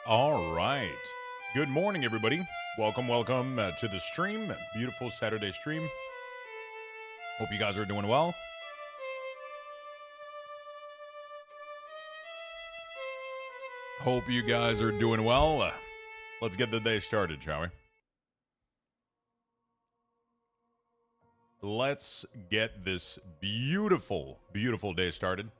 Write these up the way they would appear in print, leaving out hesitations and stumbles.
All right. Good morning, everybody. Welcome to the stream. Beautiful Saturday stream. Hope you guys are doing well. Hope you guys are doing well. Let's get the day started, shall we? Let's get this beautiful, beautiful day started.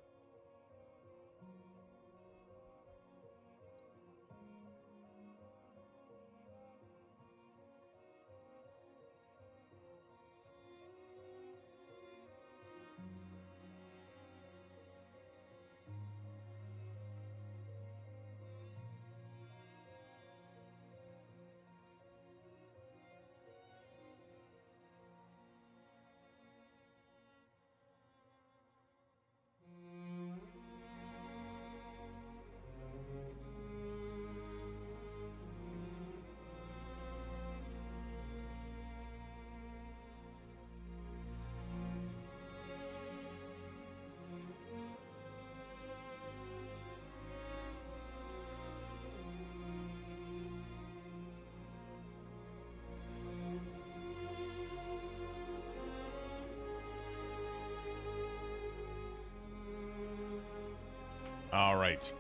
All right.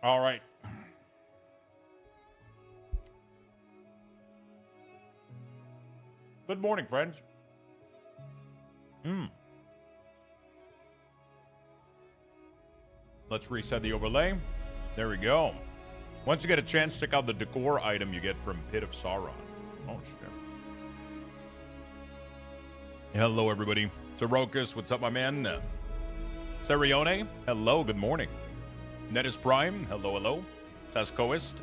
All right. Good morning, friends. Let's reset the overlay. There we go. Once you get a chance, check out the decor item you get from Pit of Sauron. Oh, shit. Hello, everybody. Sorokas, what's up, my man? Serione, hello, good morning. Netis Prime, hello, hello. Saskoist,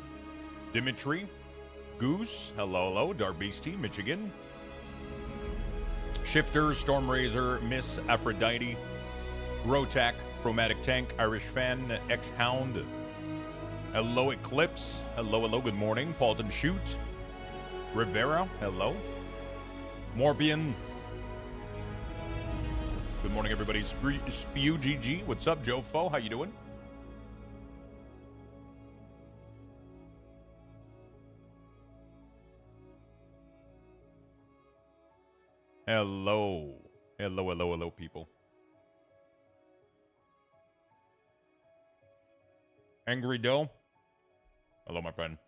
Dimitri, Goose, hello, hello. Dark Beastie, Michigan. Shifter, Stormrazor, Miss Aphrodite, Rotac, Chromatic Tank, Irish Fan, X-Hound. Hello, Eclipse. Hello, hello, good morning. Paulton Shoot. Rivera, hello. Morbian. Good morning, everybody. Spew GG, what's up, Joe Fo? How you doing? Hello. Hello, hello, hello, people. Angry Doe. Hello, my friend.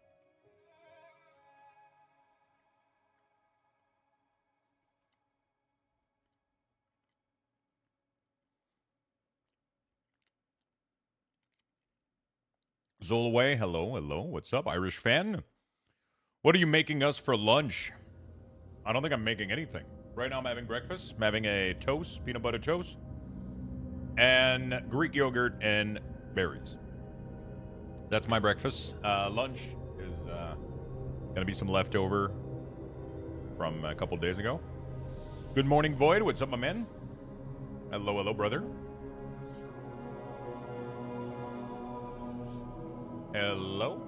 Zolaway, hello, hello. What's up, Irish Fan? What are you making us for lunch? I don't think I'm making anything. Right now I'm having breakfast. I'm having a toast, peanut butter toast, and Greek yogurt and berries. That's my breakfast. Lunch is gonna be some leftover from a couple days ago. Good morning, Void. What's up, my man? Hello, hello, brother. Hello.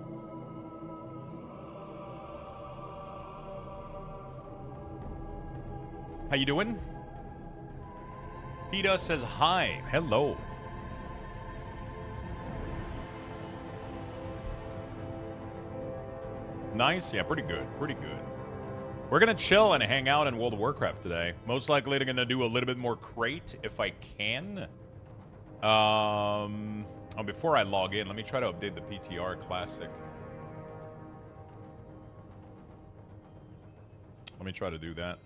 How you doing? Peta says hi. Hello. Nice. Yeah, pretty good. Pretty good. We're going to chill and hang out in World of Warcraft today. Most likely going to do a little bit more crate if I can. Oh, before I log in, let me try to update the PTR Classic. Let me try to do that.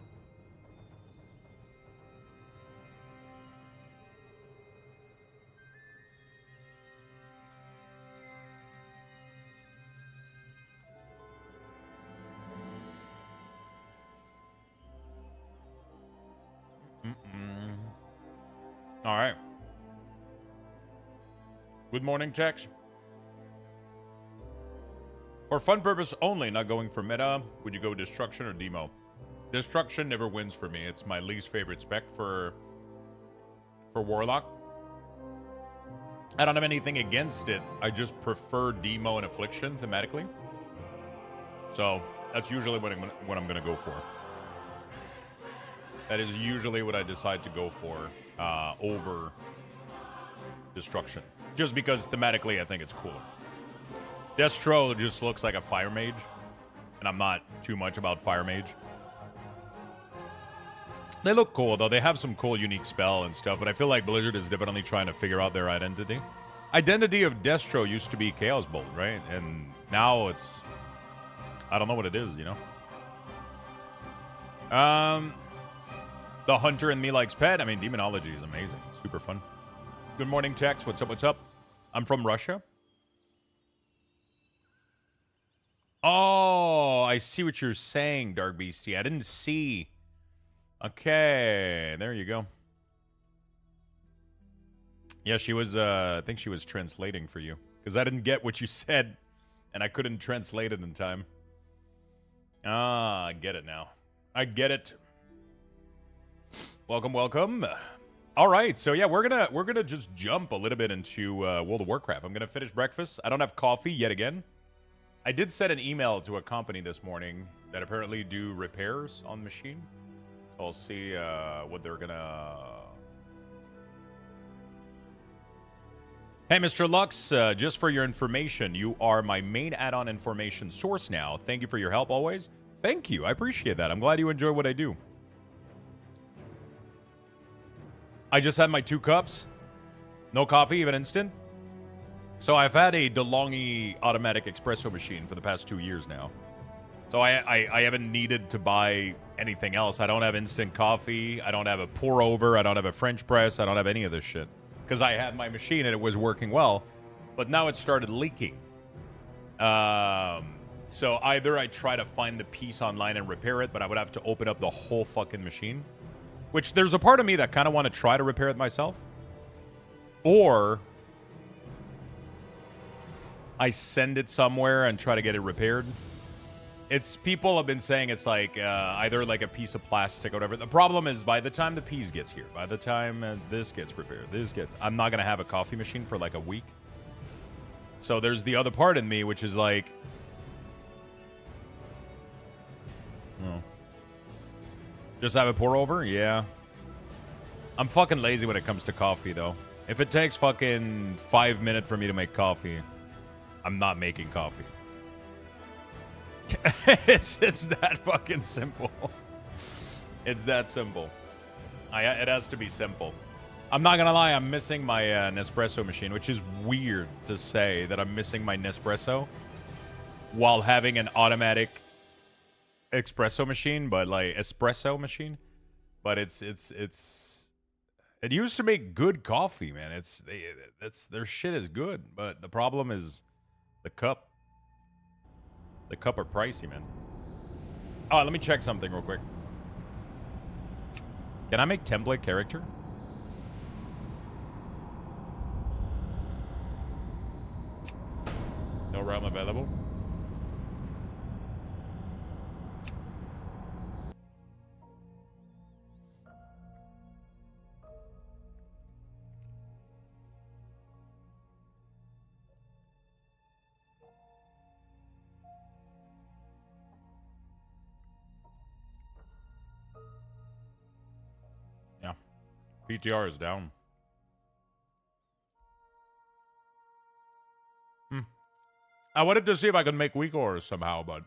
All right. Good morning, Tex. For fun purpose only, not going for meta, would you go Destruction or Demo? Destruction never wins for me. It's my least favorite spec for Warlock. I don't have anything against it. I just prefer Demo and Affliction thematically. So that's usually what I'm going to go for. That is usually what I decide to go for over Destruction. Just because thematically I think it's cooler. Destro just looks like a Fire Mage. And I'm not too much about Fire Mage. They look cool, though. They have some cool, unique spell and stuff. But I feel like Blizzard is definitely trying to figure out their identity. Identity of Destro used to be Chaos Bolt, right? And now it's... I don't know what it is, you know? The Hunter and Me Likes Pet. I mean, Demonology is amazing. It's super fun. Good morning, Tex. What's up? What's up? I'm from Russia. Oh, I see what you're saying, Dark Beastie. I didn't see. Okay, there you go. Yeah, she was, I think she was translating for you. Because I didn't get what you said, and I couldn't translate it in time. Ah, I get it now. I get it. Welcome, welcome. All right, so yeah, we're gonna just jump a little bit into World of Warcraft. I'm gonna finish breakfast. I don't have coffee yet again. I did send an email to a company this morning that apparently do repairs on the machine. So I'll see what they're gonna... Hey, Mr. Lux, just for your information, you are my main add-on information source now. Thank you for your help always. Thank you. I appreciate that. I'm glad you enjoy what I do. I just had my 2 cups. No coffee, even instant. So I've had a DeLonghi automatic espresso machine for the past 2 years now. So I haven't needed to buy anything else. I don't have instant coffee. I don't have a pour over. I don't have a French press. I don't have any of this shit. Because I had my machine and it was working well. But now it started leaking. So either I try to find the piece online and repair it, but I would have to open up the whole fucking machine. Which there's a part of me that kind of want to try to repair it myself. Or I send it somewhere and try to get it repaired. It's people have been saying it's like either like a piece of plastic or whatever. The problem is by the time the piece gets here, by the time this gets repaired, I'm not going to have a coffee machine for like a week. So there's the other part in me, which is like, oh, just have it pour over? Yeah. I'm fucking lazy when it comes to coffee, though. If it takes fucking 5 minutes for me to make coffee, I'm not making coffee. it's that fucking simple. It's that simple. It has to be simple. I'm not gonna lie, I'm missing my Nespresso machine, which is weird to say that I'm missing my Nespresso while having an automatic espresso machine, but like espresso machine. But it used to make good coffee, man. Their shit is good, but the problem is the cup. The cup are pricey, man. Oh, let me check something real quick. Can I make template character? No realm available. PTR is down. I wanted to see if I could make weak ores somehow, but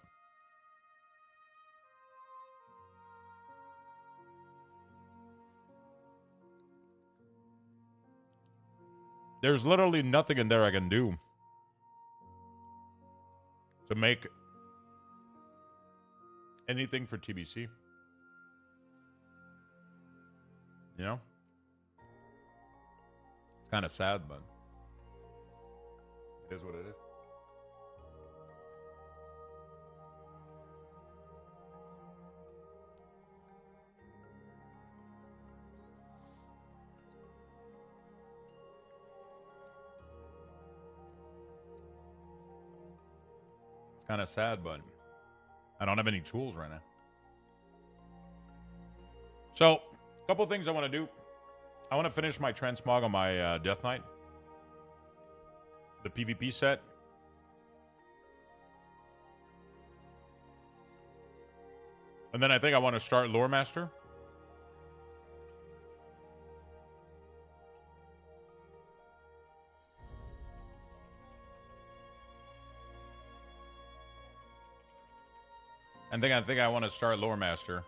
There's literally nothing in there I can do to make anything for TBC. You know? It's kind of sad, but it is what it is. It's kind of sad, but I don't have any tools right now. So, a couple things I want to do. I want to finish my Transmog on my Death Knight. The PvP set. And then I think I want to start Loremaster. I think I want to start Loremaster.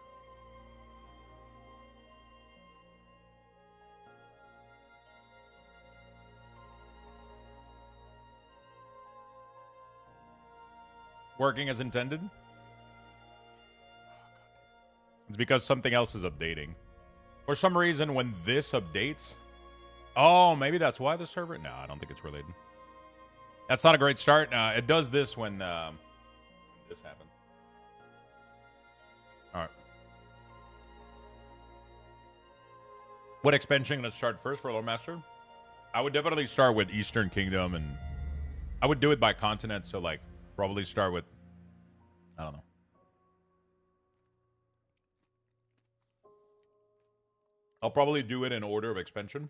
Working as intended? It's because something else is updating. For some reason, when this updates... Oh, maybe that's why the server... No, I don't think it's related. That's not a great start. It does this when this happens. Alright. What expansion going to start first for Loremaster? I would definitely start with Eastern Kingdom, and I would do it by continent, so like probably start with, I don't know. I'll probably do it in order of expansion.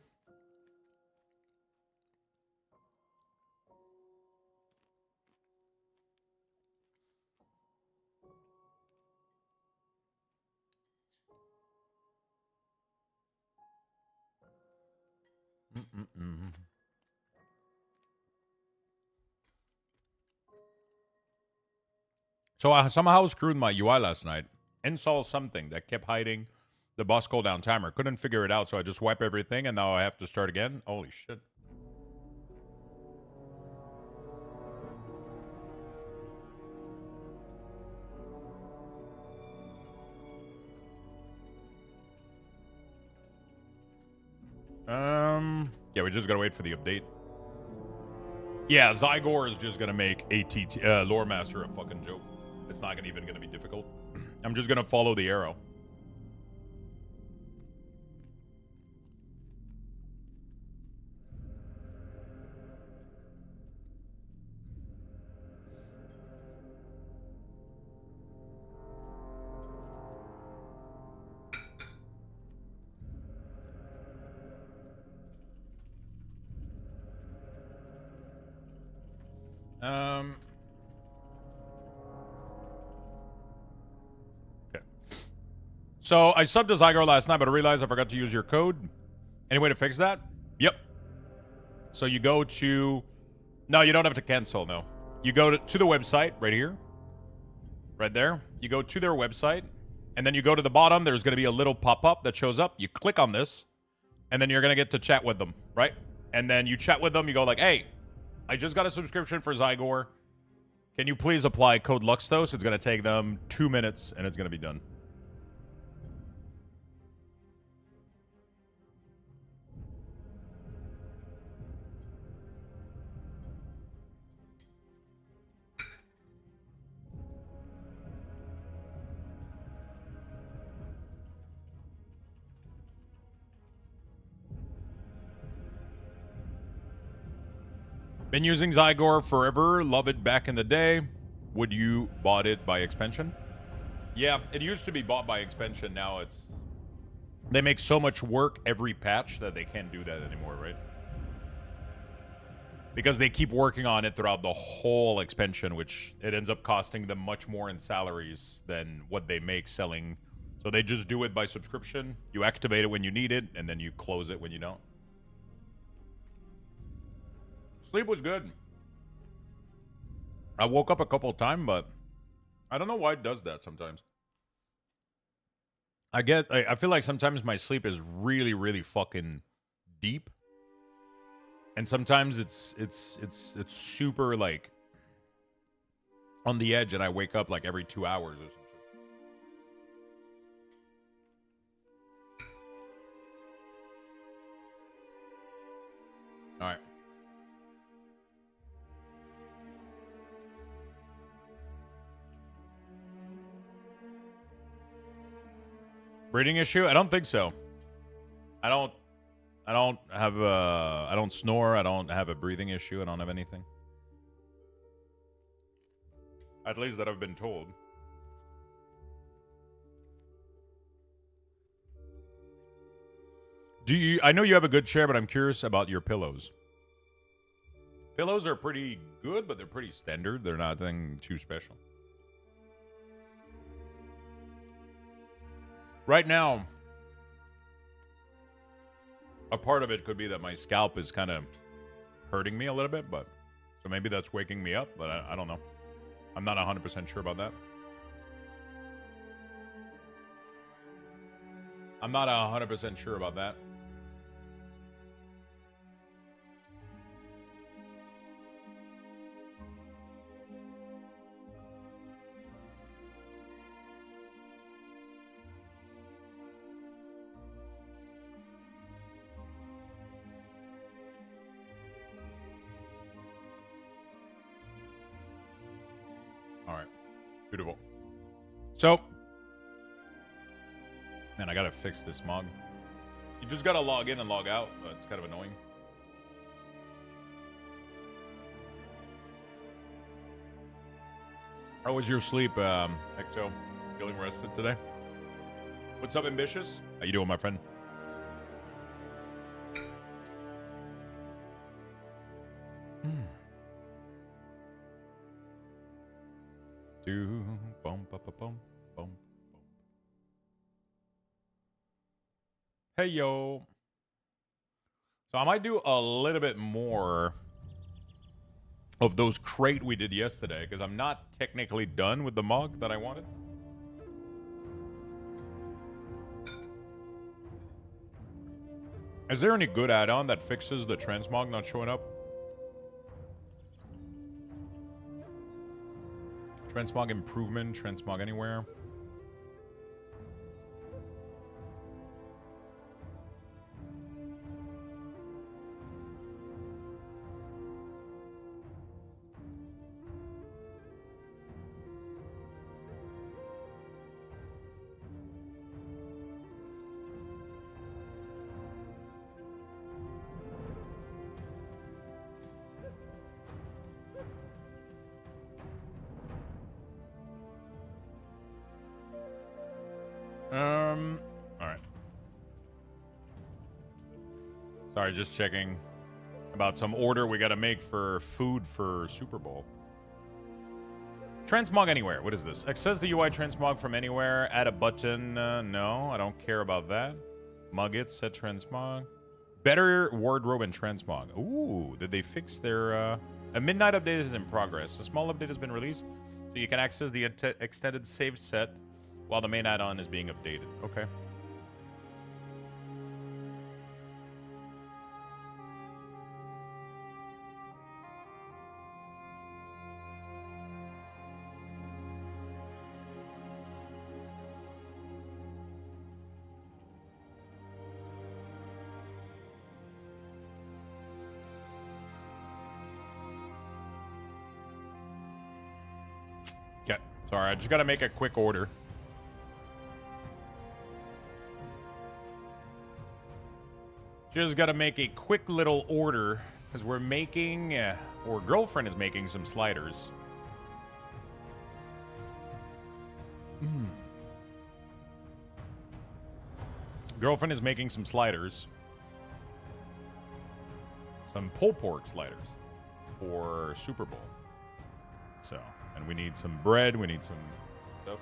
So I somehow screwed my UI last night. Install something that kept hiding the boss cooldown timer. Couldn't figure it out, so I just wiped everything, and now I have to start again. Holy shit. Yeah, we just gotta wait for the update. Yeah, Zygor is just gonna make ATT Loremaster a fucking joke. It's not even gonna be difficult. I'm just gonna follow the arrow. Okay. So I subbed to Zygor last night, but I realized I forgot to use your code. Any way to fix that? Yep. So you go to... No, you don't have to cancel, no. You go to the website right here. Right there. You go to their website. And then you go to the bottom. There's going to be a little pop-up that shows up. You click on this. And then you're going to get to chat with them, right? And then you chat with them. You go like, hey, I just got a subscription for Zygor. Can you please apply code Luxthos? It's going to take them 2 minutes, and it's going to be done. Been using Zygor forever. Love it back in the day. Would you bought it by expansion? Yeah, it used to be bought by expansion. Now it's... They make so much work every patch that they can't do that anymore, right? Because they keep working on it throughout the whole expansion, which it ends up costing them much more in salaries than what they make selling. So they just do it by subscription. You activate it when you need it, and then you close it when you don't. Sleep was good. I woke up a couple of times, but I don't know why it does that sometimes. I feel like sometimes my sleep is really, really fucking deep. And sometimes it's super like on the edge, and I wake up like every 2 hours or something. All right. Breathing issue? I don't think so. I don't have I don't snore. I don't have a breathing issue. I don't have anything. At least that I've been told. I know you have a good chair, but I'm curious about your pillows. Pillows are pretty good, but they're pretty standard. They're nothing too special. Right now, a part of it could be that my scalp is kind of hurting me a little bit, but so maybe that's waking me up, but I don't know. I'm not 100% sure about that. I'm not 100% sure about that. Beautiful. So, man, I gotta fix this mug. You just gotta log in and log out, but it's kind of annoying. How was your sleep, Ecto? Feeling rested today? What's up, Ambitious? How you doing, my friend? Hey, yo. So I might do a little bit more of those crate we did yesterday, because I'm not technically done with the mug that I wanted. Is there any good add-on that fixes the transmog not showing up? Transmog improvement, transmog anywhere. Alright. Sorry, just checking about some order we gotta make for food for Super Bowl. Transmog anywhere. What is this? Access the UI transmog from anywhere. Add a button. No, I don't care about that. Mug it. Set transmog. Better wardrobe and transmog. Ooh, did they fix their... A midnight update is in progress. A small update has been released, so you can access the extended save set while the main add-on is being updated. Okay. Okay. Sorry, I just gotta make a quick order. Just gotta make a quick little order, because we're making, or girlfriend is making some sliders. Girlfriend is making some sliders. Some pulled pork sliders for Super Bowl. So, and we need some bread, we need some stuff.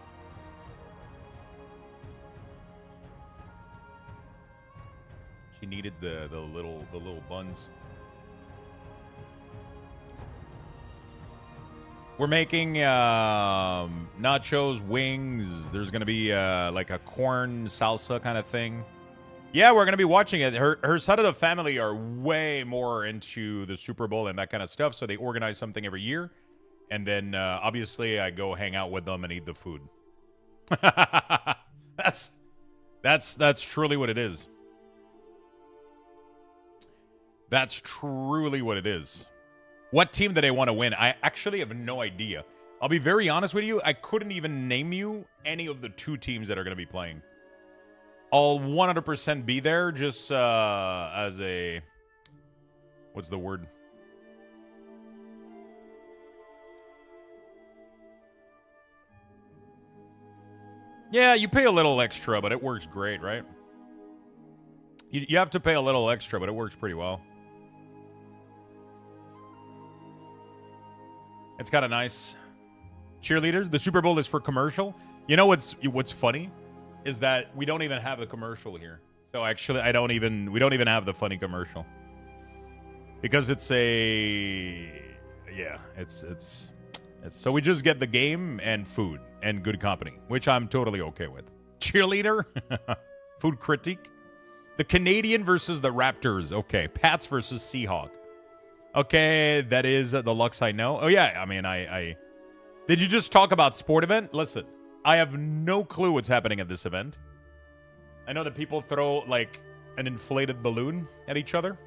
She needed the little buns. We're making nachos, wings. There's gonna be like a corn salsa kind of thing. Yeah, we're gonna be watching it. Her side of the family are way more into the Super Bowl and that kind of stuff, so they organize something every year, and then obviously I go hang out with them and eat the food. that's truly what it is. That's truly what it is. What team do they want to win? I actually have no idea. I'll be very honest with you. I couldn't even name you any of the 2 teams that are going to be playing. I'll 100% be there just as a... What's the word? Yeah, you pay a little extra, but it works great, right? You have to pay a little extra, but it works pretty well. It's kind of nice. Cheerleaders. The Super Bowl is for commercial. You know what's funny is that we don't even have the commercial here. So actually, we don't even have the funny commercial because it's so we just get the game and food and good company, which I'm totally okay with. Cheerleader, food critique. The Canadian versus the Raptors. Okay, Pats versus Seahawk. Okay, that is the Lux I know. Oh yeah, I mean, I did you just talk about sport event? Listen, I have no clue what's happening at this event. I know that people throw like an inflated balloon at each other,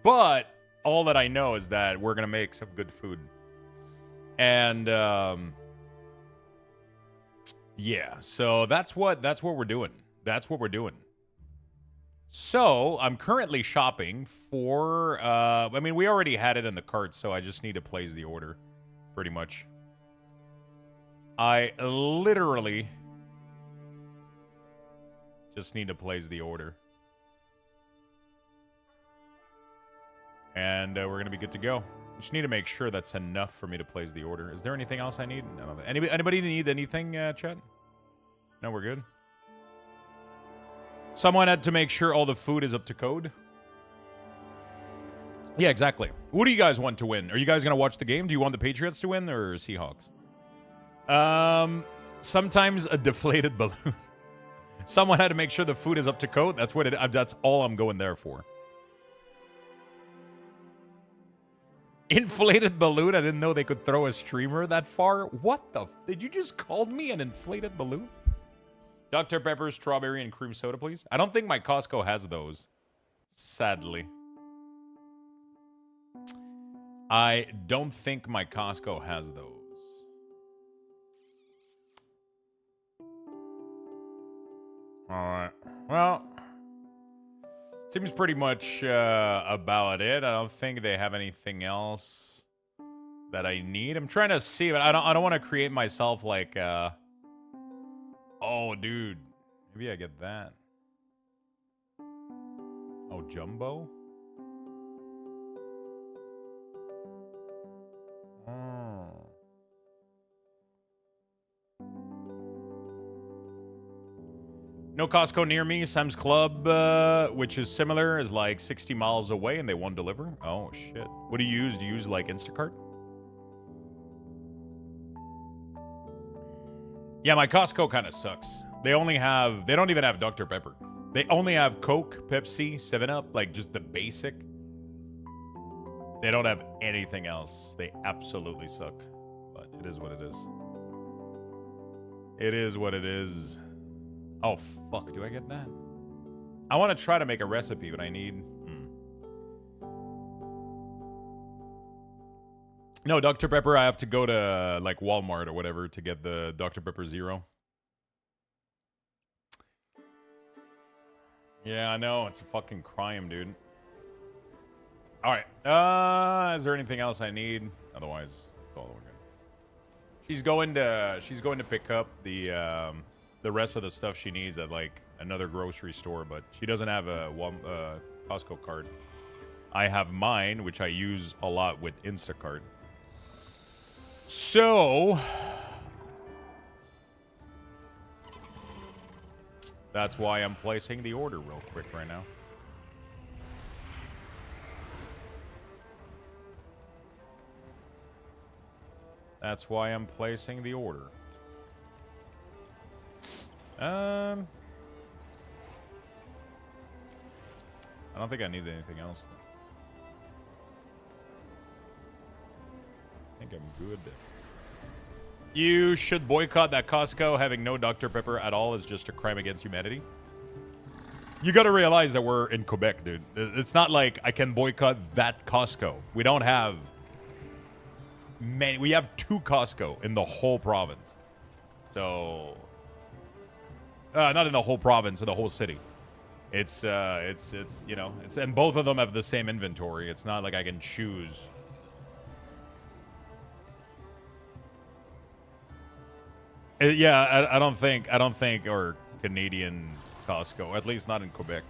but all that I know is that we're gonna make some good food, and yeah. So that's what we're doing. That's what we're doing. So, I'm currently shopping for, I mean, we already had it in the cart, so I just need to place the order, pretty much. I literally just need to place the order. And we're going to be good to go. Just need to make sure that's enough for me to place the order. Is there anything else I need? No. Anybody need anything, chat? No, we're good. Someone had to make sure all the food is up to code. Yeah, exactly. What do you guys want to win? Are you guys going to watch the game? Do you want the Patriots to win or Seahawks? Sometimes a deflated balloon. Someone had to make sure the food is up to code. That's what that's all I'm going there for. Inflated balloon? I didn't know they could throw a streamer that far. What the? Did you just call me an inflated balloon? Dr. Pepper, strawberry, and cream soda, please. I don't think my Costco has those. Sadly. I don't think my Costco has those. Alright. Well, seems pretty much about it. I don't think they have anything else that I need. I'm trying to see, but I don't want to create myself like oh, dude. Maybe I get that. Oh, jumbo? Oh. No Costco near me. Sam's Club, which is similar, is like 60 miles away and they won't deliver. Oh, shit. What do you use? Do you use like Instacart? Yeah, my Costco kind of sucks. They don't even have Dr. Pepper. They only have Coke, Pepsi, 7-Up, like just the basic. They don't have anything else. They absolutely suck. But it is what it is. It is what it is. Oh, fuck. Do I get that? I want to try to make a recipe, but I need... No, Dr. Pepper, I have to go to, like, Walmart or whatever to get the Dr. Pepper Zero. Yeah, I know. It's a fucking crime, dude. All right. Is there anything else I need? Otherwise, that's all we're good. She's going to pick up the rest of the stuff she needs at, like, another grocery store, but she doesn't have a Costco card. I have mine, which I use a lot with Instacart. So, that's why I'm placing the order real quick right now. That's why I'm placing the order. I don't think I need anything else, though. I think I'm good. You should boycott that Costco. Having no Dr. Pepper at all is just a crime against humanity. You gotta realize that we're in Quebec, dude. It's not like I can boycott that Costco. We don't have many. We have 2 Costco in the whole province. So, not in the whole province, in the whole city. It's you know, and both of them have the same inventory. It's not like I can choose. Yeah, I don't think, or Canadian Costco, at least not in Quebec.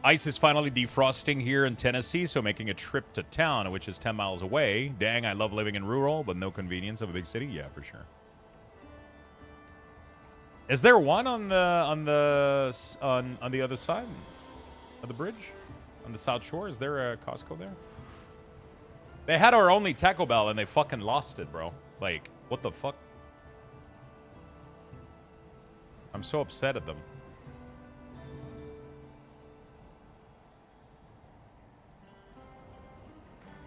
Ice is finally defrosting here in Tennessee, so making a trip to town, which is 10 miles away. Dang, I love living in rural, but no convenience of a big city. Yeah, for sure. Is there one on the other side of the bridge, on the South Shore? Is there a Costco there? They had our only Taco Bell and they fucking lost it, bro. Like, what the fuck? I'm so upset at them.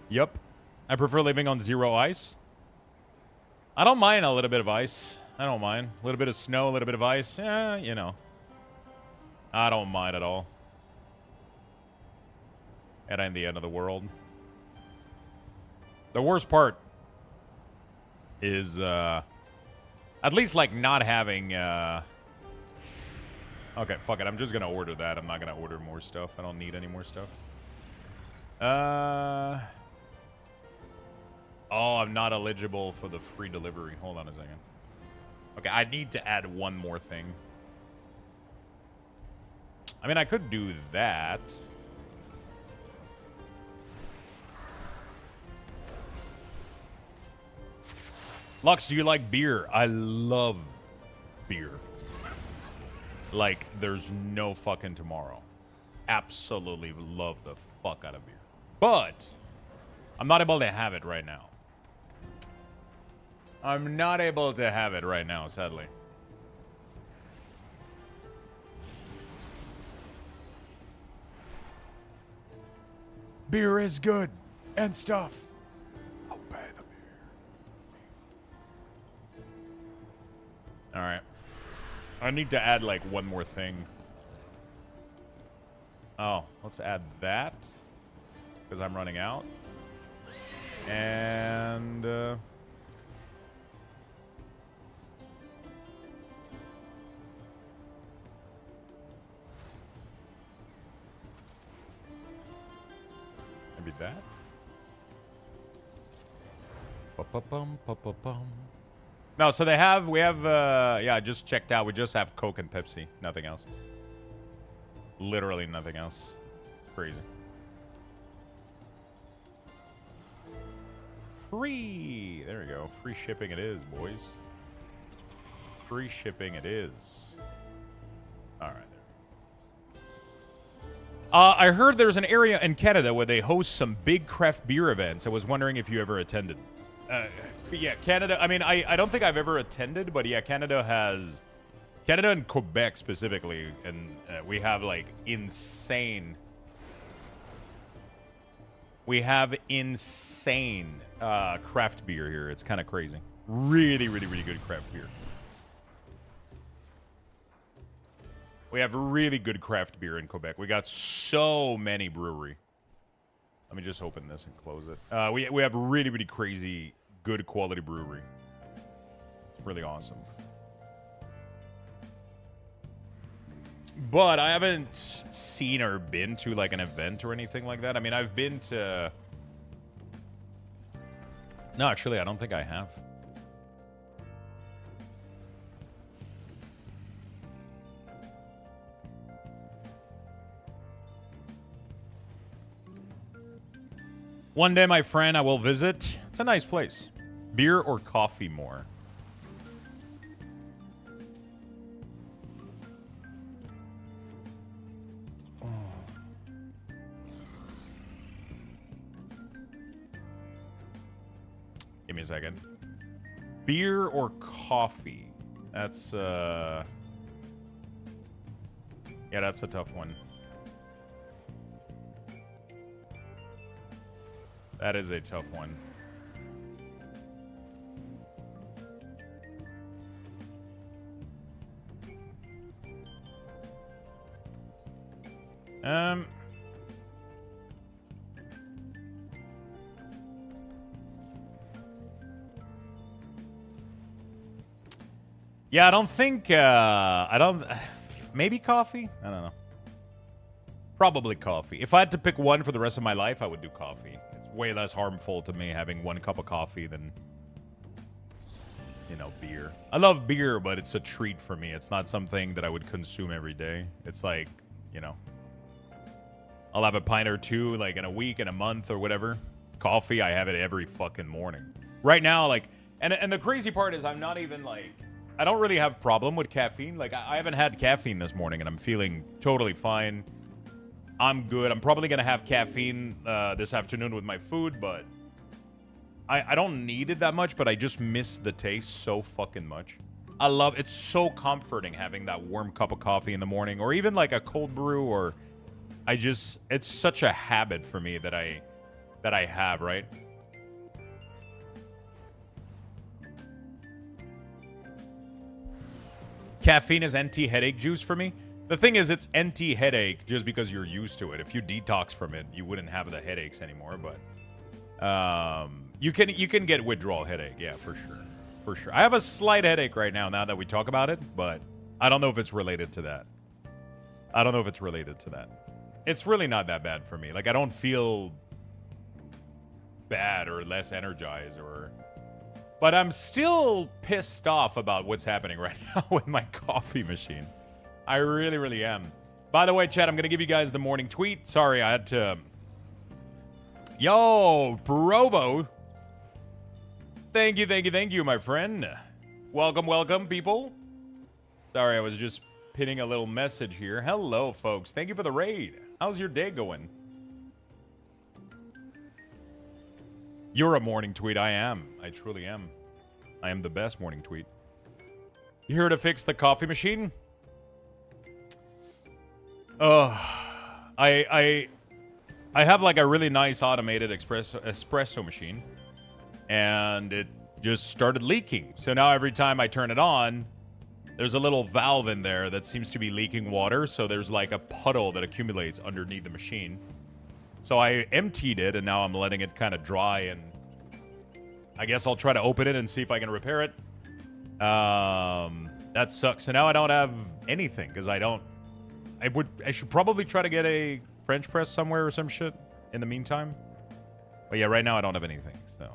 Yep. I prefer living on 0 ice. I don't mind a little bit of ice. I don't mind. A little bit of snow, a little bit of ice. Yeah, you know. I don't mind at all. It ain't the end of the world. The worst part is, at least, like, not having, Okay, fuck it. I'm just gonna order that. I'm not gonna order more stuff. I don't need any more stuff. Oh, I'm not eligible for the free delivery. Hold on a second. Okay, I need to add one more thing. I mean, I could do that. Lux, do you like beer? I love beer. Like, there's no fucking tomorrow. Absolutely love the fuck out of beer. But I'm not able to have it right now. I'm not able to have it right now, sadly. Beer is good and stuff. I'll pay the beer. All right. I need to add, like, one more thing. Oh, let's add that. Because I'm running out. And, maybe that? Ba-ba-bum, ba-ba-bum. No, so we have, yeah, I just checked out. We just have Coke and Pepsi. Nothing else. Literally nothing else. Crazy. Free! There we go. Free shipping it is, boys. Free shipping it is. Alright. I heard there's an area in Canada where they host some big craft beer events. I was wondering if you ever attended. Yeah, Canada. I mean, I don't think I've ever attended, but yeah, Canada and Quebec specifically, and we have like insane. We have insane craft beer here. It's kind of crazy. Really, really, really good craft beer. We have really good craft beer in Quebec. We got so many brewery. Let me just open this and close it. We have really, really crazy, good quality brewery. It's really awesome. But I haven't seen or been to, like, an event or anything like that. I mean, I've been to... No, actually, I don't think I have. One day, my friend, I will visit. It's a nice place. Beer or coffee more? Oh. Give me a second. Beer or coffee? That's, yeah, that's a tough one. That is a tough one. Yeah, I don't think, maybe coffee? I don't know. Probably coffee. If I had to pick one for the rest of my life, I would do coffee. It's way less harmful to me having one cup of coffee than, you know, beer. I love beer, but it's a treat for me. It's not something that I would consume every day. It's like, you know, I'll have a pint or two, like, in a week, in a month, or whatever. Coffee, I have it every fucking morning. Right now, like, and the crazy part is I'm not even, like, I don't really have problem with caffeine. Like, I haven't had caffeine this morning, and I'm feeling totally fine. I'm good. I'm probably going to have caffeine this afternoon with my food, but I don't need it that much, but I just miss the taste so fucking much. I love it's so comforting having that warm cup of coffee in the morning, or even like a cold brew, or it's such a habit for me that I have, right? Caffeine is anti-headache juice for me. The thing is, it's anti-headache just because you're used to it. If you detox from it, you wouldn't have the headaches anymore. But you can get withdrawal headache, yeah, for sure. I have a slight headache right now that we talk about it, but I don't know if it's related to that. It's really not that bad for me. Like, I don't feel bad or less energized or... But I'm still pissed off about what's happening right now with my coffee machine. I really, really am. By the way, chat, I'm going to give you guys the morning tweet. Sorry, I had to... Yo, Provo. Thank you, my friend. Welcome, people. Sorry, I was just pinning a little message here. Hello, folks. Thank you for the raid. How's your day going? You're a morning tweet. I am. I truly am. I am the best morning tweet. You here to fix the coffee machine? I have like a really nice automated espresso machine, and it just started leaking. So now every time I turn it on, there's a little valve in there that seems to be leaking water. So there's like a puddle that accumulates underneath the machine. So I emptied it, and now I'm letting it kind of dry, and I guess I'll try to open it and see if I can repair it. That sucks. So now I don't have anything because I should probably try to get a French press somewhere or some shit in the meantime. But yeah, right now I don't have anything. So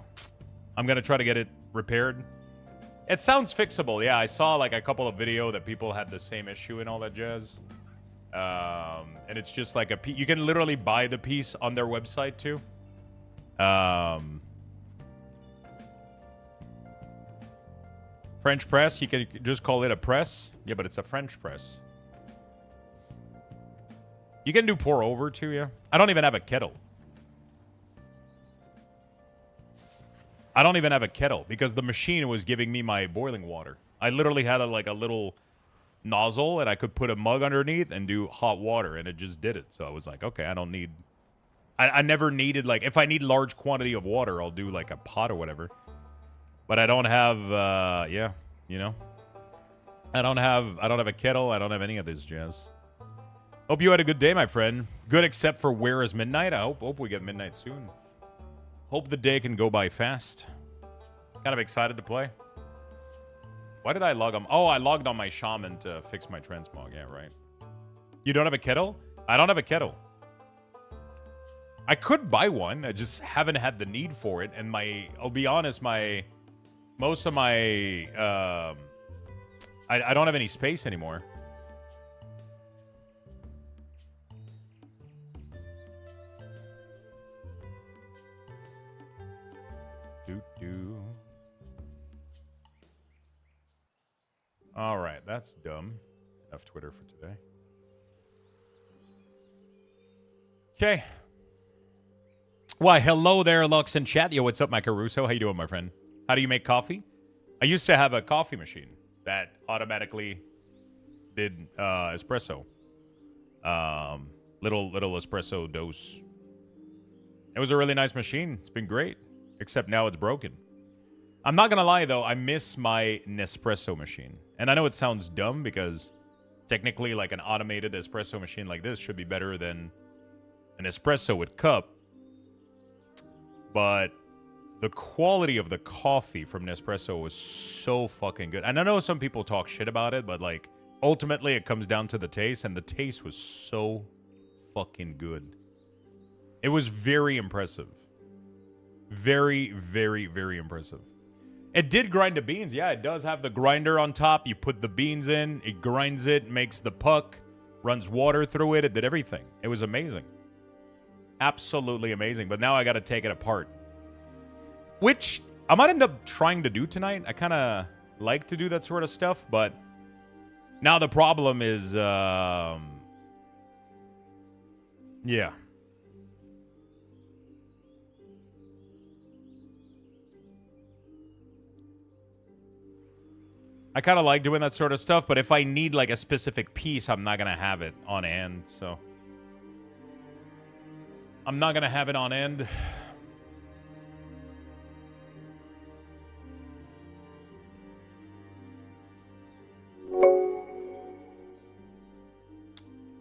I'm going to try to get it repaired. It sounds fixable. Yeah, I saw like a couple of video that people had the same issue and all that jazz. And it's just like you can literally buy the piece on their website too. French press, you can just call it a press. Yeah, but it's a French press. You can do pour over too, yeah. I don't even have a kettle. Because the machine was giving me my boiling water. I literally had like a little nozzle, and I could put a mug underneath and do hot water, and it just did it. So I was like, okay, I don't need... I never needed, like, if I need large quantity of water, I'll do like a pot or whatever. But I don't have, yeah, you know. I don't have a kettle. I don't have any of this jazz. Hope you had a good day, my friend. Good except for where is midnight. I hope we get midnight soon. Hope the day can go by fast. Kind of excited to play. Why did I log on? Oh, I logged on my shaman to fix my transmog. Yeah, right. You don't have a kettle? I don't have a kettle. I could buy one. I just haven't had the need for it. And I'll be honest, most of my, I don't have any space anymore. All right, that's dumb. Enough Twitter for today. Okay. Why, hello there, Lux in chat. Yo, what's up, Mike Caruso? How you doing, my friend? How do you make coffee? I used to have a coffee machine that automatically did espresso. Little espresso dose. It was a really nice machine. It's been great. Except now it's broken. I'm not gonna lie, though. I miss my Nespresso machine. And I know it sounds dumb because technically, like, an automated espresso machine like this should be better than an espresso with cup. But the quality of the coffee from Nespresso was so fucking good. And I know some people talk shit about it, but, like, ultimately it comes down to the taste. And the taste was so fucking good. It was very impressive. Very, very, very impressive. It did grind the beans. Yeah, it does have the grinder on top. You put the beans in. It grinds it, makes the puck, runs water through it. It did everything. It was amazing. Absolutely amazing. But now I got to take it apart. Which I might end up trying to do tonight. I kind of like to do that sort of stuff. But now the problem is... yeah. I kind of like doing that sort of stuff, but if I need, like, a specific piece, I'm not going to have it on end, so... I'm not going to have it on end.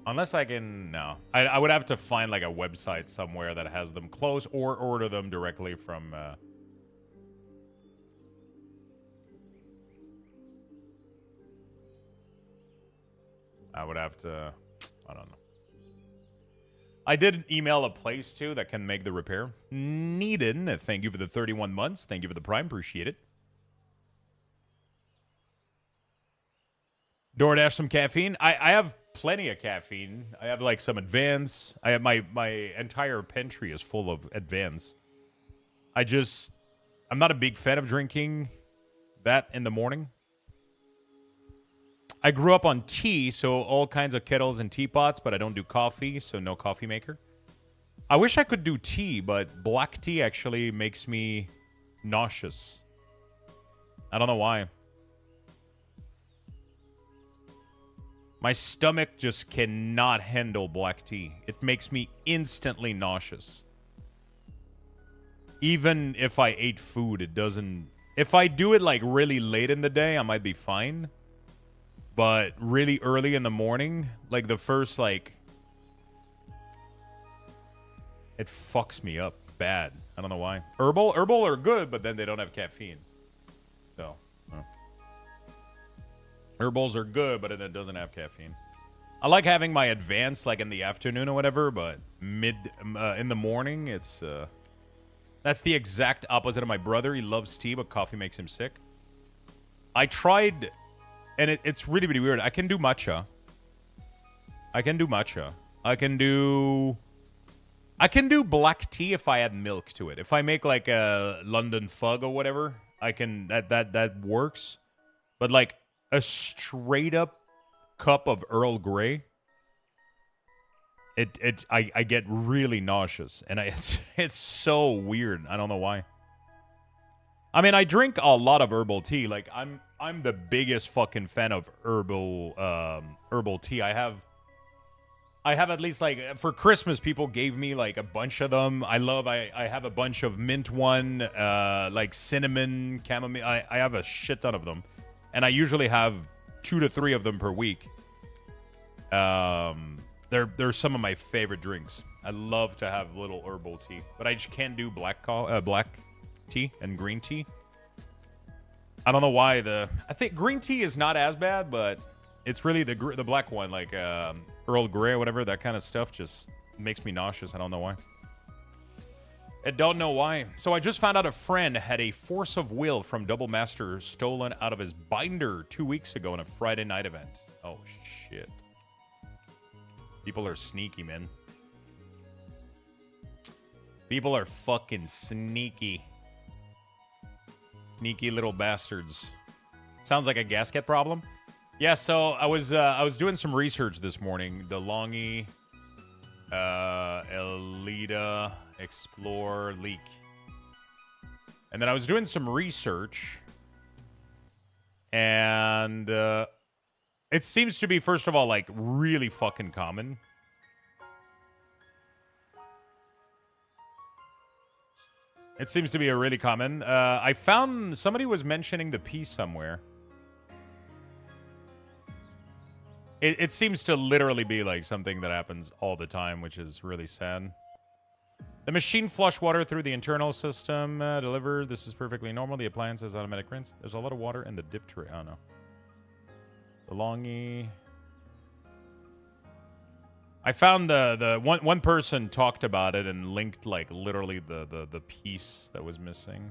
Unless I can... No. I would have to find, like, a website somewhere that has them close or order them directly from... I would have to... I don't know. I did email a place, too, that can make the repair. Needin, thank you for the 31 months. Thank you for the Prime. Appreciate it. DoorDash some caffeine. I have plenty of caffeine. I have, like, some Advance. I have my entire pantry is full of Advance. I'm not a big fan of drinking that in the morning. I grew up on tea, so all kinds of kettles and teapots, but I don't do coffee, so no coffee maker. I wish I could do tea, but black tea actually makes me nauseous. I don't know why. My stomach just cannot handle black tea. It makes me instantly nauseous. Even if I ate food, it doesn't... If I do it, like, really late in the day, I might be fine. But really early in the morning, like the first, like... It fucks me up bad. I don't know why. Herbal are good, but then they don't have caffeine. So, Herbals are good, but it doesn't have caffeine. I like having my Advance, like, in the afternoon or whatever, but in the morning, it's... That's the exact opposite of my brother. He loves tea, but coffee makes him sick. I tried... And it's really, really weird. I can do matcha. I can do black tea if I add milk to it. If I make, like, a London fug or whatever, I can... That works. But, like, a straight-up cup of Earl Grey, I get really nauseous. And it's so weird. I don't know why. I mean, I drink a lot of herbal tea. Like, I'm the biggest fucking fan of herbal tea. I have at least, like, for Christmas, people gave me, like, a bunch of them. I have a bunch of mint one, like cinnamon, chamomile. I have a shit ton of them. And I usually have 2 to 3 of them per week. They're some of my favorite drinks. I love to have little herbal tea. But I just can't do black tea and green tea. I don't know why I think green tea is not as bad, but it's really the black one, like Earl Grey or whatever, that kind of stuff just makes me nauseous. I don't know why. I don't know why. So I just found out a friend had a Force of Will from Double Master stolen out of his binder 2 weeks ago in a Friday night event. Oh, shit. People are sneaky, man. People are fucking sneaky. Sneaky little bastards. Sounds like a gasket problem. Yeah, so I was doing some research this morning. DeLonghi, Elita, Explore, Leak. And then I was doing some research. And it seems to be, first of all, like, really fucking common. It seems to be a really common. I found somebody was mentioning the P somewhere. It seems to literally be like something that happens all the time, which is really sad. The machine flush water through the internal system delivered. This is perfectly normal. The appliance has automatic rinse. There's a lot of water in the dip tray. Oh no. The longy. I found the one person talked about it and linked like literally the piece that was missing.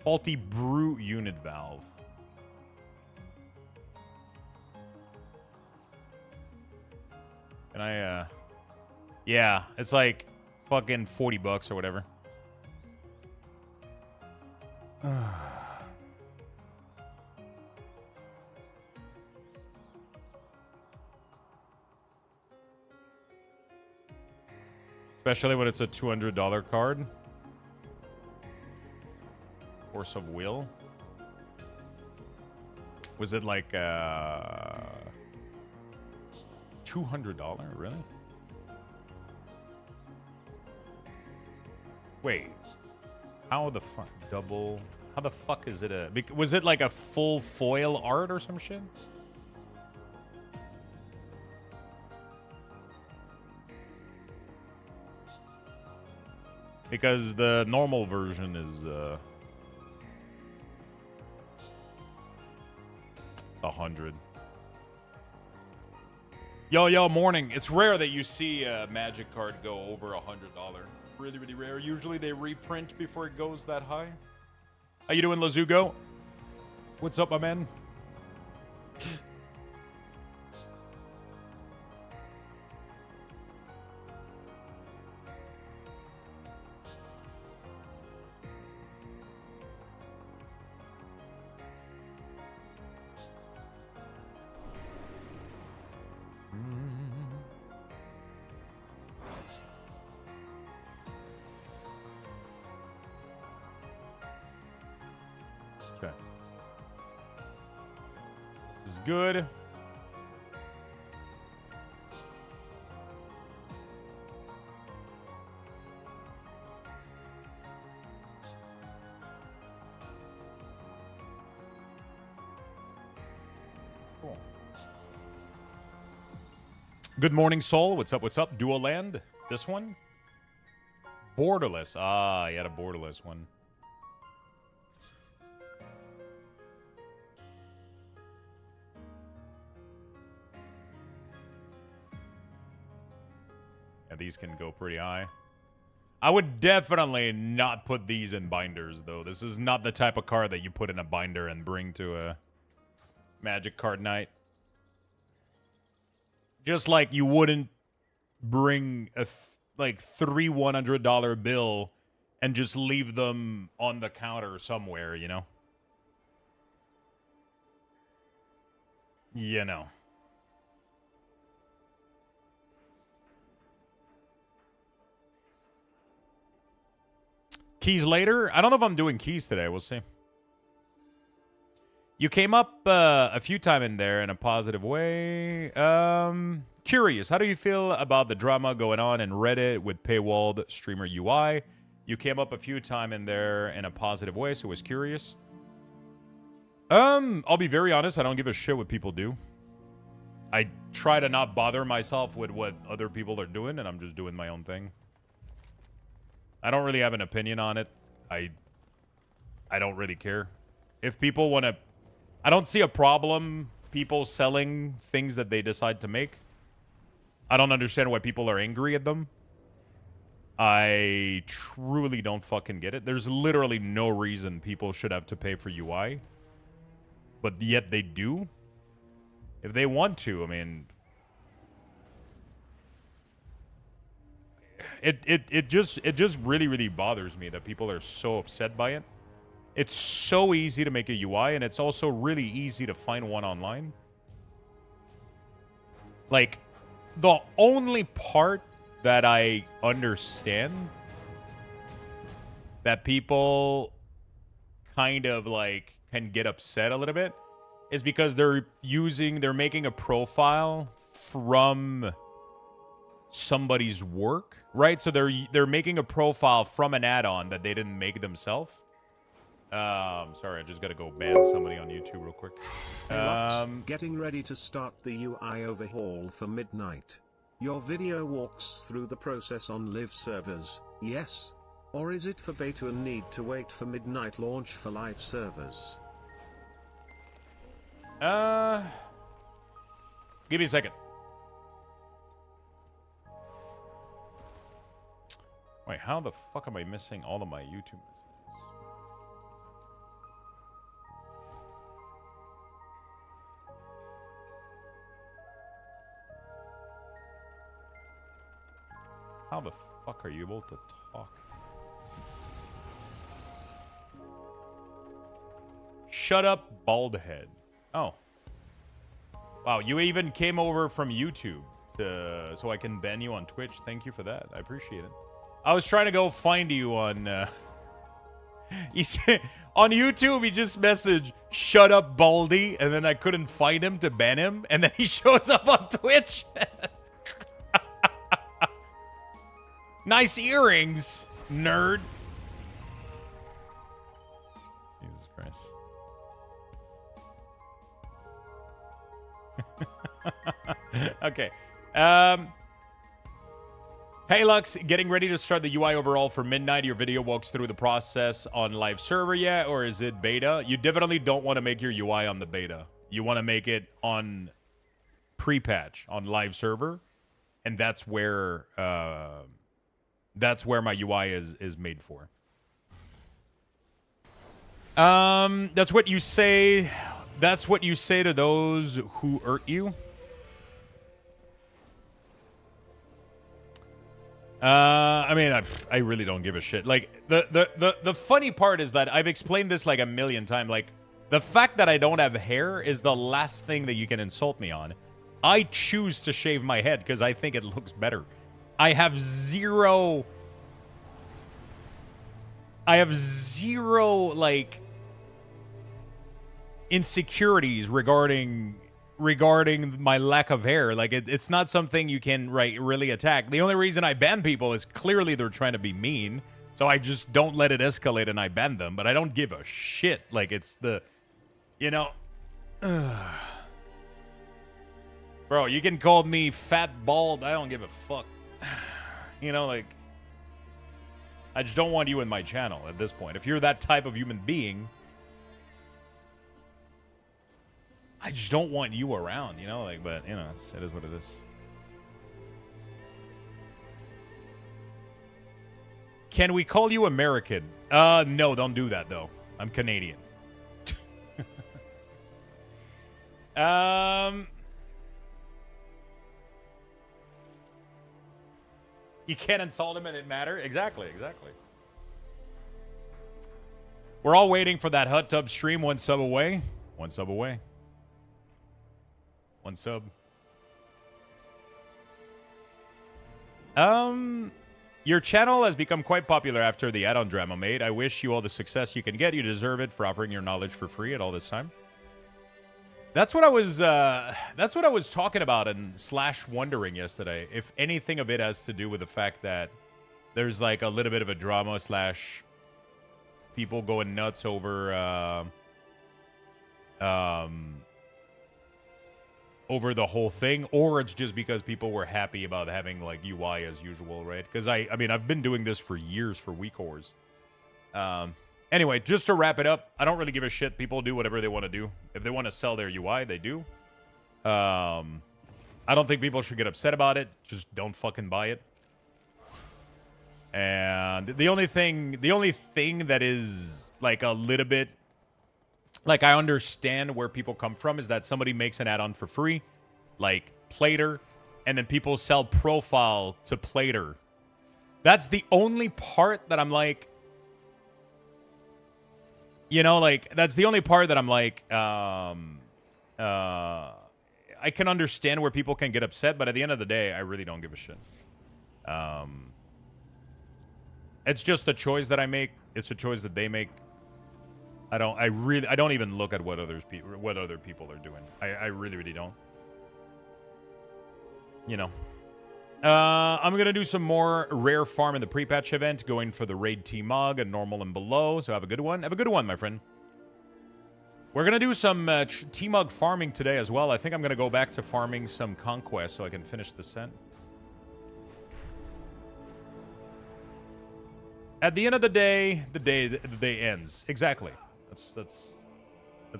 Faulty brew unit valve. Can I yeah, it's like fucking $40 or whatever. Especially when it's a $200 card. Force of will. Was it like $200? Really? Wait. How the fuck? Double. How the fuck is it a... Was it like a full foil art or some shit? Because the normal version is... it's 100. Yo, morning. It's rare that you see a magic card go over $100. Really, really rare. Usually they reprint before it goes that high. How you doing, Lazugo? What's up, my man? Okay. This is good. Cool. Good morning, Soul. What's up? What's up? Dual land. This one? Borderless. Ah, you had a borderless one. Yeah, these can go pretty high. I would definitely not put these in binders, though. This is not the type of card that you put in a binder and bring to a Magic card night. Just like you wouldn't bring a like three $100 bill and just leave them on the counter somewhere, you know? You know. Keys later? I don't know if I'm doing keys today. We'll see. You came up a few times in there in a positive way. Curious, how do you feel about the drama going on in Reddit with paywalled streamer UI? You came up a few times in there in a positive way, so I was curious. I'll be very honest. I don't give a shit what people do. I try to not bother myself with what other people are doing, and I'm just doing my own thing. I don't really have an opinion on it. I don't really care. If people want to... I don't see a problem people selling things that they decide to make. I don't understand why people are angry at them. I truly don't fucking get it. There's literally no reason people should have to pay for UI. But yet they do. If they want to, I mean... It just really, really bothers me that people are so upset by it. It's so easy to make a UI, and it's also really easy to find one online. Like, the only part that I understand that people kind of, like, can get upset a little bit is because they're making a profile from somebody's work, right? So they're making a profile from an add-on that they didn't make themselves. Sorry, I just gotta go ban somebody on YouTube real quick. Getting ready to start the UI overhaul for midnight. Your video walks through the process on live servers, yes? Or is it for beta and need to wait for midnight launch for live servers? Give me a second. Wait, how the fuck am I missing all of my YouTube messages? How the fuck are you able to talk? Shut up, bald head. Oh. Wow, you even came over from YouTube so I can ban you on Twitch. Thank you for that. I appreciate it. I was trying to go find you on he said, on YouTube he just messaged shut up baldy and then I couldn't find him to ban him and then he shows up on Twitch. Nice earrings, nerd. Jesus Christ. Okay. Hey Lux, getting ready to start the UI overall for midnight. Your video walks through the process on live server yet, or is it beta? You definitely don't want to make your UI on the beta. You want to make it on pre-patch on live server, and that's where my UI is made for. That's what you say. That's what you say to those who hurt you. I mean, I really don't give a shit. Like, the funny part is that I've explained this like a million times. Like, the fact that I don't have hair is the last thing that you can insult me on. I choose to shave my head because I think it looks better. I have zero, like, insecurities regarding my lack of hair. Like, it's not something you can really attack. The only reason I ban people is clearly they're trying to be mean, so I just don't let it escalate and I ban them. But I don't give a shit. Like, it's the, you know, bro, you can call me fat, bald, I don't give a fuck. You know, like, I just don't want you in my channel at this point. If you're that type of human being, I just don't want you around, you know? Like, but, you know, it is what it is. Can we call you American? No, don't do that, though. I'm Canadian. You can't insult him and it matter? Exactly, exactly. We're all waiting for that hot tub stream. One sub away. One sub away. One sub. Your channel has become quite popular after the add-on drama made. I wish you all the success you can get. You deserve it for offering your knowledge for free at all this time. That's what I was talking about and / wondering yesterday. If anything of it has to do with the fact that there's like a little bit of a drama / people going nuts over over the whole thing, or it's just because people were happy about having like UI as usual, right? Because I mean, I've been doing this for years for WeakWars. Anyway, just to wrap it up, I don't really give a shit. People do whatever they want to do. If they want to sell their UI, they do. I don't think people should get upset about it. Just don't fucking buy it. And the only thing that is like a little bit, like, I understand where people come from is that somebody makes an add-on for free, like Plater, and then people sell profile to Plater. That's the only part that I'm like, you know, like, that's the only part that I'm like, I can understand where people can get upset, but at the end of the day, I really don't give a shit. It's just the choice that I make. It's a choice that they make. I don't even look at what other people are doing. I really don't. You know. I'm gonna do some more rare farm in the pre-patch event, going for the raid T-Mog and normal and below. So have a good one. Have a good one, my friend. We're gonna do some T-Mog farming today as well. I think I'm gonna go back to farming some conquest so I can finish the set. At the end of the day ends. Exactly. That's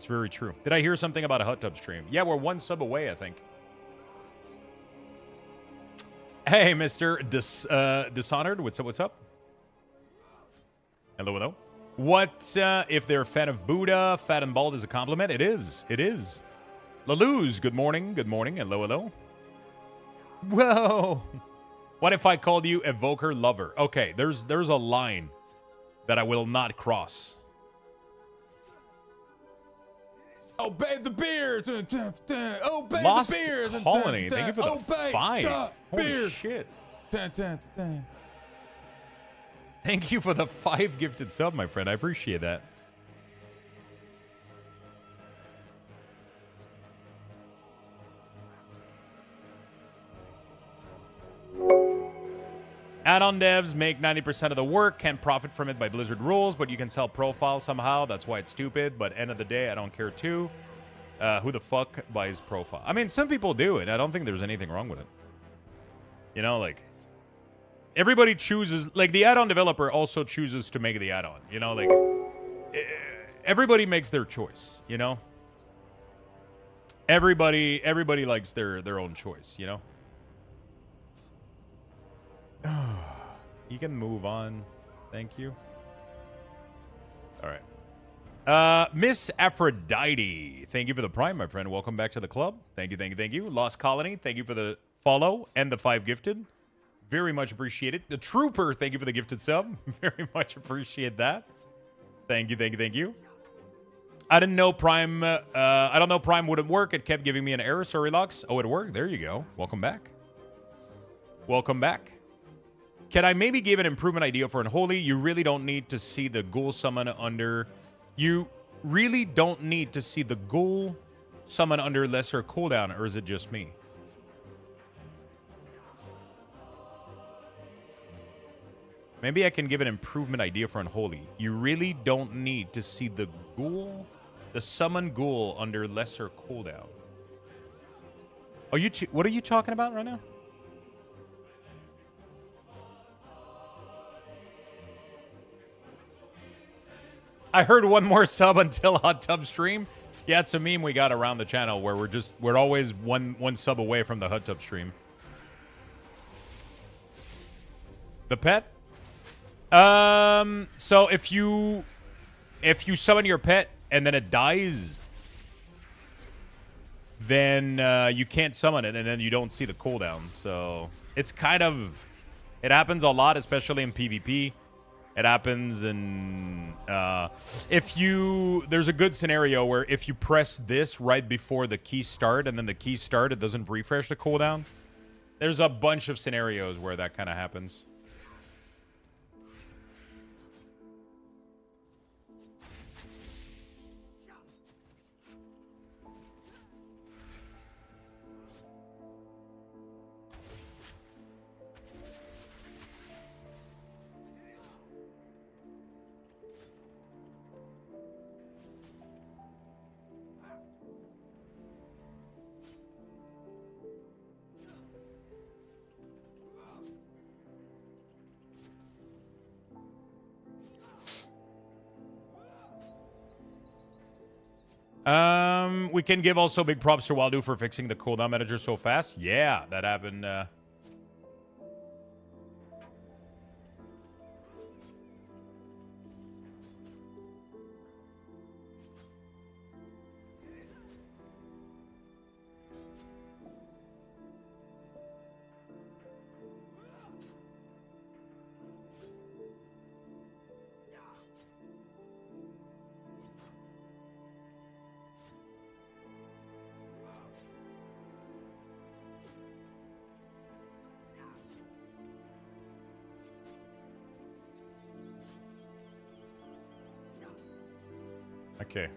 very true. Did I hear something about a hot tub stream? Yeah, we're one sub away, I think. Hey, Mr. Dishonored, what's up? Hello. What if they're a fan of Buddha? Fat and bald is a compliment? It is. Laluz, good morning. Hello. Whoa. What if I called you Evoker Lover? Okay, there's a line that I will not cross. Obey the beers. Obey Lost the beers. Colony, thank you for the Obey 5. the Holy beers. shit. Thank you for the 5 gifted sub, my friend. I appreciate that. Add-on devs make 90% of the work, can't profit from it by Blizzard rules, but you can sell profiles somehow. That's why it's stupid, but end of the day, I don't care too. Who the fuck buys profile? I mean, some people do it. I don't think there's anything wrong with it. You know, like, everybody chooses, like, the add-on developer also chooses to make the add-on. You know, like, everybody makes their choice, you know? Everybody likes their own choice, you know? You can move on. Thank you. All right. Miss Aphrodite, thank you for the prime, my friend. Welcome back to the club. Thank you. Lost Colony, thank you for the follow and the 5 gifted. Very much appreciated. The Trooper, thank you for the gifted sub. Very much appreciate that. Thank you. I didn't know Prime. I don't know Prime wouldn't work. It kept giving me an error. Sorry, Lux. Oh, it worked. There you go. Welcome back. Can I maybe give an improvement idea for Unholy? You really don't need to see the ghoul summon under... You really don't need to see the ghoul summon under lesser cooldown, or is it just me? Maybe I can give an improvement idea for Unholy. You really don't need to see the ghoul... The summon ghoul under lesser cooldown. Oh, what are you talking about right now? I heard one more sub until hot tub stream. Yeah, it's a meme we got around the channel where we're always one sub away from the hot tub stream. The pet? So if you summon your pet and then it dies, then you can't summon it and then you don't see the cooldown. So it's kind of, it happens a lot, especially in PvP. It happens in, there's a good scenario where if you press this right before the key start and then the key start, it doesn't refresh the cooldown. There's a bunch of scenarios where that kind of happens. We can give also big props to Waldo for fixing the cooldown manager so fast. Yeah, that happened. Okay.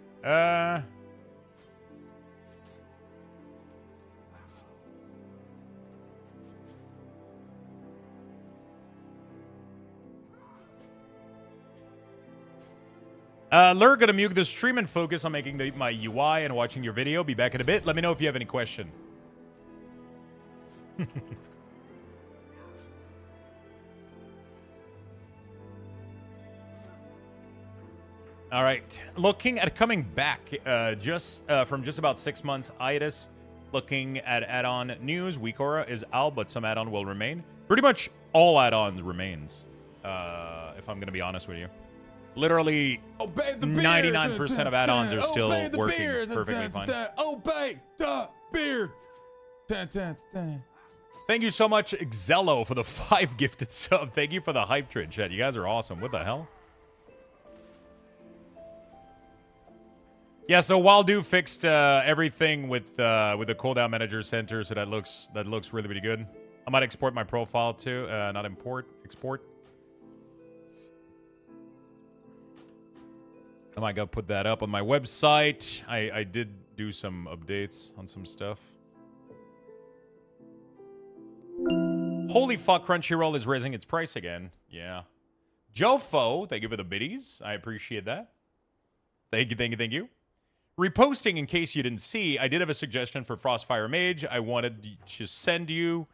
Lur, gonna mute the stream and focus on making my UI and watching your video. Be back in a bit. Let me know if you have any question. All right. Looking at coming back from just about 6 months hiatus. Looking at add-on news. Weak Aura is out, but some add-on will remain. Pretty much all add-ons remains, if I'm going to be honest with you. Literally, 99% of add-ons are still working perfectly fine. Obey the beard. Thank you so much, Xello, for the 5 gifted sub. Thank you for the hype train, chat. You guys are awesome. What the hell? Yeah, so Waldo fixed everything with the cooldown manager center, so that looks really, really good. I might export my profile too. Not import, export. I might go put that up on my website. I did do some updates on some stuff. Holy fuck, Crunchyroll is raising its price again. Yeah. Jofo, thank you for the biddies. I appreciate that. Thank you, thank you, thank you. Reposting, in case you didn't see, I did have a suggestion for Frostfire Mage. I wanted to send you,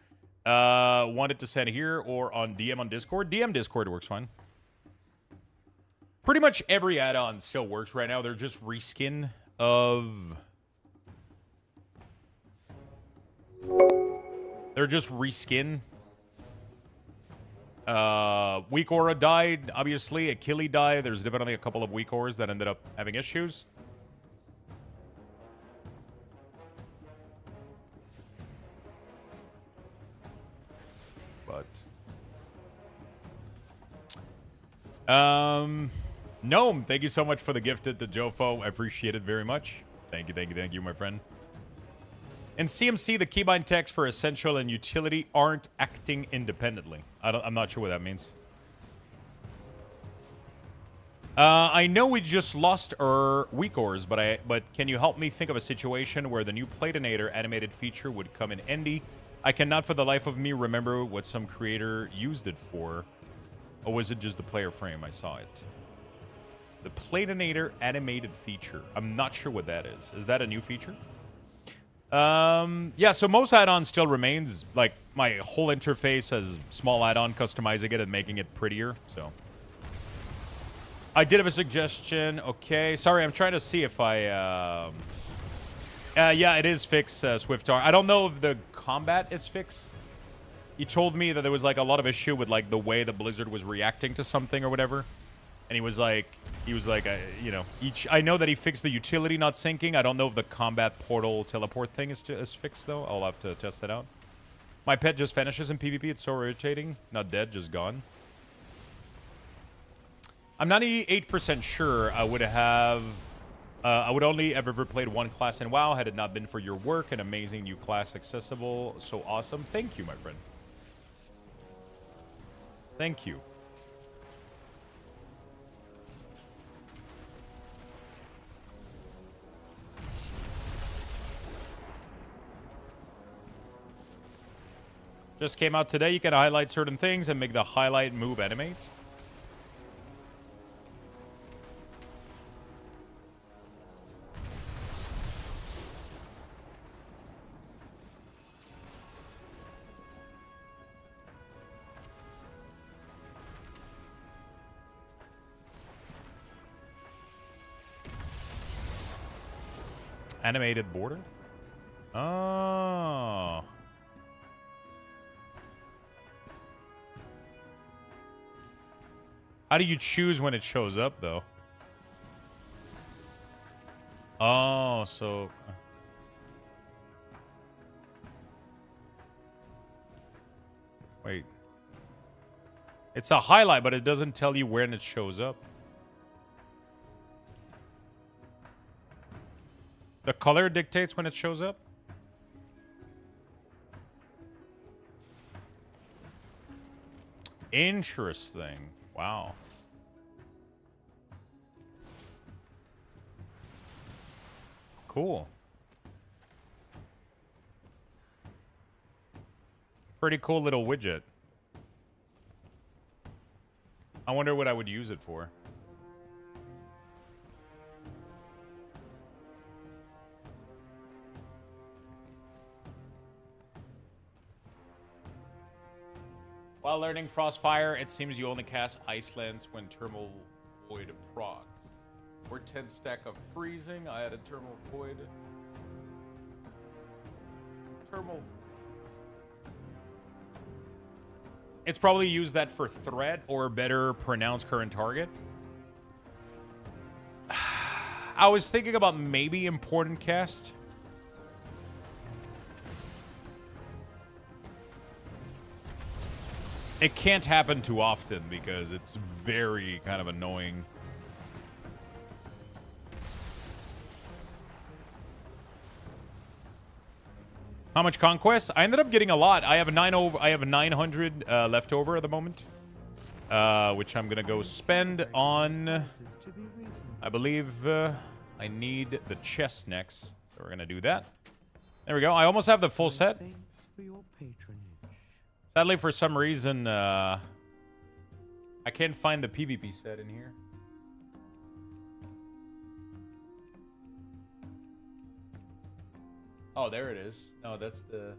wanted to send here or on DM on Discord. DM Discord works fine. Pretty much every add-on still works right now. They're just reskin of... They're just reskin. Weak Aura died, obviously. Achille died. There's definitely a couple of Weak Auras that ended up having issues. But... Gnome, thank you so much for the gifted to Jofo. I appreciate it very much. Thank you, thank you, thank you, my friend. In CMC, the keybind text for essential and utility aren't acting independently. I'm not sure what that means. I know we just lost our Weak Auras, but can you help me think of a situation where the new Platinator animated feature would come in handy? I cannot for the life of me remember what some creator used it for. Or was it just the player frame? I saw it. The Platinator animated feature. I'm not sure what that is. Is that a new feature? Yeah, so most add-ons still remains. Like, my whole interface has small add-on, customizing it and making it prettier, so. I did have a suggestion. Okay, sorry, I'm trying to see if I, yeah, it is fixed, Swiftar. I don't know if the combat is fixed. He told me that there was, like, a lot of issue with, like, the way the Blizzard was reacting to something or whatever. And he was like, you know, I know that he fixed the utility not syncing. I don't know if the combat portal teleport thing is fixed, though. I'll have to test that out. My pet just vanishes in PvP. It's so irritating. Not dead, just gone. I'm 98% sure I would have... I would only have ever played one class in WoW had it not been for your work. An amazing new class accessible. So awesome. Thank you, my friend. Thank you. Just came out today. You can highlight certain things and make the highlight move animate. Animated border? Oh. How do you choose when it shows up, though? Oh, so... Wait. It's a highlight, but it doesn't tell you when it shows up. The color dictates when it shows up? Interesting. Wow. Cool. Pretty cool little widget. I wonder what I would use it for. While learning Frostfire, it seems you only cast Ice Lance when Thermal Void procs. Or 10 stack of freezing. I had a Thermal Void. Thermal. It's probably used that for threat or better pronounce current target. I was thinking about maybe important cast. It can't happen too often because it's very kind of annoying. How much conquest? I ended up getting a lot. I have a 900 left over at the moment, which I'm gonna go spend on. I believe I need the chest next, so we're gonna do that. There we go. I almost have the full set. Sadly, for some reason, I can't find the PvP set in here. Oh, there it is. No, that's the...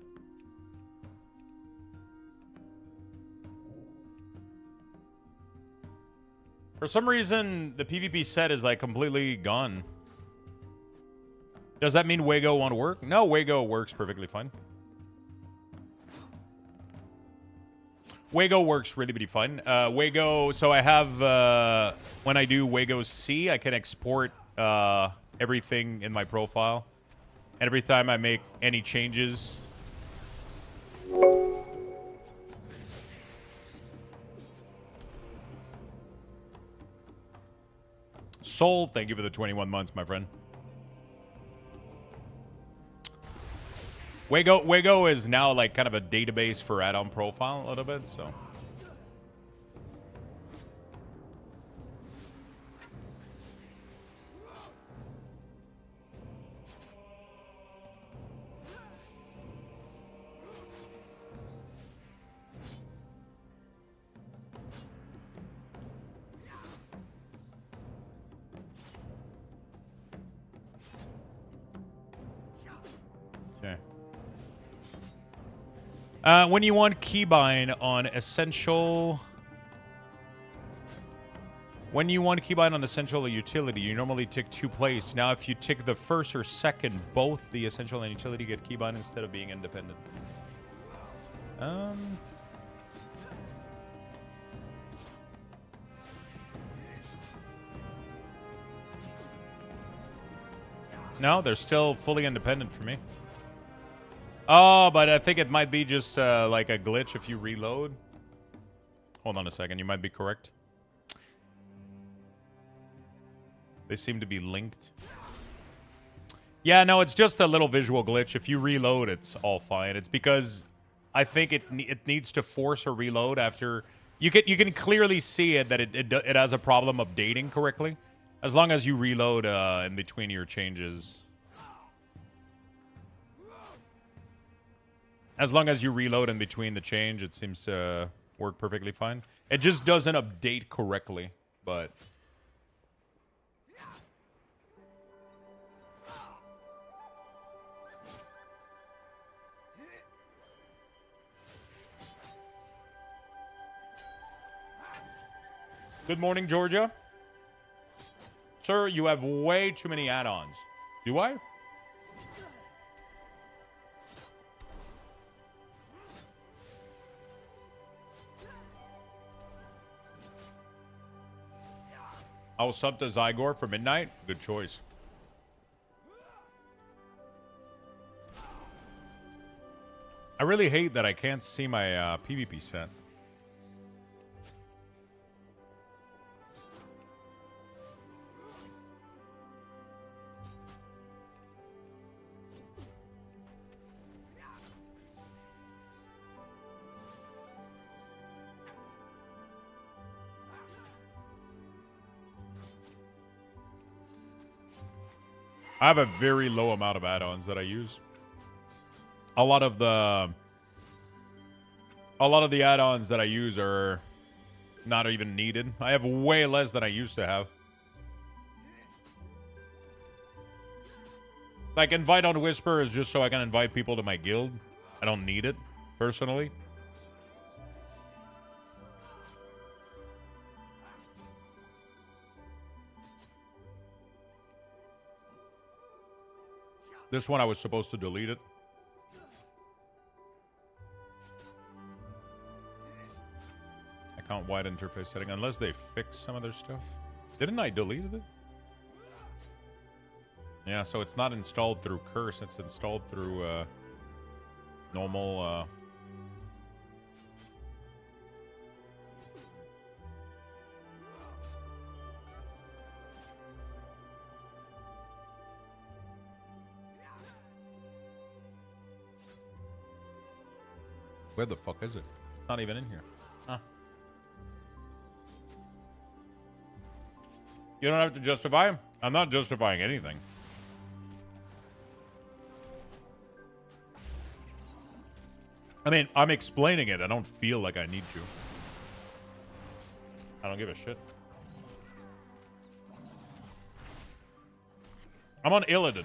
For some reason, the PvP set is, like, completely gone. Does that mean Wago won't work? No, Wago works perfectly fine. Wago works really, really fine. Wago, so I have, when I do Wago C, I can export everything in my profile. And every time I make any changes... Soul, thank you for the 21 months, my friend. Wago is now like kind of a database for add-on profile a little bit, so... When you want keybind on essential... When you want keybind on essential or utility, you normally tick 2 place. Now, if you tick the first or second, both the essential and utility get keybind instead of being independent. No, they're still fully independent for me. Oh, but I think it might be just like a glitch if you reload. Hold on a second. You might be correct. They seem to be linked. Yeah, no, it's just a little visual glitch. If you reload, it's all fine. It's because I think it needs to force a reload after... You can clearly see it that it has a problem updating correctly. As long as you reload in between your changes... As long as you reload in between the change, it seems to work perfectly fine. It just doesn't update correctly, but... Good morning, Georgia. Sir, you have way too many add-ons. Do I? I'll sub to Zygor for midnight. Good choice. I really hate that I can't see my PvP set. I have a very low amount of add-ons that I use. A lot of the add-ons that I use are not even needed. I have way less than I used to have. Like, invite on Whisper is just so I can invite people to my guild. I don't need it, personally. This one I was supposed to delete it. Account wide interface setting, unless they fix some of their stuff. Didn't I delete it? Yeah, so it's not installed through Curse, it's installed through normal Where the fuck is it? It's not even in here. Huh. You don't have to justify? I'm not justifying anything. I mean, I'm explaining it. I don't feel like I need to. I don't give a shit. I'm on Illidan.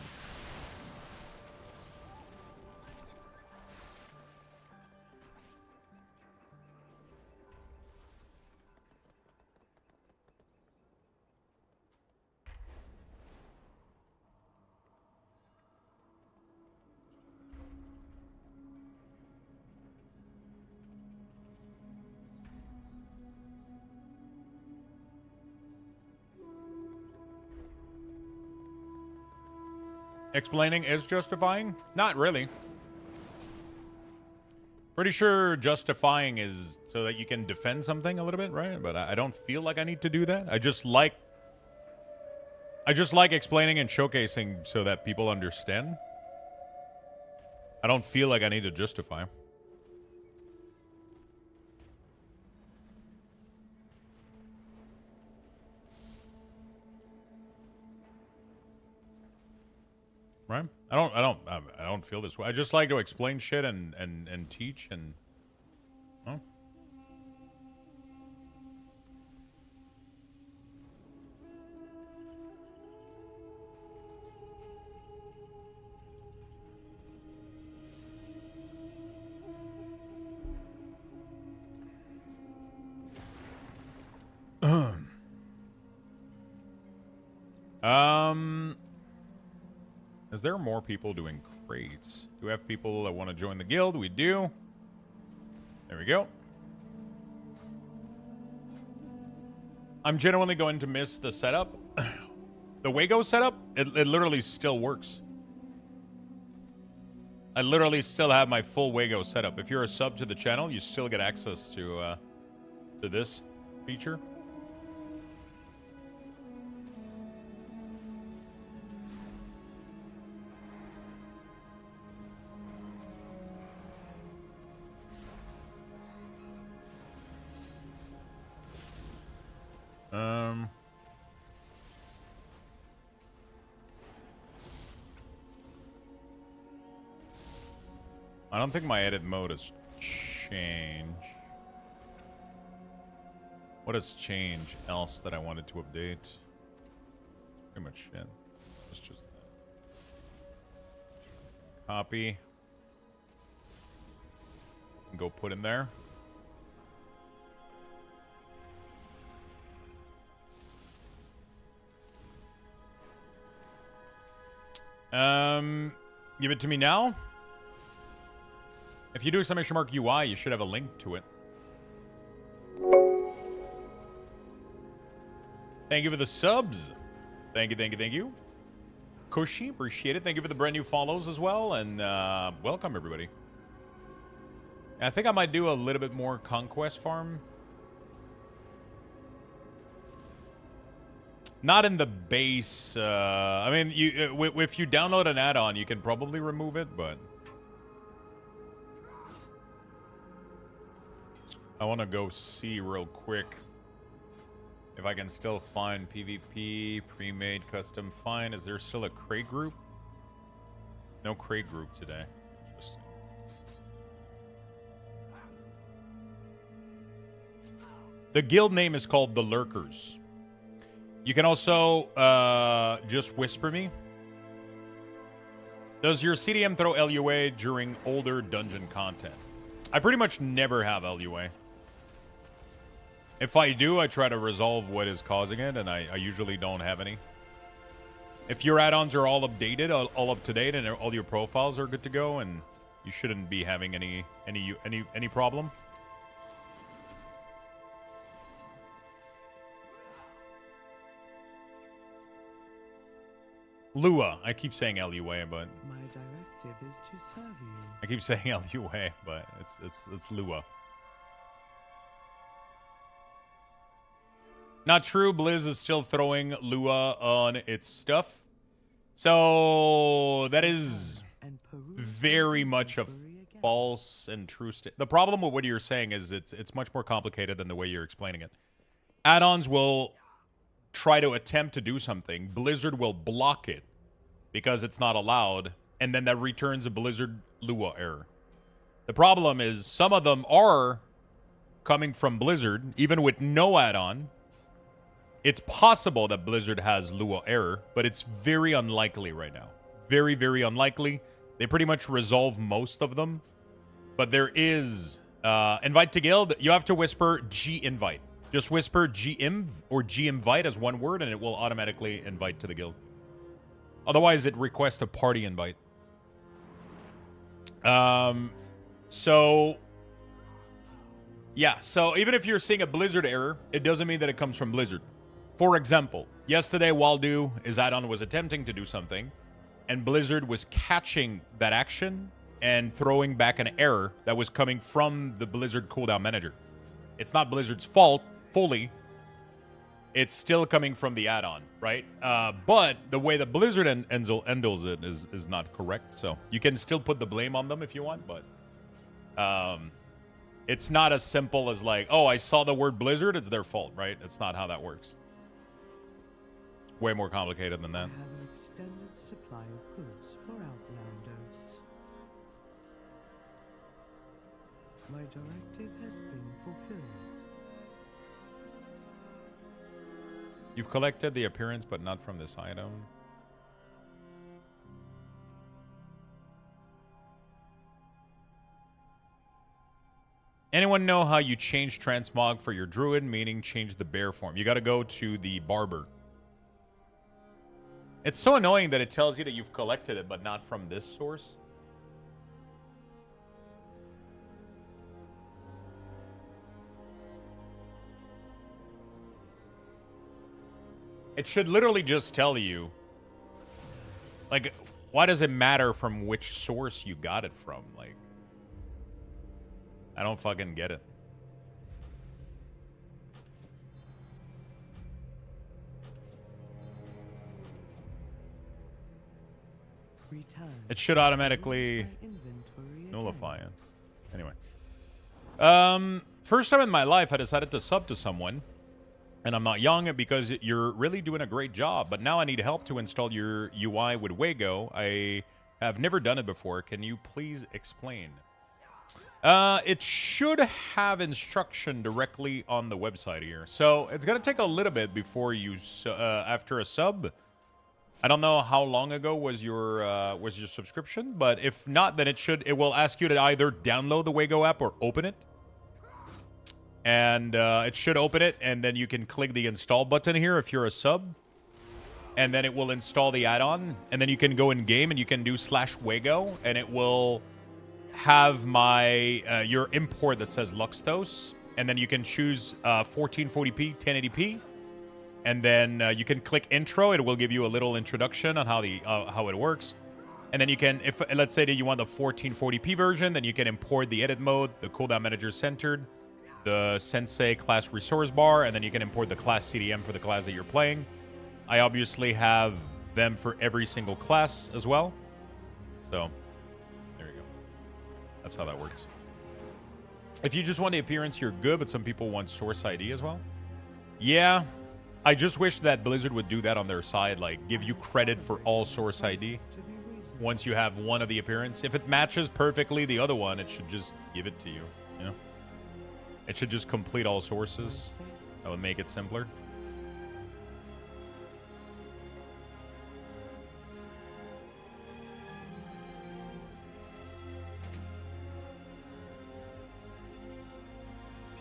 Explaining is justifying? Not really. Pretty sure justifying is so that you can defend something a little bit, right? But I don't feel like I need to do that. I just like explaining and showcasing so that people understand. I don't feel like I need to justify. Right? I don't feel this way. I just like to explain shit and teach and oh. Is there more people doing crates? Do we have people that want to join the guild? We do. There we go. I'm genuinely going to miss the setup. The Wago setup, it literally still works. I literally still have my full Wago setup. If you're a sub to the channel, you still get access to this feature. I don't think my edit mode has changed. What has changed else that I wanted to update? Pretty much shit. It's just that. Copy. And go put in there. Give it to me now. If you do some mark UI, you should have a link to it. Thank you for the subs. Thank you, thank you, thank you. Cushy, appreciate it. Thank you for the brand new follows as well. And welcome, everybody. I think I might do a little bit more Conquest Farm. Not in the base. I mean, if you download an add-on, you can probably remove it, but I want to go see real quick If I can still find PvP, pre-made, custom, fine. Is there still a crate group? No crate group today. Interesting. The guild name is called the Lurkers. You can also just whisper me. Does your CDM throw LUA during older dungeon content? I pretty much never have LUA. If I do, I try to resolve what is causing it, and I usually don't have any. If your add-ons are all updated, all up to date, and all your profiles are good to go, and you shouldn't be having any problem. Lua. I keep saying LUA, but My directive is to serve you. I keep saying LUA, but it's Lua. Not true. Blizz is still throwing Lua on its stuff. So that is very much a false and true state. The problem with what you're saying is it's much more complicated than the way you're explaining it. Add-ons will try to attempt to do something. Blizzard will block it because it's not allowed, and then that returns a Blizzard Lua error. The problem is some of them are coming from Blizzard, even with no add-on. It's possible that Blizzard has Lua error, but it's very unlikely right now. Very, very unlikely. They pretty much resolve most of them. But there is invite to guild. You have to whisper G-invite. Just whisper G-inv or G-invite as one word, and it will automatically invite to the guild. Otherwise, it requests a party invite. So even if you're seeing a Blizzard error, it doesn't mean that it comes from Blizzard. For example, yesterday Waldo, his add-on, was attempting to do something, and Blizzard was catching that action and throwing back an error that was coming from the Blizzard cooldown manager. It's not Blizzard's fault, fully. It's still coming from the add-on, right? But the way that Blizzard handles it is not correct, so you can still put the blame on them if you want, but it's not as simple as like, oh, I saw the word Blizzard, it's their fault, right? It's not how that works. Way more complicated than that. I have an extended supply of goods for Outlanders. My directive has been fulfilled. You've collected the appearance, but not from this item. Anyone know how you change transmog for your druid, meaning change the bear form? You got to go to the barber. It's so annoying that it tells you that you've collected it, but not from this source. It should literally just tell you, like, why does it matter from which source you got it from? Like, I don't fucking get it. It should automatically nullify it. Anyway. First time in my life I decided to sub to someone. And I'm not young because you're really doing a great job. But now I need help to install your UI with Wago. I have never done it before. Can you please explain? It should have instruction directly on the website here. So it's going to take a little bit before you, after a sub. I don't know how long ago was your subscription, but if not, then it will ask you to either download the Wago app or open it. And it should open it, and then you can click the install button here if you're a sub. And then it will install the add-on, and then you can go in game and you can do /Wago, and it will have your import that says Luxthos, and then you can choose 1440p, 1080p. And then you can click intro. It will give you a little introduction on how it works. And then you can, if let's say that you want the 1440p version, then you can import the edit mode, the cooldown manager centered, the sensei class resource bar, and then you can import the class CDM for the class that you're playing. I obviously have them for every single class as well. So there you go. That's how that works. If you just want the appearance, you're good, but some people want source ID as well. Yeah. I just wish that Blizzard would do that on their side, like give you credit for all source ID once you have one of the appearance. If it matches perfectly the other one, it should just give it to you, you know? It should just complete all sources. That would make it simpler.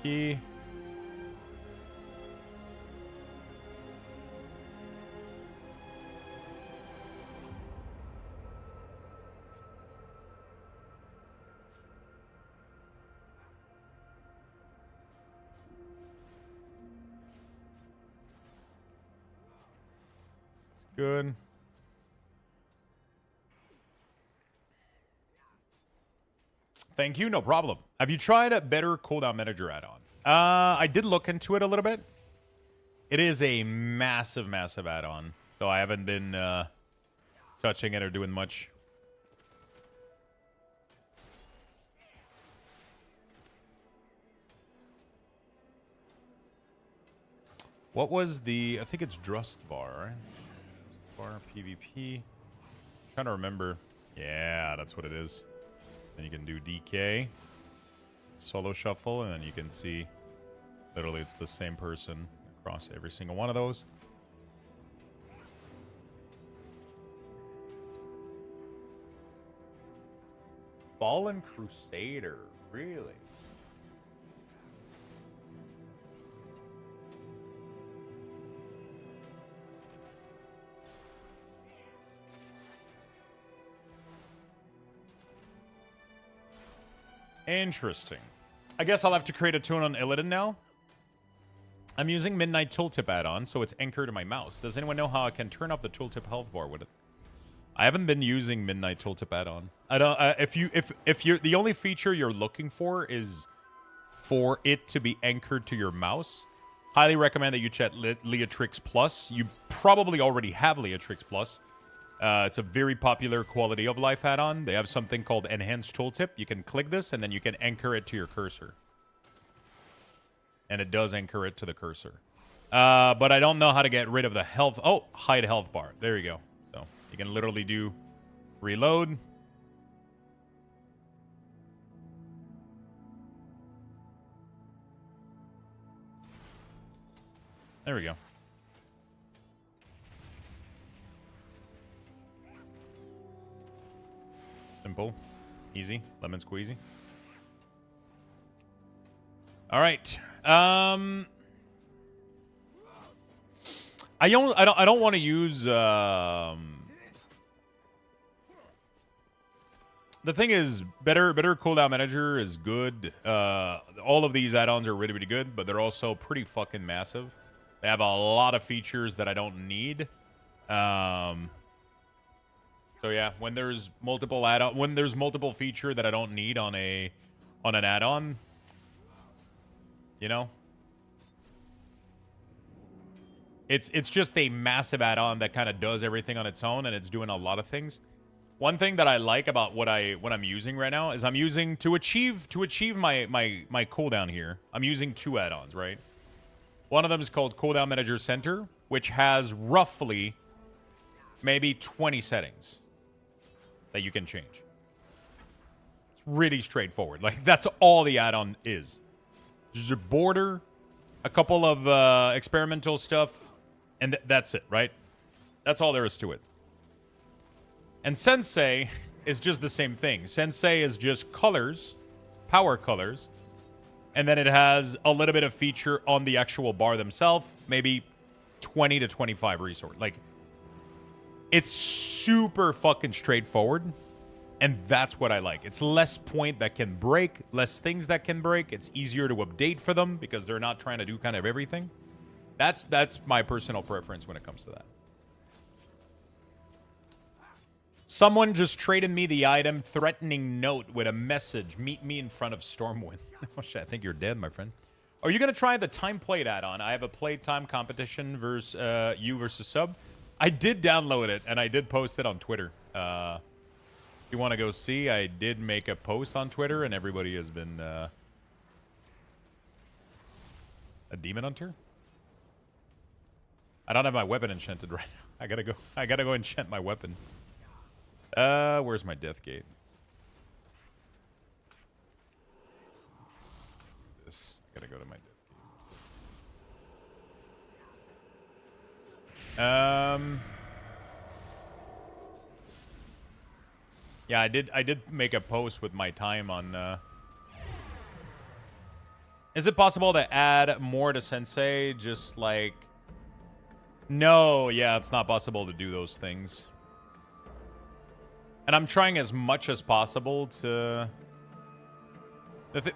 P. Good. Thank you, no problem. Have you tried a better cooldown manager add-on? I did look into it a little bit. It is a massive, massive add-on. So I haven't been touching it or doing much. What was the... I think it's Drustvar, right? Drustvar, PvP. I'm trying to remember. Yeah, that's what it is. Then you can do DK. Solo shuffle, and then you can see... Literally, it's the same person across every single one of those. Fallen Crusader. Really? Interesting. I guess I'll have to create a tune on Illidan now. I'm using Midnight Tooltip add-on, so it's anchored to my mouse. Does anyone know how I can turn off the tooltip health bar with it? I haven't been using Midnight Tooltip add-on. I don't. If you're the only feature you're looking for is for it to be anchored to your mouse, highly recommend that you check Leatrix Plus. You probably already have Leatrix Plus. It's a very popular quality of life add-on. They have something called Enhanced Tooltip. You can click this, and then you can anchor it to your cursor. And it does anchor it to the cursor. But I don't know how to get rid of the health. Oh, hide health bar. There you go. So you can literally do reload. There we go. Simple. Easy. Lemon squeezy. All right. I don't want to use the thing is better cooldown manager is good. All of these add-ons are really good, but they're also pretty fucking massive. They have a lot of features that I don't need. So yeah, when there's multiple feature that I don't need on an add-on, you know, it's just a massive add-on that kind of does everything on its own, and it's doing a lot of things. One thing that I like about what I'm using right now is I'm using to achieve my cooldown here. I'm using two add-ons, right? One of them is called Cooldown Manager Center, which has roughly maybe 20 settings that you can change. It's really straightforward. Like, that's all the add-on is. Just a border, a couple of experimental stuff, and that's it, right? That's all there is to it. And Sensei is just the same thing. Sensei is just colors, power colors, and then it has a little bit of feature on the actual bar themselves, maybe 20 to 25 resource. Like, it's super fucking straightforward, and that's what I like. It's less point that can break, less things that can break. It's easier to update for them because they're not trying to do kind of everything. That's my personal preference when it comes to that. Someone just traded me the item threatening note with a message. Meet me in front of Stormwind. Oh shit, I think you're dead, my friend. Are you going to try the time played add-on? I have a playtime competition versus you versus sub. I did download it, and I did post it on Twitter. If you want to go see, I did make a post on Twitter, and everybody has been... a demon hunter? I don't have my weapon enchanted right now. I gotta go enchant my weapon. Where's my death gate? This. I gotta go to my death gate. Yeah, I did make a post with my time on Is it possible to add more to Sensei? Just like no, yeah, it's not possible to do those things. And I'm trying as much as possible to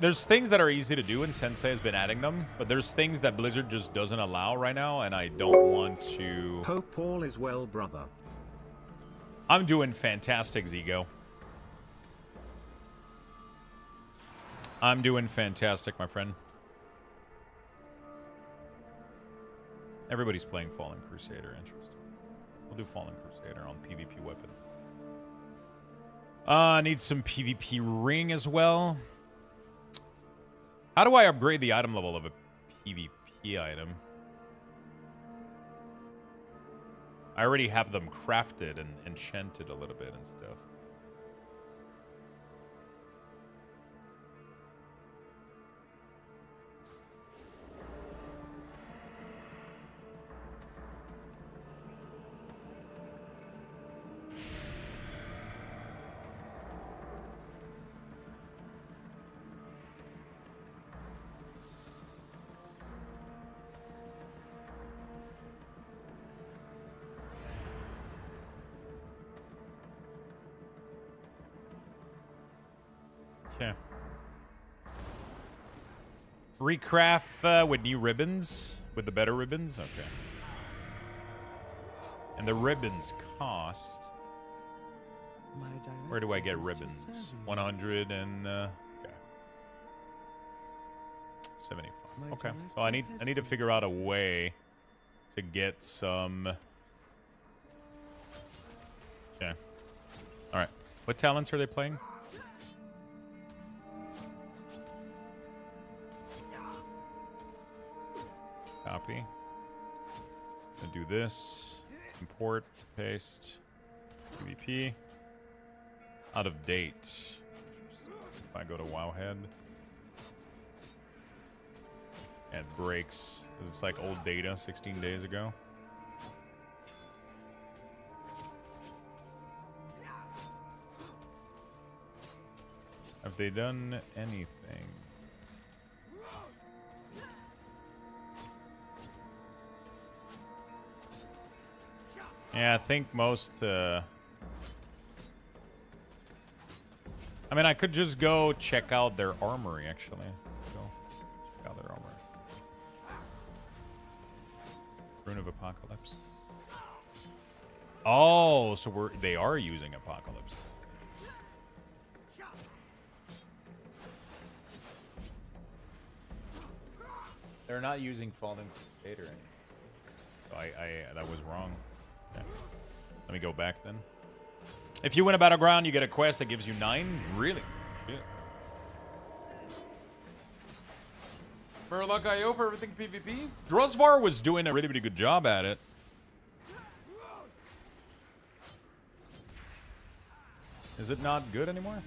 there's things that are easy to do and Sensei has been adding them, but there's things that Blizzard just doesn't allow right now and I don't want to. Hope all is well, brother. I'm doing fantastic, Zygo. I'm doing fantastic, my friend. Everybody's playing Fallen Crusader. Interesting. We'll do Fallen Crusader on PvP weapon. I need some PvP ring as well. How do I upgrade the item level of a PvP item? I already have them crafted and enchanted a little bit and stuff. Okay. Recraft with new ribbons? With the better ribbons? Okay. And the ribbons cost... Where do I get ribbons? 100 and... okay. 75. Okay. So I need to figure out a way to get some... Okay. Alright. What talents are they playing? Copy. Gonna do this. Import, paste, PvP. Out of date. If I go to Wowhead. And it breaks. 'Cause it's like old data 16 days ago. Have they done anything? Yeah, I think most, I mean, I could just go check out their armory, actually. Go check out their armory. Rune of Apocalypse. Oh, so they are using Apocalypse. They're not using Fallen Crusader anymore. So that was wrong. Okay. Let me go back then. If you win a Battleground, you get a quest that gives you 9? Really? Shit. Murloc IO for everything PvP? Drosvar was doing a really, really good job at it. Is it not good anymore?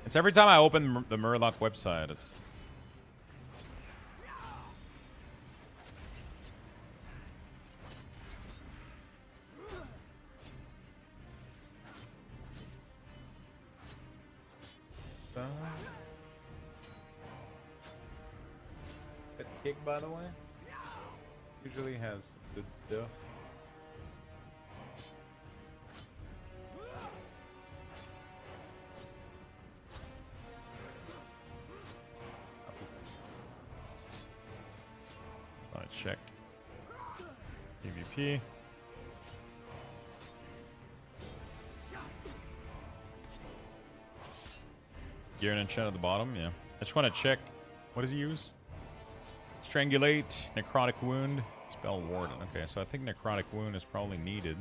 It's every time I open the Murloc website, it's... That kick, by the way, usually has some good stuff. Let's check PvP. Gear and enchant at the bottom, yeah. I just want to check. What does he use? Strangulate, Necrotic Wound, Spell Warden. Okay, so I think Necrotic Wound is probably needed.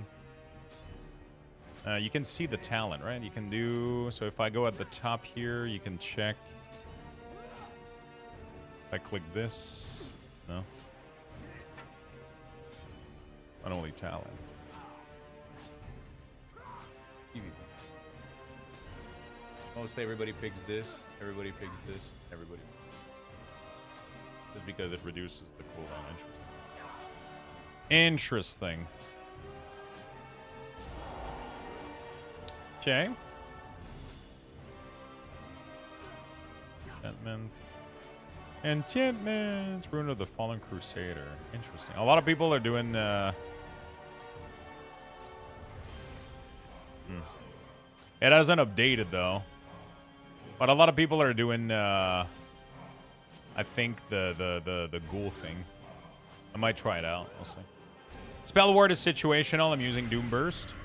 You can see the talent, right? You can do... So if I go at the top here, you can check... If I click this, no. Unholy talent. Mostly everybody picks this, everybody picks this, everybody picks this. Just because it reduces the cooldown. Interesting. Okay. Enchantments. Enchantments. Rune of the Fallen Crusader. Interesting. A lot of people are doing... It hasn't updated, though. But a lot of people are doing, I think, the ghoul thing. I might try it out. We'll see. Spell ward is situational. I'm using Doom Burst.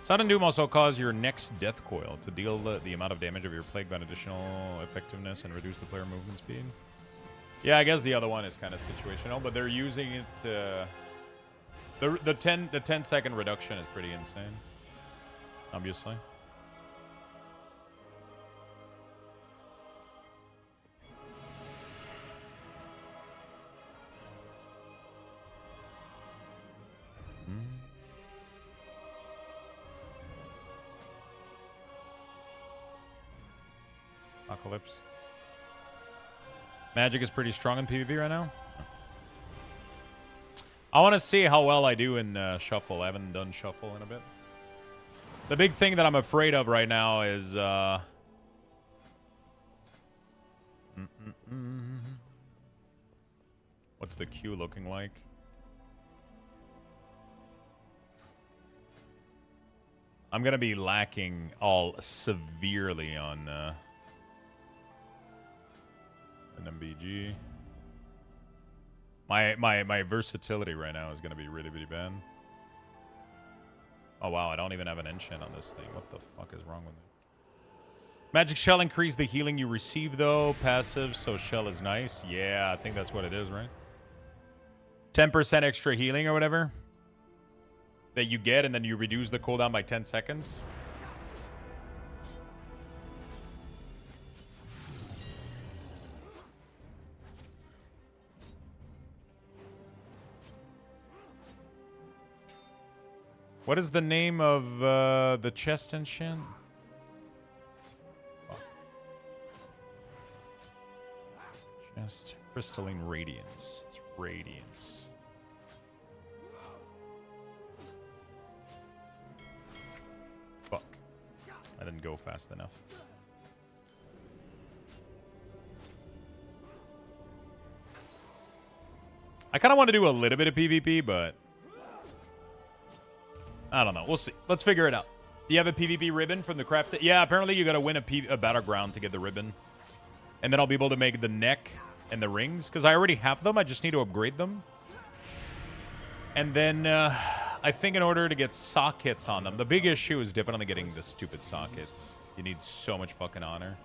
Sudden Doom also cause your next Death Coil to deal the amount of damage of your Plague by an additional effectiveness and reduce the player movement speed. Yeah, I guess the other one is kind of situational, but they're using it to... The 10-second reduction is pretty insane. Obviously. Apocalypse. Magic is pretty strong in PvP right now. I want to see how well I do in Shuffle. I haven't done Shuffle in a bit. The big thing that I'm afraid of right now is... What's the queue looking like? I'm going to be lacking all severely on an MBG. My versatility right now is going to be really, really bad. Oh, wow. I don't even have an enchant on this thing. What the fuck is wrong with me? Magic Shell increase the healing you receive, though. Passive, so Shell is nice. Yeah, I think that's what it is, right? 10% extra healing or whatever that you get, and then you reduce the cooldown by 10 seconds. What is the name of the chest enchant? Fuck. Chest. Crystalline Radiance. It's Radiance. Fuck. I didn't go fast enough. I kind of want to do a little bit of PvP, but... I don't know. We'll see. Let's figure it out. Do you have a PvP ribbon from the craft? Yeah, apparently you got to win a Battleground to get the ribbon. And then I'll be able to make the neck and the rings. Because I already have them. I just need to upgrade them. And then I think in order to get sockets on them. The big issue is definitely getting the stupid sockets. You need so much fucking honor.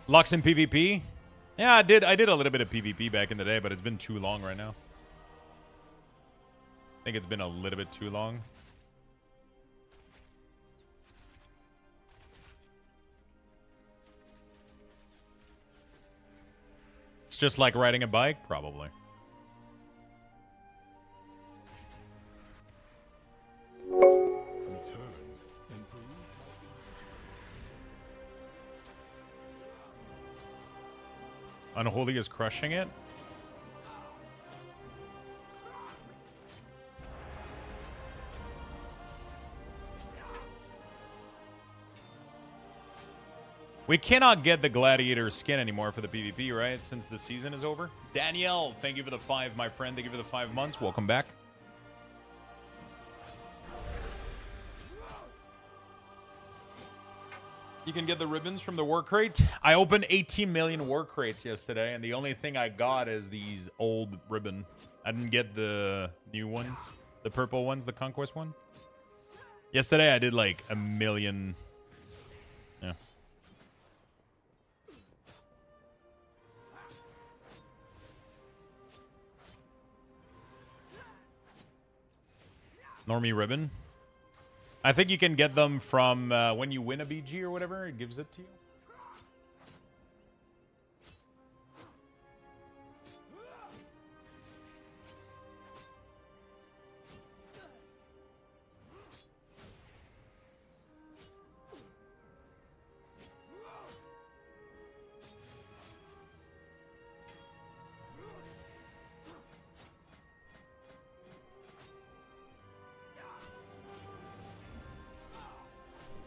Lux in PvP? Yeah, I did a little bit of PvP back in the day, but it's been too long right now. I think it's been a little bit too long. It's just like riding a bike, probably. Unholy is crushing it. We cannot get the gladiator skin anymore for the PvP, right? Since the season is over. Danielle, thank you for the 5, my friend. Thank you for the 5 months. Welcome back. You can get the ribbons from the war crate. I opened 18 million war crates yesterday, and the only thing I got is these old ribbon. I didn't get the new ones. The purple ones, the Conquest one. Yesterday, I did like 1 million. Yeah. Normie ribbon. I think you can get them from when you win a BG or whatever. It gives it to you.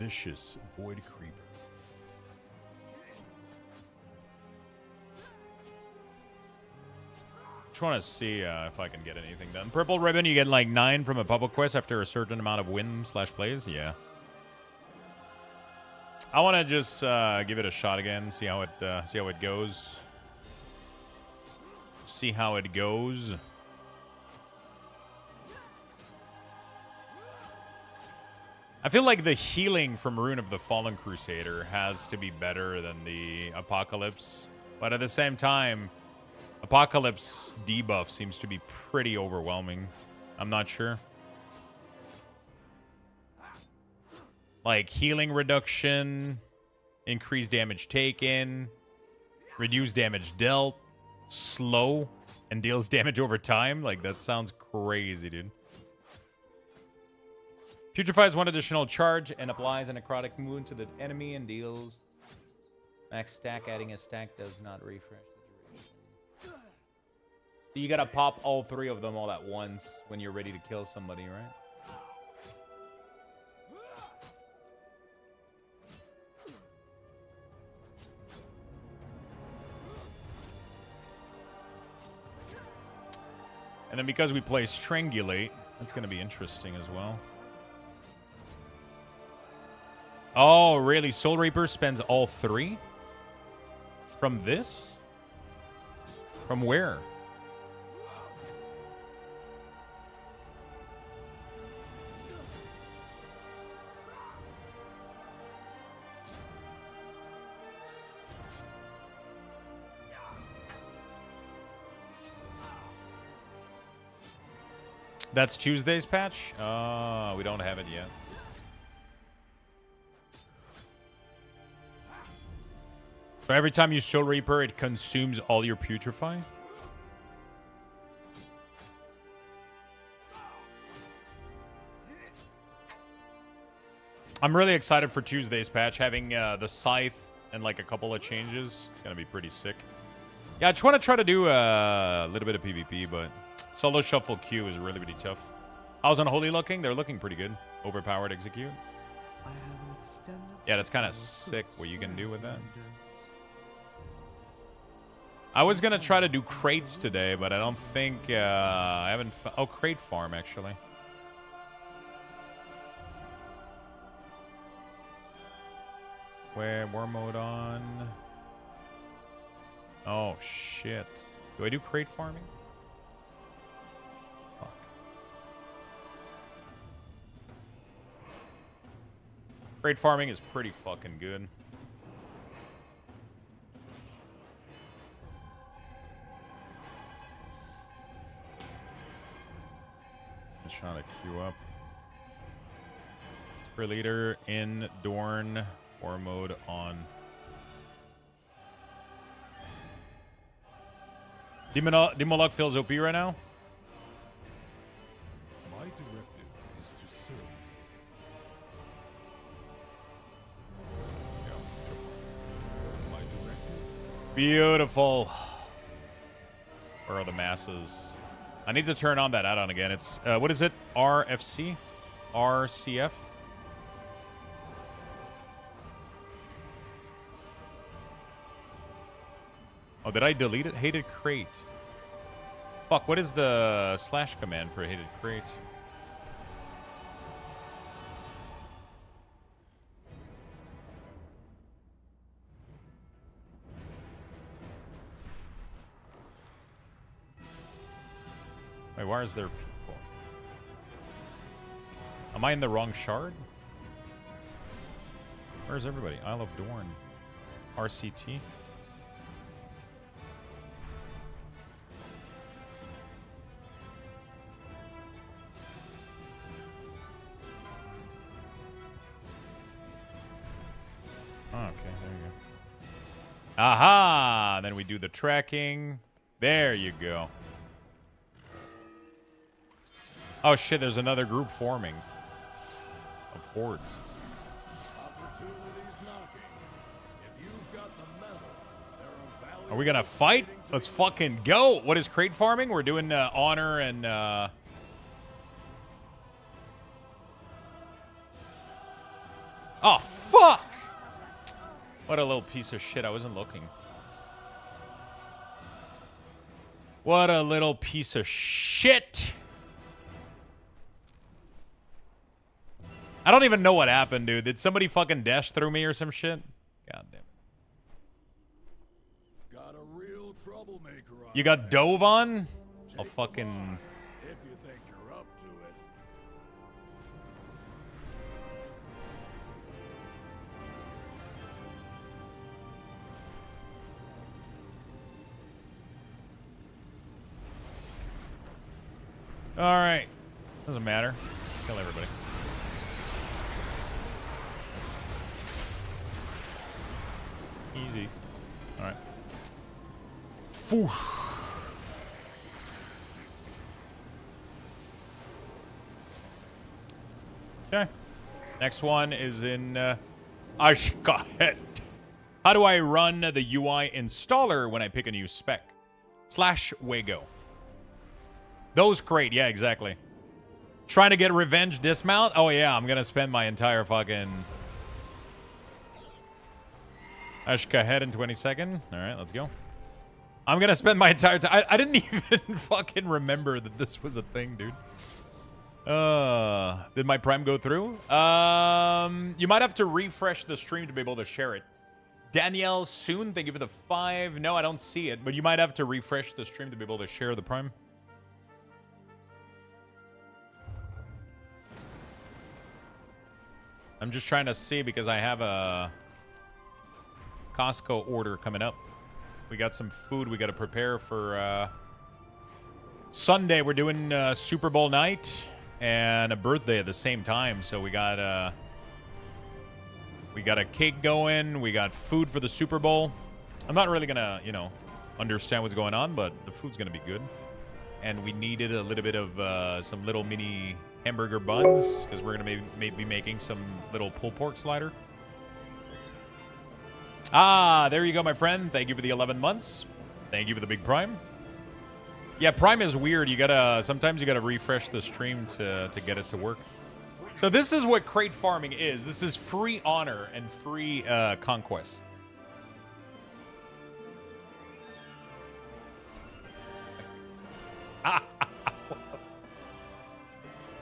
Vicious Void Creeper. Just want to see if I can get anything done. Purple ribbon, you get like 9 from a public quest after a certain amount of win/plays. Yeah. I want to just give it a shot again, see how it goes. See how it goes. I feel like the healing from Rune of the Fallen Crusader has to be better than the Apocalypse. But at the same time, Apocalypse debuff seems to be pretty overwhelming. I'm not sure. Like healing reduction, increased damage taken, reduced damage dealt, slow, and deals damage over time. Like that sounds crazy, dude. Putrefies 1 additional charge and applies a necrotic wound to the enemy and deals max stack. Adding a stack does not refresh the duration. So you gotta pop all 3 of them all at once when you're ready to kill somebody, right? And then because we play Strangulate, that's gonna be interesting as well. Oh, really? Soul Reaper spends all 3? From this? From where? That's Tuesday's patch? We don't have it yet. So every time you Soul Reaper, it consumes all your Putrefy? I'm really excited for Tuesday's patch, having the Scythe and like a couple of changes. It's going to be pretty sick. Yeah, I just want to try to do a little bit of PvP, but solo shuffle Q is really, really tough. How's Unholy looking? They're looking pretty good. Overpowered execute. Yeah, that's kind of sick what you can do with that. I was going to try to do crates today, but I don't think... I haven't... Oh, crate farm, actually. Where? War mode on. Oh, shit. Do I do crate farming? Fuck. Crate farming is pretty fucking good. Just trying to queue up. Super leader in Dorn. War mode on. Demolog feels OP right now. My directive is to serve you. My directive. Beautiful. Where are the masses? I need to turn on that add-on again. It's, what is it? RFC? RCF? Oh, did I delete it? Hated crate. Fuck, what is the slash command for hated crate? Wait, why is there people? Am I in the wrong shard? Where's everybody? Isle of Dorn. RCT? Oh, okay, there you go. Aha! Then we do the tracking. There you go. Oh shit, there's another group forming. Of hordes. Are we gonna fight? Let's fucking go. What is crate farming? We're doing honor and oh fuck! What a little piece of shit. I wasn't looking. What a little piece of shit. I don't even know what happened, dude. Did somebody fucking dash through me or some shit? God damn. Got a real troublemaker on You got dove on? I'll Take fucking... them on, if you think you're up to it. Alright. Doesn't matter. Kill everybody. Easy. Alright. Foosh. Okay. Next one is in Ashkahet. How do I run the UI installer when I pick a new spec? /Wago. Those great. Yeah, exactly. Trying to get revenge dismount? Oh, yeah. I'm going to spend my entire fucking... Ashkahet in 22nd. All right, let's go. I'm going to spend my entire time... I didn't even fucking remember that this was a thing, dude. Did my Prime go through? You might have to refresh the stream to be able to share it. Danielle Soon, thank you for the 5. No, I don't see it, but you might have to refresh the stream to be able to share the Prime. I'm just trying to see because I have a Costco order coming up. We got some food we got to prepare for Sunday. We're doing Super Bowl night and a birthday at the same time, so we got a cake going. We got food for the Super Bowl. I'm not really gonna, you know, understand what's going on, but the food's gonna be good. And we needed a little bit of some little mini hamburger buns because we're gonna be making some little pulled pork slider. Ah, there you go, my friend. Thank you for the 11 months. Thank you for the big Prime. Yeah, Prime is weird. You gotta sometimes you gotta refresh the stream to get it to work. So this is what crate farming is. This is free honor and free conquest.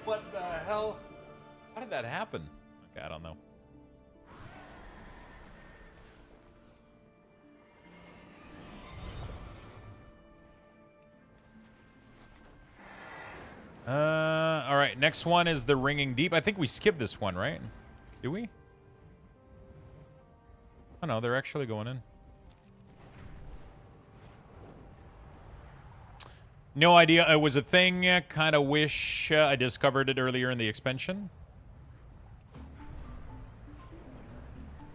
What the hell? How did that happen? Okay, I don't know. All right, next one is the Ringing Deep. I think we skipped this one, right? Do we? Oh, no, they're actually going in. No idea it was a thing. Kind of wish I discovered it earlier in the expansion.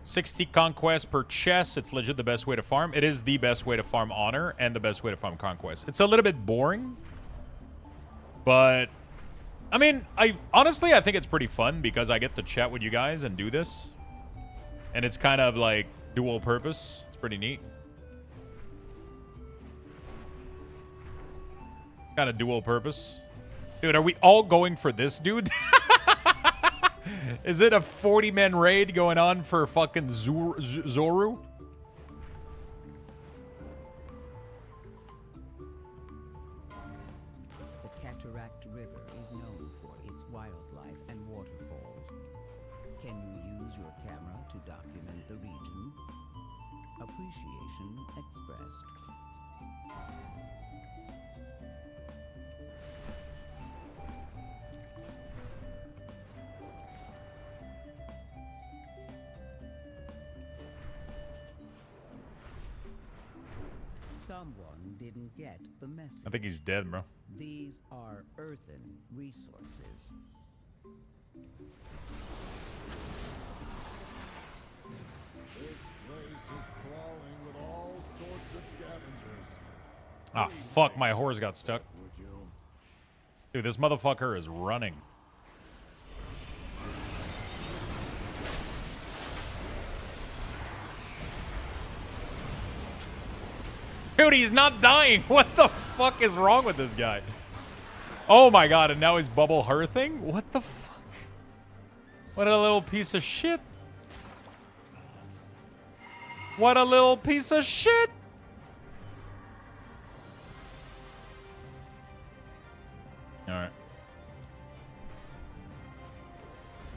60 conquest per chest. It's legit the best way to farm. It is the best way to farm honor and the best way to farm conquest. It's a little bit boring. But, I mean, honestly, I think it's pretty fun because I get to chat with you guys and do this. And it's kind of like dual purpose. It's pretty neat. Kind of dual purpose. Dude, are we all going for this, dude? Is it a 40-man raid going on for fucking Zoru? River is known for its wildlife and waterfalls. Can you use your camera to document the region? Appreciation expressed. Someone didn't get the message. I think he's dead, bro. These are earthen resources. There's Ah, fuck, my horse got stuck. Dude, this motherfucker is running. Dude, he's not dying. What the fuck is wrong with this guy? Oh my god, and now he's bubble hearthing? What the fuck? What a little piece of shit. What a little piece of shit. Alright.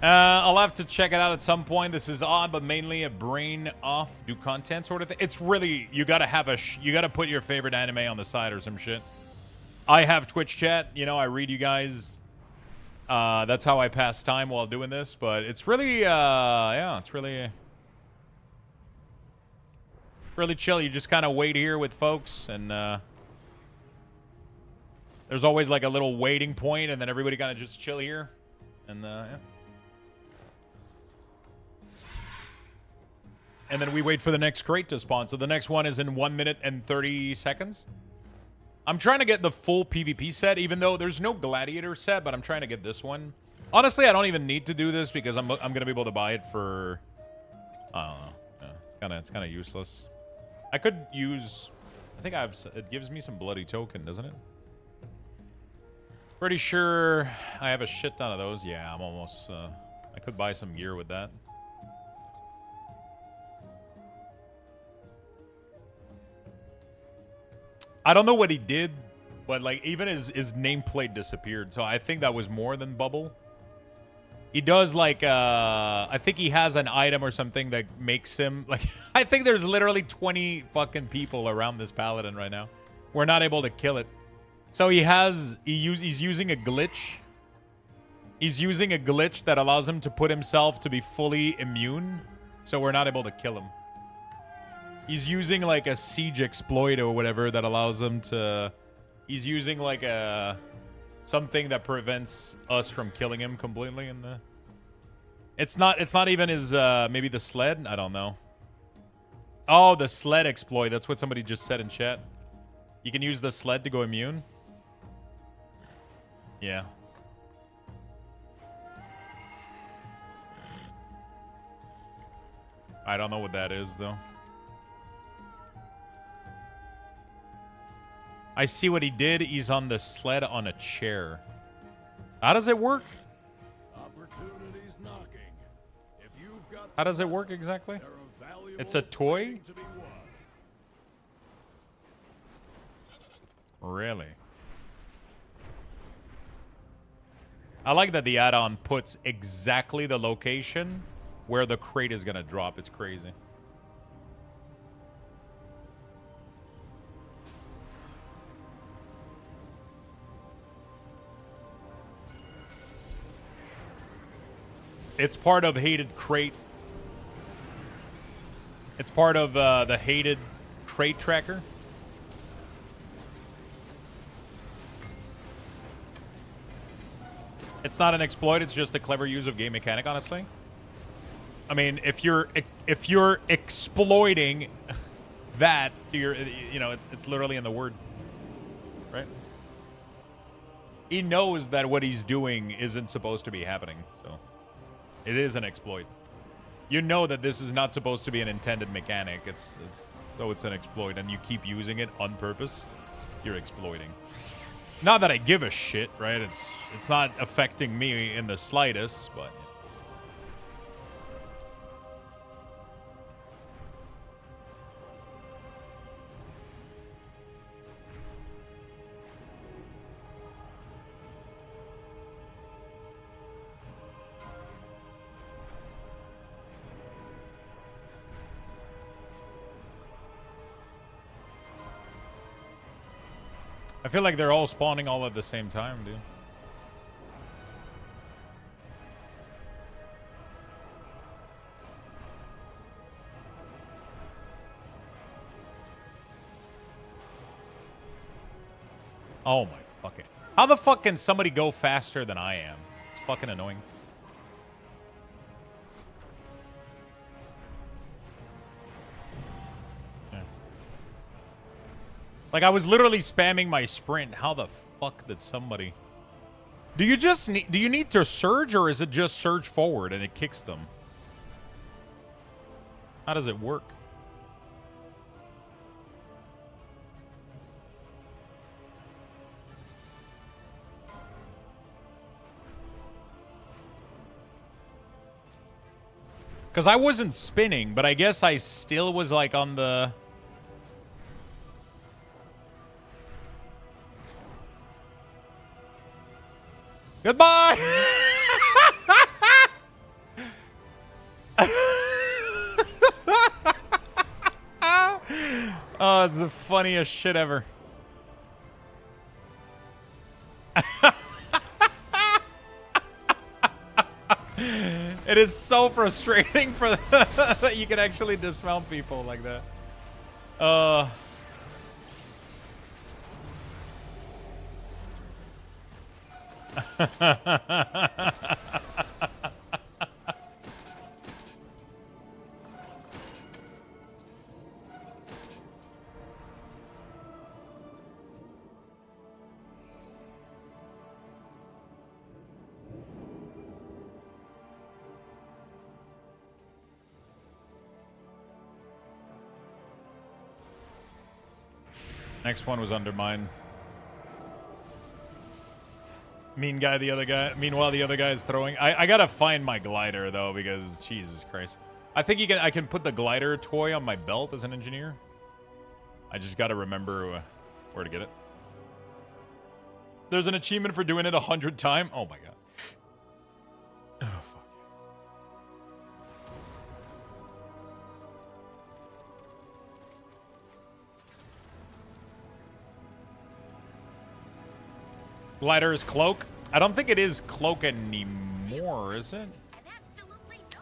I'll have to check it out at some point. This is odd, but mainly a brain off, do content sort of thing. It's really, you gotta have you gotta put your favorite anime on the side or some shit. I have Twitch chat, you know, I read you guys. That's how I pass time while doing this, but it's really, yeah, it's really chill. You just kind of wait here with folks, and there's always like a little waiting point, and then everybody kind of just chill here, and yeah. And then we wait for the next crate to spawn. So the next one is in 1 minute and 30 seconds. I'm trying to get the full PvP set, even though there's no gladiator set, but I'm trying to get this one. Honestly, I don't even need to do this because I'm gonna be able to buy it for, I don't know. Yeah, it's kind of useless. I could use, I think it gives me some bloody token, doesn't it? Pretty sure I have a shit ton of those. Yeah, I'm almost, I could buy some gear with that. I don't know what he did, but like even his nameplate disappeared. So I think that was more than bubble. He does like I think he has an item or something that makes him like I think there's literally 20 fucking people around this paladin right now. We're not able to kill it. So he's using a glitch. He's using a glitch that allows him to put himself to be fully immune. So we're not able to kill him. He's using like a siege exploit or whatever that allows him to... He's using like a... something that prevents us from killing him completely in the... It's not even his, maybe the sled? I don't know. Oh, the sled exploit. That's what somebody just said in chat. You can use the sled to go immune? Yeah. I don't know what that is, though. I see what he did. He's on the sled on a chair. How does it work? Opportunities knocking. If you've got How does it work exactly? there are valuables It's a toy? waiting to be won. Really? I like that the add-on puts exactly the location where the crate is going to drop. It's crazy. It's part of hated crate. It's part of the hated crate tracker. It's not an exploit. It's just a clever use of game mechanic, honestly. I mean, if you're exploiting that to your, you know, it's literally in the word, right? He knows that what he's doing isn't supposed to be happening, so it is an exploit. You know that this is not supposed to be an intended mechanic. It's an exploit, and you keep using it on purpose. You're exploiting. Not that I give a shit, right? It's not affecting me in the slightest, but I feel like they're all spawning all at the same time, dude. Oh my fucking... How the fuck can somebody go faster than I am? It's fucking annoying. Like, I was literally spamming my sprint. How the fuck did somebody... Do you just need... Do you need to surge, or is it just surge forward and it kicks them? How does it work? Because I wasn't spinning, but I guess I still was, like, on the... Goodbye! Oh, it's the funniest shit ever. It is so frustrating for that you can actually dismount people like that. Next one was undermine. Meanwhile, the other guy is throwing. I gotta find my glider though, because Jesus Christ. I think I can put the glider toy on my belt as an engineer. I just gotta remember where to get it. There's an achievement for doing it 100 times. Oh my god. Oh fuck. Glider is cloak. I don't think it is cloak anymore, is it?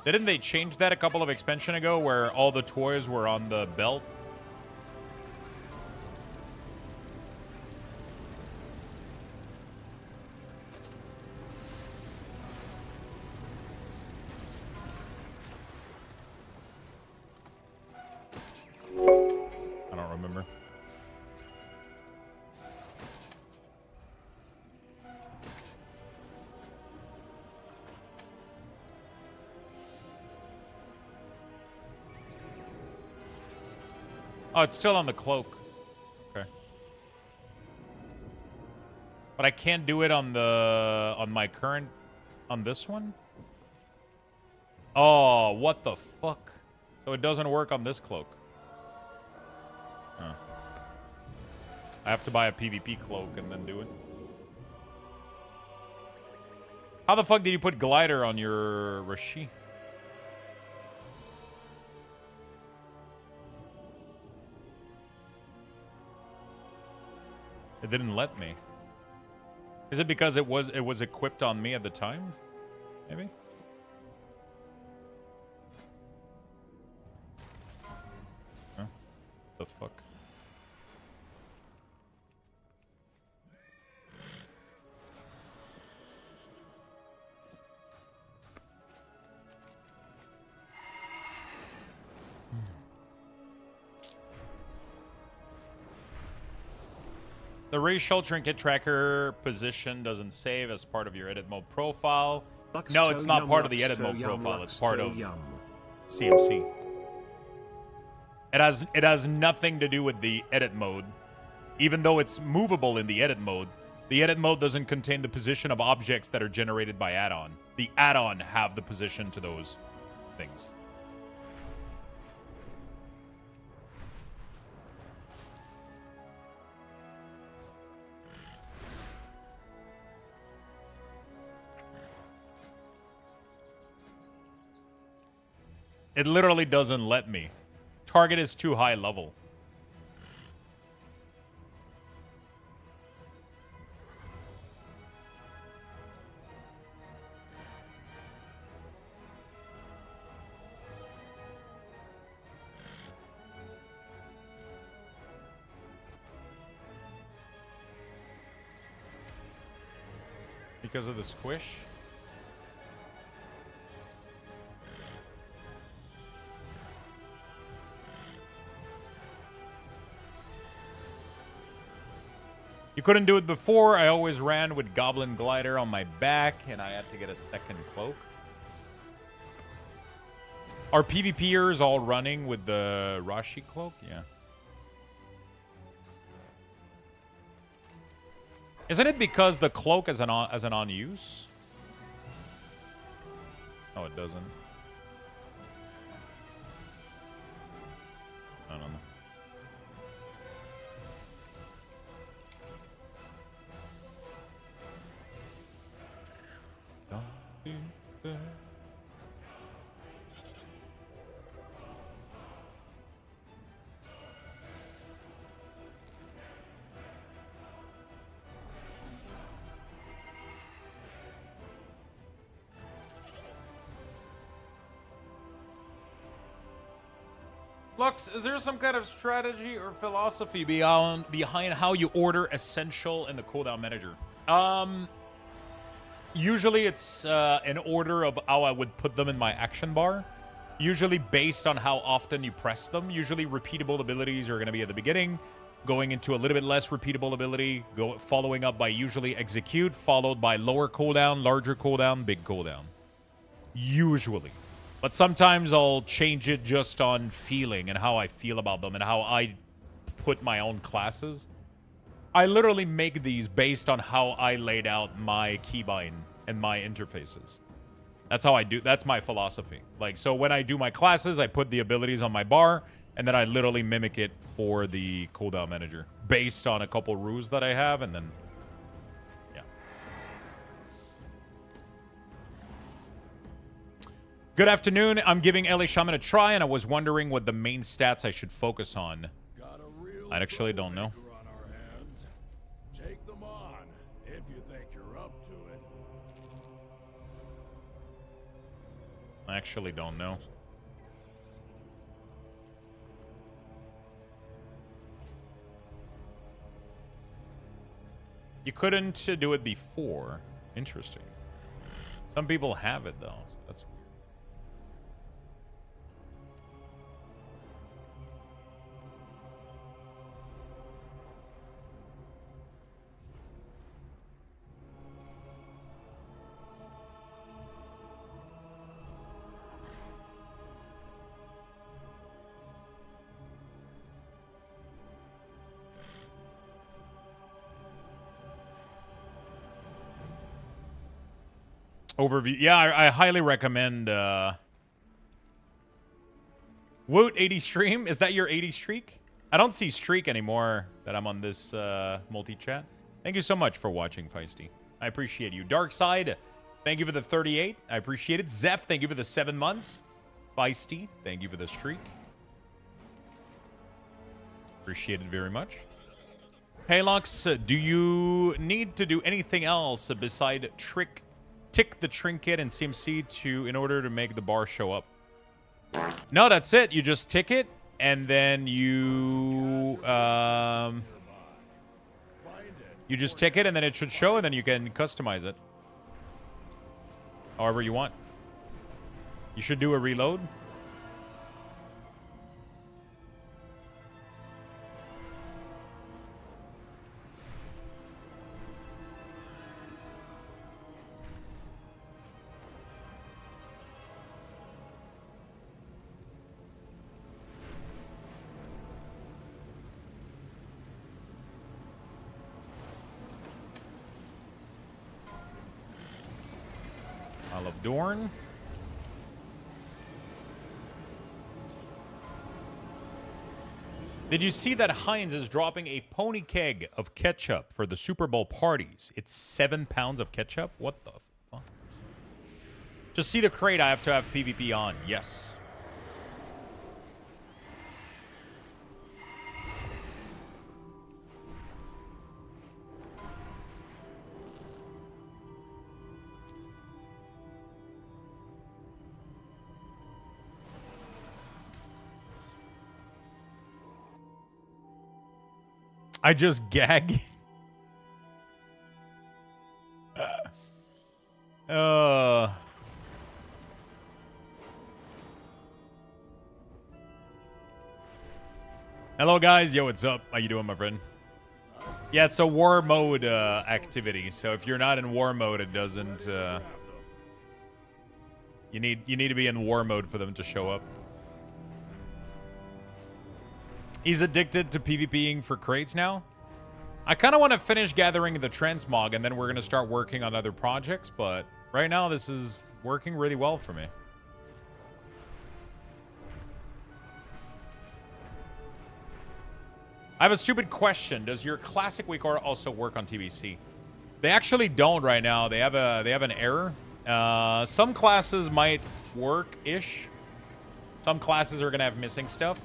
Didn't they change that a couple of expansion ago where all the toys were on the belt? I don't remember. Oh, it's still on the cloak. Okay. But I can't do it on my current, on this one? Oh, what the fuck? So it doesn't work on this cloak. Huh. I have to buy a PvP cloak and then do it. How the fuck did you put glider on your Rashi? It didn't let me. Is it because it was equipped on me at the time? Maybe? Huh? The fuck? The racial trinket tracker position doesn't save as part of your edit mode profile. No, it's not part of the edit mode profile. It's part of CMC. It has nothing to do with the edit mode. Even though it's movable in the edit mode doesn't contain the position of objects that are generated by add-on. The add-on have the position to those things. It literally doesn't let me. Target is too high level. Because of the squish? You couldn't do it before. I always ran with Goblin Glider on my back, and I had to get a second cloak. Are PvPers all running with the Rashi cloak? Yeah. Isn't it because the cloak is an on use? No, it doesn't. I don't know. Lux, is there some kind of strategy or philosophy behind how you order Essential and the cooldown manager? Usually it's an order of how I would put them in my action bar. Usually based on how often you press them. Usually repeatable abilities are going to be at the beginning, going into a little bit less repeatable ability, following up by usually execute, followed by lower cooldown, larger cooldown, big cooldown. Usually. But sometimes I'll change it just on feeling and how I feel about them and how I put my own classes. I literally make these based on how I laid out my keybind and my interfaces. That's how I do. That's my philosophy. Like, so when I do my classes, I put the abilities on my bar, and then I literally mimic it for the cooldown manager based on a couple rules that I have, and then, yeah. Good afternoon. I'm giving LA Shaman a try, and I was wondering what the main stats I should focus on. I actually don't know. Take them on if you think you're up to it. I actually don't know. You couldn't do it before. Interesting. Some people have it, though. So that's weird. Overview. Yeah, I highly recommend Woot 80 stream. Is that your 80 streak? I don't see streak anymore that I'm on this multi-chat. Thank you so much for watching, Feisty. I appreciate you. Darkside, thank you for the 38. I appreciate it. Zeph, thank you for the 7 months. Feisty, thank you for the streak. Appreciate it very much. Hey, Lux, do you need to do anything else beside tick the trinket and CMC in order to make the bar show up? No, that's it. You just tick it, and then you just tick it, and then it should show, and then you can customize it however you want. You should do a reload. Olive Dorn. Did you see that Heinz is dropping a pony keg of ketchup for the Super Bowl parties? It's 7 pounds of ketchup? What the fuck? Just see the crate. I have to have PvP on. Yes. I just gag. Hello, guys. Yo, what's up? How you doing, my friend? Yeah, it's a war mode activity. So if you're not in war mode, it doesn't. You need to be in war mode for them to show up. He's addicted to PvPing for crates now. I kind of want to finish gathering the Transmog, and then we're going to start working on other projects, but right now this is working really well for me. I have a stupid question. Does your classic WeakOr also work on TBC? They actually don't right now. They have an error. Some classes might work-ish. Some classes are going to have missing stuff.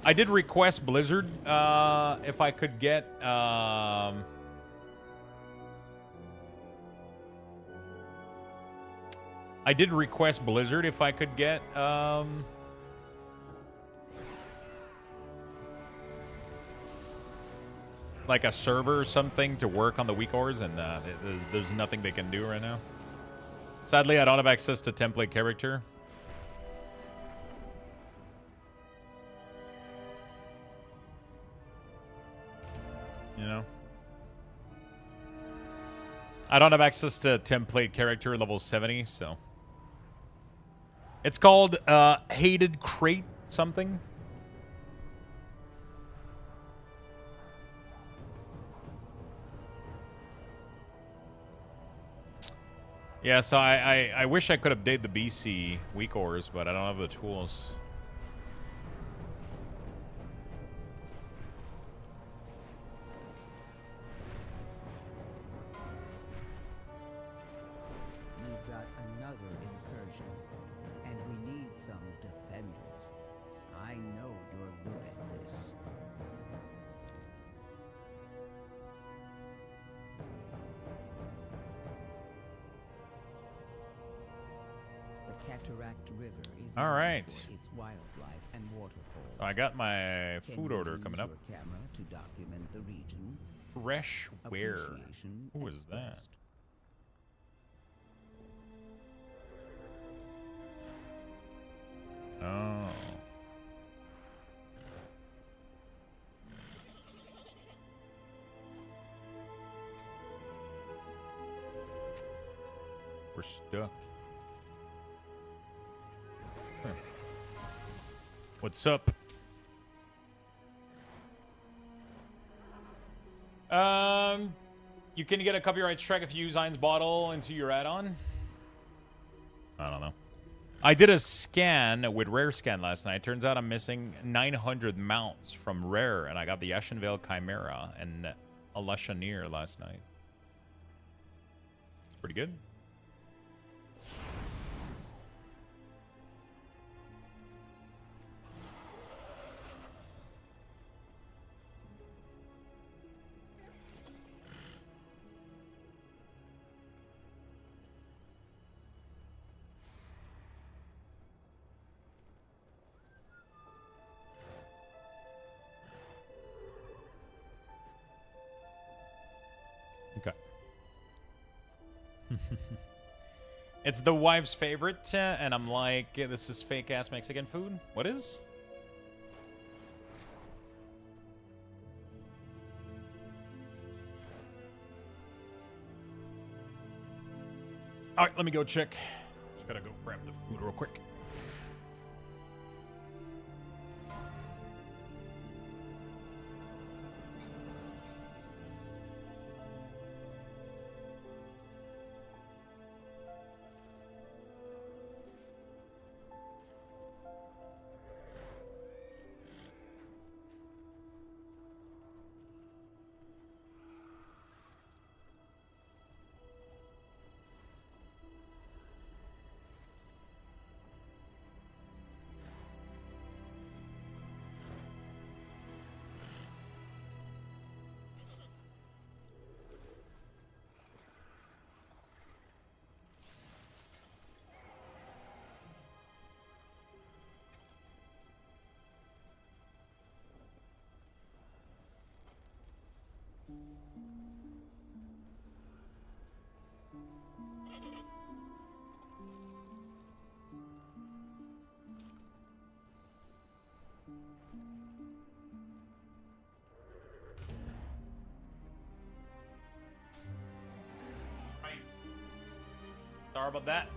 I did request Blizzard if I could get... I did request Blizzard if I could get... like a server or something to work on the WeakOrs, and there's nothing they can do right now. Sadly, I don't have access to template character. You know? I don't have access to template character level 70, so... It's called Hated Crate something. Yeah, so I wish I could update the BC WeakOrs, but I don't have the tools. We've got another incursion, and we need some defenders. I know you're good at this. The Cataract River is All known right. for its wildlife and waterfalls. So I got my Can food you order use coming up. your camera to document the region? Fresh ware. Appreciation Who is that? expressed. Oh. We're stuck. Huh. What's up? You can get a copyright strike if you use Ein's bottle into your add-on. I don't know. I did a scan with Rare Scan last night. Turns out I'm missing 900 mounts from Rare, and I got the Ashenvale Chimera and a Lashanier last night. Pretty good. Okay. It's the wife's favorite, and I'm like, this is fake-ass Mexican food? What is? All right, let me go check. Just gotta go grab the food real quick. Sorry about that.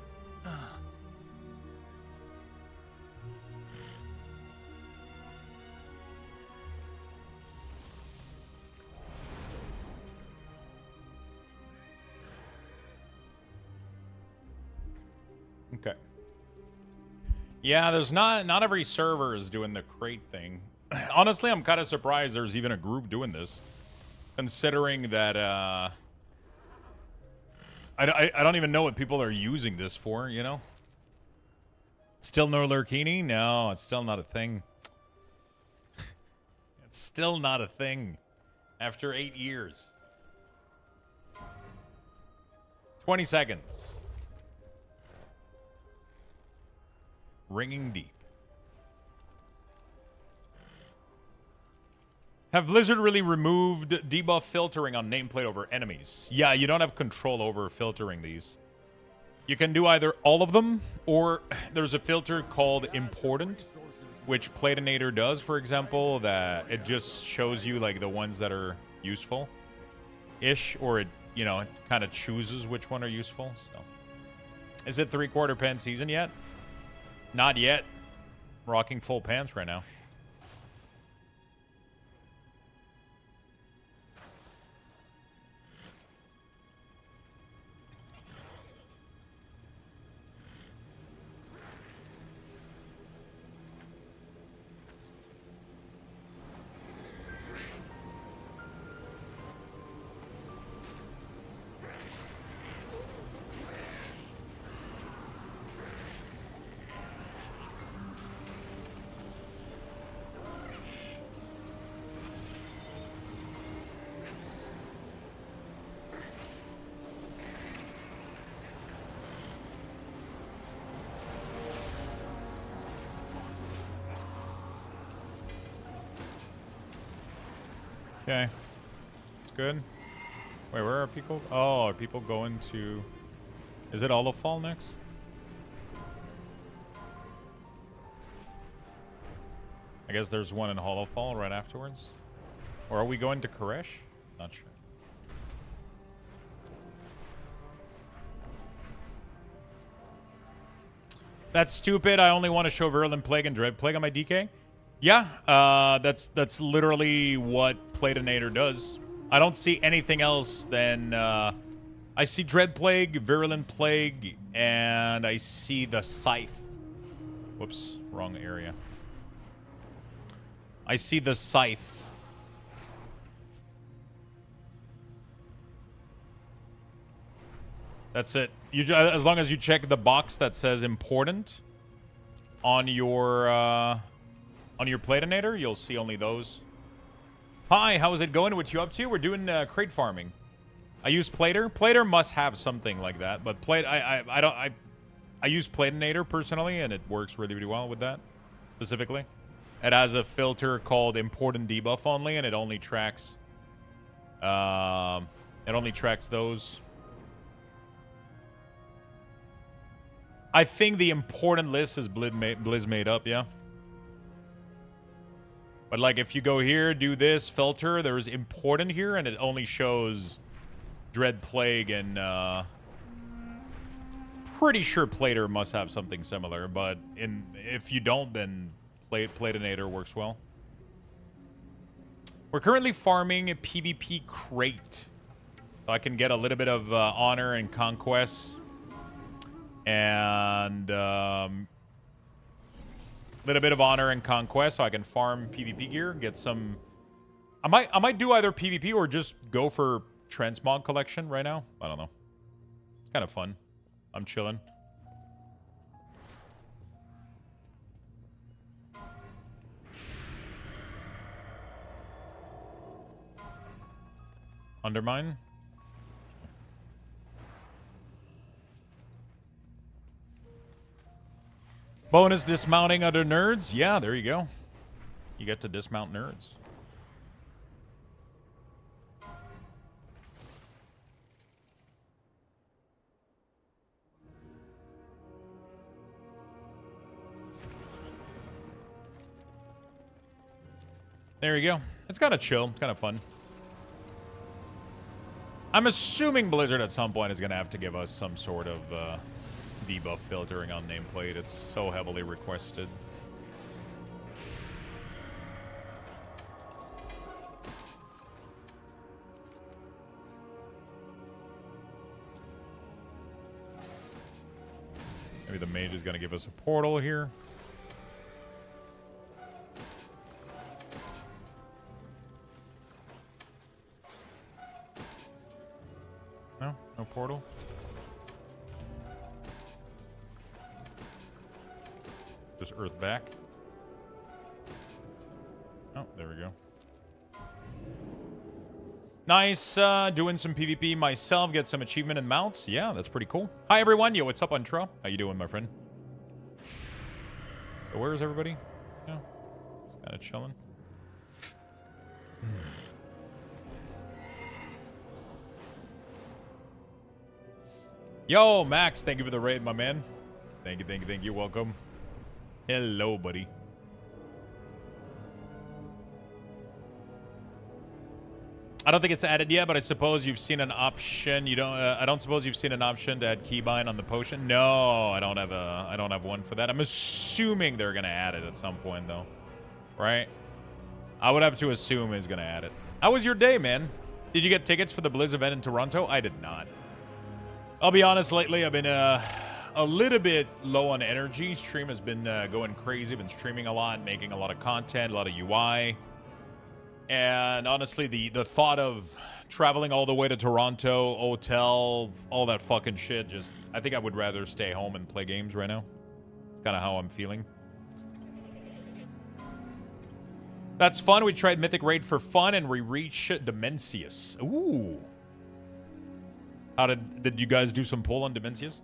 Okay. Yeah, there's not every server is doing the crate thing. Honestly, I'm kind of surprised there's even a group doing this, considering that I don't even know what people are using this for. You know. Still no Lurkini? No, it's still not a thing. It's still not a thing after 8 years. 20 seconds. Ringing deep. Have Blizzard really removed debuff filtering on nameplate over enemies? Yeah, you don't have control over filtering these. You can do either all of them, or there's a filter called important, which Platinator does, for example, that it just shows you like the ones that are useful-ish, or it, you know, it kind of chooses which one are useful. So, is it 3/4 pen season yet? Not yet. Rocking full pants right now. Okay. It's good. Wait, where are people? Oh, are people going to... Is it Olafall next? I guess there's one in Hollowfall right afterwards. Or are we going to Koresh? Not sure. That's stupid. I only want to show Virulent Plague and Dread Plague on my DK. Yeah, that's literally what Platinator does. I don't see anything else than I see Dread Plague, Virulent Plague, and I see the Scythe. Whoops, wrong area. I see the Scythe. That's it. You as long as you check the box that says important on your Platinator, you'll see only those. Hi, how is it going? What you up to? We're doing crate farming. I use Plater. Plater must have something like that, but I use Platinator personally, and it works really, really well with that specifically. It has a filter called important debuff only, and it only tracks those. I think the important list is Blizz made up, yeah. But like if you go here, do this filter, there's important here, and it only shows Dread Plague, and pretty sure Plater must have something similar, but if you don't, then Platinator works well. We're currently farming a PvP crate, so I can get a little bit of honor and conquest, and little bit of honor and conquest, so I can farm PvP gear, get some. I might do either PvP or just go for Transmog collection right now. I don't know. It's kind of fun. I'm chilling. Undermine. Bonus dismounting other nerds. Yeah, there you go. You get to dismount nerds. There you go. It's kind of chill. It's kind of fun. I'm assuming Blizzard at some point is going to have to give us some sort of debuff filtering on nameplate. It's so heavily requested. Maybe the mage is going to give us a portal here. No? No portal? Just earth back. Oh, there we go. Nice, doing some PvP myself, get some achievement and mounts. Yeah, that's pretty cool. Hi, everyone. Yo, what's up, Untra? How you doing, my friend? So where is everybody? Yeah, kind of chilling. Yo, Max, thank you for the raid, my man. Thank you, thank you, thank you. Welcome. Hello, buddy. I don't think it's added yet, but I suppose you've seen an option. You don't. I don't suppose you've seen an option to add keybind on the potion. No, I don't have a. I don't have one for that. I'm assuming they're gonna add it at some point, though. Right? I would have to assume is gonna add it. How was your day, man? Did you get tickets for the Blizz event in Toronto? I did not. I'll be honest. Lately, I've been a little bit low on energy. Stream has been going crazy. Been streaming a lot, making a lot of content, a lot of UI. And honestly, the thought of traveling all the way to Toronto, hotel, all that fucking shit, just, I think I would rather stay home and play games right now. It's kind of how I'm feeling. That's fun. We tried Mythic Raid for fun, and we reached Dimensius. Ooh. How did you guys do some pull on Dimensius?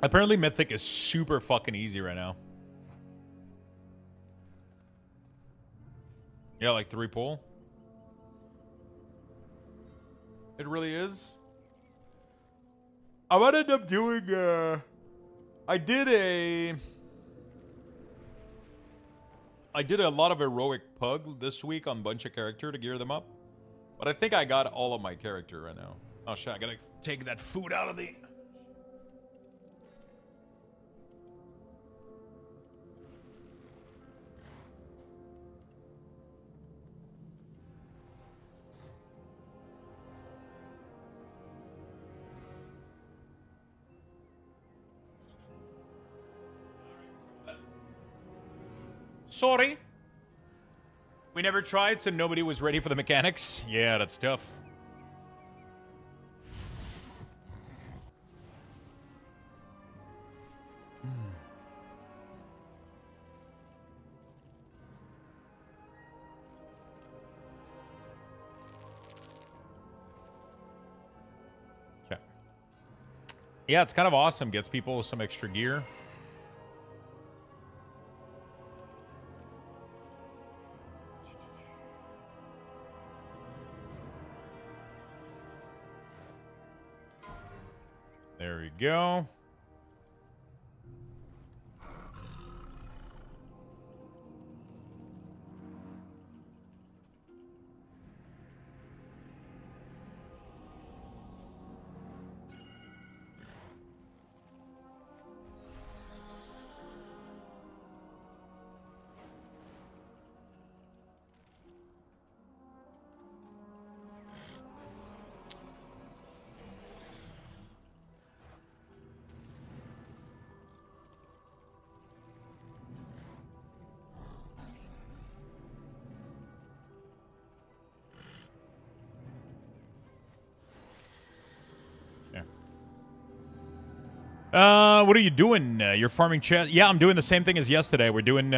Apparently, Mythic is super fucking easy right now. Yeah, like 3 pull. It really is. I might end up doing, I did a lot of heroic pug this week on a bunch of character to gear them up. But I think I got all of my character right now. Oh shit, I gotta take that food out of the... Sorry. We never tried, so nobody was ready for the mechanics. Yeah, that's tough. Okay. Yeah, it's kind of awesome. Gets people some extra gear. There we go. What are you doing? You're farming chest? Yeah, I'm doing the same thing as yesterday. We're doing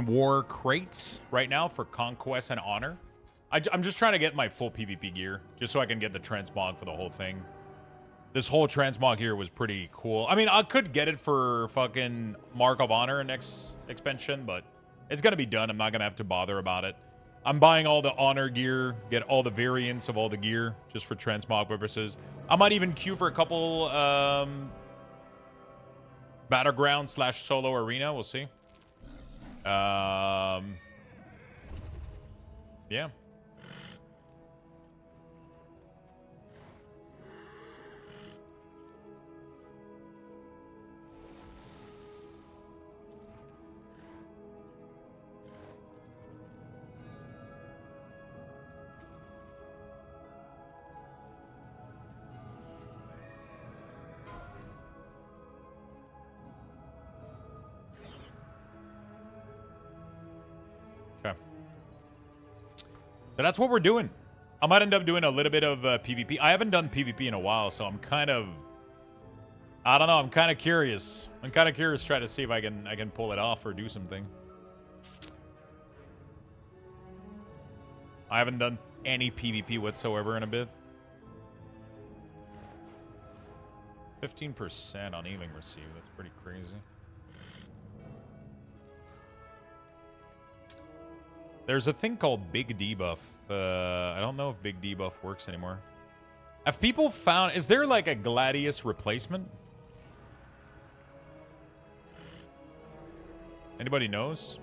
war crates right now for conquest and honor. I'm just trying to get my full PvP gear, just so I can get the transmog for the whole thing. This whole transmog here was pretty cool. I mean, I could get it for fucking Mark of Honor next expansion, but it's gonna be done. I'm not gonna have to bother about it. I'm buying all the honor gear, get all the variants of all the gear, just for transmog purposes. I might even queue for a couple Battleground / solo arena. We'll see. Yeah. Okay. So that's what we're doing. I might end up doing a little bit of PvP. I haven't done PvP in a while, so I'm kind of... I don't know. I'm kind of curious. I'm kind of curious, try to see if I can pull it off or do something. I haven't done any PvP whatsoever in a bit. 15% on healing received. That's pretty crazy. There's a thing called Big Debuff. I don't know if Big Debuff works anymore. Have people found... Is there like a Gladius replacement? Anybody knows?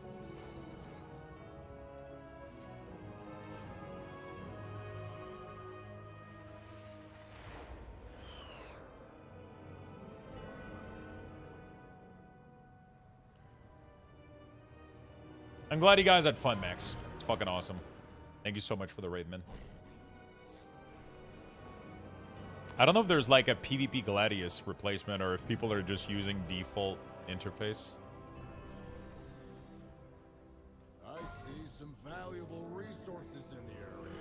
I'm glad you guys had fun, Max. It's fucking awesome. Thank you so much for the raid, man. I don't know if there's like a PvP Gladius replacement or if people are just using default interface. I see some valuable resources in the area.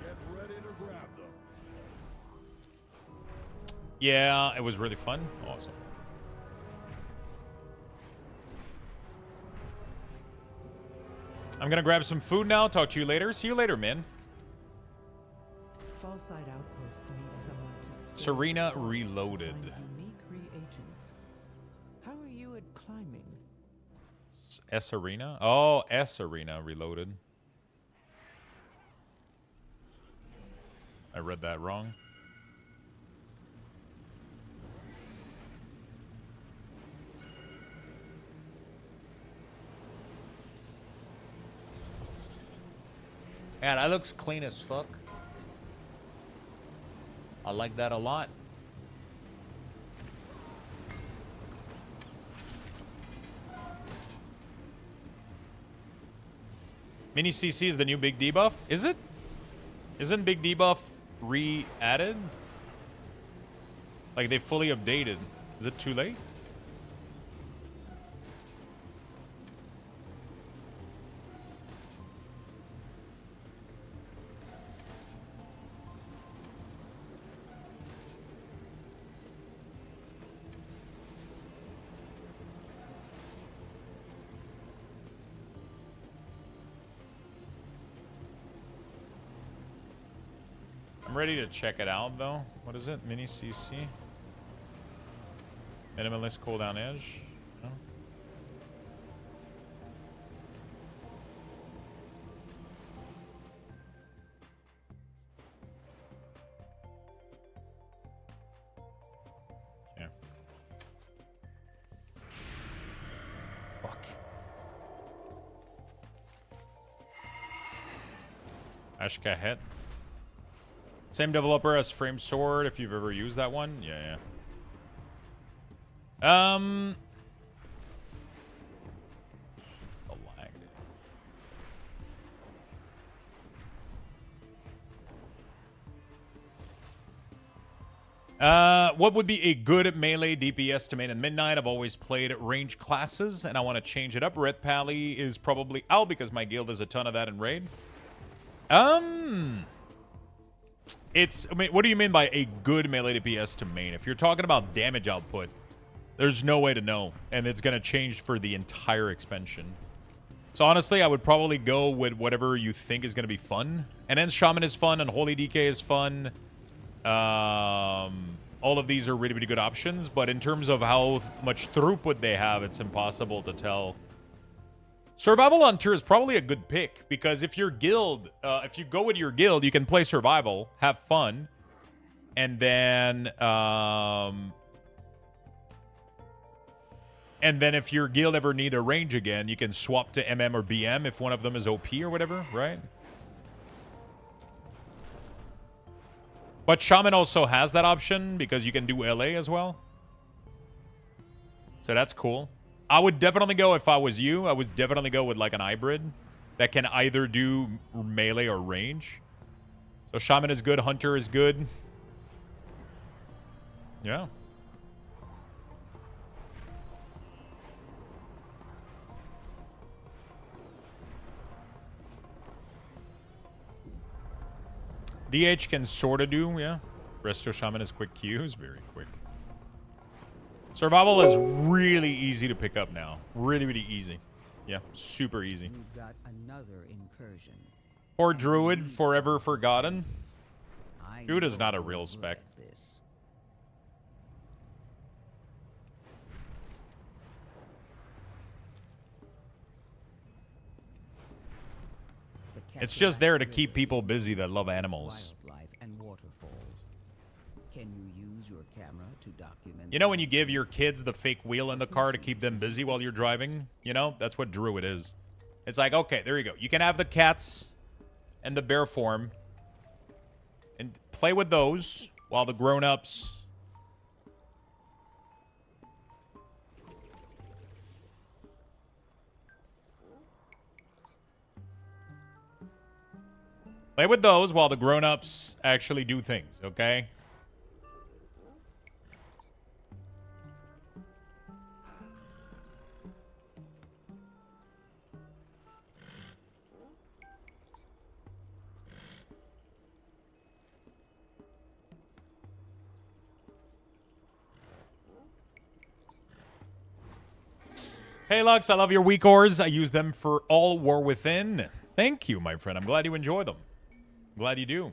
Get ready to grab them. Yeah, it was really fun. Awesome. I'm gonna grab some food now. Talk to you later. See you later, man. Fallside Outpost needs someone to Serena Reloaded. unique reagents. How are you at climbing? S Arena? Oh, S Arena Reloaded. I read that wrong. Yeah, that looks clean as fuck. I like that a lot. Mini CC is the new big debuff? Is it? Isn't big debuff re-added? Like they fully updated. Is it too late? I'm ready to check it out, though. What is it? Mini CC? Minimalist cooldown edge? No? Okay. Fuck. Ashka Het. Same developer as Frame Sword, if you've ever used that one. Yeah, yeah. The lag. What would be a good melee DPS to main at midnight? I've always played range classes, and I want to change it up. Red Pally is probably out because my guild has a ton of that in raid. I mean, what do you mean by a good melee DPS to main? If you're talking about damage output, there's no way to know. And it's going to change for the entire expansion. So honestly, I would probably go with whatever you think is going to be fun. And then Shaman is fun and Holy DK is fun. All of these are really, really good options. But in terms of how much throughput they have, it's impossible to tell. Survival Hunter is probably a good pick because if your guild, if you go with your guild, you can play survival, have fun, and then if your guild ever need a range again, you can swap to MM or BM if one of them is OP or whatever, right? But Shaman also has that option because you can do LA as well. So that's cool. I would definitely go, if I was you, I would definitely go with like an hybrid that can either do melee or range. So Shaman is good, Hunter is good. Yeah. DH can sort of do, yeah. Resto Shaman is quick Qs, very quick. Survival is really easy to pick up now. Really, really easy. Yeah, super easy. You've got another incursion. Or Druid, forever forgotten. I Druid is know not a you're real good spec. at this. The It's just there to Cataract keep River people is busy that known love for its animals. Wildlife and waterfalls. Can you use your camera to document? You know when you give your kids the fake wheel in the car to keep them busy while you're driving? You know, that's what Druid is. It's like, okay, there you go. You can have the cats and the bear form and play with those while the grown-ups play with those while the grown-ups actually do things, okay? Hey, Lux, I love your weak ores. I use them for all War Within. Thank you, my friend. I'm glad you enjoy them. I'm glad you do.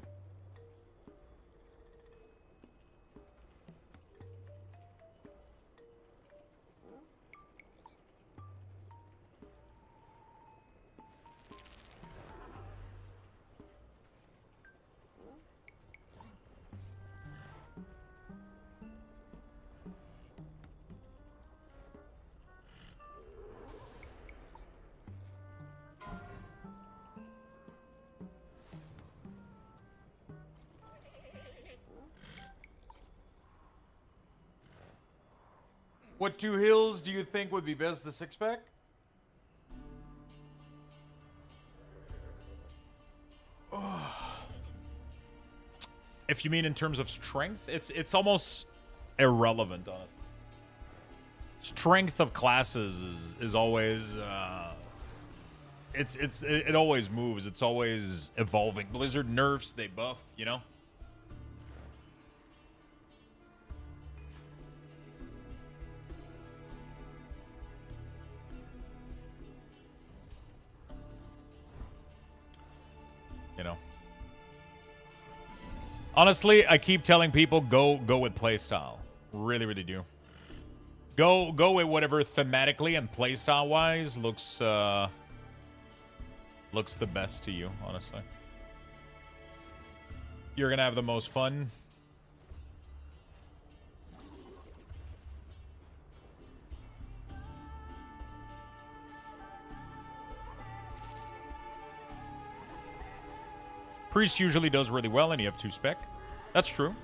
What two hills do you think would be best, the six-pack? If you mean in terms of strength, it's almost irrelevant, honestly. Strength of classes is always it always moves. It's always evolving. Blizzard nerfs, they buff, you know? You know. Honestly, I keep telling people go with playstyle. Really, really do. Go with whatever thematically and playstyle wise looks the best to you, honestly. You're gonna have the most fun. Priest usually does really well, and you have 2 spec. That's true.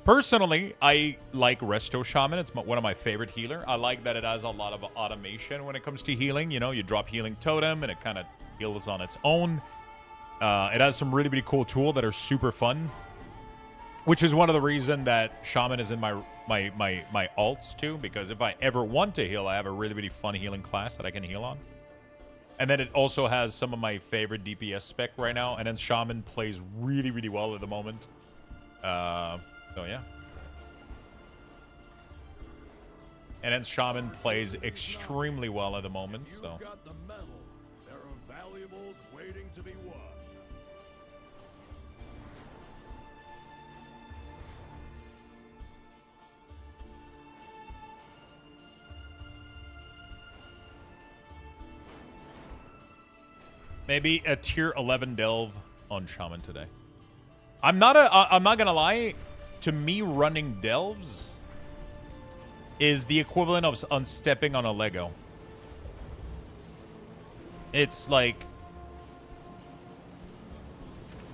Personally, I like Resto Shaman. It's one of my favorite healer. I like that it has a lot of automation when it comes to healing. You know, you drop healing totem, and it kind of heals on its own. It has some really, really cool tools that are super fun, which is one of the reasons that Shaman is in my alts, too, because if I ever want to heal, I have a really, really fun healing class that I can heal on. And then it also has some of my favorite DPS spec right now. And then Shaman plays really, really well at the moment. So, yeah. And then Shaman plays extremely well at the moment. So. You've got the metal. There are valuables waiting to be won. Maybe a tier 11 delve on Shaman today. I'm not gonna lie. To me, running delves is the equivalent of unstepping on a Lego. It's like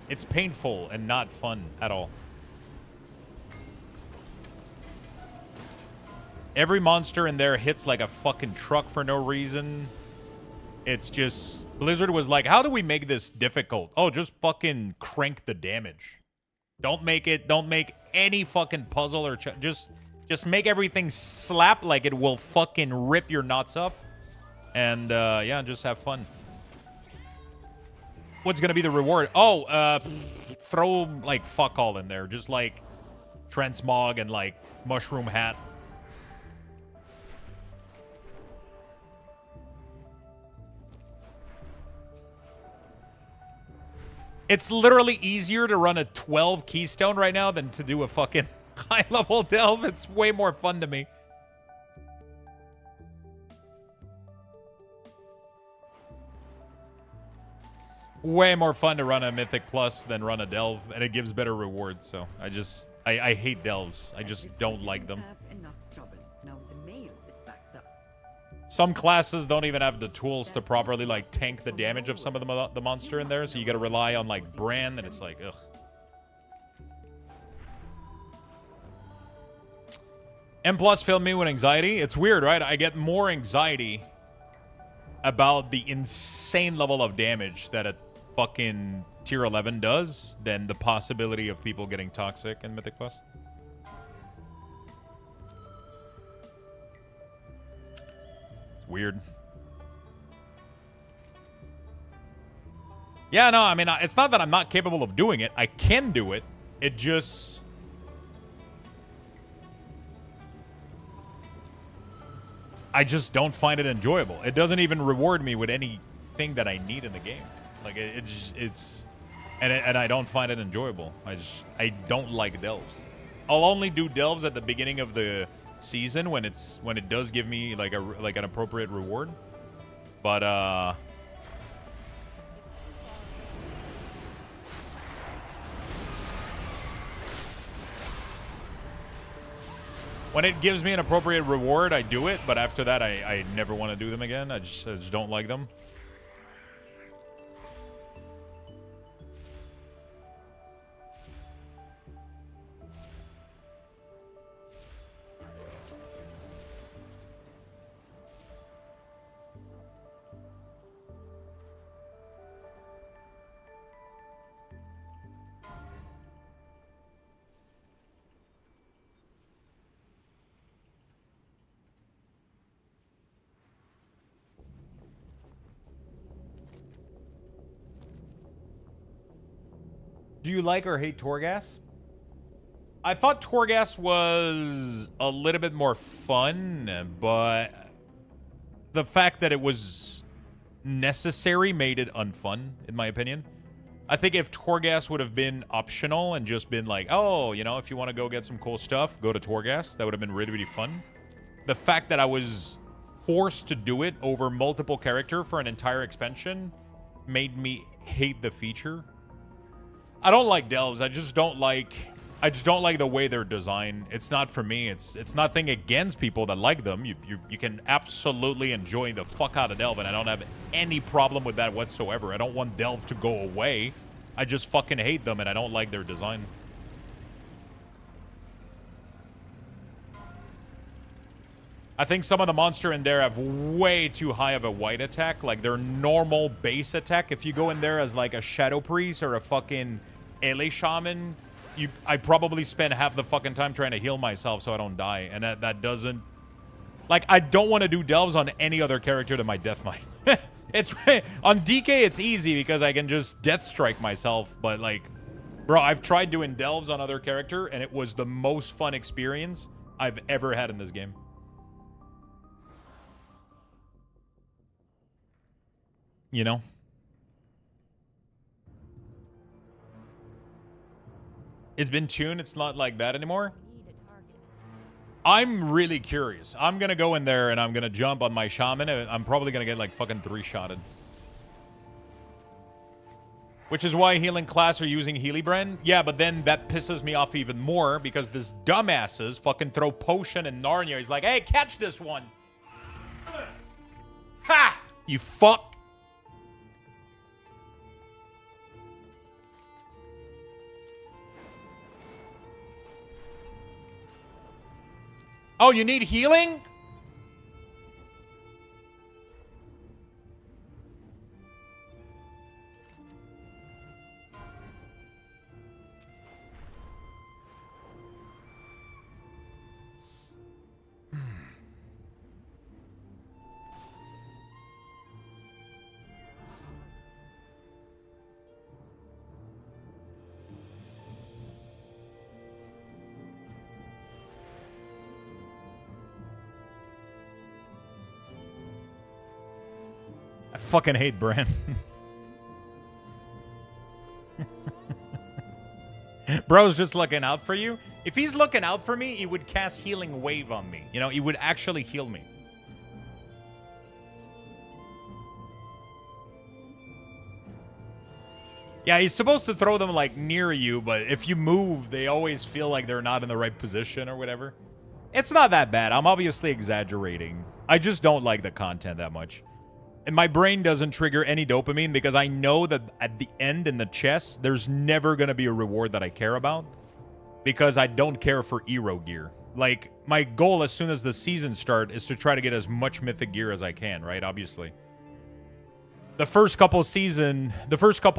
It's painful and not fun at all. Every monster in there hits like a fucking truck for no reason. It's just... Blizzard was like, how do we make this difficult? Oh, just fucking crank the damage. Don't make any fucking puzzle or... Just make everything slap like it will fucking rip your nuts off. And, yeah, just have fun. What's gonna be the reward? Oh, throw, like, fuck all in there. Just, like, Transmog and, like, Mushroom Hat. It's literally easier to run a 12 keystone right now than to do a fucking high-level delve. It's way more fun to me. Way more fun to run a Mythic Plus than run a delve, and it gives better rewards, so I hate delves. I just don't like them. Some classes don't even have the tools to properly, like, tank the damage of some of the monster in there, so you gotta rely on, like, Brand, and it's like, ugh. M plus filled me with anxiety. It's weird, right? I get more anxiety about the insane level of damage that a fucking tier 11 does than the possibility of people getting toxic in Mythic Plus. It's weird. Yeah, no, I mean, it's not that I'm not capable of doing it. I can do it. It just... I just don't find it enjoyable. It doesn't even reward me with anything that I need in the game. Like, it's... And I don't find it enjoyable. I don't like delves. I'll only do delves at the beginning of the season when it does give me like an appropriate reward. But when it gives me an appropriate reward, I do it, but after that I never want to do them again. I just don't like them. Do you like or hate Torghast? I thought Torghast was a little bit more fun, but the fact that it was necessary made it unfun, in my opinion. I think if Torghast would have been optional and just been like, oh, you know, if you want to go get some cool stuff, go to Torghast, that would have been really, really fun. The fact that I was forced to do it over multiple character for an entire expansion made me hate the feature. I don't like delves. I just don't like the way they're designed. It's not for me. It's nothing against people that like them. You can absolutely enjoy the fuck out of delve, and I don't have any problem with that whatsoever. I don't want delve to go away. I just fucking hate them, and I don't like their design. I think some of the monster in there have way too high of a white attack. Like, their normal base attack. If you go in there as, like, a Shadow Priest or a fucking Ele Shaman, I probably spend half the fucking time trying to heal myself so I don't die. And that doesn't... Like, I don't want to do delves on any other character than my Death Knight. It's... On DK, it's easy because I can just Death Strike myself. But, like... Bro, I've tried doing delves on other character, and it was the most fun experience I've ever had in this game. You know? It's been tuned. It's not like that anymore. I'm really curious. I'm going to go in there and I'm going to jump on my shaman. I'm probably going to get like fucking 3-shotted. Which is why healing class are using Healybrand. Yeah, but then that pisses me off even more because this dumbasses fucking throw potion in Narnia. He's like, hey, catch this one. Ha! You fuck. Oh, you need healing? I fucking hate Bran. Bro's just looking out for you. If he's looking out for me, he would cast Healing Wave on me. You know, he would actually heal me. Yeah, he's supposed to throw them, like, near you, but if you move, they always feel like they're not in the right position or whatever. It's not that bad. I'm obviously exaggerating. I just don't like the content that much. And my brain doesn't trigger any dopamine because I know that at the end in the chest, there's never going to be a reward that I care about because I don't care for hero gear. Like, my goal as soon as the season starts is to try to get as much mythic gear as I can, right? Obviously. The first couple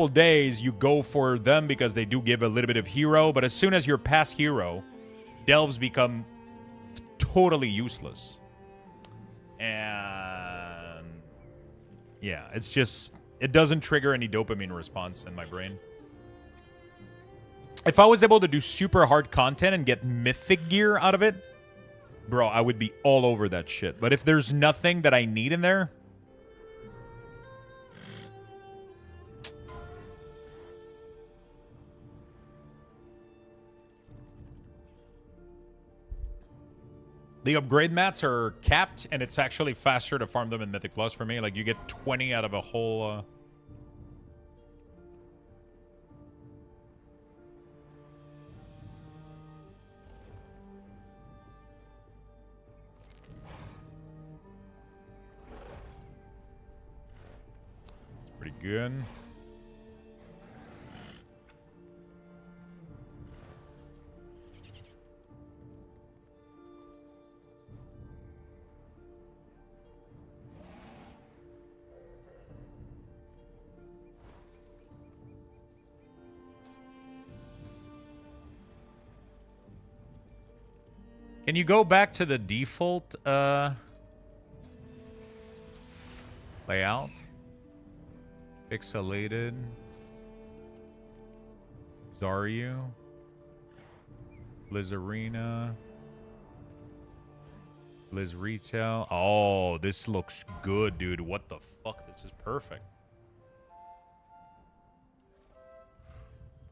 days, you go for them because they do give a little bit of hero, but as soon as you're past hero, delves become totally useless. And yeah, it's just, it doesn't trigger any dopamine response in my brain. If I was able to do super hard content and get mythic gear out of it, bro, I would be all over that shit. But if there's nothing that I need in there, the upgrade mats are capped, and it's actually faster to farm them in Mythic Plus for me. Like, you get 20 out of a whole... It's pretty good. Can you go back to the default layout? Pixelated. Zaryu. Blizz Arena. Blizz Retail. Oh, this looks good, dude. What the fuck? This is perfect.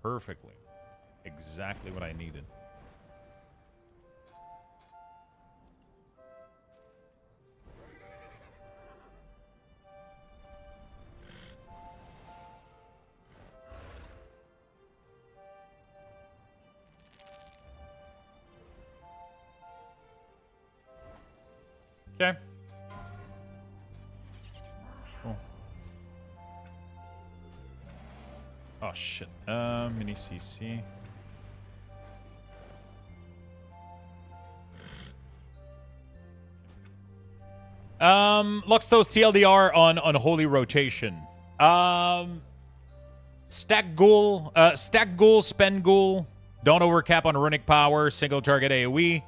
Perfectly. Exactly what I needed. Okay. Cool. Oh shit. Mini CC. Luxthos TLDR on Holy Rotation. Stack Ghoul, spend Ghoul. Don't overcap on runic power. Single target AoE.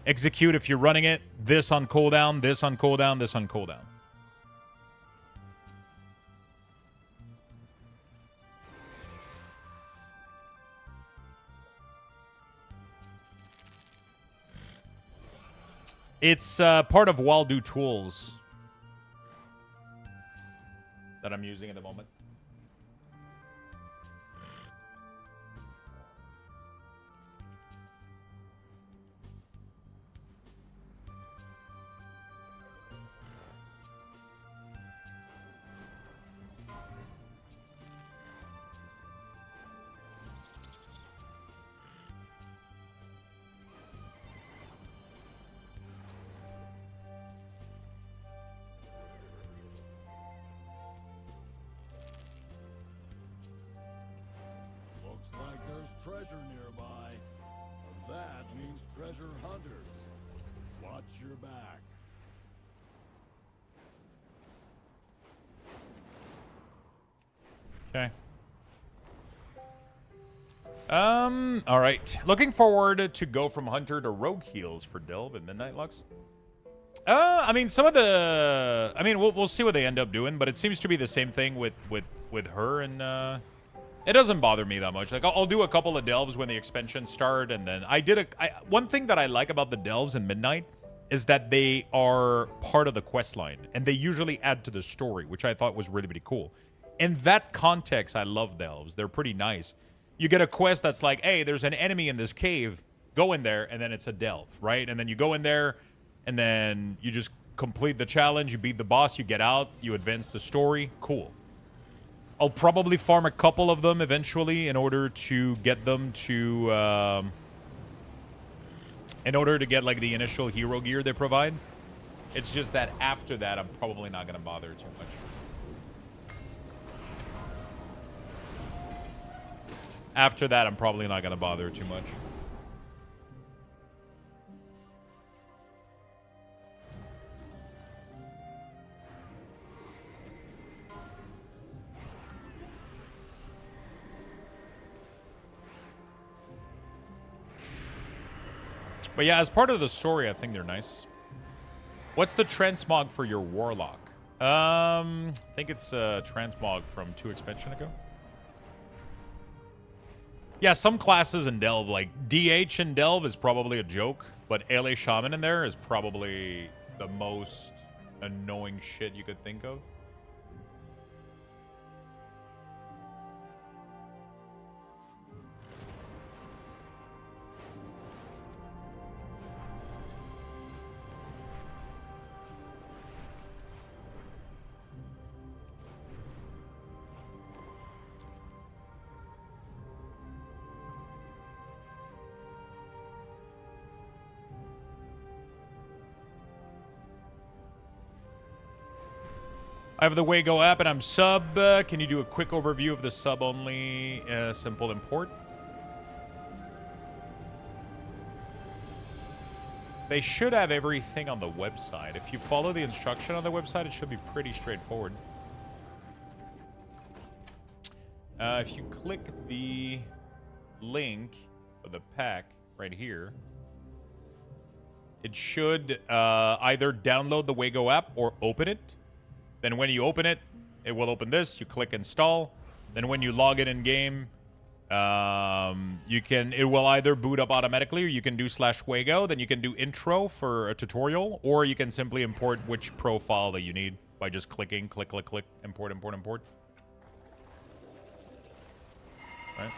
Execute if you're running it. This on cooldown, this on cooldown, this on cooldown. It's part of Waldo tools that I'm using at the moment. Treasure nearby. That means treasure hunters. Watch your back. Okay. All right. Looking forward to go from Hunter to Rogue Heals for Delve at midnight, Lux. I mean, some of the... I mean, we'll see what they end up doing, but it seems to be the same thing with her, and it doesn't bother me that much. Like, I'll do a couple of delves when the expansions start, and then one thing that I like about the delves in midnight is that they are part of the quest line, and they usually add to the story, which I thought was really, really cool. In that context, I love delves. They're pretty nice. You get a quest that's like, hey, there's an enemy in this cave. Go in there, and then it's a delve, right? And then you go in there, and then you just complete the challenge. You beat the boss. You get out. You advance the story. Cool. I'll probably farm a couple of them eventually in order to get them to... in order to get, like, the initial hero gear they provide. It's just that after that, I'm probably not going to bother too much. After that, I'm probably not going to bother too much. But yeah, as part of the story, I think they're nice. What's the transmog for your warlock? I think it's transmog from 2 expansion ago. Yeah, some classes in Delve, like DH in Delve is probably a joke, but LA Shaman in there is probably the most annoying shit you could think of. I have the Wago app and I'm sub. Can you do a quick overview of the sub-only simple import? They should have everything on the website. If you follow the instruction on the website, it should be pretty straightforward. If you click the link of the pack right here, it should either download the Wago app or open it. Then when you open it, it will open this. You click install. Then when you log in game, it will either boot up automatically, or you can do /Wago. Then you can do intro for a tutorial, or you can simply import which profile that you need by just clicking, click, import, import, import. Right.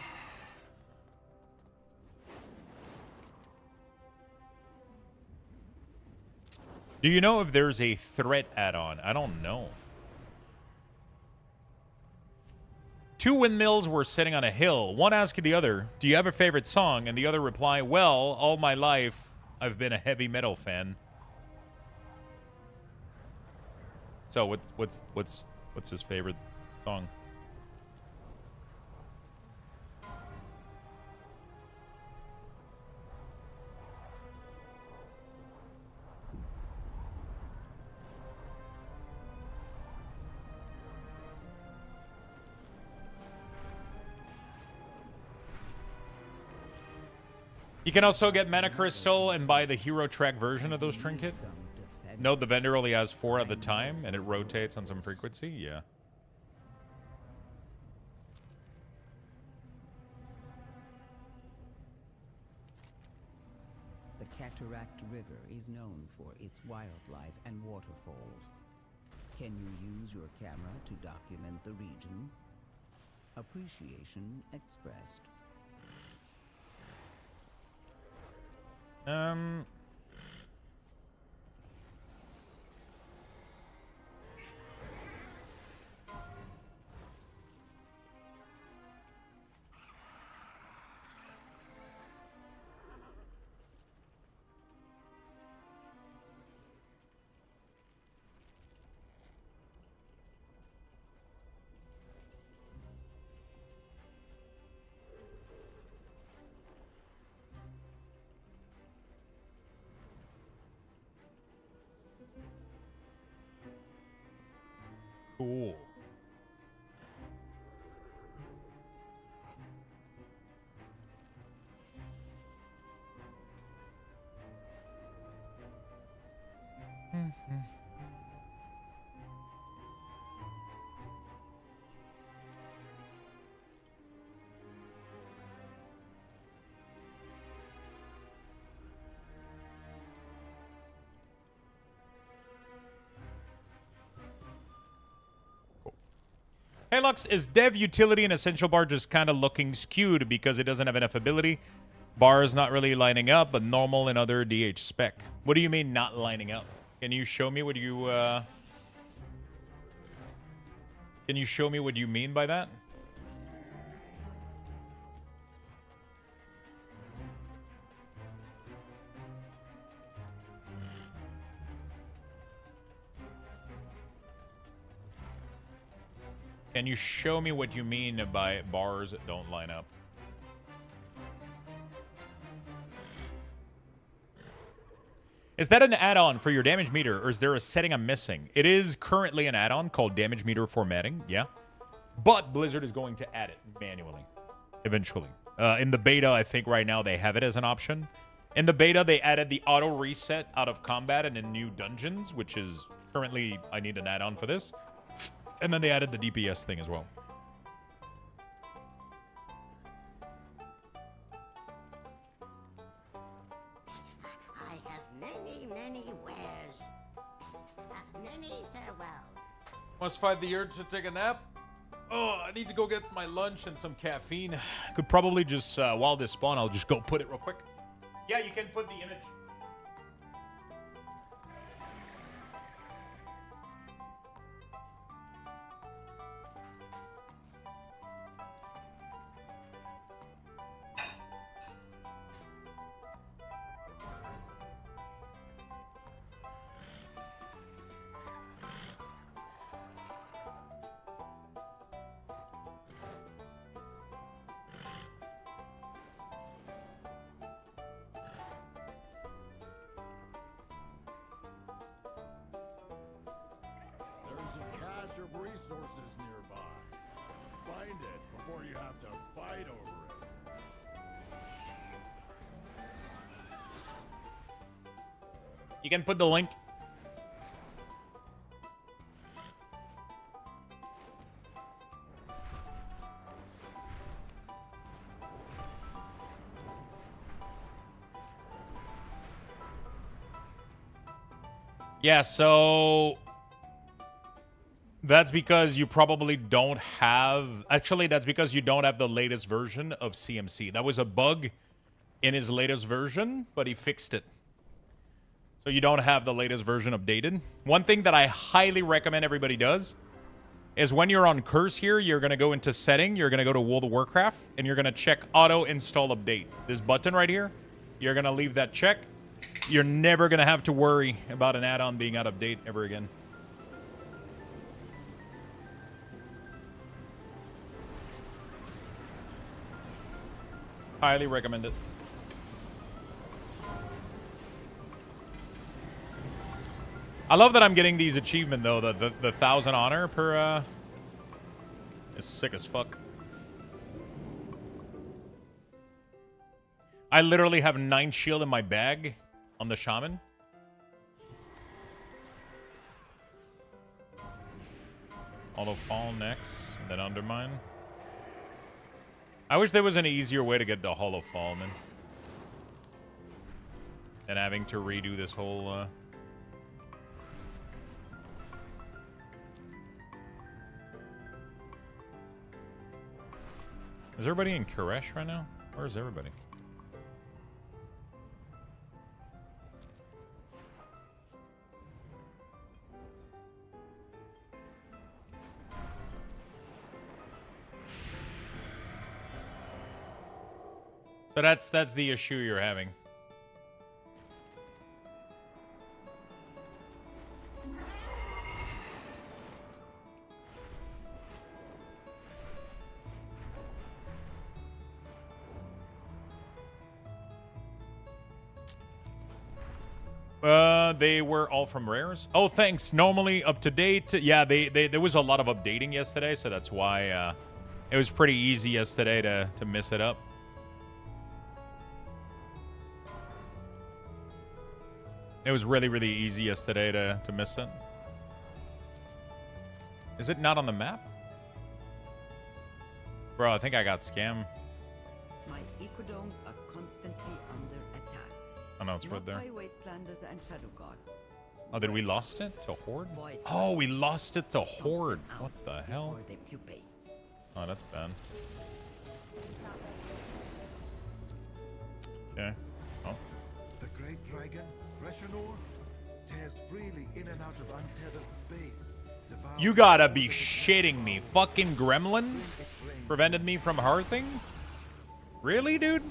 Do you know if there's a threat add-on? I don't know. 2 windmills were sitting on a hill. One asked the other, do you have a favorite song? And the other replied, well, all my life, I've been a heavy metal fan. So what's his favorite song? You can also get Mana Crystal and buy the Hero Track version of those trinkets. Note the vendor only has 4 at the time, and it rotates on some frequency. Yeah. The Cataract River is known for its wildlife and waterfalls. Can you use your camera to document the region? Appreciation expressed. Cool. Hey Lux, is dev utility and essential bar just kind of looking skewed because it doesn't have enough ability? Bar is not really lining up, but normal and other DH spec. What do you mean not lining up? Can you show me what you Can you show me what you mean by that? Can you show me what you mean by bars that don't line up? Is that an add-on for your damage meter, or is there a setting I'm missing? It is currently an add-on called damage meter formatting, yeah. But Blizzard is going to add it manually, eventually. In the beta, I think right now they have it as an option. In the beta, they added the auto reset out of combat and in new dungeons, which is currently, I need an add-on for this. And then they added the DPS thing as well. I have many, many wares. Many farewells. Must fight the urge to take a nap. Oh, I need to go get my lunch and some caffeine. Could probably just, while this spawn, I'll just go put it real quick. Yeah, you can put the image. There's a cache of resources nearby. Find it before you have to fight over it. You can put the link. Yeah, so that's because you probably don't have... Actually, that's because you don't have the latest version of CMC. That was a bug in his latest version, but he fixed it. So you don't have the latest version updated. One thing that I highly recommend everybody does is when you're on Curse here, you're going to go into Setting, you're going to go to World of Warcraft, and you're going to check Auto Install Update. This button right here, you're going to leave that check. You're never going to have to worry about an add-on being out of date ever again. Highly recommend it. I love that I'm getting these achievements, though. The 1,000 honor per, is sick as fuck. I literally have 9 shield in my bag on the shaman. Auto fall next, and then undermine. I wish there was an easier way to get the hollow fall, man. Than having to redo this whole, Is everybody in Koresh right now? Where is everybody? So that's the issue you're having. They were all from rares. Oh, thanks. Normally up to date. Yeah, there was a lot of updating yesterday, so that's why it was pretty easy yesterday to miss it up. It was really, really easy yesterday to miss it. Is it not on the map? Bro, I think I got scammed. My ecodomes are constantly under attack. Oh no, it's right there. Not by Wastelanders and Shadow God. Oh, did we lost it to Horde? Void Oh, we lost it to Horde. out What the hell? before they pupate. Oh, that's bad. Okay. Oh. The great dragon, Reshanor, tears freely in and out of untethered space. You gotta be shitting me. Fucking gremlin prevented me from hearthing? Really, dude?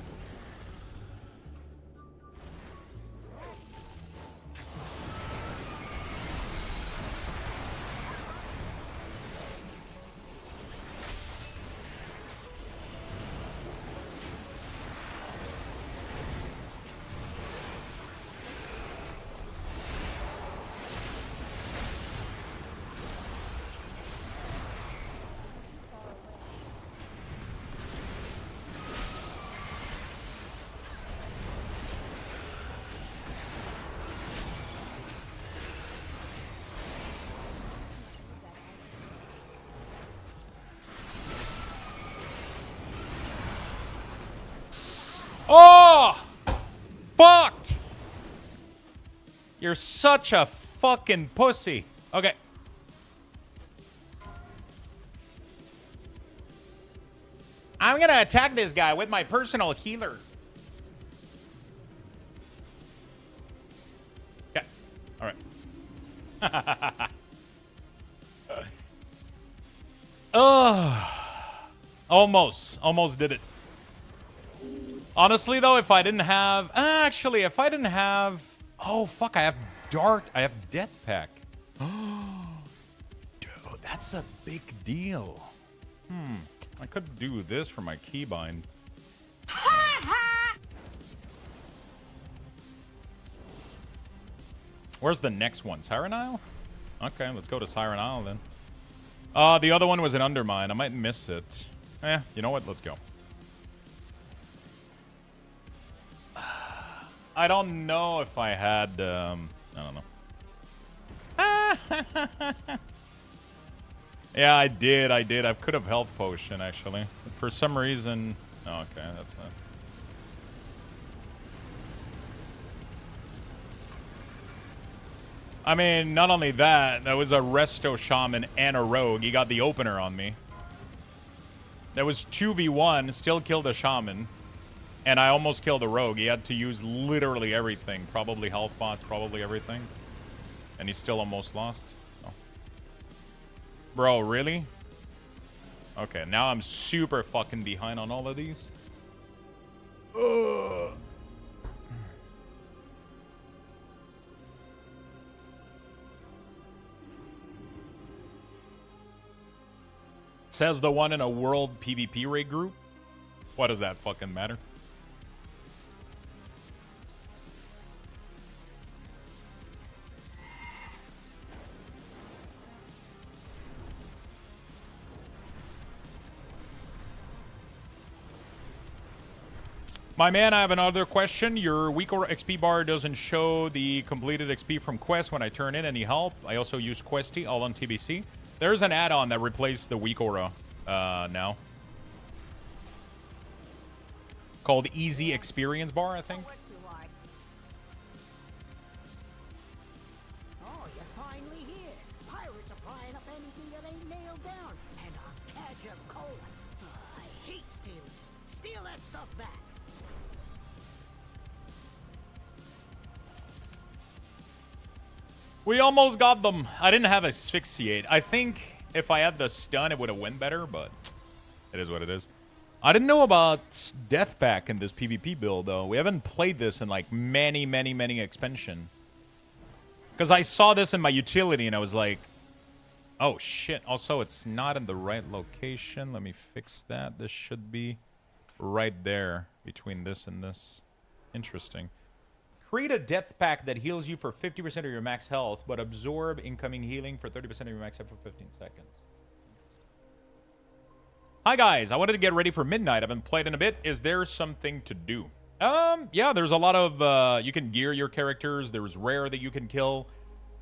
Oh! Fuck! You're such a fucking pussy. Okay. I'm gonna attack this guy with my personal healer. Okay. Alright. Almost did it. Honestly, though, if I didn't have... Actually, if I didn't have... Oh, fuck, I have Dart. I have Death Pack. Dude, that's a big deal. I could do this for my keybind. Where's the next one? Siren Isle? Okay, let's go to Siren Isle, then. The other one was an Undermine. I might miss it. You know what? Let's go. I don't know if I had, I don't know. Yeah, I did. I could have health potion, actually. But for some reason... Oh, okay, that's it. I mean, not only that, that was a Resto Shaman and a Rogue. He got the opener on me. That was 2v1, still killed a Shaman. And I almost killed a Rogue. He had to use literally everything. Probably health pots, probably everything. And he still almost lost. So. Bro, really? Okay, now I'm super fucking behind on all of these. Ugh. Says the one in a world PvP raid group. What does that fucking matter? My man, I have another question. Your week or XP bar doesn't show the completed XP from quest when I turn in any help. I also use Questy, all on TBC. There's an add-on that replaced the week aura now. Called Easy Experience Bar, I think. Oh, you're finally here. Pirates are prying up anything that ain't nailed down. And I'll catch your colon. I hate stealing. Steal that stuff back. We almost got them. I didn't have Asphyxiate. I think if I had the stun, it would have went better, but it is what it is. I didn't know about Death Pack in this PvP build, though. We haven't played this in, like, many expansion. Because I saw this in my utility, and I was like, oh, shit. Also, it's not in the right location. Let me fix that. This should be right there between this and this. Interesting. Create a death pack that heals you for 50% of your max health, but absorb incoming healing for 30% of your max health for 15 seconds. Hi guys, I wanted to get ready for midnight. I've been playing in a bit. Is there something to do? Yeah, there's a lot of, you can gear your characters. There's rare that you can kill.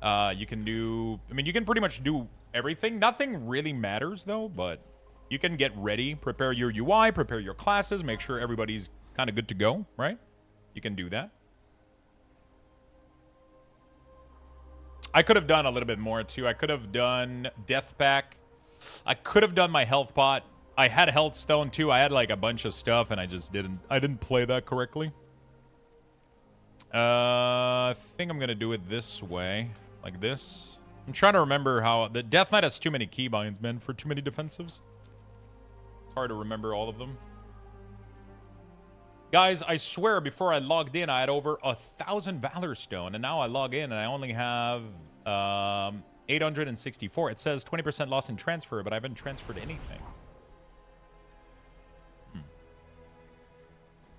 You can do, I mean, you can pretty much do everything. Nothing really matters though, but you can get ready, prepare your UI, prepare your classes, make sure everybody's kind of good to go, right? You can do that. I could have done a little bit more too. I could have done death pack. I could have done my health pot. I had health stone too. I had like a bunch of stuff and I just didn't play that correctly. I think I'm going to do it this way, like this. I'm trying to remember how the Death Knight has too many keybinds, man, for too many defensives. It's hard to remember all of them. Guys, I swear before I logged in, I had over 1,000 Valor Stone, and now I log in and I only have 864. It says 20% lost in transfer, but I haven't transferred anything.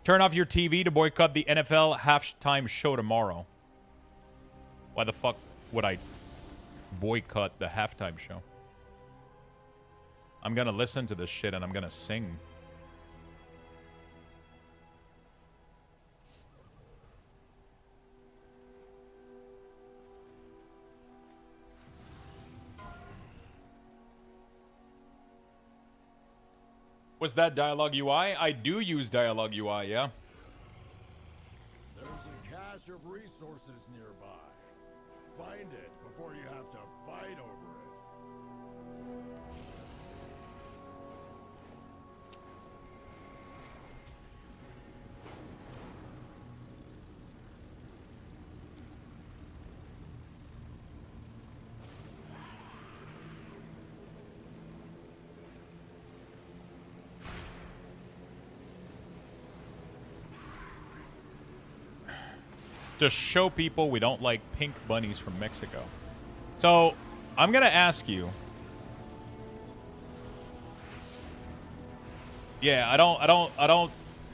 Turn off your TV to boycott the NFL halftime show tomorrow. Why the fuck would I boycott the halftime show? I'm gonna listen to this shit and I'm gonna sing. Was that Dialogue UI? I do use Dialogue UI, yeah. There's a cache of resources nearby. Find it before you have to fight over it. To show people we don't like pink bunnies from Mexico. So, I'm gonna ask you. Yeah, I don't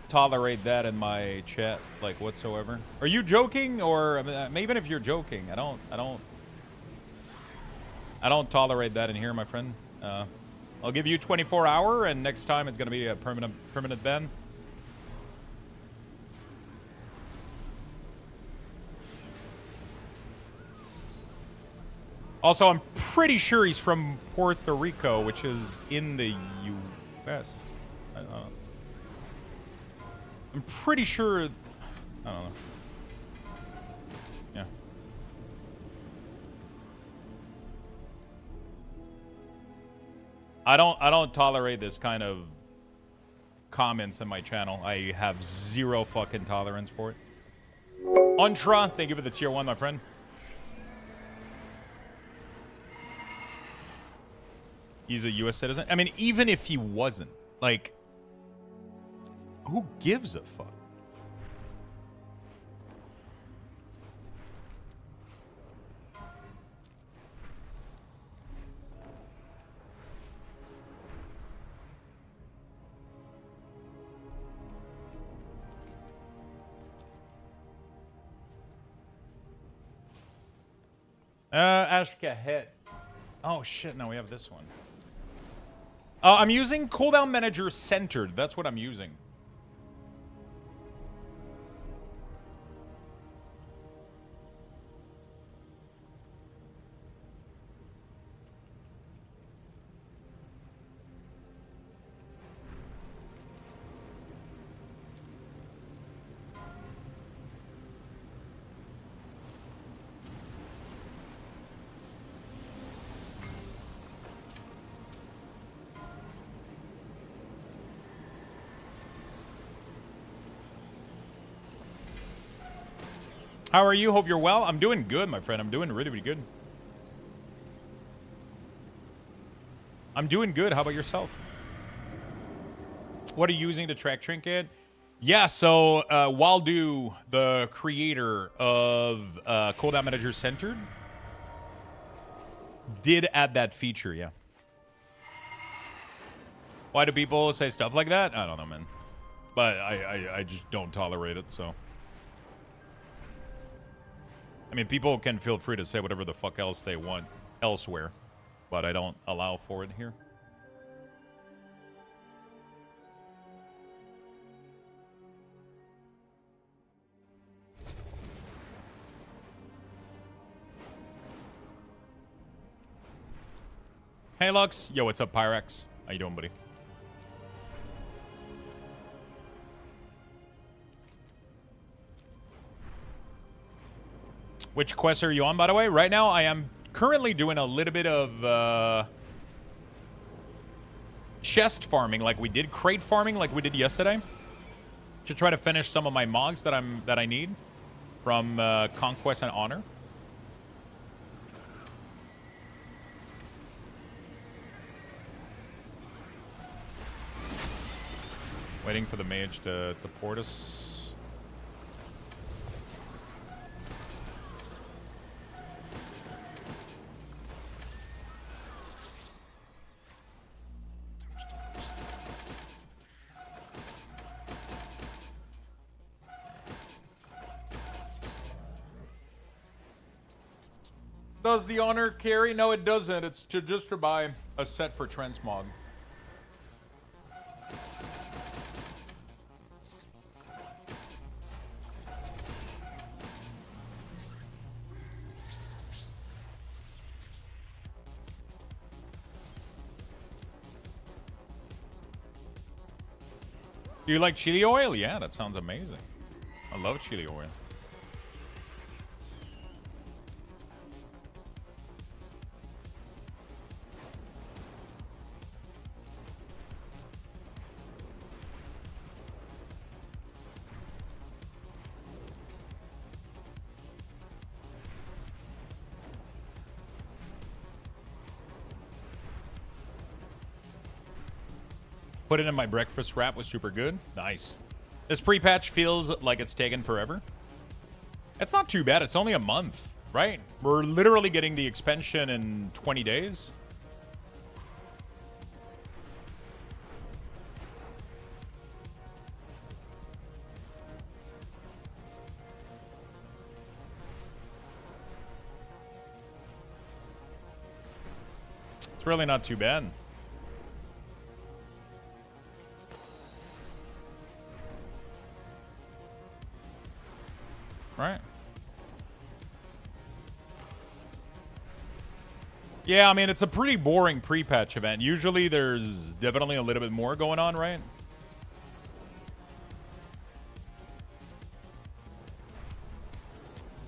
tolerate that in my chat, like, whatsoever. Are you joking? Or, I mean, even if you're joking, I don't tolerate that in here, my friend. I'll give you 24-hour, and next time it's gonna be a permanent ban. Also, I'm pretty sure he's from Puerto Rico, which is in the U.S. I don't know. I'm pretty sure. I don't know. Yeah. I don't tolerate this kind of comments in my channel. I have zero fucking tolerance for it. Untra, thank you for the tier 1, my friend. He's a U.S. citizen. I mean, even if he wasn't, like, who gives a fuck? Ashka hit. Oh shit! Now we have this one. I'm using cooldown manager centered. That's what I'm using. How are you? Hope you're well. I'm doing good, my friend. I'm doing really, really good. I'm doing good. How about yourself? What are you using to track trinket? Yeah, so Waldo, the creator of Cooldown Manager Centered, did add that feature, yeah. Why do people say stuff like that? I don't know, man. But I just don't tolerate it, so... I mean, people can feel free to say whatever the fuck else they want elsewhere, but I don't allow for it here. Hey, Lux. Yo, what's up, Pyrex? How you doing, buddy? Which quest are you on, by the way? Right now, I am currently doing a little bit of chest farming, like we did, crate farming, like we did yesterday, to try to finish some of my mogs that I need from Conquest and Honor. Waiting for the mage to port us. Does the honor carry? No, it doesn't. It's just to buy a set for Transmog. Do you like chili oil? Yeah, that sounds amazing. I love chili oil. Put it in my breakfast wrap, was super good. Nice. This pre-patch feels like it's taken forever. It's not too bad. It's only a month, right? We're literally getting the expansion in 20 days. It's really not too bad. Right. Yeah, I mean, it's a pretty boring pre-patch event. Usually there's definitely a little bit more going on, right?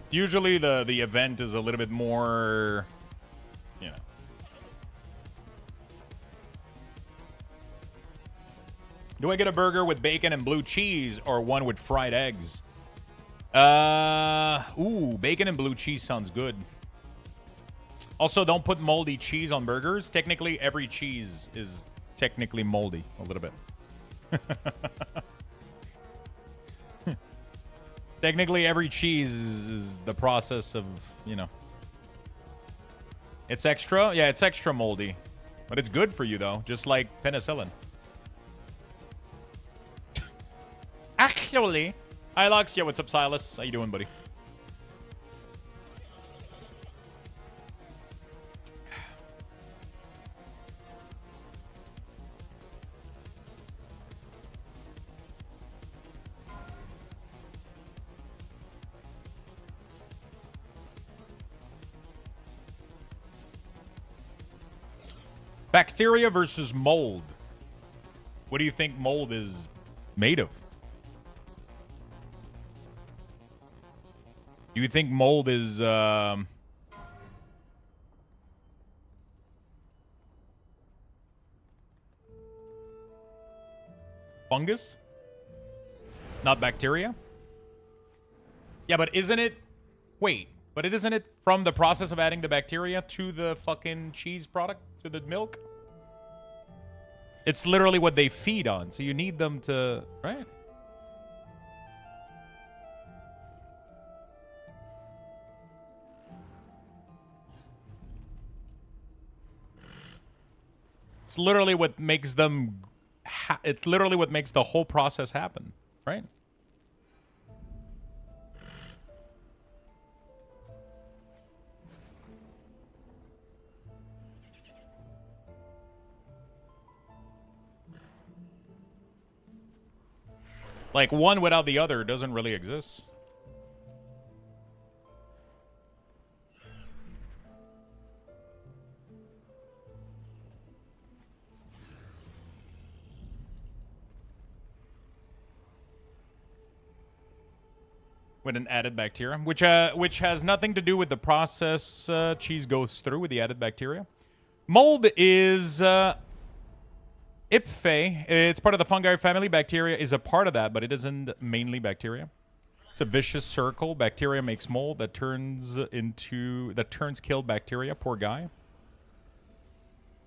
Usually the event is a little bit more, you know. Do I get a burger with bacon and blue cheese or one with fried eggs? Ooh, bacon and blue cheese sounds good. Also, don't put moldy cheese on burgers. Technically, every cheese is technically moldy a little bit. Technically, every cheese is the process of, you know. It's extra? Yeah, it's extra moldy. But it's good for you, though. Just like penicillin. Actually... Hi, Lux. Yeah, what's up, Silas? How you doing, buddy? Bacteria versus mold. What do you think mold is made of? Do you think mold is, fungus? Not bacteria? Yeah, but isn't it... Wait, but isn't it from the process of adding the bacteria to the fucking cheese product? To the milk? It's literally what they feed on, so you need them to... Right? It's literally what makes them... it's literally what makes the whole process happen, right? Like, one without the other doesn't really exist. With an added bacteria, which has nothing to do with the process cheese goes through with the added bacteria. Mold is Iphae. It's part of the fungi family. Bacteria is a part of that, but it isn't mainly bacteria. It's a vicious circle. Bacteria makes mold that turns killed bacteria. Poor guy.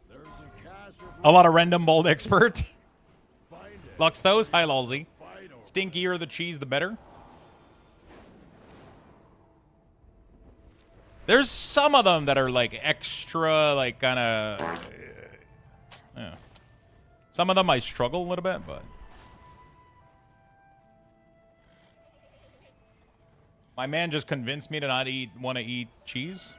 There's a cache of A lot of random mold expert. find it. Luxthos. Hi, Lolzy. Fight over. Stinkier the cheese, the better. There's some of them that are like extra, like kind of. Yeah. Some of them I struggle a little bit, but. My man just convinced me to not want to eat cheese.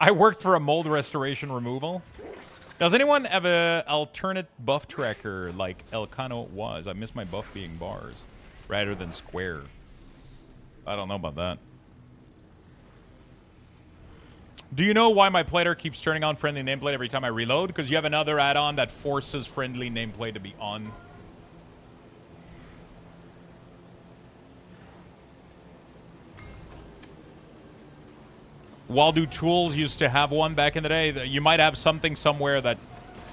I worked for a mold restoration removal. Does anyone have an alternate buff tracker like Elcano was? I miss my buff being bars rather than square. I don't know about that. Do you know why my plater keeps turning on friendly nameplate every time I reload? Because you have another add-on that forces friendly nameplate to be on. Waldo Tools used to have one back in the day. You might have something somewhere that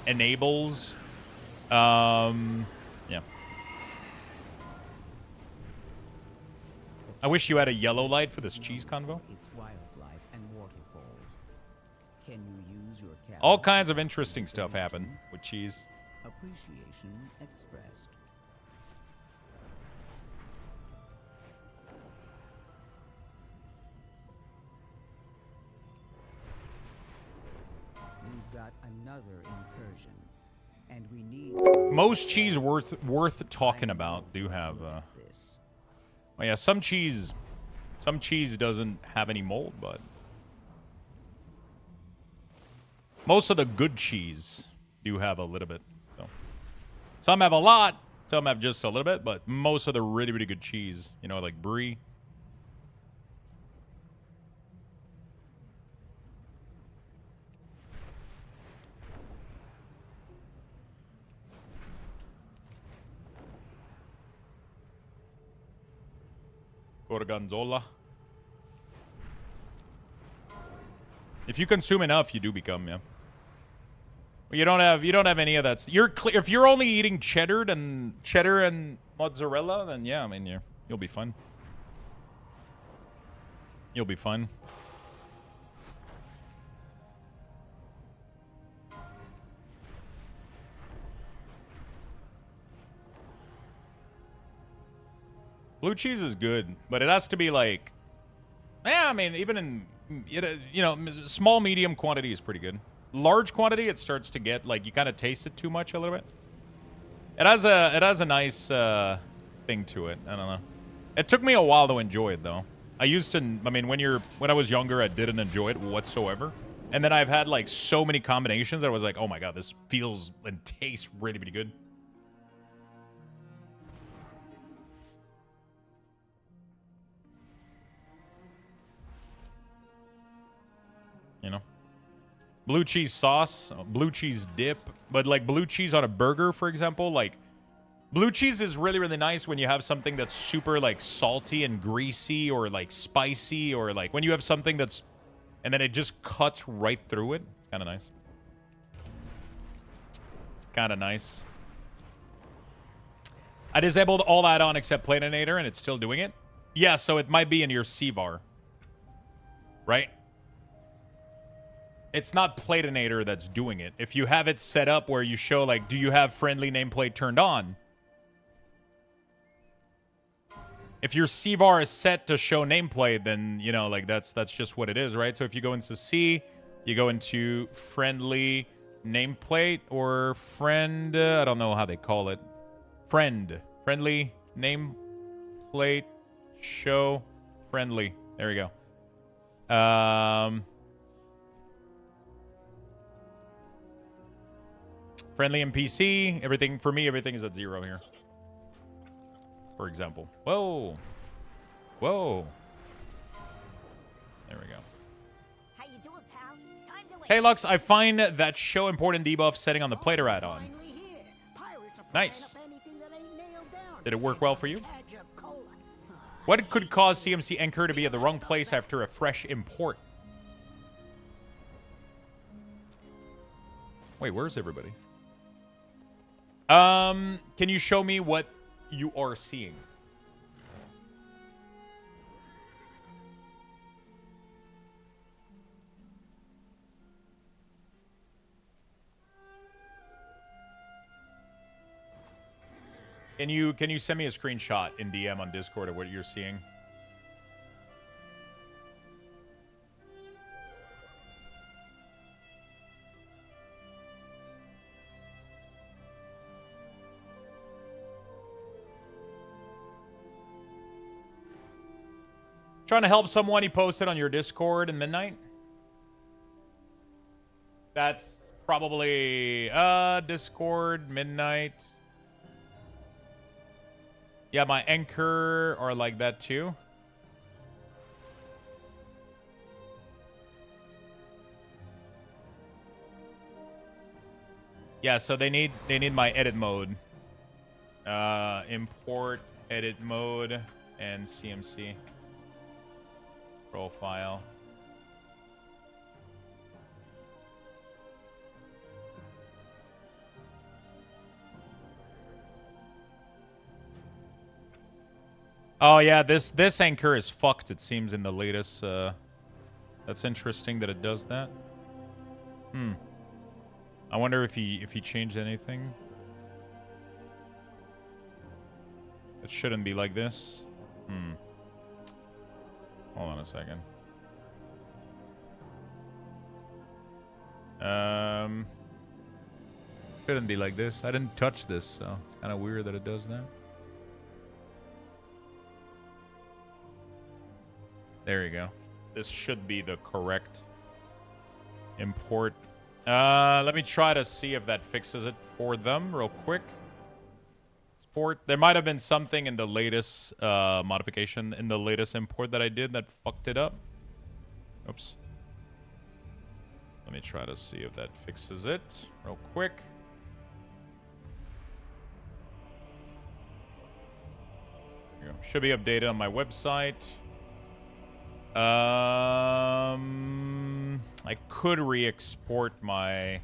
enables... yeah. I wish you had a yellow light for this cheese convo. Its wildlife and waterfalls. Can you use your camera? All kinds of interesting stuff happen with cheese. Appreciation expressed. We've got another incursion, and we need Most cheese worth talking about do have. this. Well, yeah, some cheese doesn't have any mold, but most of the good cheese do have a little bit. So some have a lot, some have just a little bit, but most of the really, really good cheese, you know, like brie. Gorgonzola. If you consume enough, you do become, yeah. You don't have any of that. If you're only eating cheddar and mozzarella, then yeah, I mean you'll be fine. You'll be fine. Blue cheese is good, but it has to be like, yeah, I mean, even in, you know, small, medium quantity is pretty good. Large quantity, it starts to get, like, you kind of taste it too much a little bit. It has a nice thing to it. I don't know. It took me a while to enjoy it, though. I mean, when I was younger, I didn't enjoy it whatsoever. And then I've had, like, so many combinations that I was like, oh my god, this feels and tastes really, really good. You know, blue cheese sauce, blue cheese dip, but like blue cheese on a burger, for example, like blue cheese is really, really nice when you have something that's super like salty and greasy or like spicy, or like when you have something that's, and then it just cuts right through it. It's kind of nice. It's kind of nice. I disabled all add-on except Platinator and it's still doing it. Yeah, so it might be in your CVAR, right? It's not Platinator that's doing it. If you have it set up where you show, like, do you have friendly nameplate turned on? If your CVAR is set to show nameplate, then, you know, like, that's just what it is, right? So if you go into C, you go into friendly nameplate or friend, I don't know how they call it. Friendly nameplate, show friendly. There we go. Friendly NPC. Everything, for me, everything is at 0 here. For example. Whoa. Whoa. There we go. How you doing, pal? Time's away. Hey, Lux, I find that show important debuff setting on the Plater add-on. Finally here. Pirates are Nice. frying up anything that ain't nailed down. Did it work well for you? Catch a cola. What could cause CMC Anchor to be at the wrong place after a fresh import? Wait, where's everybody? Can you show me what you are seeing? Can you send me a screenshot in DM on Discord of what you're seeing? Trying to help someone, he posted on your Discord in midnight. That's probably Discord midnight. Yeah, my anchor are like that too. Yeah, so they need my edit mode. Import edit mode and CMC profile. Oh yeah, this anchor is fucked, it seems, in the latest. That's interesting that it does that. I wonder if he changed anything. It shouldn't be like this. Hold on a second. Shouldn't be like this. I didn't touch this, so it's kind of weird that it does that. There you go. This should be the correct import. Let me try to see if that fixes it for them real quick. Export. There might have been something in the latest modification, in the latest import that I did that fucked it up. Oops. Let me try to see if that fixes it real quick. There you go. Should be updated on my website. I could re-export my...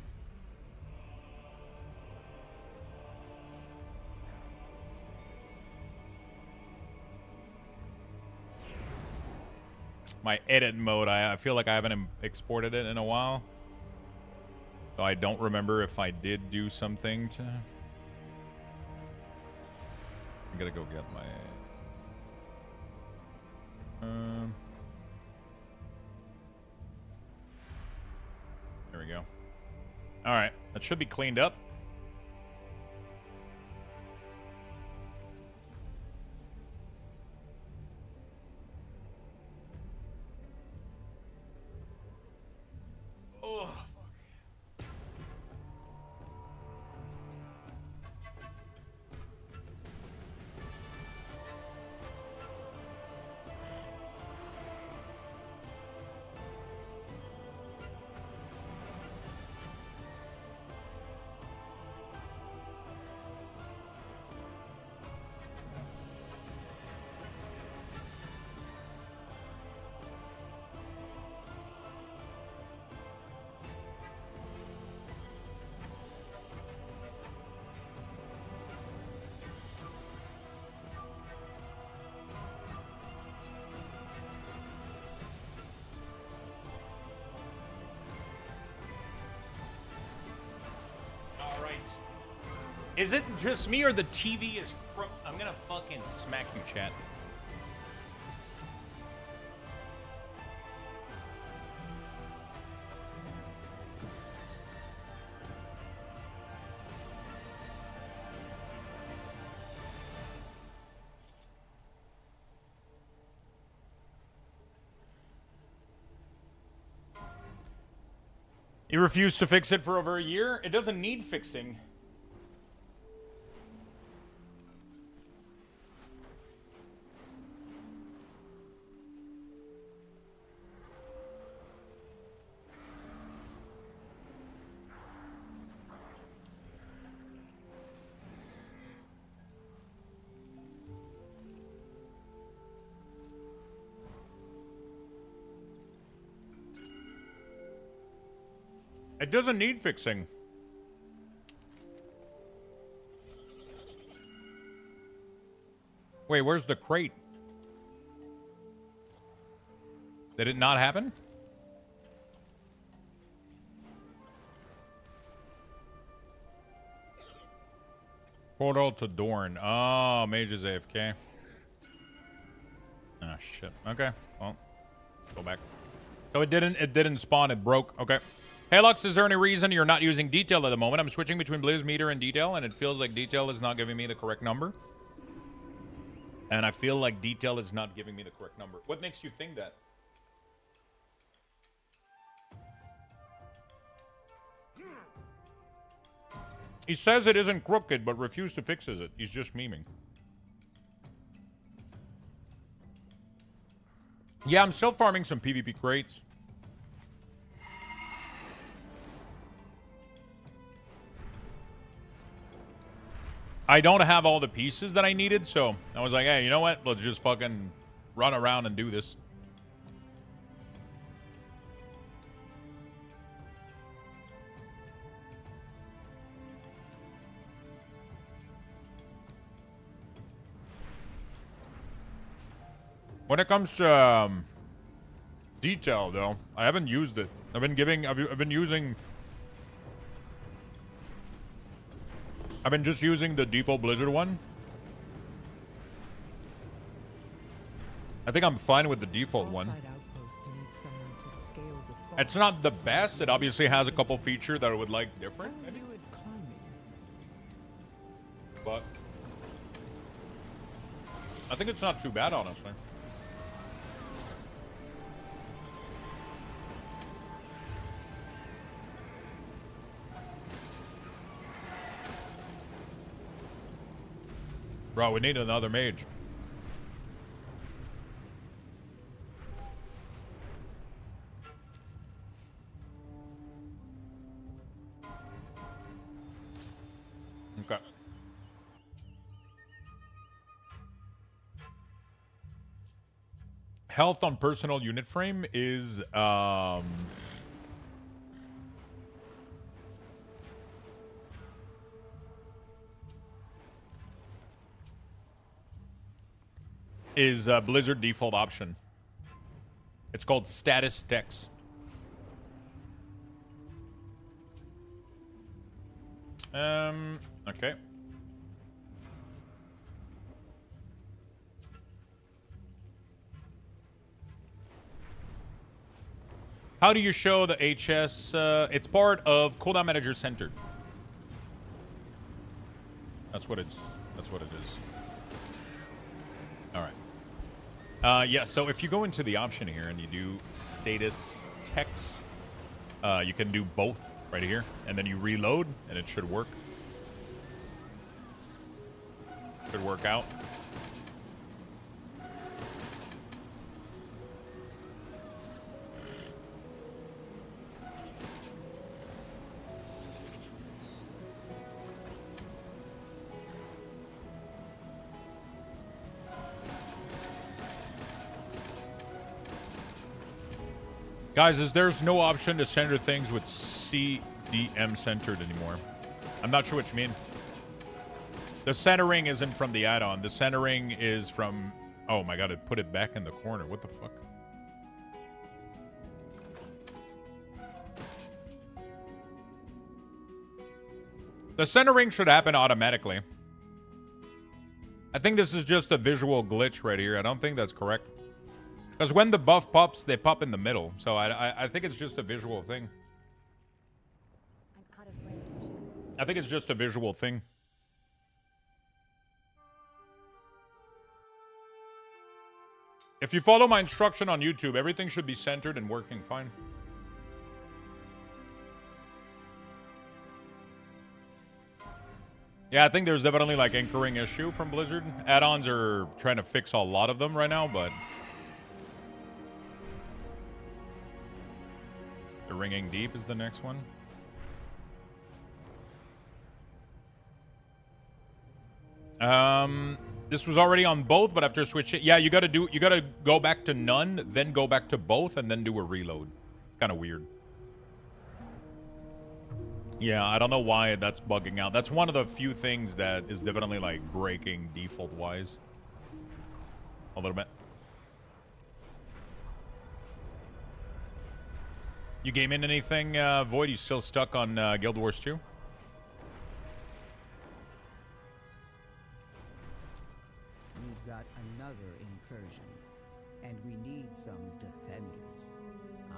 my edit mode. I feel like I haven't exported it in a while. So I don't remember if I did do something to... I'm gonna go get my... There we go. Alright, that should be cleaned up. Oh, fuck. Is it just me or the TV is... I'm gonna fucking smack you, chat. You refused to fix it for over a year? It doesn't need fixing. It doesn't need fixing. Wait, where's the crate? Did it not happen? Portal to Dorn. Oh, Mage is AFK. Ah, shit. Okay, well, go back. So it didn't spawn, it broke. Okay. Hey, Lux, is there any reason you're not using detail at the moment? I'm switching between Blizz meter and detail, and it feels like detail is not giving me the correct number. And I feel like detail is not giving me the correct number. What makes you think that? He says it isn't crooked, but refuses to fix it. He's just memeing. Yeah, I'm still farming some PvP crates. I don't have all the pieces that I needed, so I was like, hey, you know what? Let's just fucking run around and do this. When it comes to detail, though, I haven't used it. I've been just using the default Blizzard one. I think I'm fine with the default one. It's not the best. It obviously has a couple features that I would like different, maybe. But I think it's not too bad, honestly. Bro, we need another mage. Okay. Health on personal unit frame is Blizzard default option. It's called status text. Okay. How do you show the HS? It's part of cooldown manager centered. That's what it is. All right. Yeah, so if you go into the option here and you do status text, you can do both right here, and then you reload, and it should work. Should work out. Guys, there's no option to center things with CDM centered anymore. I'm not sure what you mean. The centering isn't from the add-on. The centering is from... Oh my god, it put it back in the corner. What the fuck? The centering should happen automatically. I think this is just a visual glitch right here. I don't think that's correct. Because when the buff pops, they pop in the middle. So I think it's just a visual thing. I think it's just a visual thing. If you follow my instruction on YouTube, everything should be centered and working fine. Yeah, I think there's definitely like anchoring issue from Blizzard. Add-ons are trying to fix a lot of them right now, but the Ringing Deep is the next one. This was already on both, but after switch it, yeah, you gotta go back to none, then go back to both, and then do a reload. It's kind of weird. Yeah, I don't know why that's bugging out. That's one of the few things that is definitely like breaking default-wise. A little bit. You game in anything, Void? You still stuck on Guild Wars 2? We've got another incursion, and we need some defenders.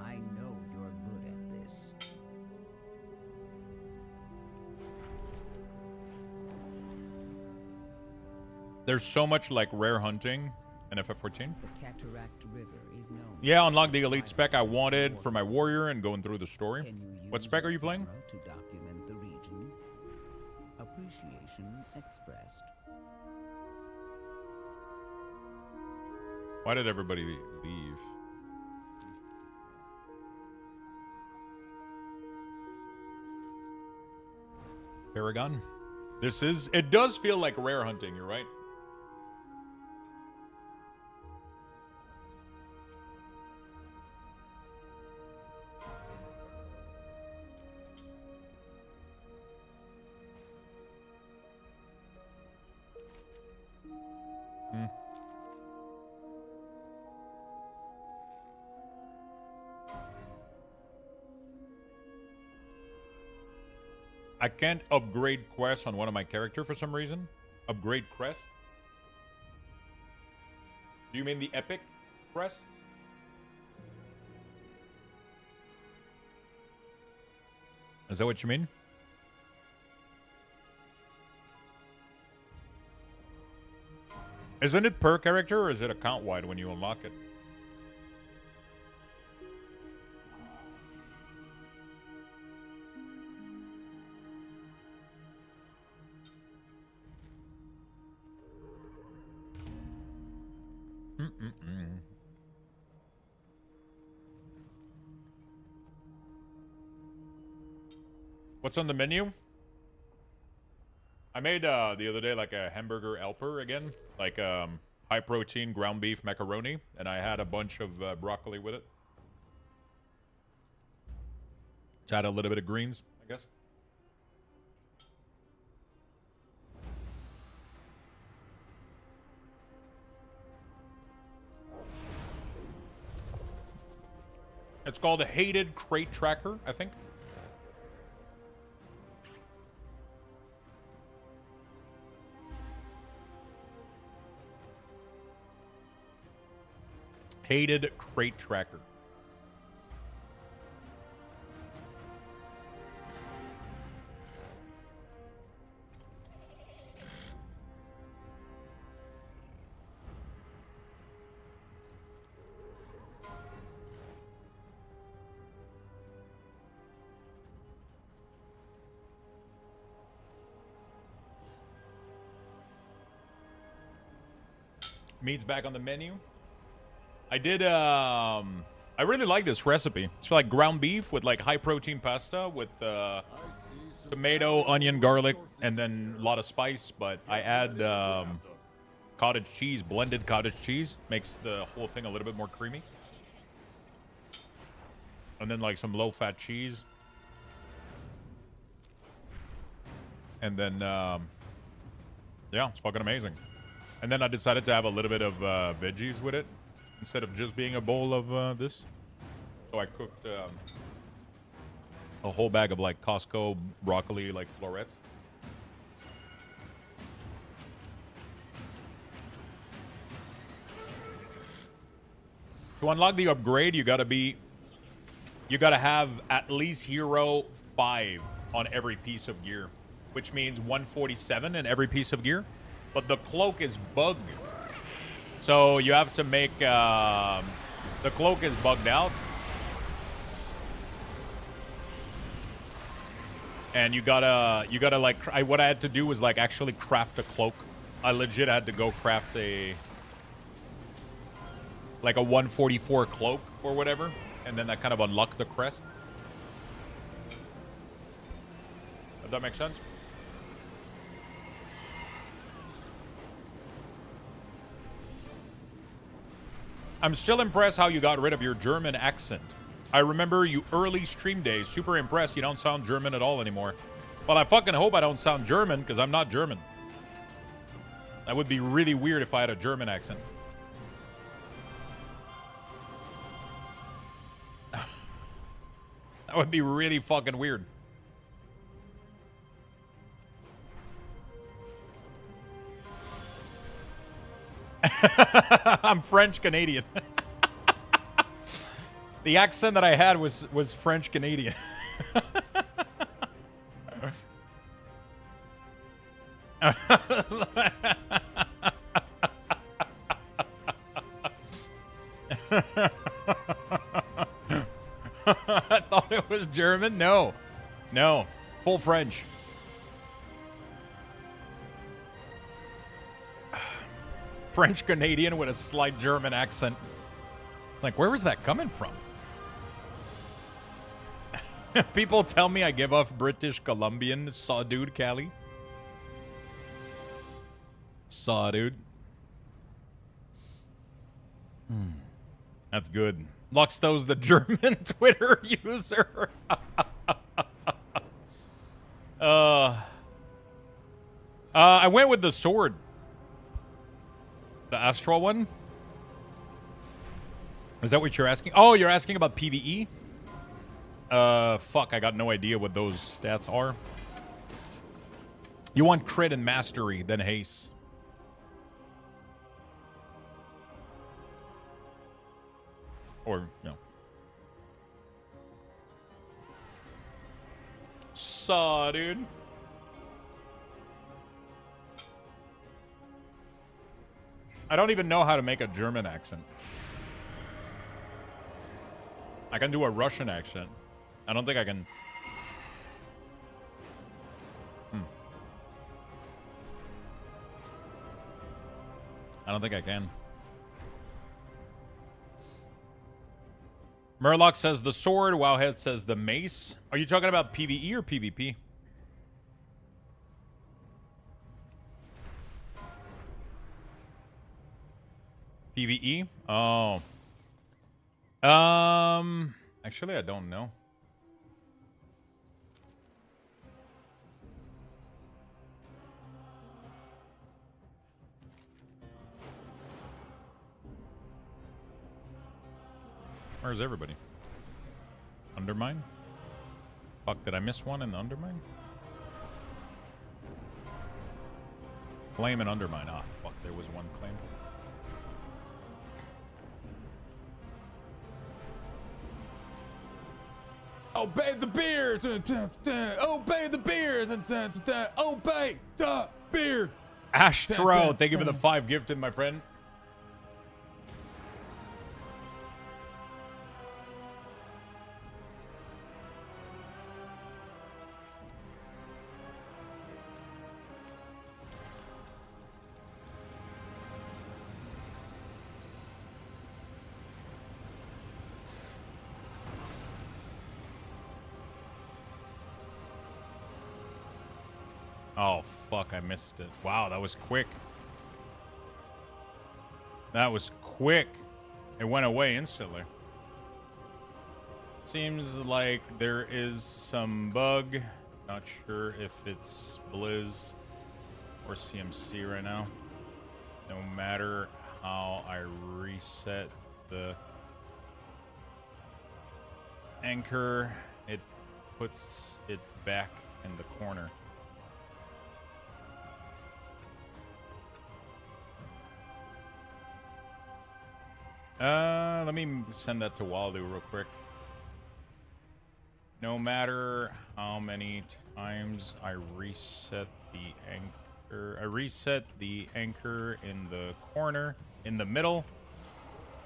I know you're good at this. There's so much like rare hunting in FF14. The Cataract River is known. Yeah, unlock the elite spec I wanted for my warrior and going through the story. Can you use What spec are you your playing? camera to document the region? Appreciation expressed. Why did everybody leave? Paragon? It does feel like rare hunting, you're right. I can't upgrade quests on one of my character for some reason. Upgrade quest? Do you mean the epic quest? Is that what you mean? Isn't it per character or is it account-wide when you unlock it? What's on the menu? I made the other day like a hamburger helper again, like high protein ground beef macaroni, and I had a bunch of broccoli with it. To add a little bit of greens, I guess. It's called a Hated Crate Tracker, I think. Hated Crate Tracker. Meat's back on the menu. I did, I really like this recipe. It's like ground beef with like high protein pasta with tomato, onion, garlic, and then a lot of spice. But I add cottage cheese, blended cottage cheese. Makes the whole thing a little bit more creamy. And then like some low-fat cheese. And then, yeah, it's fucking amazing. And then I decided to have a little bit of veggies with it. Instead of just being a bowl of this. So I cooked a whole bag of like Costco broccoli like florets. To unlock the upgrade, you gotta have at least Hero 5 on every piece of gear. Which means 147 in every piece of gear. But the cloak is bugged. So you have to make, the cloak is bugged out. And you gotta like, what I had to do was like actually craft a cloak. I legit had to go craft like a 144 cloak or whatever. And then that kind of unlocked the crest. If that makes sense. I'm still impressed how you got rid of your German accent. I remember you early stream days. Super impressed. You don't sound German at all anymore. Well, I fucking hope I don't sound German, because I'm not German. That would be really weird if I had a German accent. That would be really fucking weird. I'm French Canadian. The accent that I had was French Canadian. I thought it was German. No, full French. French Canadian with a slight German accent. Like, where was that coming from? People tell me I give off British Columbian. Saw dude, Cali. Saw dude. That's good. Luxthos, the German Twitter user. I went with the sword. The Astral one? Is that what you're asking? Oh, you're asking about PvE? Fuck, I got no idea what those stats are. You want crit and mastery, then haste. Or, no. Saw, dude. I don't even know how to make a German accent. I can do a Russian accent. I don't think I can. I don't think I can. Murloc says the sword. Wowhead says the mace. Are you talking about PvE or PvP? PvE? Oh. Actually, I don't know. Where's everybody? Undermine? Fuck, did I miss one in the Undermine? Claim and Undermine. Ah, fuck, there was one claim. Obey the beer! Obey the beer! Obey the beer! Astro, thank you for the 5 gifted, my friend. Oh, fuck, I missed it. Wow, that was quick. That was quick. It went away instantly. Seems like there is some bug. Not sure if it's Blizz or CMC right now. No matter how I reset the anchor, it puts it back in the corner. Let me send that to Waldo real quick. No matter how many times I reset the anchor, in the corner, in the middle,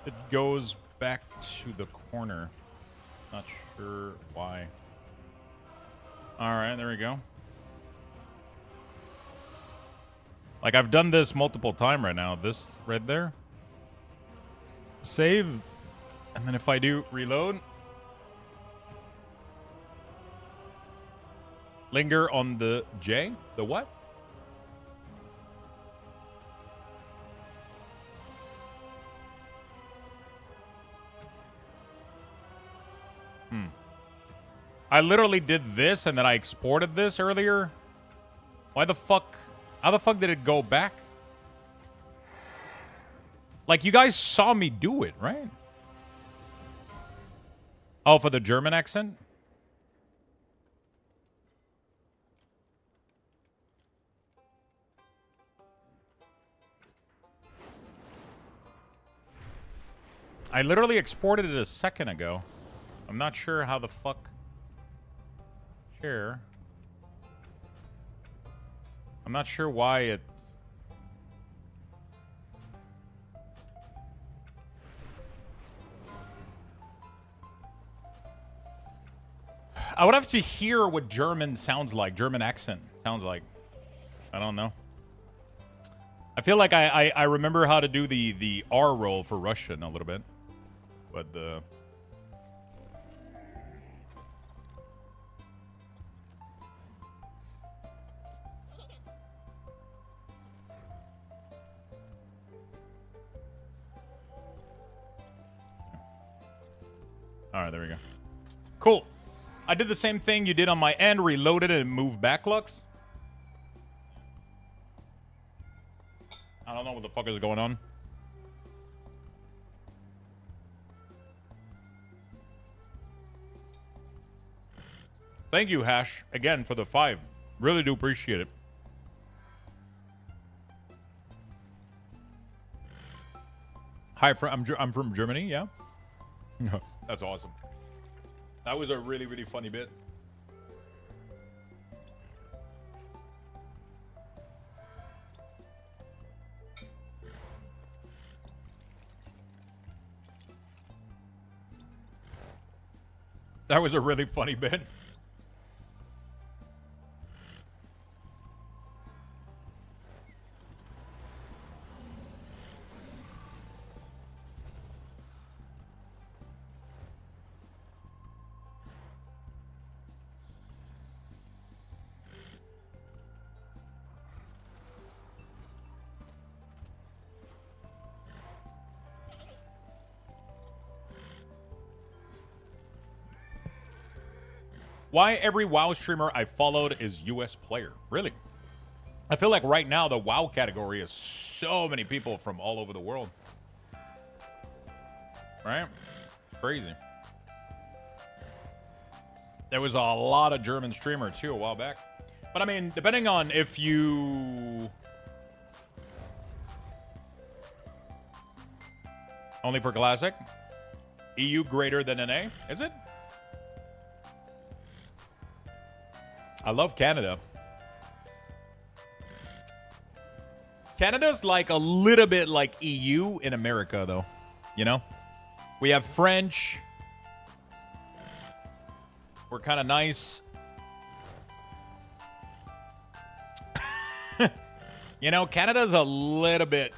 it goes back to the corner. Not sure why. Alright, there we go. Like, I've done this multiple times right now. This right there. Save. And then if I do reload. Linger on the J? The what? I literally did this and then I exported this earlier. Why the fuck? How the fuck did it go back? Like, you guys saw me do it, right? Oh, for the German accent? I literally exported it a second ago. I'm not sure how the fuck... Share. I'm not sure why it... I would have to hear what German sounds like. German accent sounds like. I don't know. I feel like I remember how to do the R roll for Russian a little bit. But the... Alright, there we go. Cool. I did the same thing you did on my end, reloaded it and moved back, Lux. I don't know what the fuck is going on. Thank you, Hash, again for the 5. Really do appreciate it. Hi, I'm from Germany, yeah? That's awesome. That was a really, really funny bit. That was a really funny bit. Why every WoW streamer I followed is US player? Really? I feel like right now the WoW category is so many people from all over the world. Right? Crazy. There was a lot of German streamers too a while back. But I mean, depending on if you... Only for Classic? EU greater than NA? Is it? I love Canada. Canada's like a little bit like EU in America, though. You know? We have French. We're kind of nice. You know, Canada's a little bit...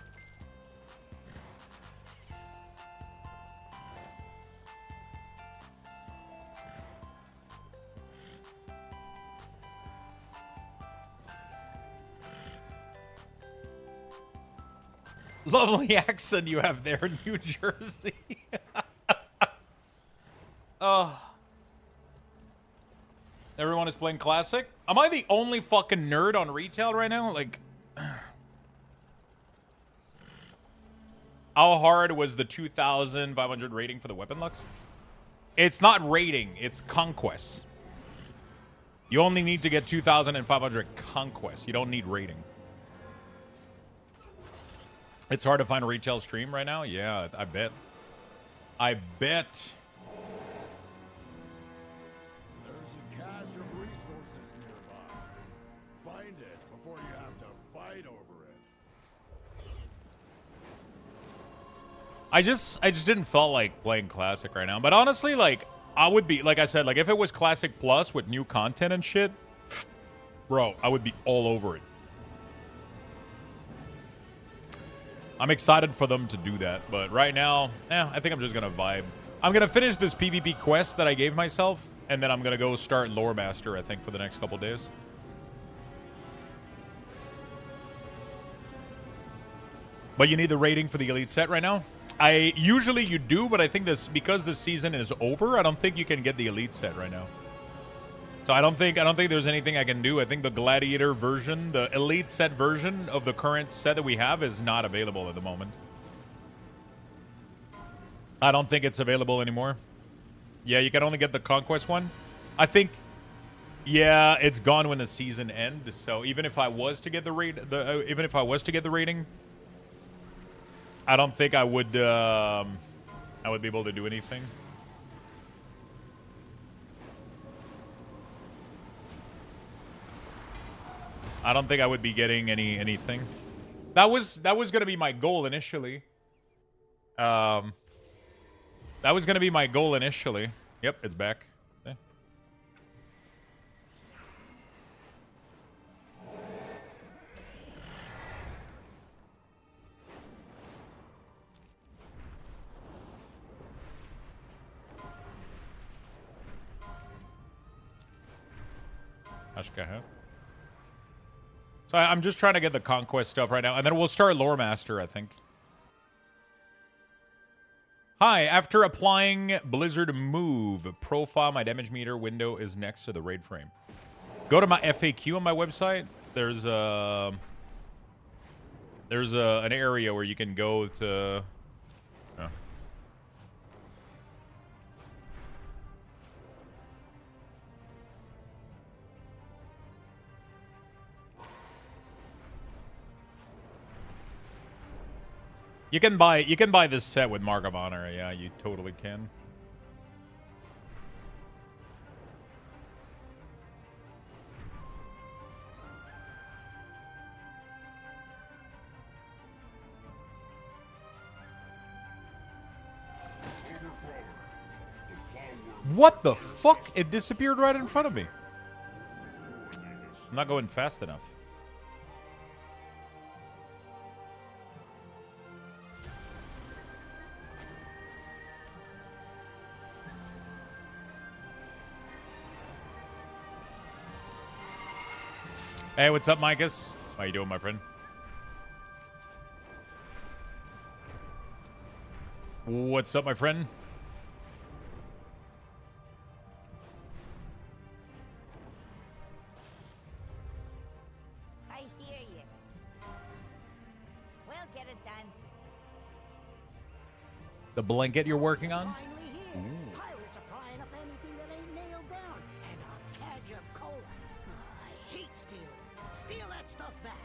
Lovely accent you have there in New Jersey. Everyone is playing Classic? Am I the only fucking nerd on retail right now? Like... How hard was the 2,500 rating for the weapon, Lux? It's not rating, it's conquest. You only need to get 2,500 conquest. You don't need rating. It's hard to find a retail stream right now? Yeah, I bet. I bet. There's a cache of resources nearby. Find it before you have to fight over it. I just didn't feel like playing Classic right now. But honestly, like, I would be, like I said, like if it was Classic Plus with new content and shit, bro, I would be all over it. I'm excited for them to do that, but right now, I think I'm just gonna vibe. I'm gonna finish this PvP quest that I gave myself, and then I'm gonna go start Loremaster, I think, for the next couple days. But you need the rating for the elite set right now? Usually you do, but I think this, because this season is over, I don't think you can get the elite set right now. So I don't think there's anything I can do. I think the Gladiator version, the elite set version of the current set that we have is not available at the moment. I don't think it's available anymore. Yeah, you can only get the Conquest one. I think, yeah, it's gone when the season ends. So even if I was to get the rating, I don't think I would be able to do anything. I don't think I would be getting anything. That was gonna be my goal initially. That was gonna be my goal initially. Yep, it's back. See? Ashkaha. So I'm just trying to get the Conquest stuff right now, and then we'll start Loremaster, I think. Hi, after applying Blizzard Move profile, my damage meter window is next to the raid frame. Go to my FAQ on my website. There's an area where you can go to... Oh. You can buy this set with Mark of Honor. Yeah, you totally can. What the fuck? It disappeared right in front of me. I'm not going fast enough. Hey, what's up, Micus? How you doing, my friend? What's up, my friend? I hear you. We'll get it done. The blanket you're working on? Finally here. Pirates are prying up anything that ain't nailed down. And a cadge of cola. I hate stealing. Steal that stuff back.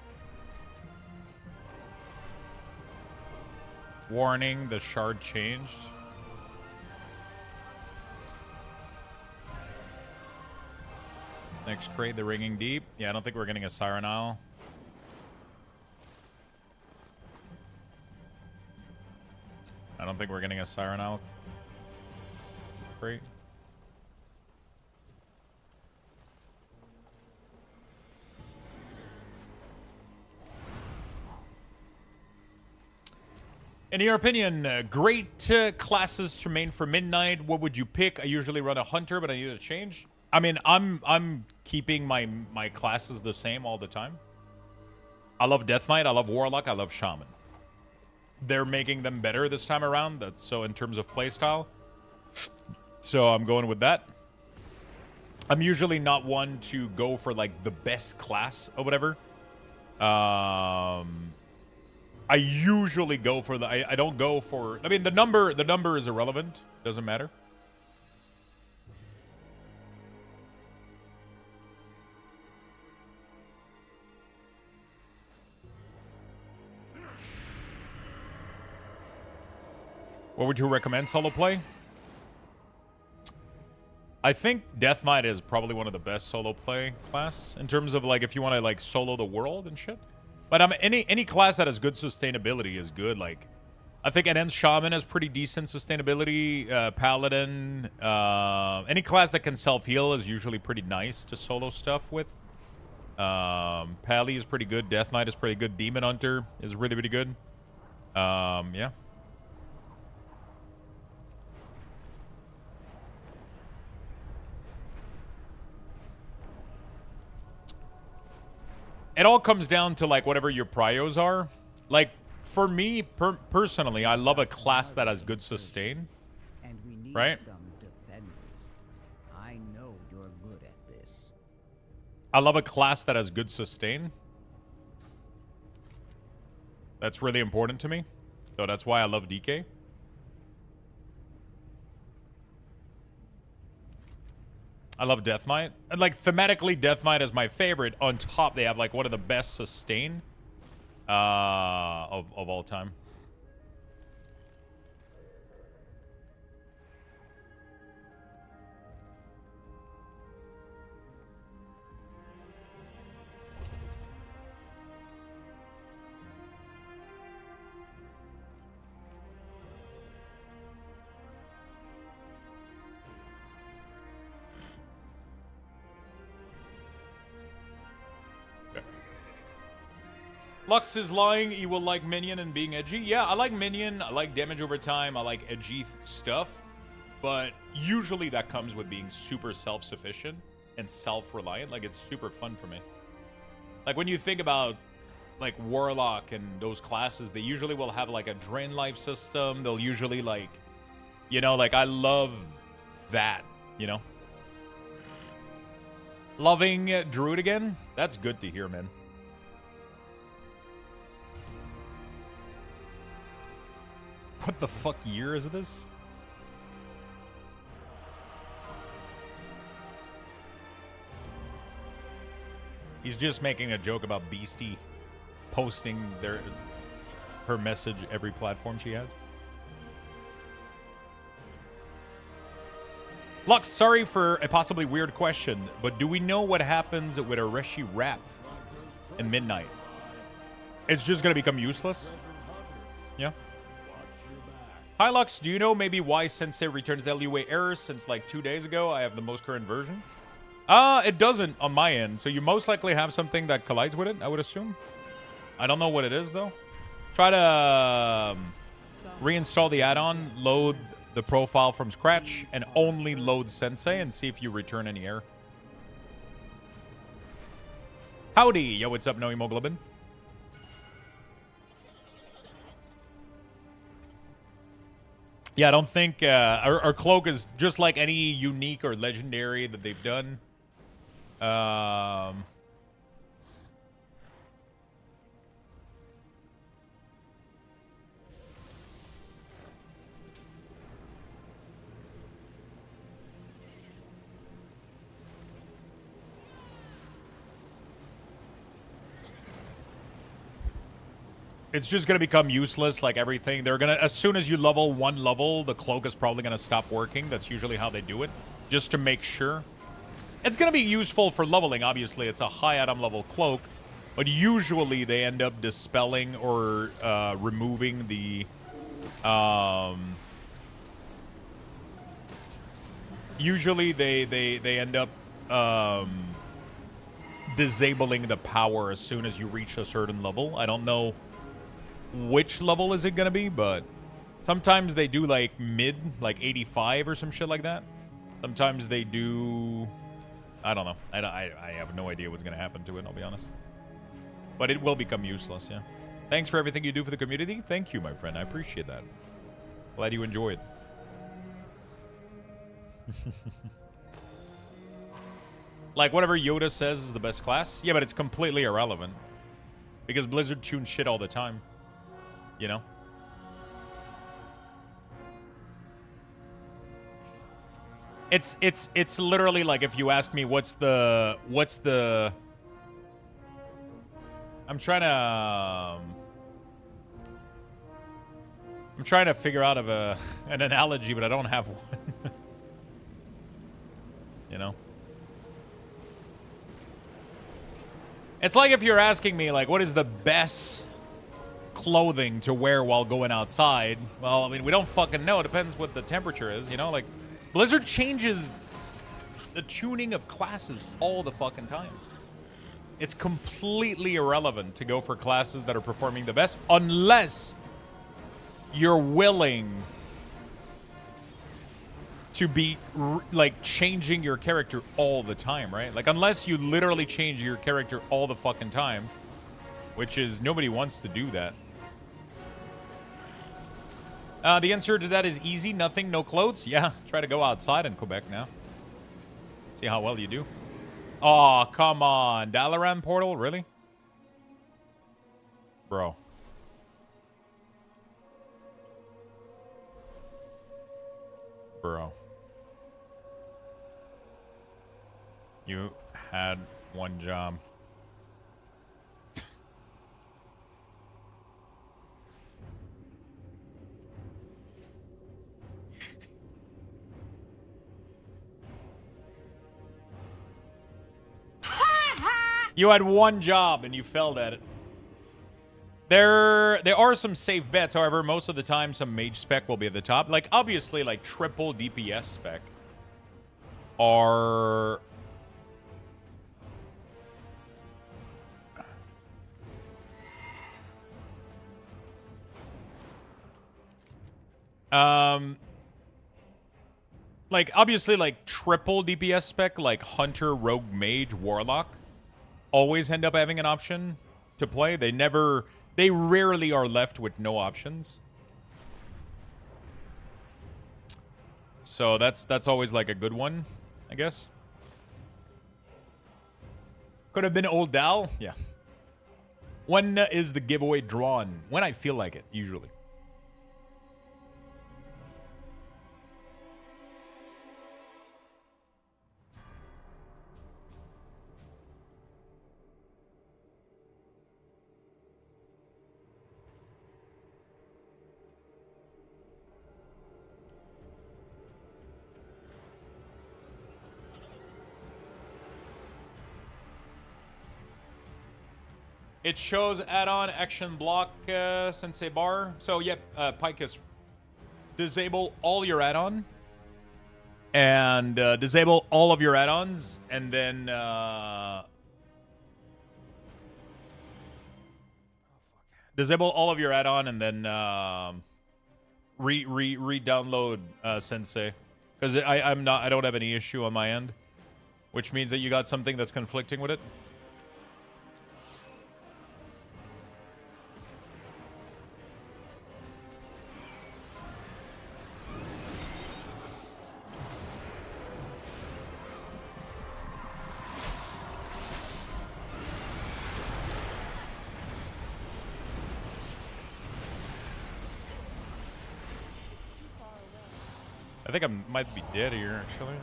Warning, the shard changed. Next crate, the Ringing Deep. Yeah, I don't think we're getting a Siren Isle. I don't think we're getting a Siren Isle crate. In your opinion, great classes to main for midnight. What would you pick? I usually run a hunter, but I need a change. I mean, I'm keeping my classes the same all the time. I love Death Knight, I love Warlock, I love Shaman. They're making them better this time around. That's so in terms of playstyle. So I'm going with that. I'm usually not one to go for like the best class or whatever. I usually go for the... I don't go for... I mean, the number is irrelevant. Doesn't matter. What would you recommend solo play? I think Death Knight is probably one of the best solo play class in terms of like if you want to like solo the world and shit. But any class that has good sustainability is good. Like I think Addon's Shaman has pretty decent sustainability. Paladin, any class that can self-heal is usually pretty nice to solo stuff with. Pally is pretty good. Death Knight is pretty good. Demon Hunter is really, really good. Yeah. It all comes down to, like, whatever your prios are. Like, for me, personally, I love a class that has good sustain. And we need Right? some defenders. I know you're good at this. I love a class that has good sustain. That's really important to me. So that's why I love DK. I love Death Knight. And, like, thematically, Death Knight is my favorite. On top, they have, like, one of the best sustain of all time. Lux is lying. You will like Minion and being edgy. Yeah, I like Minion. I like damage over time. I like edgy stuff. But usually that comes with being super self-sufficient and self-reliant. Like, it's super fun for me. Like, when you think about, like, Warlock and those classes, they usually will have, like, a drain life system. They'll usually, like, you know, like, I love that, you know? Loving Druid again? That's good to hear, man. What the fuck year is this? He's just making a joke about Beastie posting her message every platform she has. Lux, sorry for a possibly weird question, but do we know what happens with Arathi Wrap in Midnight? It's just gonna become useless? Yeah. Hi Lux, do you know maybe why Sensei returns LUA errors since like 2 days ago? I have the most current version. It doesn't on my end, so you most likely have something that collides with it, I would assume. I don't know what it is though. Try to reinstall the add-on, load the profile from scratch, and only load Sensei and see if you return any error. Howdy, yo, what's up, no hemoglobin? Yeah, I don't think our cloak is just like any unique or legendary that they've done. It's just going to become useless like everything. They're going to, as soon as you level one level, the cloak is probably going to stop working. That's usually how they do it, just to make sure. It's going to be useful for leveling, obviously. It's a high item level cloak, but usually they end up dispelling or removing the... usually they end up disabling the power as soon as you reach a certain level. I don't know which level is it gonna be, but sometimes they do like mid, like 85 or some shit like that. Sometimes they do, I don't know. I have no idea what's gonna happen to it, I'll be honest. But it will become useless, yeah. Thanks for everything you do for the community. Thank you, my friend. I appreciate that. Glad you enjoyed. Like whatever Yoda says is the best class. Yeah, but it's completely irrelevant. Because Blizzard tunes shit all the time. You know? It's literally like if you ask me what's the I'm trying to figure out of an analogy, but I don't have one. You know? It's like if you're asking me like what is the best clothing to wear while going outside. Well, I mean, we don't fucking know. It depends what the temperature is, you know? Like, Blizzard changes the tuning of classes all the fucking time. It's completely irrelevant to go for classes that are performing the best unless you're willing to be, like, changing your character all the time, right? Like, unless you literally change your character all the fucking time, which is, nobody wants to do that. The answer to that is easy. Nothing, no clothes. Yeah, try to go outside in Quebec now. See how well you do. Oh, come on. Dalaran portal? Really? Bro. Bro. You had one job. You had one job and you failed at it. There are some safe bets, however, most of the time some mage spec will be at the top. Like, obviously, like, triple DPS spec are... like, obviously, like, triple DPS spec, like Hunter, Rogue, Mage, Warlock, always end up having an option to play. They rarely are left with no options. So that's always like a good one, I guess. Could have been Old Dal. Yeah. When is the giveaway drawn? When I feel like it, usually. It shows add-on action block sensei bar. So yep, Picus, disable all your add-on and disable all of your add-ons, and then disable all of your add-on, and then re-download sensei, because I don't have any issue on my end, which means that you got something that's conflicting with it. I think I might be dead here, actually.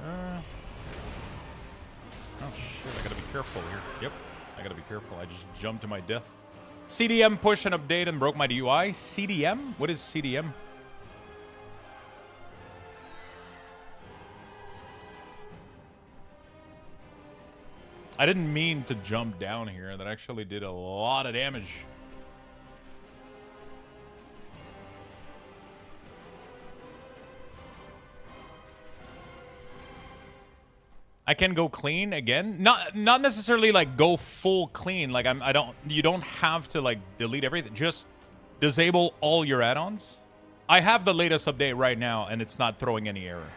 Oh, shit. I gotta be careful here. Yep. I gotta be careful. I just jumped to my death. CDM pushed an update and broke my UI. CDM? What is CDM? I didn't mean to jump down here. That actually did a lot of damage. I can go clean again. Not necessarily like go full clean. Like you don't have to like delete everything. Just disable all your add-ons. I have the latest update right now and it's not throwing any error,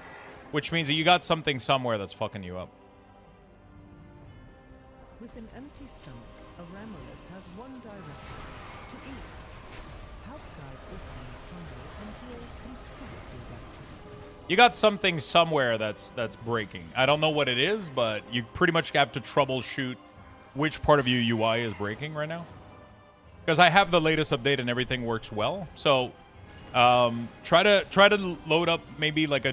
which means that you got something somewhere that's fucking you up. With an empty stomach, a Ramolith has one direction: to eat. Help guide this one's hunger into a constructive activity. You got something somewhere that's breaking. I don't know what it is, but you pretty much have to troubleshoot which part of your UI is breaking right now. Because I have the latest update and everything works well. So try to load up maybe like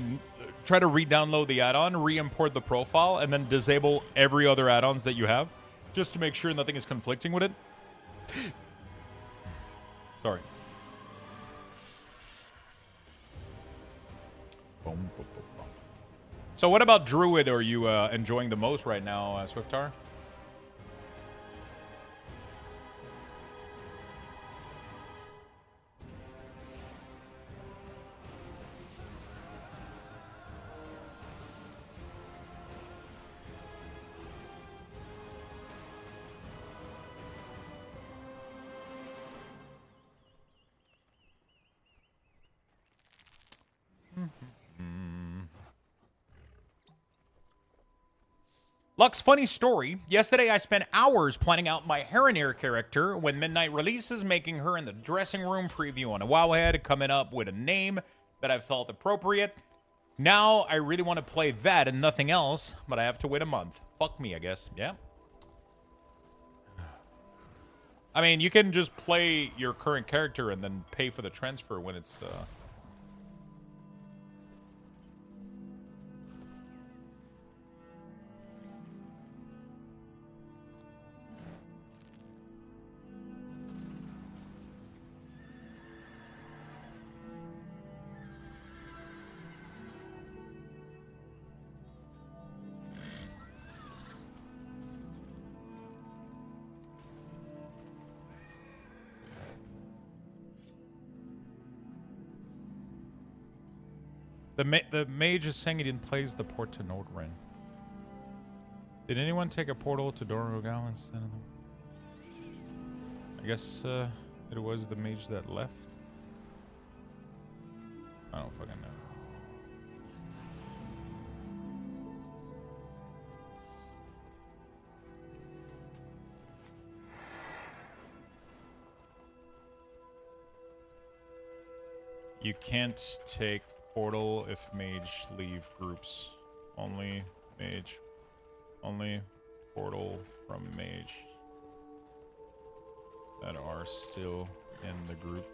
try to re-download the add-on, re-import the profile, and then disable every other add-ons that you have, just to make sure nothing is conflicting with it. Sorry. So what about Druid are you enjoying the most right now, Swiftar? Lux, funny story. Yesterday I spent hours planning out my Heronir character when Midnight releases, making her in the dressing room, preview on a Wowhead, coming up with a name that I felt appropriate. Now I really want to play that and nothing else, but I have to wait a month. Fuck me, I guess. Yeah. I mean, you can just play your current character and then pay for the transfer when it's... The mage is saying he didn't place the port to Nordren. Did anyone take a portal to Dorogal instead of them? I guess it was the mage that left. I don't fucking know. You can't take portal if mage leave groups. Only mage. Only portal from mage that are still in the group.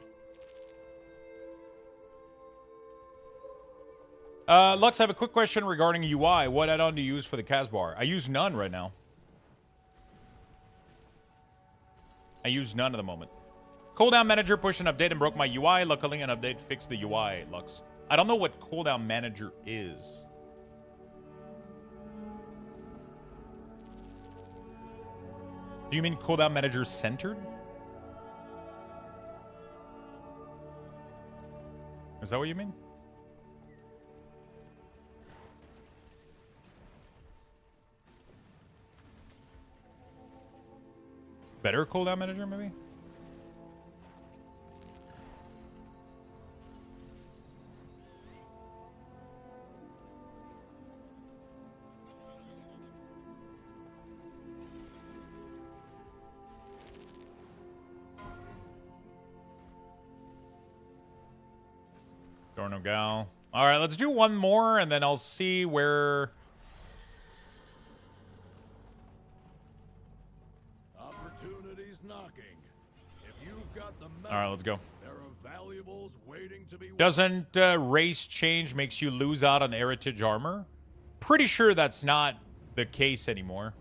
Lux, I have a quick question regarding UI. What add-on do you use for the Casbar? I use none right now. I use none at the moment. Cooldown Manager pushed an update and broke my UI. Luckily, an update fixed the UI, Lux. I don't know what Cooldown Manager is. Do you mean Cooldown Manager centered? Is that what you mean? Better Cooldown Manager, maybe? Dornogal. All right, let's do one more, and then I'll see where... Opportunities knocking. If you've got the metal, All right, let's go. there are valuables waiting to be... Doesn't race change makes you lose out on heritage armor? Pretty sure that's not the case anymore.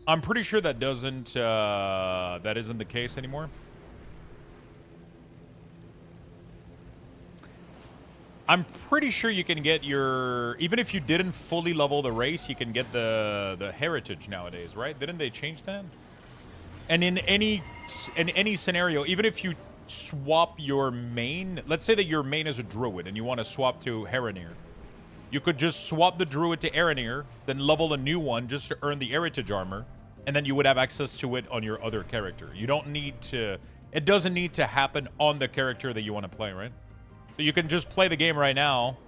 I'm pretty sure that doesn't, that isn't the case anymore. I'm pretty sure you can get your, even if you didn't fully level the race, you can get the heritage nowadays, right? Didn't they change that? And in any scenario, even if you swap your main, let's say that your main is a druid and you want to swap to Heronir. You could just swap the druid to Aranir, then level a new one just to earn the heritage armor, and then you would have access to it on your other character. You don't need to... It doesn't need to happen on the character that you want to play, right? So you can just play the game right now.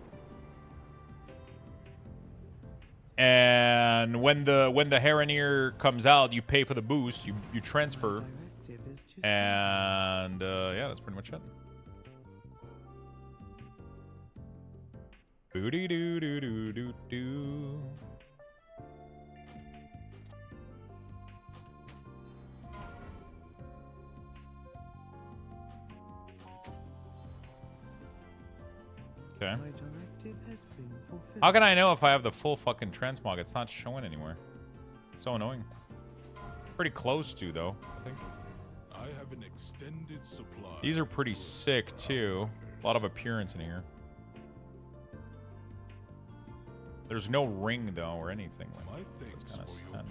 And when the Heronir comes out, you pay for the boost, you transfer. And yeah, that's pretty much it. Booty doo doo doo doo doo. Okay. How can I know if I have the full fucking transmog? It's not showing anywhere. So annoying. Pretty close to though, I think. I have an extended supply. These are pretty sick too. A lot of appearance in here. There's no ring though or anything. Like that's kind of sad.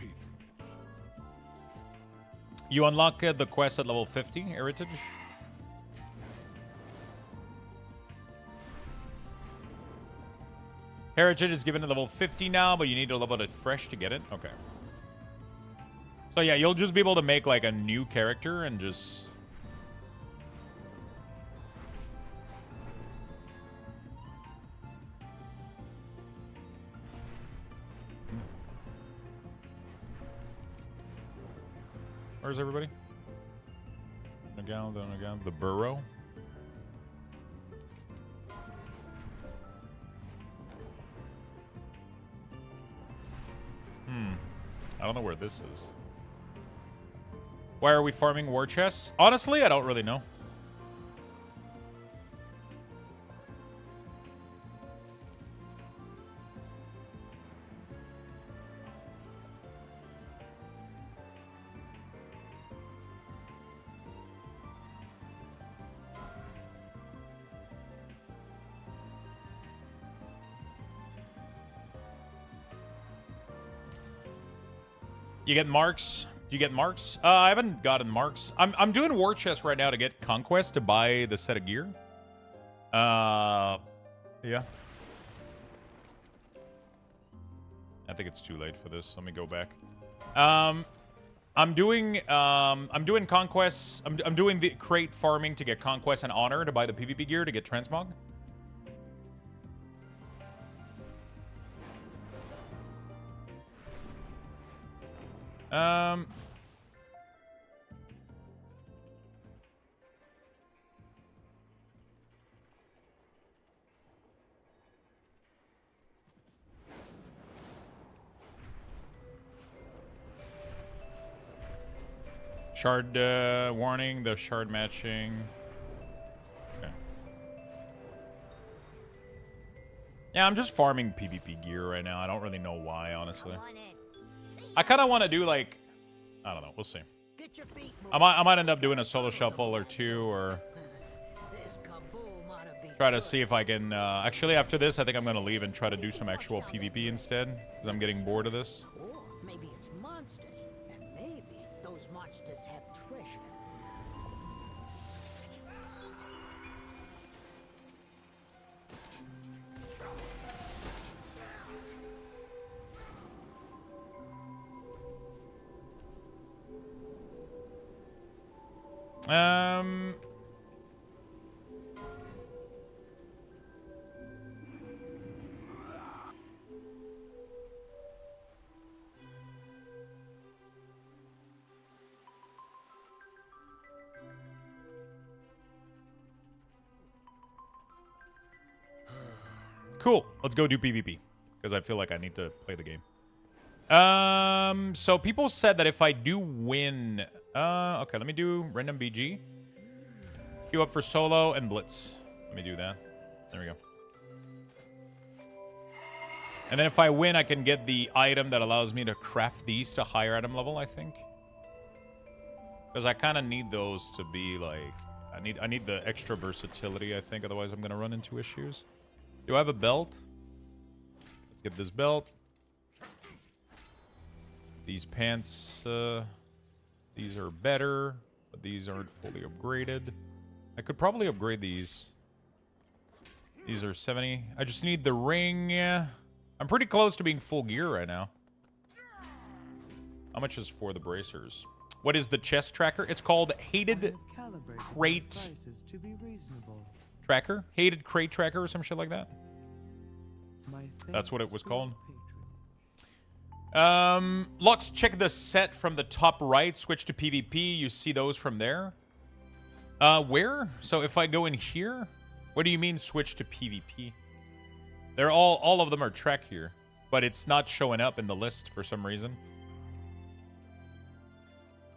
You unlock the quest at level 50, Heritage. Heritage is given at level 50 now, but you need to level it fresh to get it. Okay. So yeah, you'll just be able to make like a new character and just... Where's everybody? Again, the burrow. I don't know where this is. Why are we farming war chests? Honestly, I don't really know. You get marks? Do you get marks? I haven't gotten marks. I'm doing war chest right now to get conquest to buy the set of gear. Yeah. I think it's too late for this. Let me go back. I'm doing conquests. I'm doing the crate farming to get conquest and honor to buy the PvP gear to get transmog. Shard warning, the shard matching. Okay. Yeah, I'm just farming PvP gear right now. I don't really know why, honestly. I kind of want to do like, I don't know. We'll see. I might end up doing a solo shuffle or two, or try to see if I can. Actually, after this, I think I'm gonna leave and try to do some actual PvP instead, because I'm getting bored of this. Or maybe it's monsters, and maybe those monsters have treasure. Cool. Let's go do PvP, because I feel like I need to play the game. So people said that if I do win, okay, let me do random BG. Queue up for solo and blitz. Let me do that. There we go. And then if I win, I can get the item that allows me to craft these to higher item level, I think. Because I kind of need those to be like, I need the extra versatility, I think, otherwise I'm going to run into issues. Do I have a belt? Let's get this belt. These pants, these are better, but these aren't fully upgraded. I could probably upgrade these. These are 70. I just need the ring. I'm pretty close to being full gear right now. How much is for the bracers? What is the chest tracker? It's called Hated Crate Tracker? Hated Crate Tracker or some shit like that? That's what it was called. Lux, check the set from the top right. Switch to PvP. You see those from there. Where? So if I go in here, what do you mean switch to PvP? They're all of them are track here, but it's not showing up in the list for some reason.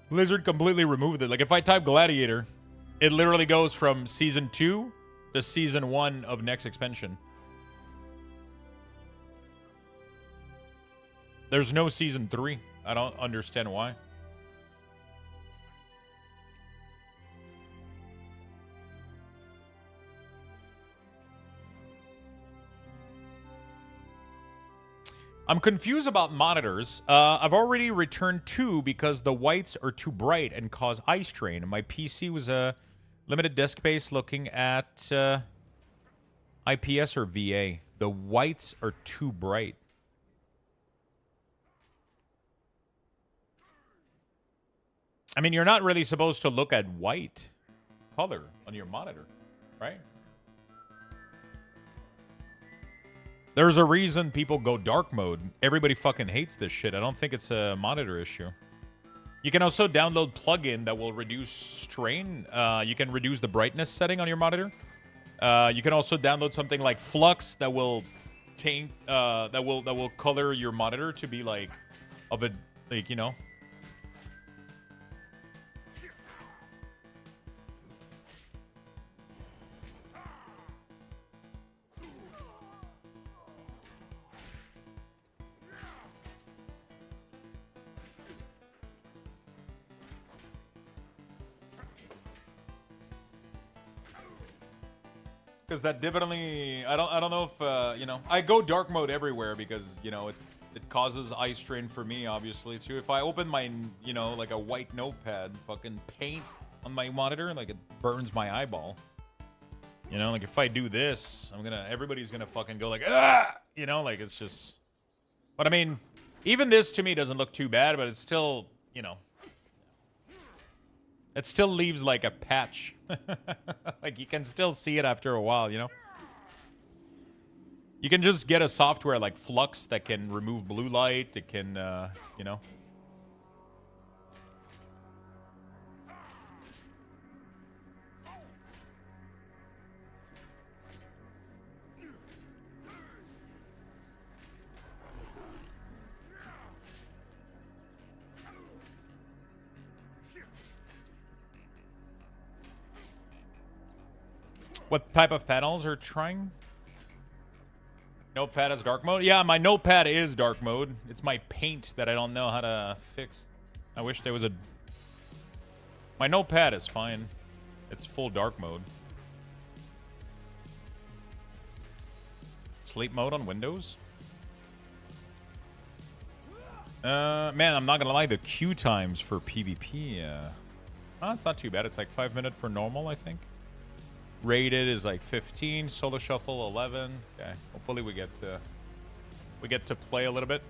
Blizzard completely removed it. Like if I type Gladiator, it literally goes from Season 2 to Season 1 of next expansion. There's no Season 3. I don't understand why. I'm confused about monitors. I've already returned 2 because the whites are too bright and cause eye strain. My PC was a limited desk space looking at IPS or VA. The whites are too bright. I mean, you're not really supposed to look at white color on your monitor, right? There's a reason people go dark mode. Everybody fucking hates this shit. I don't think it's a monitor issue. You can also download plugin that will reduce strain. You can reduce the brightness setting on your monitor. You can also download something like Flux that will taint that will color your monitor to be like of a like, you know. Because that definitely, I don't know if you know, I go dark mode everywhere because you know it causes eye strain for me obviously too. If I open my, you know, like a white notepad, fucking paint on my monitor, like it burns my eyeball. You know, like if I do this, everybody's gonna fucking go like, ah, you know, like it's just. But I mean, even this to me doesn't look too bad, but it's still, you know. It still leaves like a patch. Like you can still see it after a while, you know? You can just get a software like Flux that can remove blue light. It can, you know? What type of panels are trying? Notepad is dark mode? Yeah, my notepad is dark mode. It's my paint that I don't know how to fix. I wish there was a... My notepad is fine. It's full dark mode. Sleep mode on Windows? Man, I'm not gonna lie, the queue times for PvP, oh, it's not too bad. It's like 5 minutes for normal, I think. Rated is like 15, solo shuffle 11. Okay, hopefully we get to play a little bit.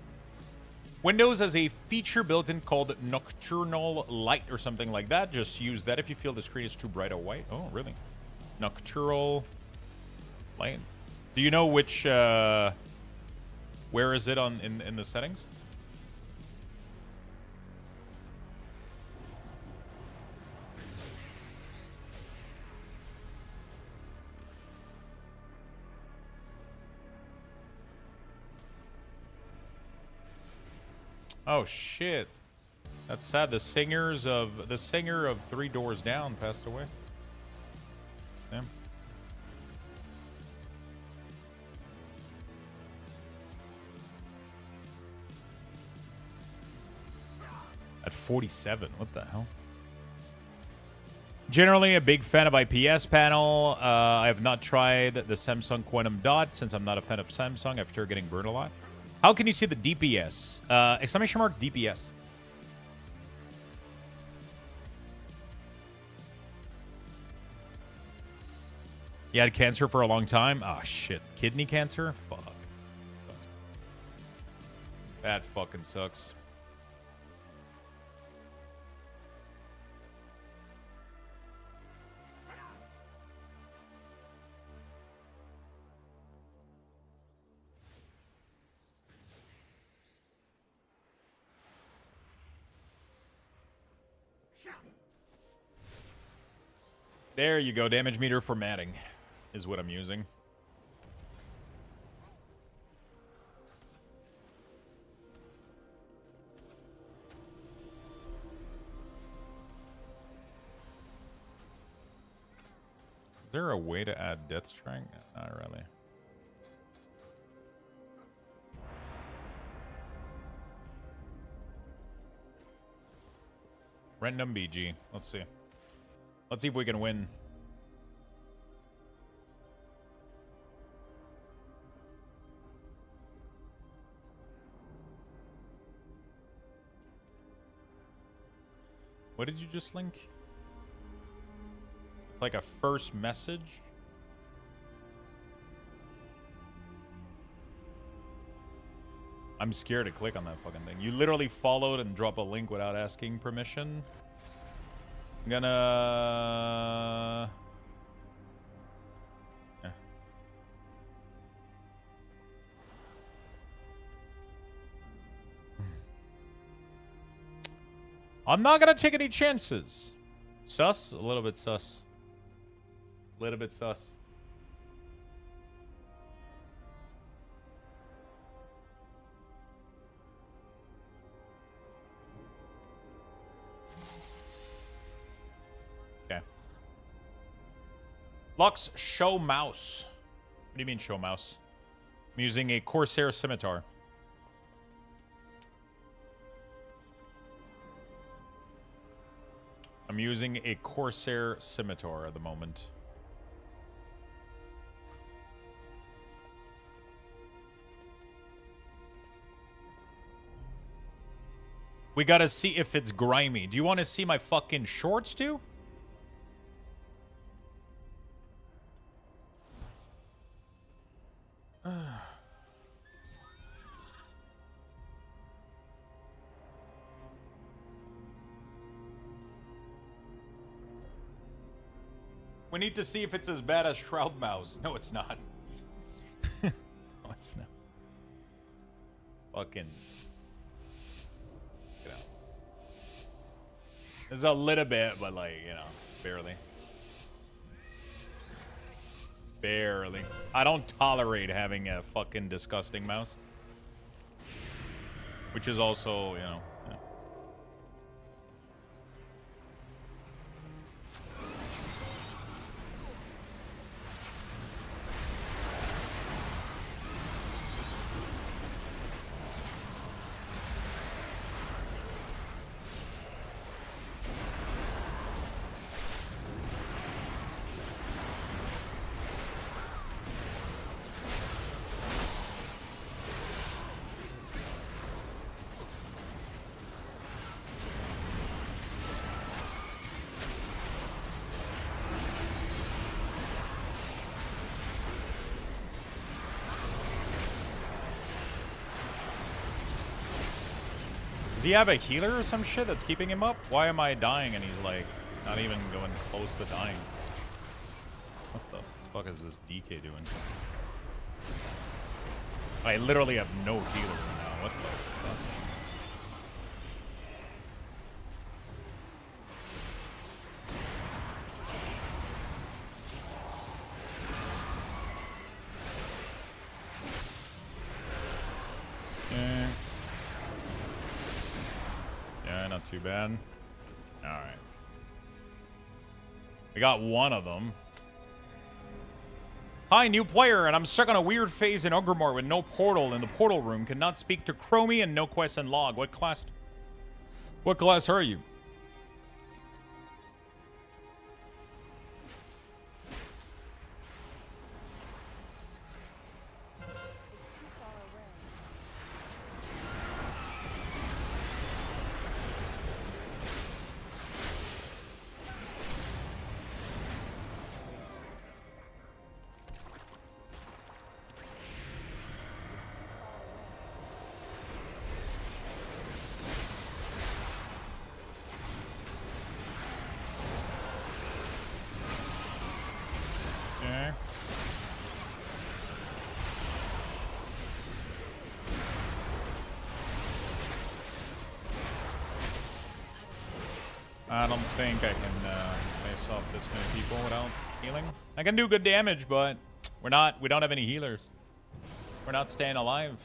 Windows has a feature built in called nocturnal light or something like that. Just use that if you feel the screen is too bright or white. Oh, really? Nocturnal light. Do you know which? Where is it on in the settings? Oh shit, that's sad. The singer of Three Doors Down passed away. Yeah. At 47, what the hell? Generally a big fan of IPS panel. I have not tried the Samsung Quantum Dot since I'm not a fan of Samsung after getting burned a lot. How can you see the DPS? Exclamation mark DPS. You had cancer for a long time? Oh, shit. Kidney cancer? Fuck. Sucks. That fucking sucks. There you go. Damage meter formatting is what I'm using. Is there a way to add death strike? Not really. Random BG. Let's see. Let's see if we can win. What did you just link? It's like a first message. I'm scared to click on that fucking thing. You literally followed and drop a link without asking permission. I'm gonna... Yeah. I'm not gonna take any chances. Sus? A little bit sus. A little bit sus. Okay. Lux, show mouse. What do you mean show mouse? I'm using a Corsair scimitar. I'm using a Corsair scimitar at the moment. We gotta see if it's grimy. Do you want to see my fucking shorts too? We need to see if it's as bad as Shroud Mouse. No, it's not. No, it's not. Fucking. You know. There's a little bit, but like, you know, barely. Barely. I don't tolerate having a fucking disgusting mouse. Which is also, you know. Yeah. Does he have a healer or some shit that's keeping him up? Why am I dying and he's like not even going close to dying? What the fuck is this DK doing? I literally have no healer now. What the fuck? Not too bad. Alright. We got one of them. Hi, new player, and I'm stuck on a weird phase in Ugramore with no portal in the portal room. Cannot speak to Chromie and no quest and log. What class are you? I don't think I can face off this many people without healing. I can do good damage, but we don't have any healers. We're not staying alive.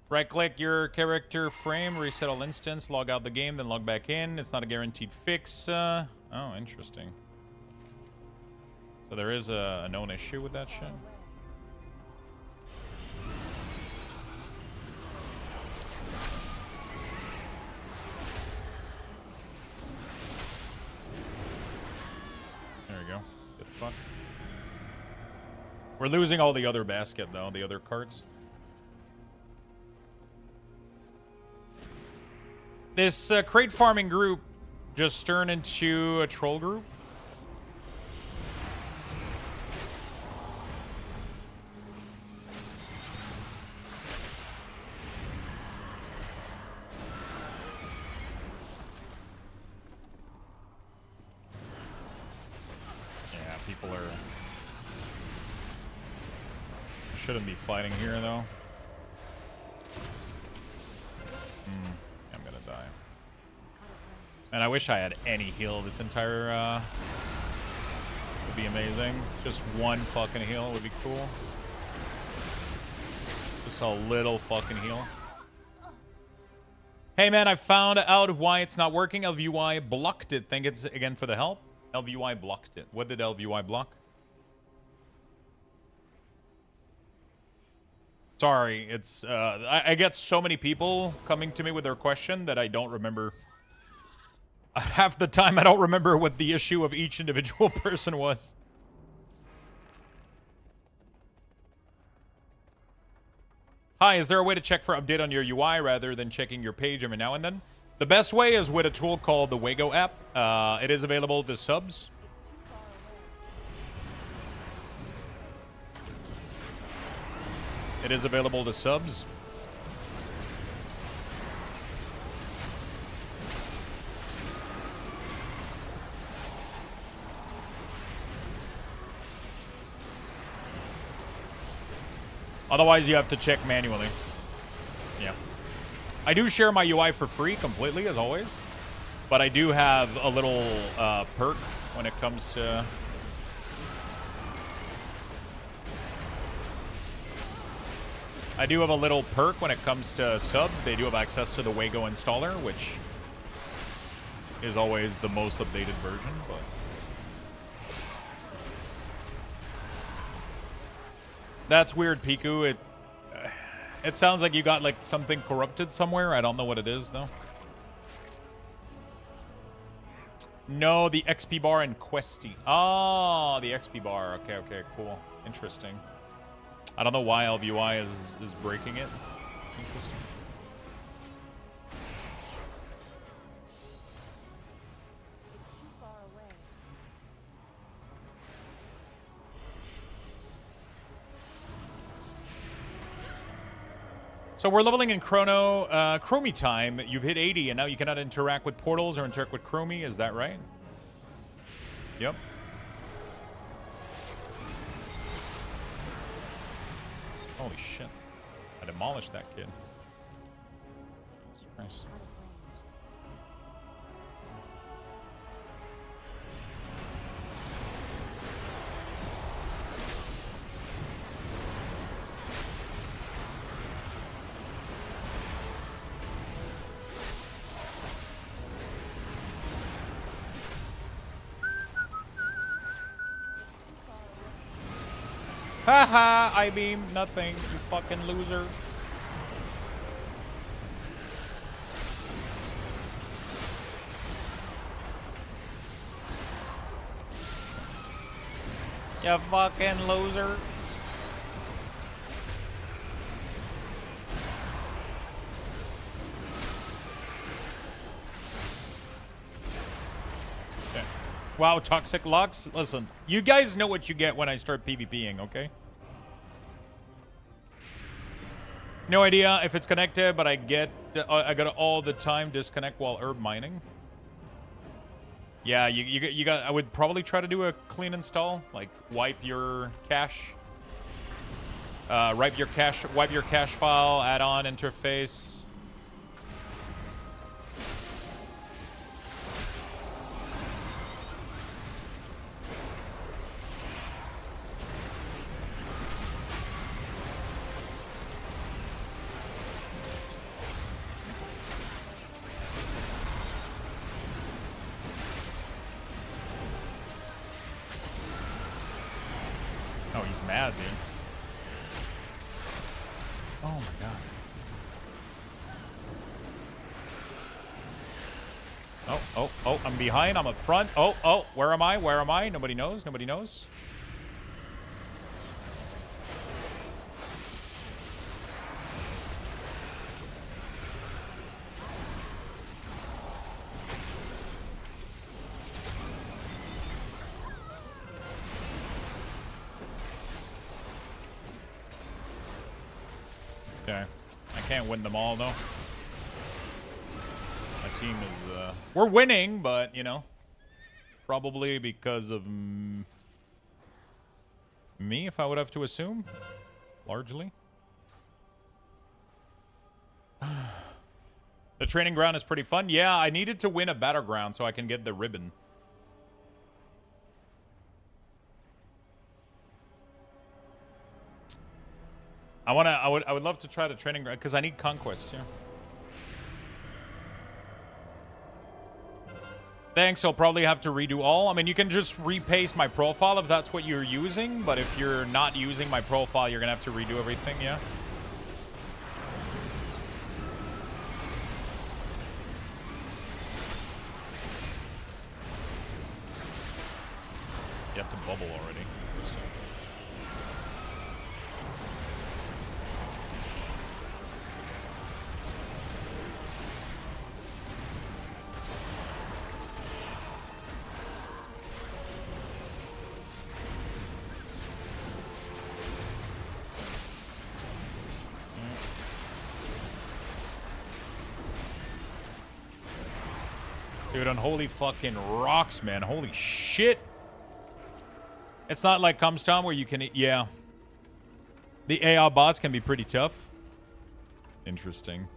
Right click your character frame, reset all instance, log out the game, then log back in. It's not a guaranteed fix. Oh, interesting. So there is a known issue with that shit. Fuck. We're losing all the other basket though, the other carts. This crate farming group just turned into a troll group. Shouldn't be fighting here, though. I'm gonna die. And I wish I had any heal this entire, would be amazing. Just one fucking heal would be cool. Just a little fucking heal. Hey man, I found out why it's not working. LVUI blocked it. Thank it's again for the help. LVUI blocked it. What did LVUI block? Sorry, it's I get so many people coming to me with their question that I don't remember. Half the time I don't remember what the issue of each individual person was. Hi, is there a way to check for update on your UI rather than checking your page every now and then? The best way is with a tool called the Wago app. It is available to subs. It is available to subs. Otherwise, you have to check manually. Yeah. I do share my UI for free completely, as always. But I do have a little perk when it comes to... I do have a little perk when it comes to subs. They do have access to the Wago installer, which is always the most updated version, but... That's weird, Piku. It sounds like you got, like, something corrupted somewhere. I don't know what it is, though. No, the XP bar and Questy. Oh, the XP bar. Okay, okay, cool. Interesting. I don't know why LVUI is breaking it. Interesting. So we're leveling in Chromie time. You've hit 80, and now you cannot interact with portals or interact with Chromie. Is that right? Yep. Holy shit. I demolished that kid. Jesus Christ. Haha, I-beam, nothing, you fucking loser. You fucking loser. Wow, Toxic Lux. Listen, you guys know what you get when I start PvPing, okay? No idea if it's connected, but I got all the time disconnect while herb mining. Yeah, you got. I would probably try to do a clean install, like wipe your cache, wipe your cache file, add-on interface. Oh, he's mad, dude. Oh my god. Oh, I'm behind, I'm up front. Oh, where am I? Where am I? Nobody knows, nobody knows. Okay. I can't win them all, though. My team is, we're winning, but, you know, probably because of me, if I would have to assume. Largely. The training ground is pretty fun. Yeah, I needed to win a Battleground so I can get the ribbon. I would love to try the training ground because I need conquest, yeah. Thanks, I'll probably have to redo all. I mean, you can just repaste my profile if that's what you're using, but if you're not using my profile, you're gonna have to redo everything, yeah? You have to bubble already. Dude, unholy fucking rocks, man. Holy shit. It's not like Comstown where you can... Yeah. The AI bots can be pretty tough. Interesting.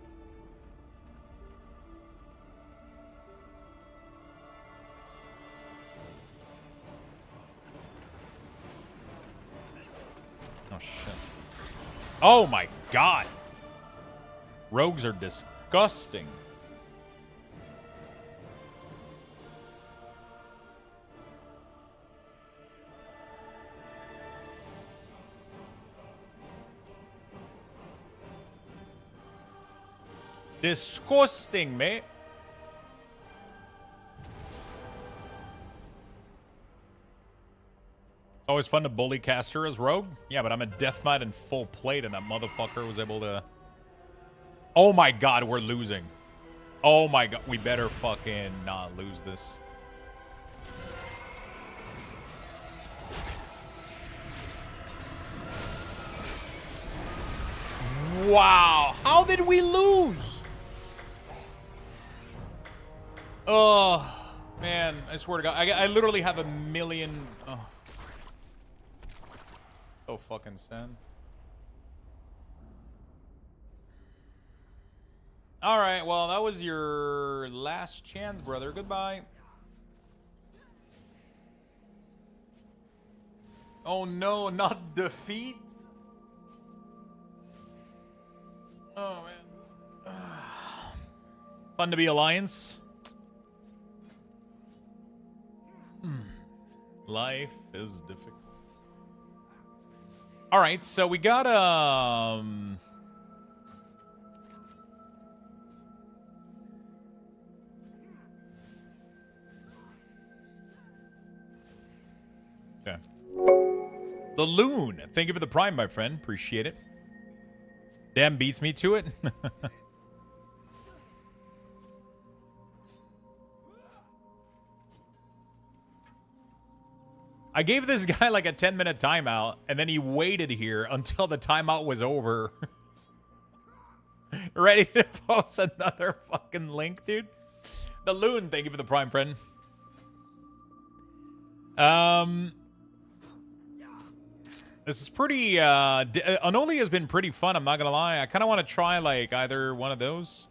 Oh, shit. Oh, my God. Rogues are disgusting. Disgusting, mate. It's always fun to bully caster as rogue. Yeah, but I'm a death knight in full plate, and that motherfucker was able to... Oh my God, we're losing. Oh my God, we better fucking not lose this. Wow, how did we lose? Oh, man, I swear to God. I literally have a million... Oh. So fucking sad. Alright, well, that was your last chance, brother. Goodbye. Oh, no, not defeat? Oh, man. Fun to be Alliance. Life is difficult. All right, so we got okay. The Loon. Thank you for the Prime, my friend. Appreciate it. Damn beats me to it. I gave this guy like a 10-minute timeout, and then he waited here until the timeout was over. Ready to post another fucking link, dude. The Loon, thank you for the Prime, friend. This is pretty, Unholy has been pretty fun, I'm not gonna lie. I kind of want to try, like, either one of those.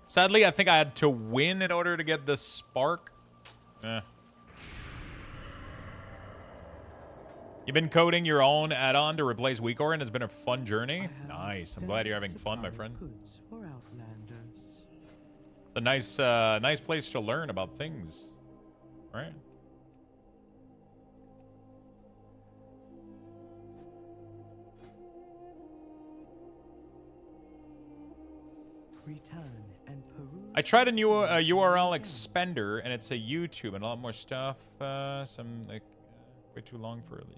Sadly, I think I had to win in order to get the spark. You've been coding your own add-on to replace Weaker, and it's been a fun journey. Nice. I'm glad you're having fun, my friend. It's a nice, nice place to learn about things, right? I tried a new URL expender, and it's a YouTube and a lot more stuff. Some like way too long for a YouTube link.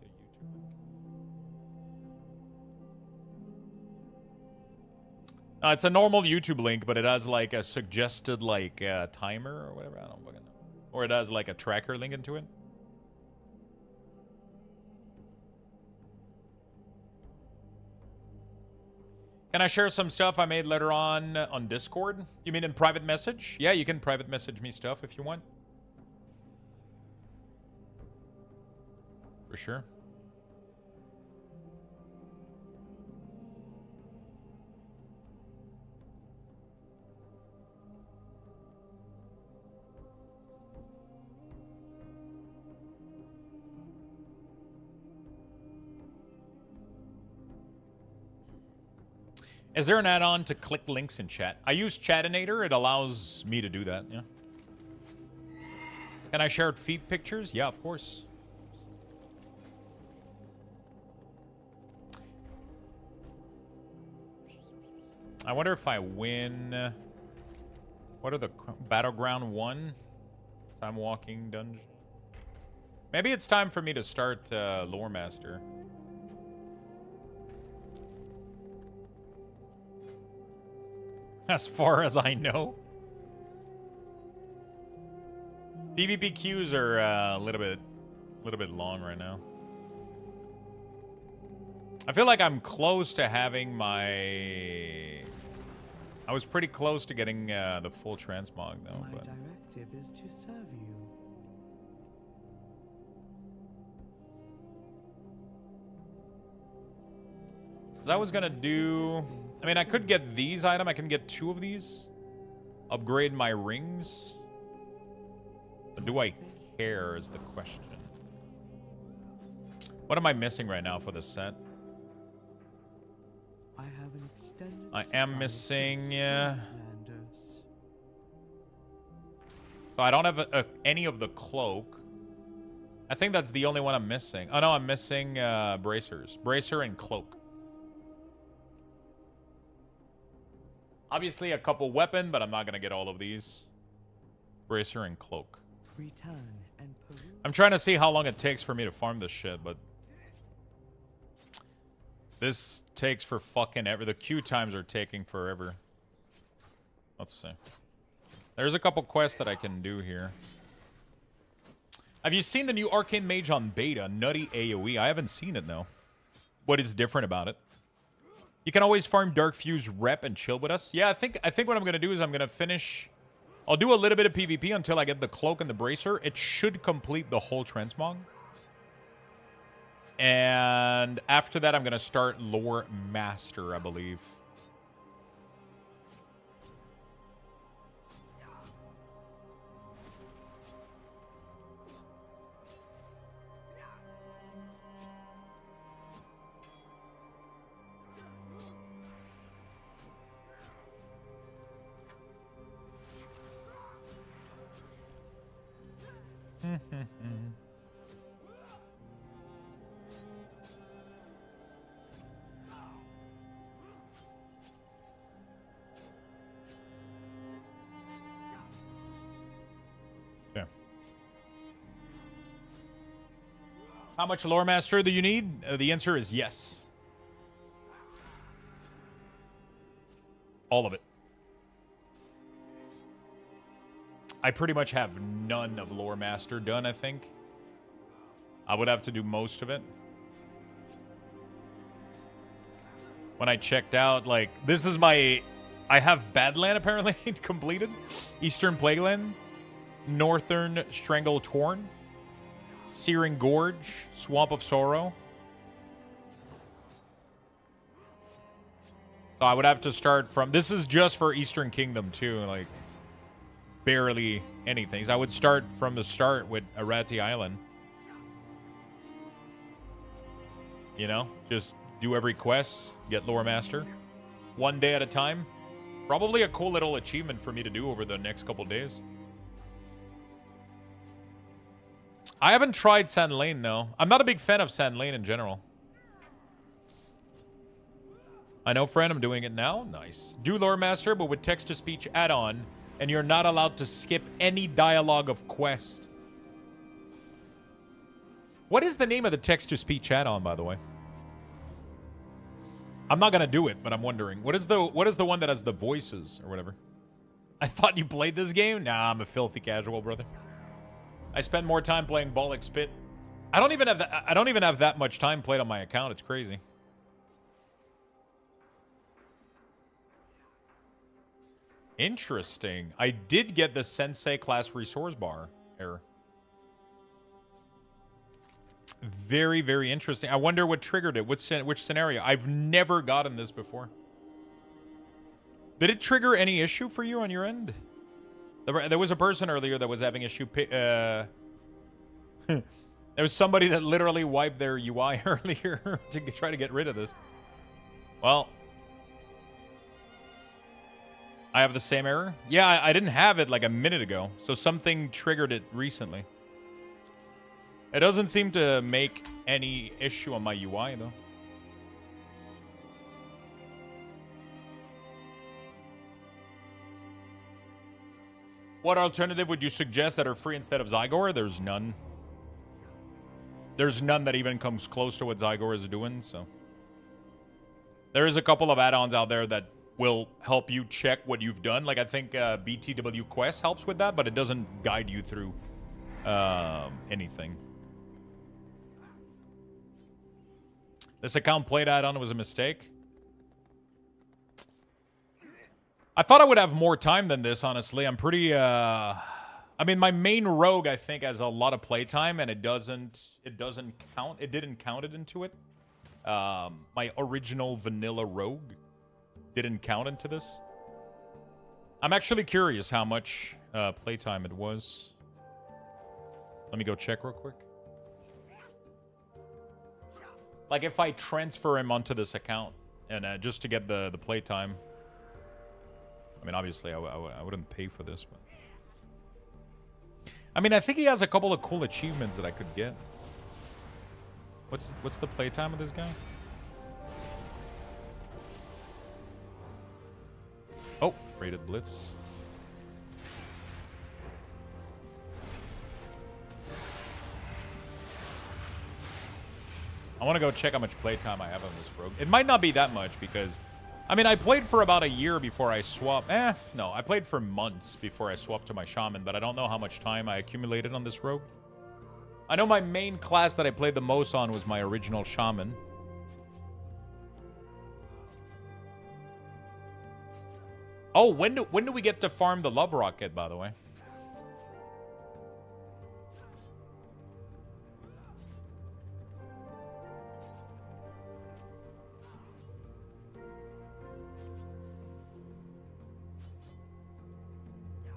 It's a normal YouTube link, but it has like a suggested like timer or whatever. I don't fucking know. Or it has like a tracker link into it. Can I share some stuff I made later on Discord? You mean in private message? Yeah, you can private message me stuff if you want. For sure. Is there an add-on to click links in chat? I use Chatinator. It allows me to do that, yeah. Can I share feed pictures? Yeah, of course. I wonder if I win... What are the... Battleground 1? Time walking dungeon. Maybe it's time for me to start Loremaster. As far as I know. PvP queues are a little bit long right now. I feel like I'm close to having my... I was pretty close to getting the full transmog though. My But... directive is to serve you. Because I was gonna do... I mean, I could get these items. I can get 2 of these. Upgrade my rings. But do I care is the question. What am I missing right now for the set? I have an extended I supply am of missing... goods for Landers. So I don't have any of the cloak. I think that's the only one I'm missing. Oh no, I'm missing bracers. Bracer and cloak. Obviously a couple weapon, but I'm not going to get all of these. Bracer and cloak. Return and peruse. I'm trying to see how long it takes for me to farm this shit, but... This takes for fucking ever. The queue times are taking forever. Let's see. There's a couple quests that I can do here. Have you seen the new Arcane Mage on beta? Nutty AoE. I haven't seen it, though. What is different about it? You can always farm Dark Fuse rep and chill with us. Yeah, I think what I'm going to do is I'm going to finish... I'll do a little bit of PvP until I get the cloak and the bracer. It should complete the whole transmog. And after that, I'm going to start Loremaster, I believe. Okay. How much Loremaster do you need? The answer is yes. All of it. I pretty much have none of Loremaster done, I think. I would have to do most of it. When I checked out, like, this is my... I have Badland, apparently, completed. Eastern Plagueland. Northern Strangle Torn. Searing Gorge. Swamp of Sorrow. So I would have to start from... This is just for Eastern Kingdom, too, like... Barely anything. So I would start from the start with Arathi Island. You know? Just do every quest. Get Loremaster. One day at a time. Probably a cool little achievement for me to do over the next couple days. I haven't tried Sand Lane, no. I'm not a big fan of Sand Lane in general. I know, friend. I'm doing it now. Nice. Do Loremaster, but with text-to-speech add-on. And you're not allowed to skip any dialogue of quest. What is the name of the text-to-speech add-on, by the way? I'm not gonna do it, but I'm wondering. What is the one that has the voices or whatever? I thought you played this game? Nah, I'm a filthy casual, brother. I spend more time playing Bollock Spit. I don't even have that much time played on my account. It's crazy. Interesting. I did get the Sensei class resource bar error. Very, very interesting. I wonder what triggered it. Which scenario? I've never gotten this before. Did it trigger any issue for you on your end? There was a person earlier that was having issue. There was somebody that literally wiped their UI earlier to try to get rid of this. Well, I have the same error? Yeah, I didn't have it like a minute ago, so something triggered it recently. It doesn't seem to make any issue on my UI, though. What alternative would you suggest that are free instead of Zygor? There's none. There's none that even comes close to what Zygor is doing, so. There is a couple of add-ons out there that will help you check what you've done. Like, I think BTW Quest helps with that, but it doesn't guide you through anything. This account played add-on was a mistake. I thought I would have more time than this, honestly. I'm pretty, I mean, my main rogue, I think, has a lot of playtime, and it doesn't count. It didn't count it into it. My original vanilla rogue didn't count into this. I'm actually curious how much playtime it was. Let me go check real quick. Like, if I transfer him onto this account, and just to get the playtime. I mean, obviously, I wouldn't pay for this, but... I mean, I think he has a couple of cool achievements that I could get. What's the playtime of this guy? Oh, rated Blitz. I want to go check how much playtime I have on this rogue. It might not be that much because... I mean, I played for about a year before I swapped... no. I played for months before I swapped to my shaman, but I don't know how much time I accumulated on this rogue. I know my main class that I played the most on was my original shaman. Oh, when do we get to farm the love rocket, by the way?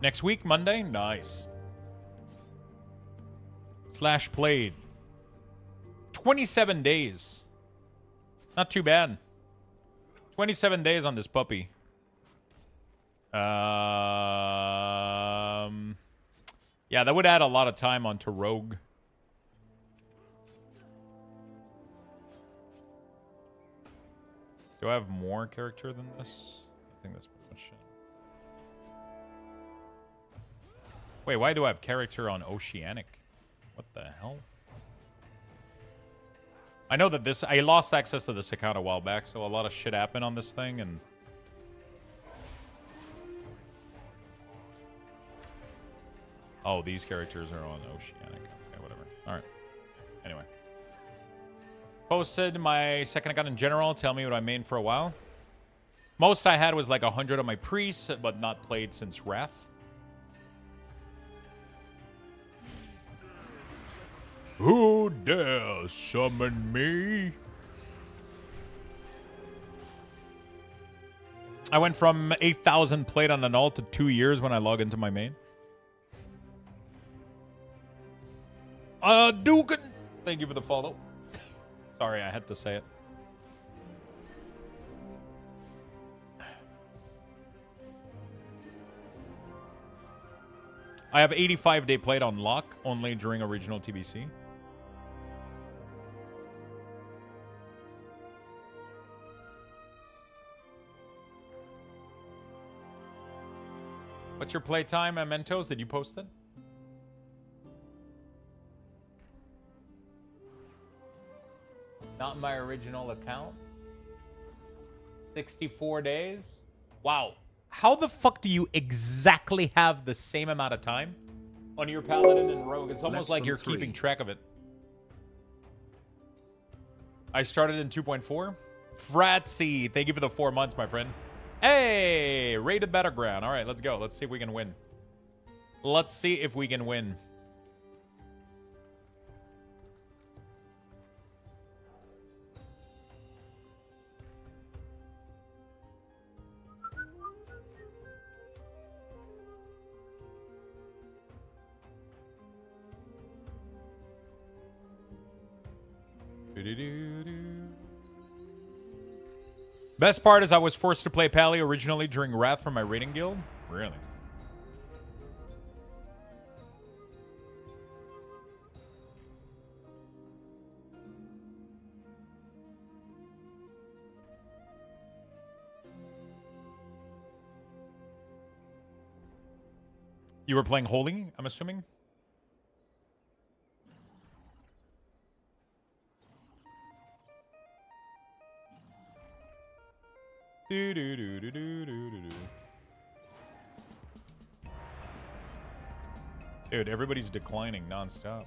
Next week, Monday? Nice. Slash played. 27 days. Not too bad. 27 days on this puppy. Yeah, that would add a lot of time onto Rogue. Do I have more character than this? I think that's pretty much it. Wait, why do I have character on Oceanic? What the hell? I know that this... I lost access to this account a while back, so a lot of shit happened on this thing, and... Oh, these characters are on Oceanic. Okay, whatever. Alright. Anyway. Posted my second account in general. Tell me what I made for a while. Most I had was like 100 on my priests, but not played since Wrath. Who dare summon me? I went from 8,000 played on an alt to 2 years when I log into my main. Dugan! Thank you for the follow. Sorry, I had to say it. I have 85-day played on lock only during original TBC. What's your playtime, Mentos? Did you post it? Not my original account. 64 days. Wow. How the fuck do you exactly have the same amount of time on your Paladin and Rogue? It's almost like you're keeping track of it. I started in 2.4. Fratsy, thank you for the 4 months, my friend. Hey, rated Battleground. All right, let's go. Let's see if we can win. Let's see if we can win. Best part is I was forced to play Pally originally during Wrath from my raiding guild. Really? You were playing Holy, I'm assuming? Dude, everybody's declining nonstop.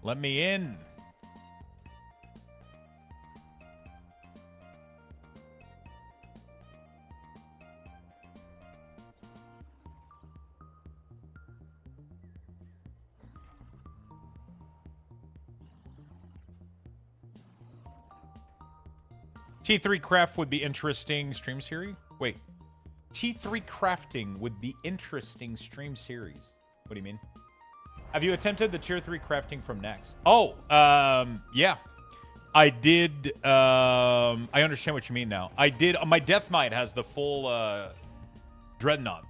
Let me in. T3 craft would be interesting stream series? Wait. T3 crafting would be interesting stream series. What do you mean? Have you attempted the tier 3 crafting from Next? Oh, yeah. I did, I understand what you mean now. I did, my Death Knight has the full, Dreadnought.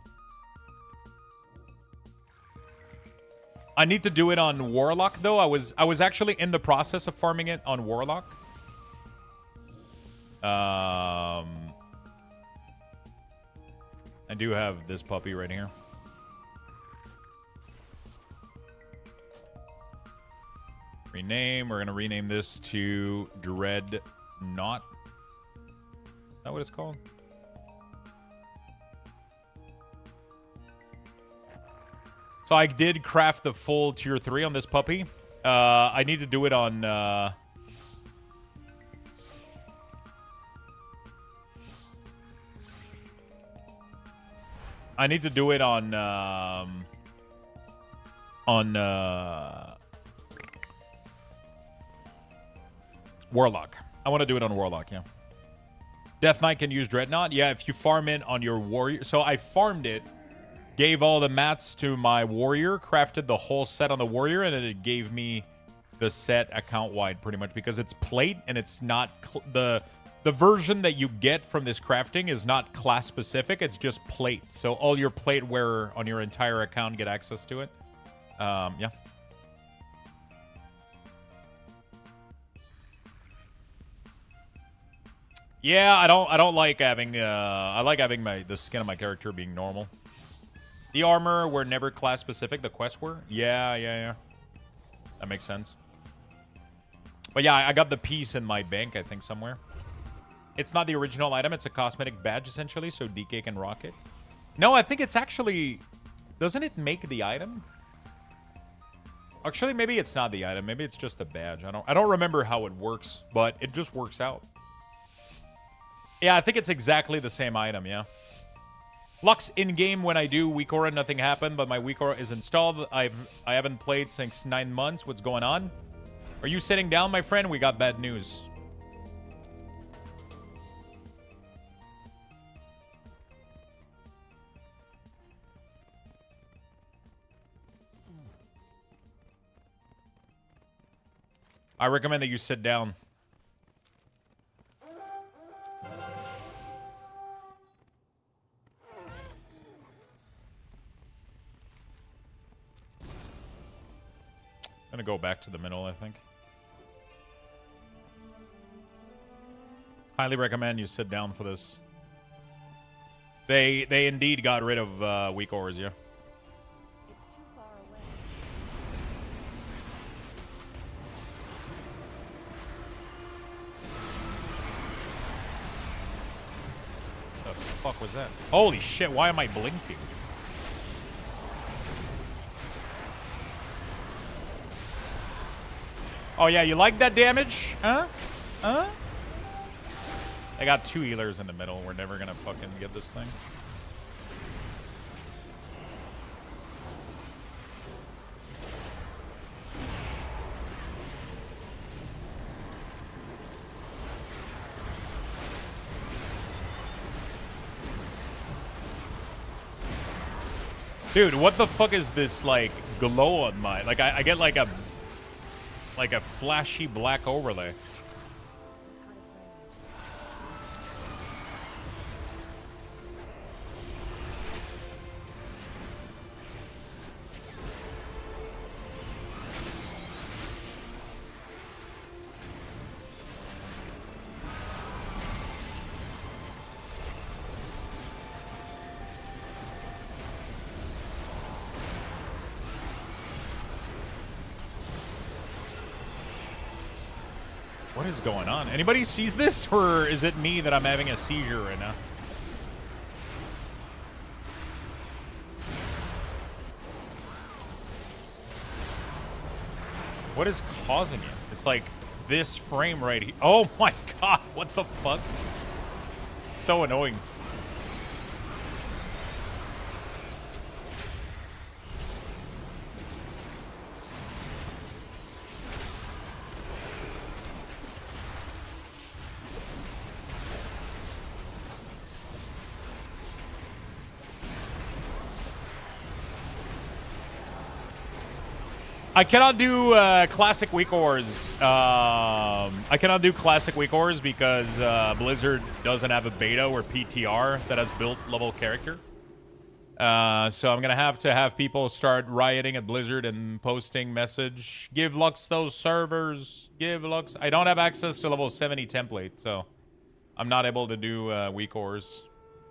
I need to do it on Warlock, though. I was actually in the process of farming it on Warlock. I do have this puppy right here. Rename. We're going to rename this to Dreadnought. Is that what it's called? So I did craft the full tier 3 on this puppy. I need to do it on... I need to do it on Warlock. I want to do it on Warlock, yeah. Death Knight can use Dreadnought. Yeah, if you farm it on your warrior. So I farmed it, gave all the mats to my warrior, crafted the whole set on the warrior, and then it gave me the set account-wide pretty much because it's plate and it's not... The version that you get from this crafting is not class-specific. It's just plate. So all your plate wearer on your entire account get access to it. Yeah. Yeah, I don't like having... I like having the skin of my character being normal. The armor were never class-specific. The quests were? Yeah. That makes sense. But yeah, I got the piece in my bank, I think, somewhere. It's not the original item. It's a cosmetic badge, essentially, so DK can rock it. No, I think it's actually... Doesn't it make the item? Actually, maybe it's not the item. Maybe it's just a badge. I don't remember how it works, but it just works out. Yeah, I think it's exactly the same item, yeah. Lux in-game, when I do weak aura, nothing happened, but my weak aura is installed. I haven't played since 9 months. What's going on? Are you sitting down, my friend? We got bad news. I recommend that you sit down. I'm gonna go back to the middle, I think. Highly recommend you sit down for this. They indeed got rid of weak auras, yeah. It's too far away. The fuck was that? Holy shit, why am I blinking? Oh yeah, you like that damage? Huh? Huh? I got 2 healers in the middle. We're never gonna fucking get this thing. Dude, what the fuck is this, like, glow on my... Like, I get, like a flashy black overlay. What is going on? Anybody sees this, or is it me that I'm having a seizure right now? What is causing it? It's like this frame right here. Oh my god, what the fuck? It's so annoying. I cannot do classic week ors. I cannot do classic week ors because Blizzard doesn't have a beta or PTR that has built level character. So I'm gonna have to have people start rioting at Blizzard and posting message. Give Luxthos servers. Give Lux. I don't have access to level 70 template, so I'm not able to do week ors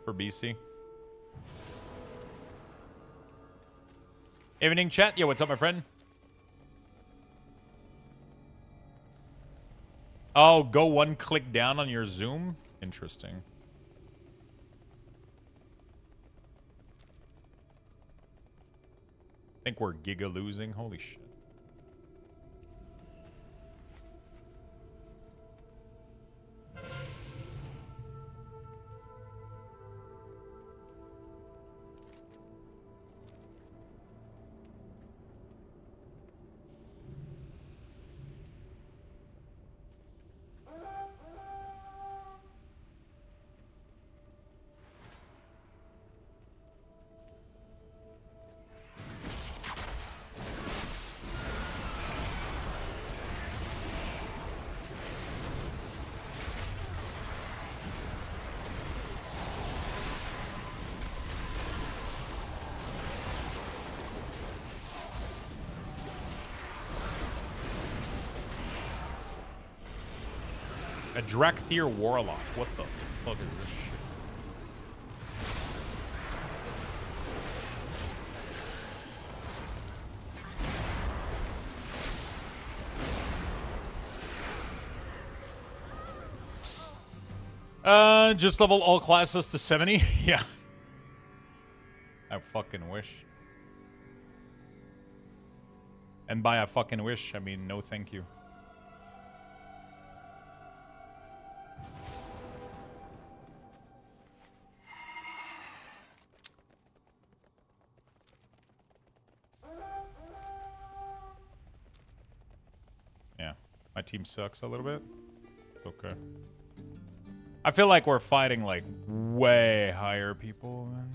for BC. Evening chat. Yo, what's up, my friend? Oh, go one click down on your zoom? Interesting. I think we're giga losing. Holy shit. A Drakthir Warlock. What the fuck is this shit? Just level all classes to 70? Yeah. I fucking wish. And by a fucking wish, I mean no thank you. Yeah, my team sucks a little bit. Okay. I feel like we're fighting like way higher people than...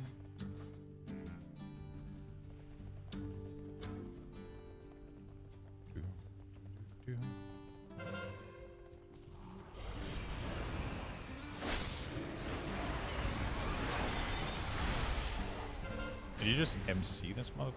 Did you just MC this motherfucker?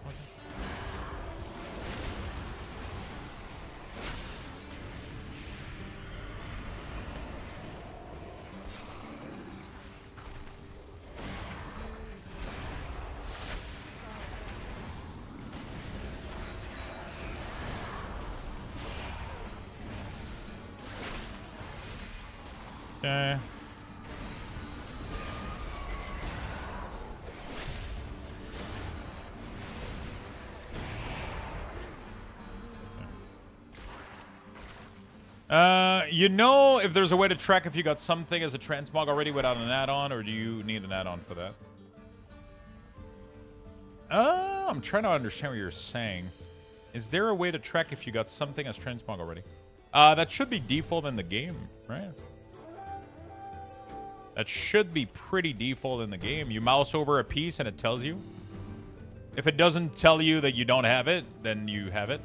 Okay. You know if there's a way to track if you got something as a transmog already without an add-on, or do you need an add-on for that? I'm trying to understand what you're saying. Is there a way to track if you got something as transmog already? That should be default in the game, right? That should be pretty default in the game. You mouse over a piece and it tells you. If it doesn't tell you that you don't have it, then you have it.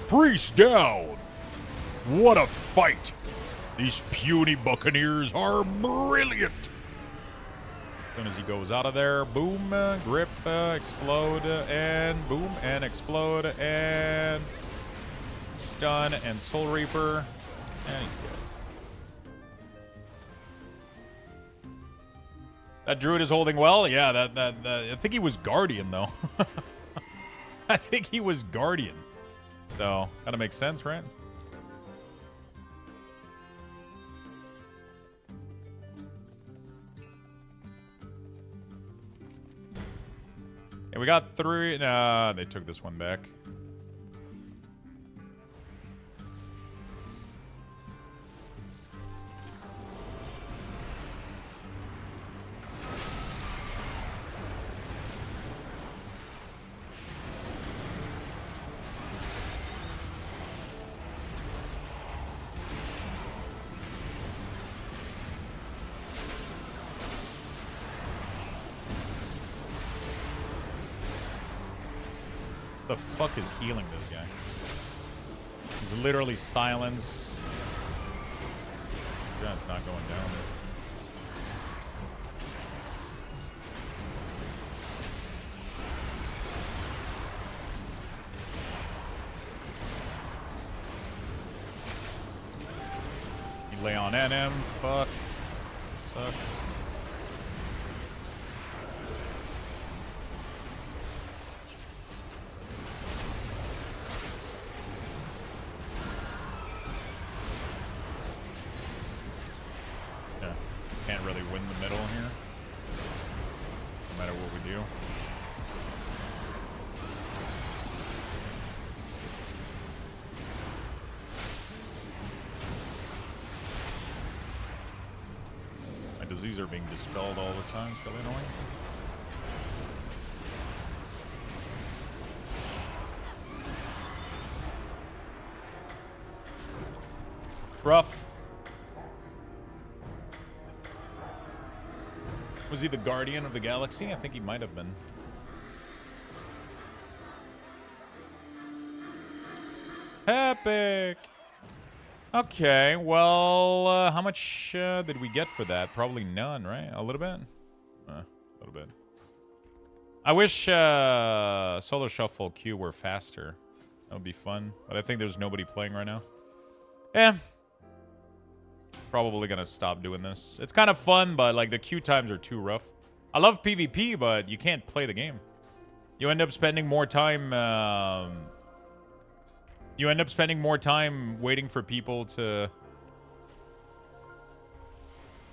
Priest down! What a fight! These puny buccaneers are brilliant! As soon as he goes out of there, boom, grip, explode, and boom, and explode, and stun, and Soul Reaper, and he's dead. That druid is holding well. Yeah, that I think he was guardian though. I think he was guardian. So kind of makes sense, right? Yeah, we got 3. Nah, they took this one back. The fuck is healing this guy? He's literally silence. Yeah, it's not going down. You lay on NM. Fuck. Sucks. Can't really win the middle here, no matter what we do. My disease are being dispelled all the time. It's really annoying. Rough. Was he the guardian of the galaxy? I think he might have been. Epic! Okay, well, how much did we get for that? Probably none, right? A little bit? A little bit. I wish Solo Shuffle Q were faster. That would be fun. But I think there's nobody playing right now. Yeah. Probably gonna stop doing this. It's kind of fun, but like the queue times are too rough. I love PvP, but you can't play the game. You end up spending more time. You end up spending more time waiting for people to.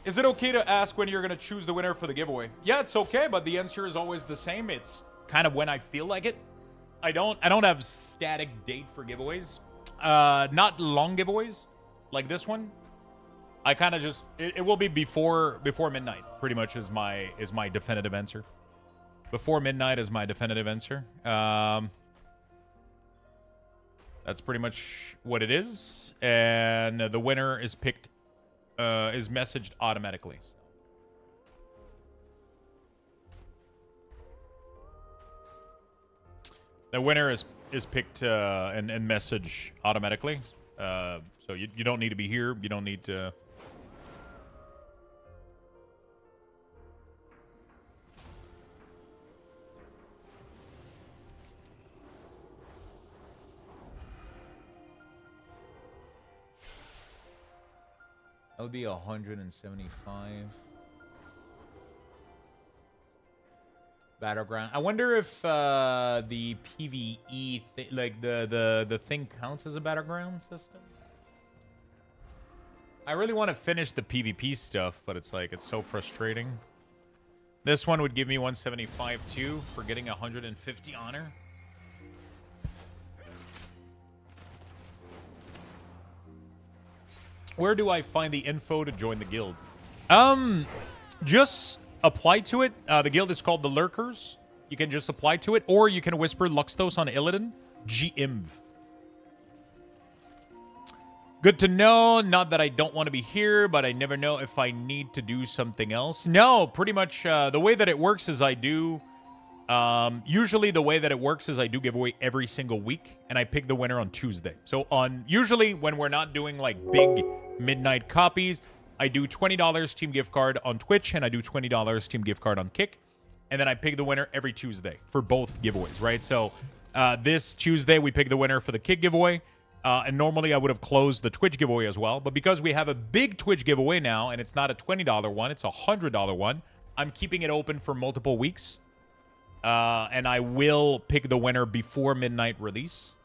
Is it okay to ask when you're gonna choose the winner for the giveaway? Yeah, it's okay, but the answer is always the same. It's kind of when I feel like it. I don't have static date for giveaways. Not long giveaways like this one. I kind of just it will be before midnight. Pretty much is my definitive answer. Before midnight is my definitive answer. That's pretty much what it is, and the winner is picked, is messaged automatically. The winner is picked and messaged automatically. So you don't need to be here. You don't need to. That would be 175. Battleground. I wonder if the PvE like the thing counts as a battleground system. I really want to finish the PvP stuff, but it's like it's so frustrating. This one would give me 175 too for getting 150 honor. Where do I find the info to join the guild? Just apply to it. The guild is called the Lurkers. You can just apply to it, or you can whisper Luxthos on Illidan. GIMV. Good to know. Not that I don't want to be here, but I never know if I need to do something else. No, pretty much the way that it works is I do... usually the way that it works is I do giveaway every single week, and I pick the winner on Tuesday. So usually when we're not doing like big midnight copies, I do $20 Steam gift card on Twitch, and I do $20 Steam gift card on Kick, and then I pick the winner every Tuesday for both giveaways, right? So this Tuesday we pick the winner for the Kick giveaway, and normally I would have closed the Twitch giveaway as well, but because we have a big Twitch giveaway now, and it's not a $20 one, it's a $100 one, I'm keeping it open for multiple weeks. And I will pick the winner before midnight release.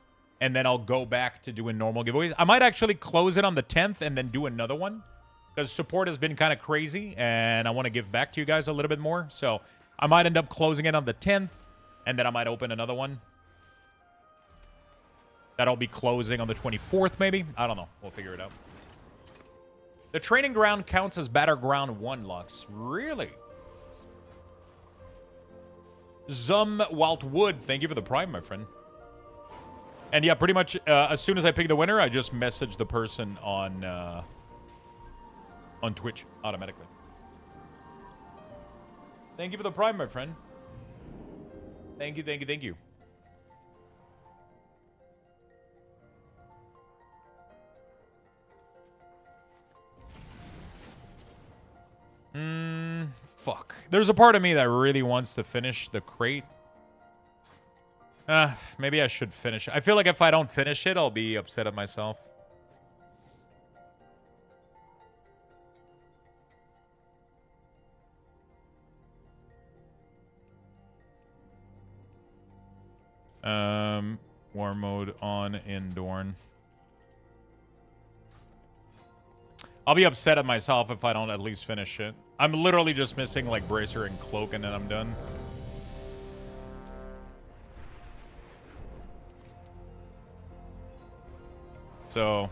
And then I'll go back to doing normal giveaways. I might actually close it on the 10th and then do another one. Because support has been kind of crazy. And I want to give back to you guys a little bit more. So I might end up closing it on the 10th. And then I might open another one. That'll be closing on the 24th, maybe. I don't know. We'll figure it out. The training ground counts as Battleground 1, Lux. Really? Waltwood, thank you for the prime, my friend. And yeah, pretty much as soon as I pick the winner, I just message the person on Twitch automatically. Thank you for the prime, my friend. Thank you, thank you, thank you. Fuck. There's a part of me that really wants to finish the crate. Maybe I should finish it. I feel like if I don't finish it, I'll be upset at myself. War mode on in Dorn. I'll be upset at myself if I don't at least finish it. I'm literally just missing like Bracer and Cloak and then I'm done. So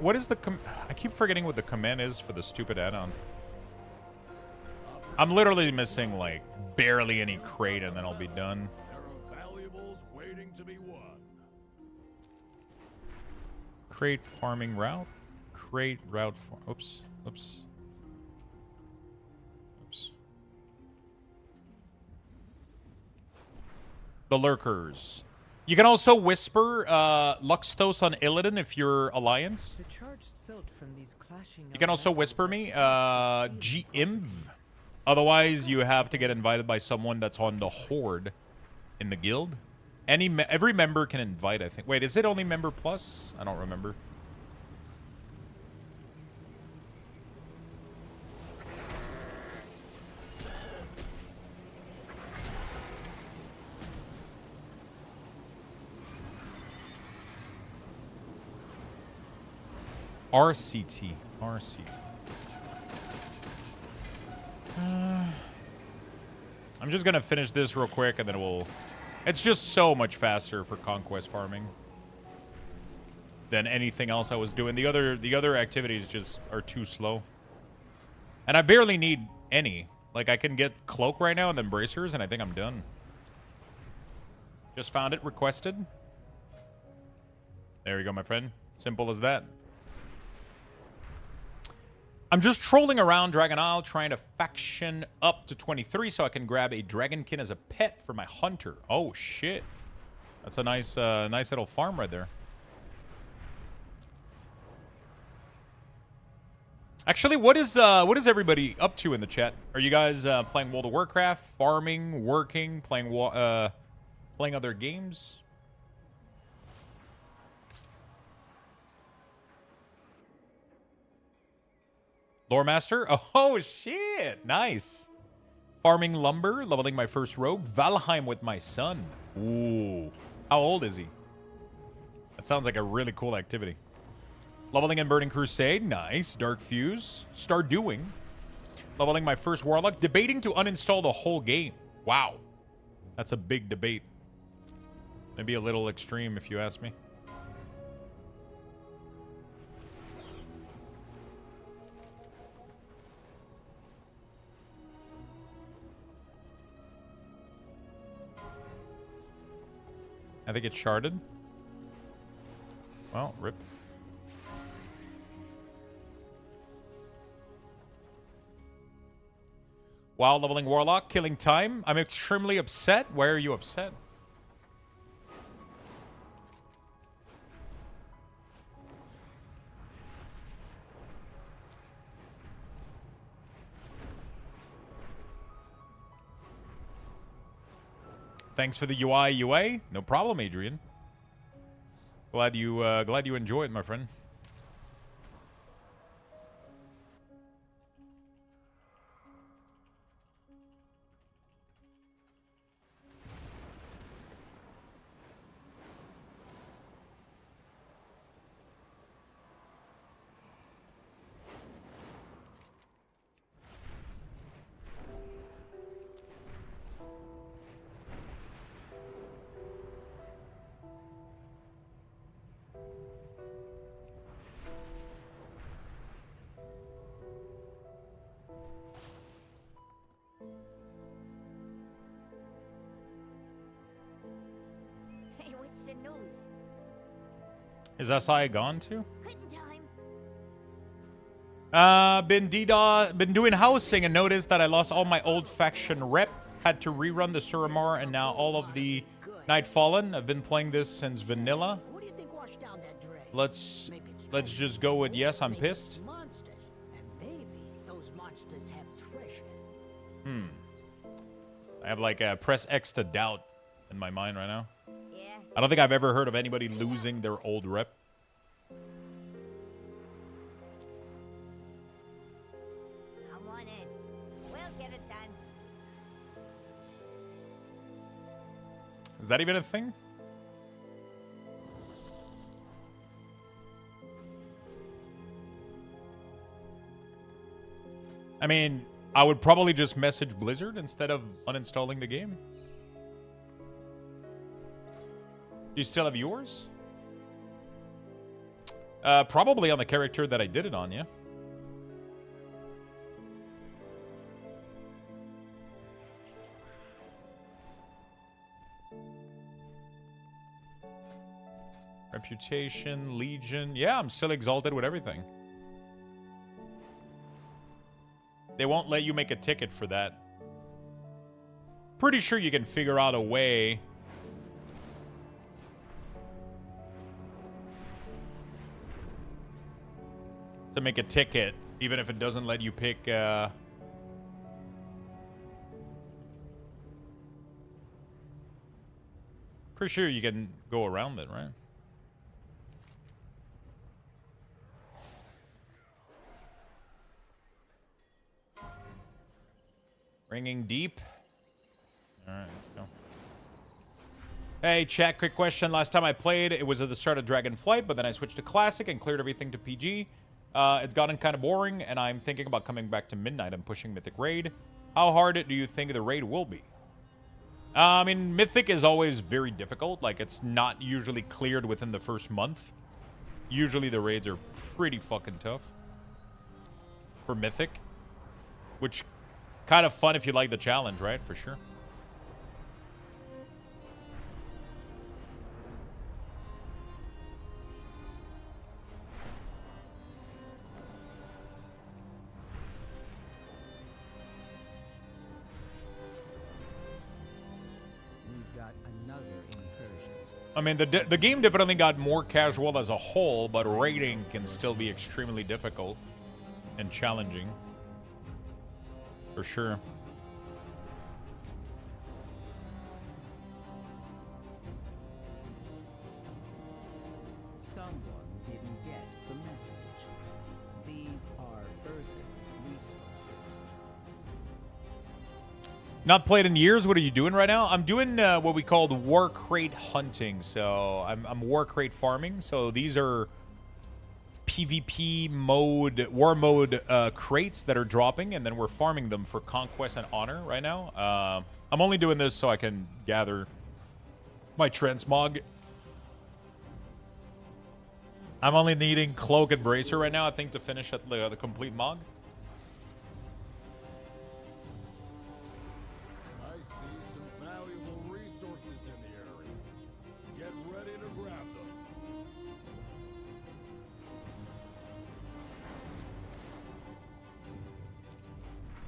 what is the I keep forgetting what the command is for the stupid add-on. I'm literally missing like barely any crate and then I'll be done. There are valuables waiting to be won. Crate farming route. Crate route oops. The lurkers. You can also whisper Luxthos on Illidan if you're Alliance. The charged silt from these clashing You can also whisper me G-Imv. Otherwise, you have to get invited by someone that's on the Horde in the guild. Every member can invite, I think. Wait, is it only member plus? I don't remember. RCT. I'm just gonna finish this real quick and then we'll... It's just so much faster for conquest farming than anything else I was doing. The other activities just are too slow. And I barely need any. Like, I can get Cloak right now and then Bracers, and I think I'm done. Just found it, requested. There you go, my friend. Simple as that. I'm just trolling around Dragon Isle, trying to faction up to 23 so I can grab a Dragonkin as a pet for my hunter. Oh, shit. That's a nice little farm right there. Actually, what is everybody up to in the chat? Are you guys playing World of Warcraft, farming, working, playing other games? Loremaster? Oh, shit. Nice. Farming lumber, leveling my first rogue. Valheim with my son. Ooh. How old is he? That sounds like a really cool activity. Leveling in Burning Crusade. Nice. Dark Fuse. Start doing. Leveling my first warlock. Debating to uninstall the whole game. Wow. That's a big debate. Maybe a little extreme if you ask me. I think it's sharded. Well, rip. While leveling Warlock, killing time. I'm extremely upset. Why are you upset? Thanks for the UI UA. No problem, Adrian. Glad you enjoy it, my friend. Hey, what's the news? Is SI gone too? Quitting time. Been doing housing and noticed that I lost all my old faction rep. Had to rerun the Suramar and now all of the Nightfallen. I've been playing this since vanilla. What do you think washed down that drain? Let's just go with yes, I'm pissed. Monsters. And maybe those monsters have treasure. I have like a press X to doubt in my mind right now. Yeah. I don't think I've ever heard of anybody losing their old rep. Come on in. We'll get it done. Is that even a thing? I mean, I would probably just message Blizzard instead of uninstalling the game. Do you still have yours? Probably on the character that I did it on, yeah. Reputation, Legion. Yeah, I'm still exalted with everything. They won't let you make a ticket for that. Pretty sure you can figure out a way to make a ticket, even if it doesn't let you pick... Pretty sure you can go around it, right? Ringing deep. Alright, let's go. Hey, chat, quick question. Last time I played, it was at the start of Dragonflight, but then I switched to Classic and cleared everything to PG. It's gotten kind of boring, and I'm thinking about coming back to Midnight and pushing Mythic Raid. How hard do you think the raid will be? I mean, Mythic is always very difficult. Like, it's not usually cleared within the first month. Usually the raids are pretty fucking tough for Mythic, which kind of fun if you like the challenge, right? For sure. We've got another incursion. I mean, the game definitely got more casual as a whole, but raiding can still be extremely difficult and challenging. For sure. Someone didn't get the message. These are earthen resources. Not played in years. What are you doing right now? I'm doing what we call war crate hunting. So I'm war crate farming. So these are PvP mode, war mode crates that are dropping, and then we're farming them for conquest and honor right now. I'm only doing this so I can gather my transmog. I'm only needing cloak and bracer right now, I think, to finish at the complete mog. I see some valuable resources in the area. Get ready to grab them.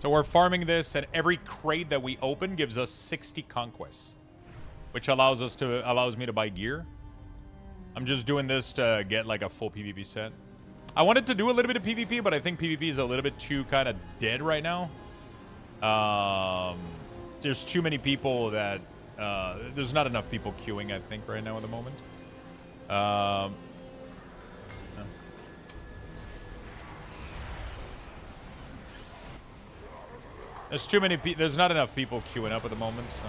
So we're farming this, and every crate that we open gives us 60 conquests, which allows me to buy gear. I'm just doing this to get like a full PvP set. I wanted to do a little bit of PvP, but I think PvP is a little bit too kind of dead right now. There's too many people that There's not enough people queuing, I think, right now at the moment. No. There's too many people. There's not enough people queuing up at the moment, so.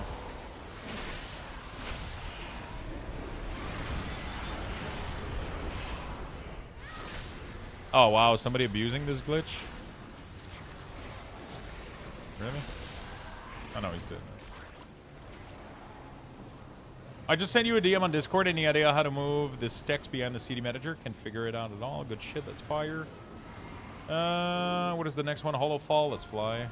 Oh, wow. Somebody abusing this glitch? Really? Oh, no, he's dead. I just sent you a DM on Discord. Any idea how to move this text behind the CD manager? Can figure it out at all. Good shit. Let's fire. What is the next one? Hollow Fall. Let's fly.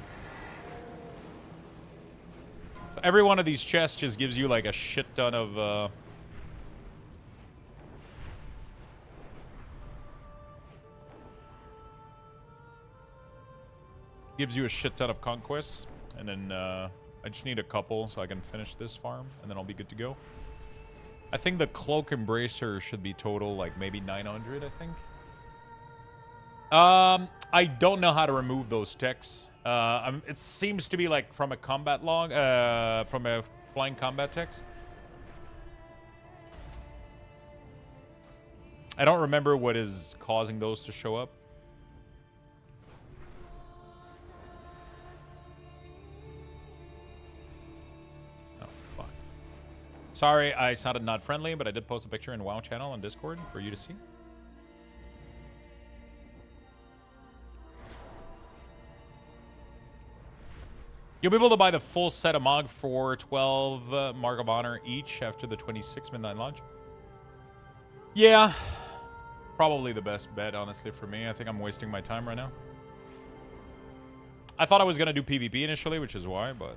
So every one of these chests just gives you like a shit ton of... gives you a shit ton of conquests. And then I just need a couple so I can finish this farm. And then I'll be good to go. I think the Cloak Embracer should be total like maybe 900, I think. I don't know how to remove those texts. It seems to be like from a combat log, from a flying combat text. I don't remember what is causing those to show up. Oh, fuck. Sorry, I sounded not friendly, but I did post a picture in WoW channel on Discord for you to see. You'll be able to buy the full set of Mog for 12 Mark of Honor each after the 26 midnight launch. Yeah. Probably the best bet, honestly, for me. I think I'm wasting my time right now. I thought I was going to do PvP initially, which is why, but...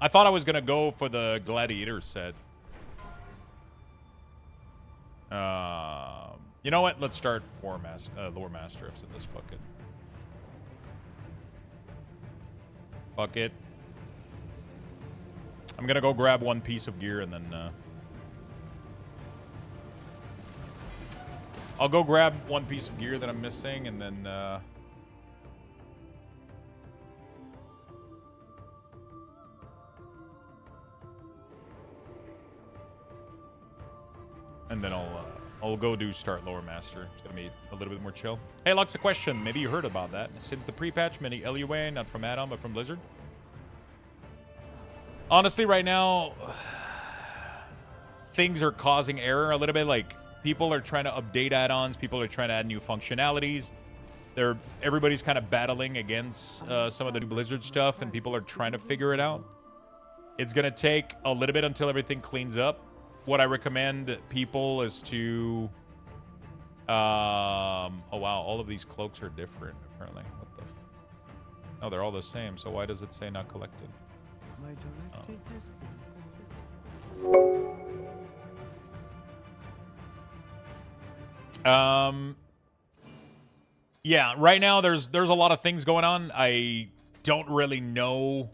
I thought I was going to go for the Gladiator set. You know what? Let's start Loremaster in this fucking... Fuck it. I'm gonna go grab one piece of gear and then I'll go grab one piece of gear that I'm missing and then I'll go do start Loremaster. It's gonna be a little bit more chill. Hey, Lux, a question. Maybe you heard about that. Since the pre-patch, many LUA, not from Addon, but from Blizzard. Honestly, right now, things are causing error a little bit. Like, people are trying to update add-ons. People are trying to add new functionalities. Everybody's kind of battling against some of the new Blizzard stuff, and people are trying to figure it out. It's gonna take a little bit until everything cleans up. What I recommend people is to... oh, wow. All of these cloaks are different, apparently. What the... Oh, they're all the same. So why does it say not collected? My directive has been... Yeah, right now there's a lot of things going on. I don't really know...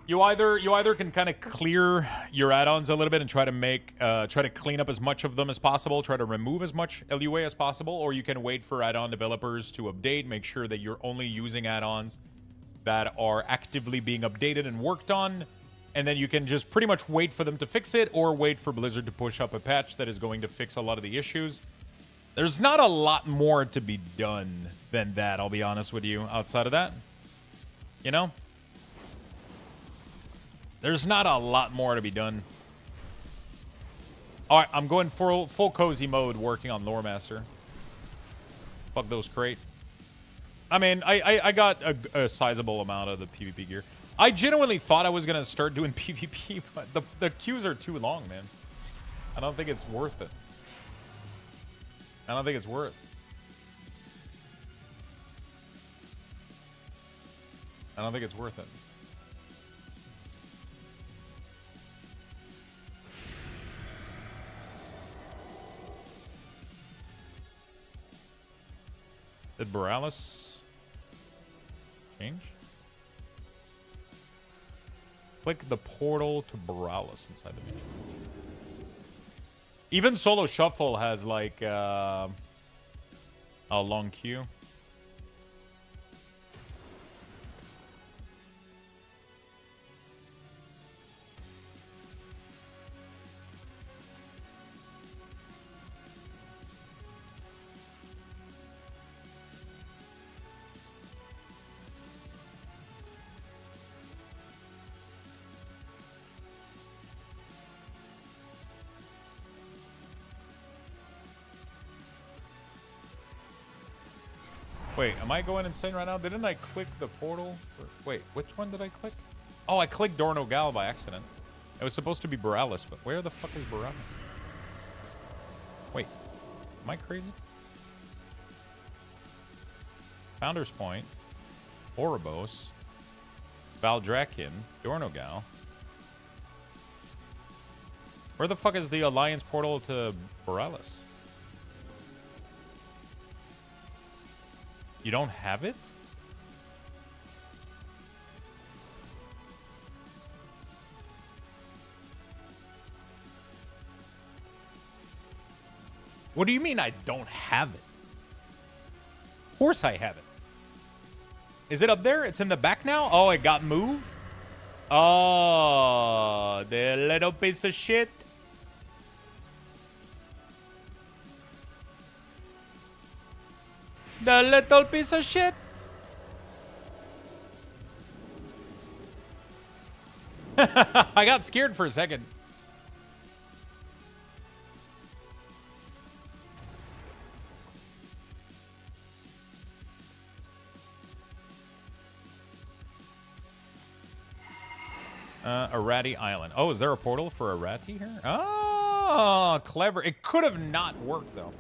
You either can kind of clear your add-ons a little bit and try to clean up as much of them as possible, try to remove as much LUA as possible, or you can wait for add-on developers to update, make sure that you're only using add-ons that are actively being updated and worked on, and then you can just pretty much wait for them to fix it, or wait for Blizzard to push up a patch that is going to fix a lot of the issues. There's not a lot more to be done than that, I'll be honest with you, outside of that. You know? There's not a lot more to be done. Alright, I'm going full cozy mode working on Loremaster. Fuck those crate. I mean, I got a sizable amount of the PvP gear. I genuinely thought I was going to start doing PvP, but the queues are too long, man. I don't think it's worth it. I don't think it's worth. I don't think it's worth it. Did Borealis change? Click the portal to Borealis inside the menu. Even Solo Shuffle has like a long queue. Wait, am I going insane right now? Didn't I click the portal? Wait, which one did I click? Oh, I clicked Dornogal by accident. It was supposed to be Borealis, but where the fuck is Borealis? Wait, am I crazy? Founder's Point, Oribos, Valdrakken, Dornogal. Where the fuck is the Alliance portal to Borealis? You don't have it? What do you mean I don't have it? Of course I have it. Is it up there? It's in the back now? Oh, it got moved? Oh, the little piece of shit. The little piece of shit. I got scared for a second. Arathi Island. Oh, is there a portal for Arathi here? Oh, clever. It could have not worked though.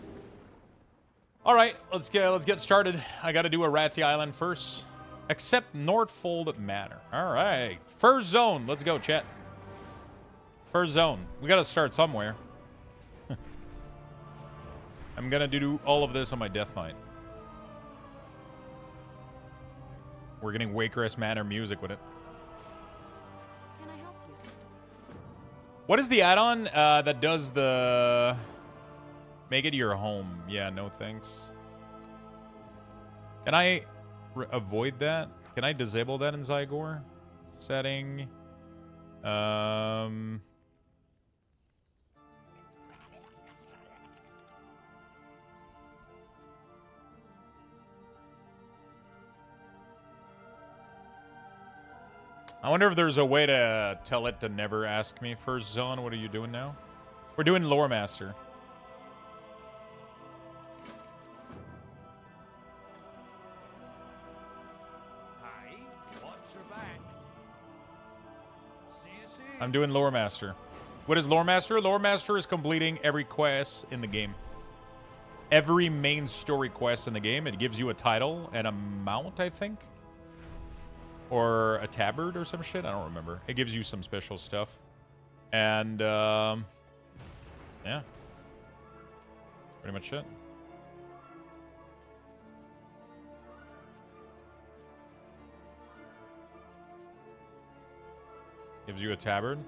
All right, let's get started. I got to do Arathi Island first. Accept Northfold Manor. All right, first zone. Let's go, chat. First zone. We got to start somewhere. I'm gonna do all of this on my death knight. We're getting Wakeress Manor music with it. What is the add-on that does the... Make it your home? Yeah, no thanks. Can I avoid that? Can I disable that in Zygor? Setting. I wonder if there's a way to tell it to never ask me first zone. What are you doing now? We're doing Loremaster. Hi, watch your back. See you soon. I'm doing Loremaster. What is Loremaster? Loremaster is completing every quest in the game. Every main story quest in the game. It gives you a title and a mount, I think. Or a tabard or some shit. I don't remember. It gives you some special stuff. And, yeah. Pretty much it. Gives you a tabard.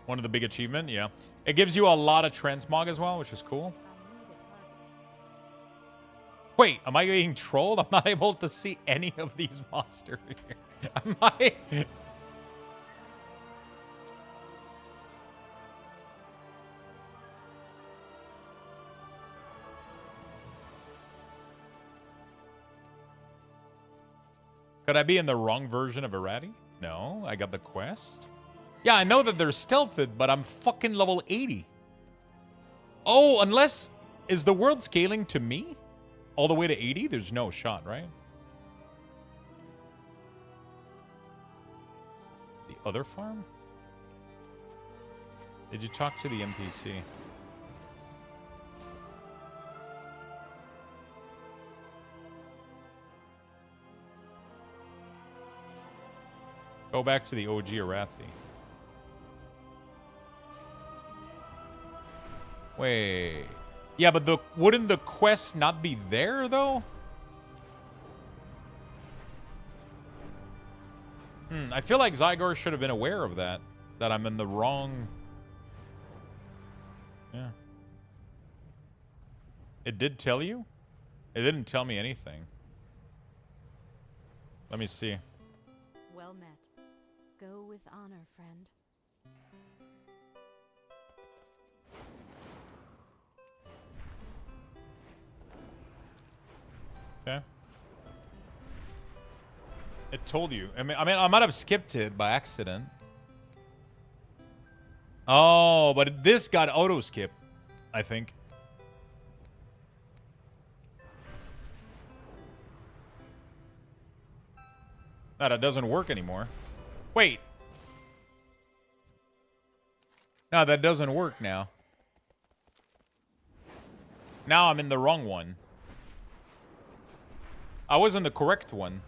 One of the big achievement, yeah. It gives you a lot of Transmog as well, which is cool. Wait, am I being trolled? I'm not able to see any of these monsters here. Am I? Could I be in the wrong version of Arathi? No, I got the quest. Yeah, I know that they're stealthed, but I'm fucking level 80. Oh, unless... Is the world scaling to me? All the way to 80? There's no shot, right? The other farm? Did you talk to the NPC? Go back to the OG Arathi. Wait... Yeah, but wouldn't the quest not be there, though? I feel like Zygor should have been aware of that. That I'm in the wrong... Yeah. It did tell you? It didn't tell me anything. Let me see. Well met. Go with honor, friend. Okay. It told you. I mean, I might have skipped it by accident. Oh, but this got auto skip, I think. Oh, that doesn't work anymore. Wait. No, that doesn't work now. Now I'm in the wrong one. I was in the correct one.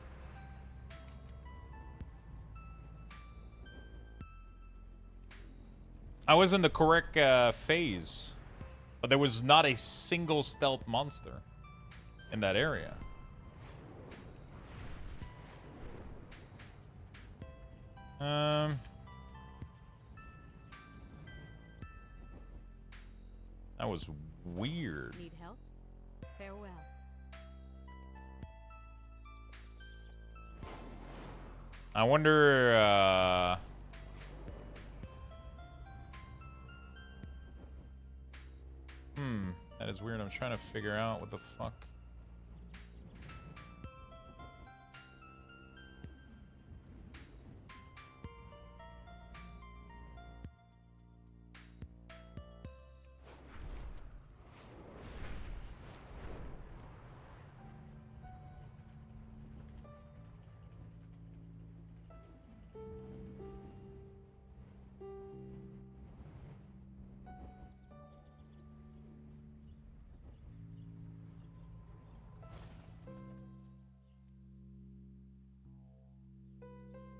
I was in the correct phase. But there was not a single stealth monster in that area. That was weird. Need help? Farewell. I wonder, that is weird. I'm trying to figure out what the fuck.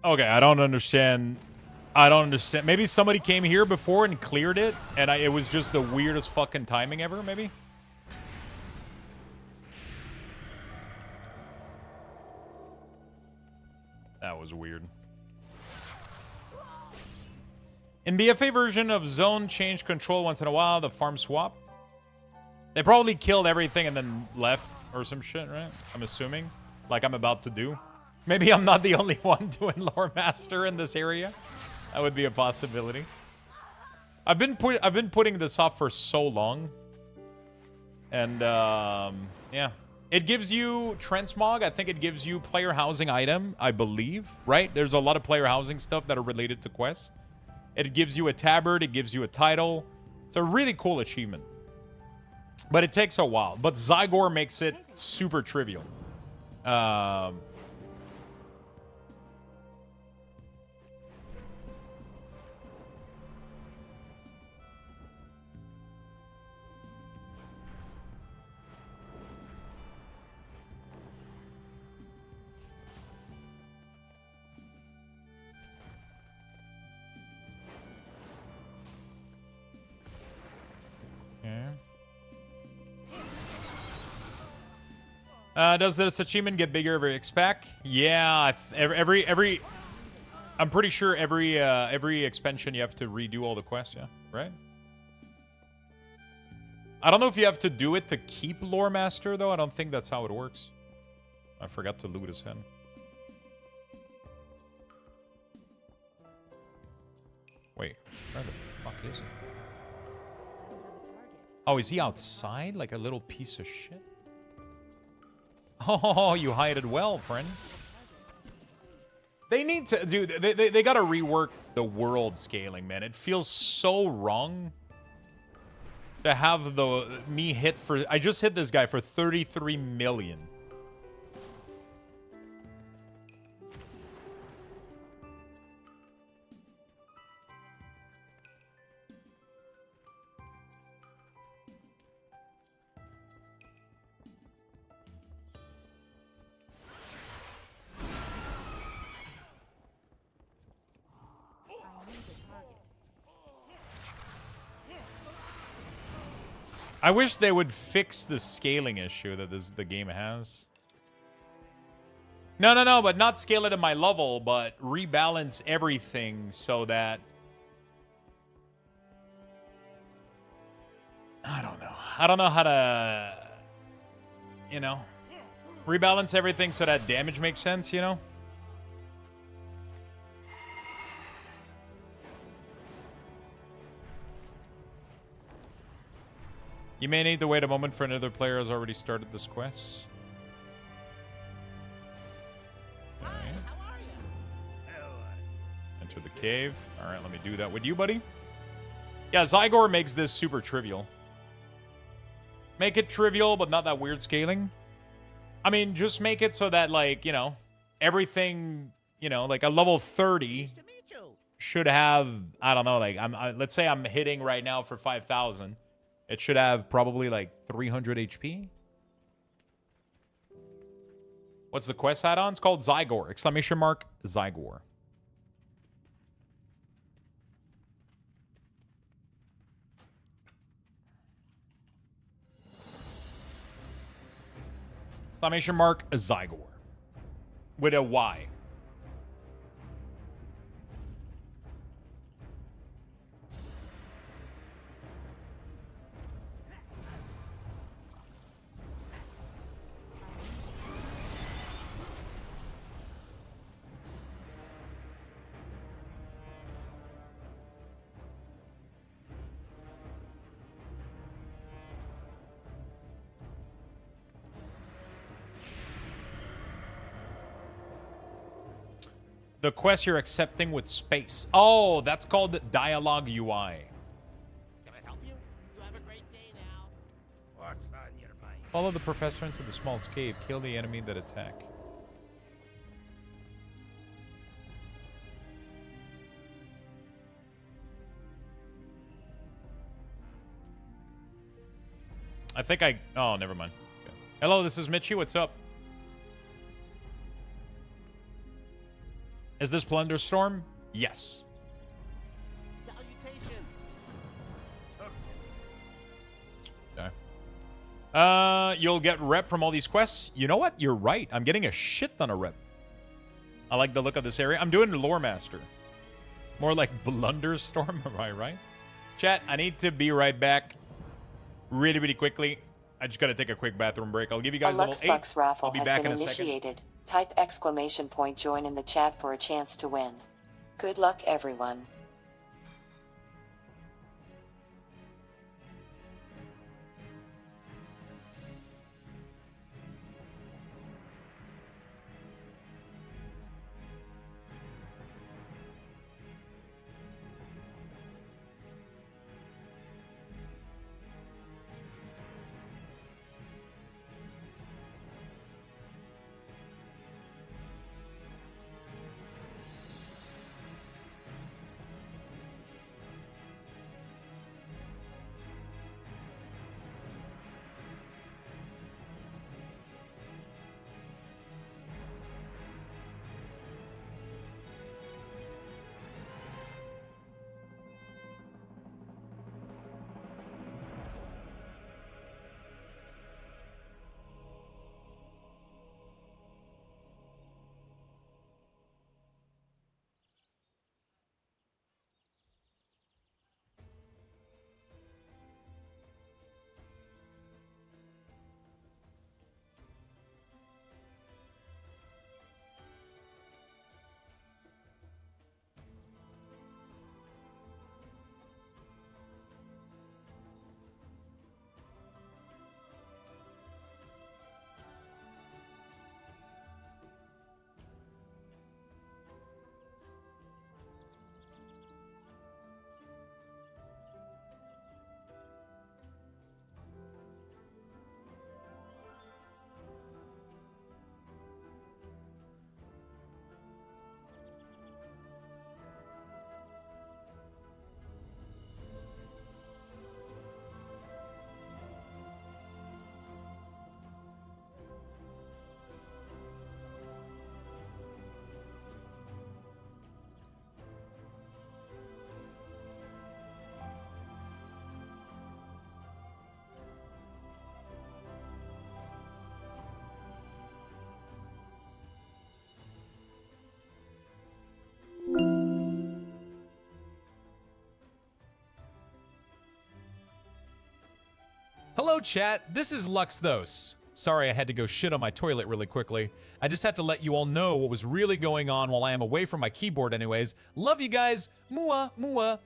Okay, I don't understand. I don't understand. Maybe somebody came here before and cleared it, and it was just the weirdest fucking timing ever, maybe? That was weird. In BFA version of Zone, change control once in a while, the farm swap. They probably killed everything and then left or some shit, right? I'm assuming. Like I'm about to do. Maybe I'm not the only one doing Loremaster in this area. That would be a possibility. I've been putting this off for so long. And yeah. It gives you Transmog. I think it gives you player housing item, I believe, right? There's a lot of player housing stuff that are related to quests. It gives you a tabard, it gives you a title. It's a really cool achievement. But it takes a while. But Zygor makes it super trivial. Does this achievement get bigger every XPack? Yeah, I'm pretty sure every expansion you have to redo all the quests, yeah, right? I don't know if you have to do it to keep Loremaster, though. I don't think that's how it works. I forgot to loot his head. Wait, where the fuck is he? Oh, is he outside like a little piece of shit? Oh, you hide it well, friend. They need to, dude, they gotta rework the world scaling, man. It feels so wrong to have me hit for, I just hit this guy for 33 million. I wish they would fix the scaling issue that the game has. No, but not scale it at my level, but rebalance everything so that... I don't know. I don't know how to... You know? Rebalance everything so that damage makes sense, you know? You may need to wait a moment for another player has already started this quest. Okay. Enter the cave. Alright, let me do that with you, buddy. Yeah, Zygor makes this super trivial. Make it trivial, but not that weird scaling. I mean, just make it so that, like, you know, everything you know, like a level 30 Nice to meet you. should have, I don't know, like let's say I'm hitting right now for 5,000. It should have probably like 300 HP. What's the quest add-on? It's called Zygor. Exclamation mark Zygor. Exclamation mark Zygor. With a Y. The quest you're accepting with space. Oh, that's called Dialogue UI. Can I help you? You have a great day now. What's on your mind? Follow the professor into the small cave. Kill the enemy that attack. I think I... Oh, never mind. Okay. Hello, this is Mitchie. What's up? Is this Plunderstorm? Yes. Salutations. Okay. You'll get rep from all these quests. You know what? You're right. I'm getting a shit ton of rep. I like the look of this area. I'm doing Loremaster. More like Blunderstorm, am I right? Chat, I need to be right back. Really, really quickly. I just gotta take a quick bathroom break. I'll give you guys a level 8. Luxthos raffle I'll be has back been in a second. initiated. Type exclamation point join in the chat for a chance to win. Good luck, everyone. Hello, chat. This is Luxthos. Sorry I had to go shit on my toilet really quickly. I just had to let you all know what was really going on while I am away from my keyboard anyways. Love you guys. Mua, mua.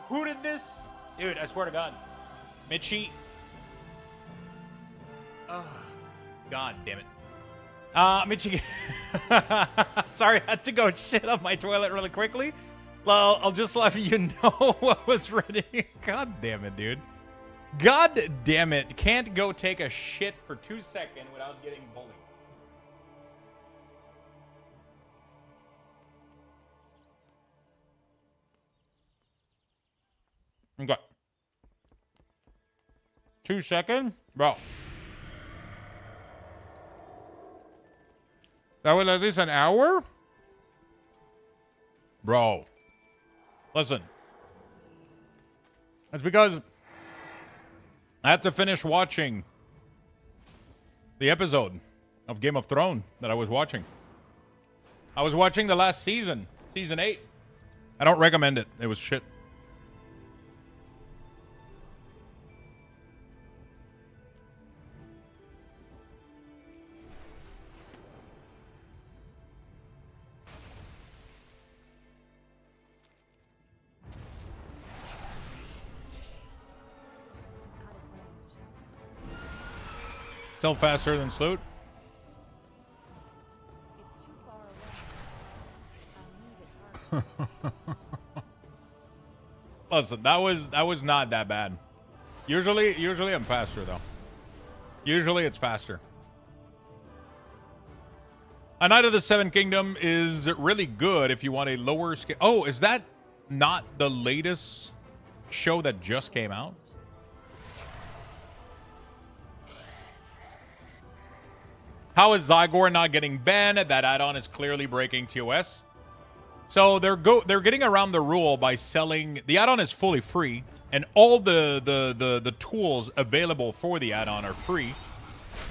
Who did this? Dude, I swear to God. Mitchie. Oh, God damn it. Mitchie. Sorry, I had to go shit on my toilet really quickly. Well, I'll just let you know what was ready. God damn it, dude. God damn it. Can't go take a shit for 2 seconds without getting bullied. Okay. 2 seconds? Bro. That was at least an hour? Bro. Listen. That's because I had to finish watching the episode of Game of Thrones that I was watching. I was watching the last season, season 8. I don't recommend it. It was shit. Still faster than Sloot. Listen, that was not that bad. Usually I'm faster though. Usually it's faster. A Knight of the Seven Kingdom is really good if you want a lower scale. Oh, is that not the latest show that just came out? How is Zygor not getting banned? That add-on is clearly breaking TOS. So they're getting around the rule by selling the add-on is fully free, and all the tools available for the add-on are free.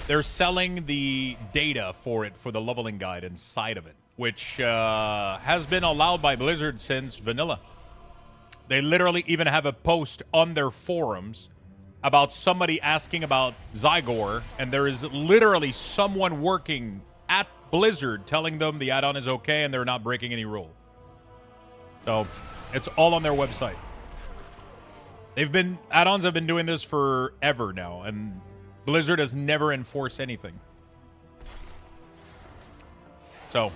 They're selling the data for it for the leveling guide inside of it, which has been allowed by Blizzard since vanilla. They literally even have a post on their forums about somebody asking about Zygor, and there is literally someone working at Blizzard telling them the add-on is okay and they're not breaking any rule. So it's all on their website. Add-ons have been doing this forever now, and Blizzard has never enforced anything. So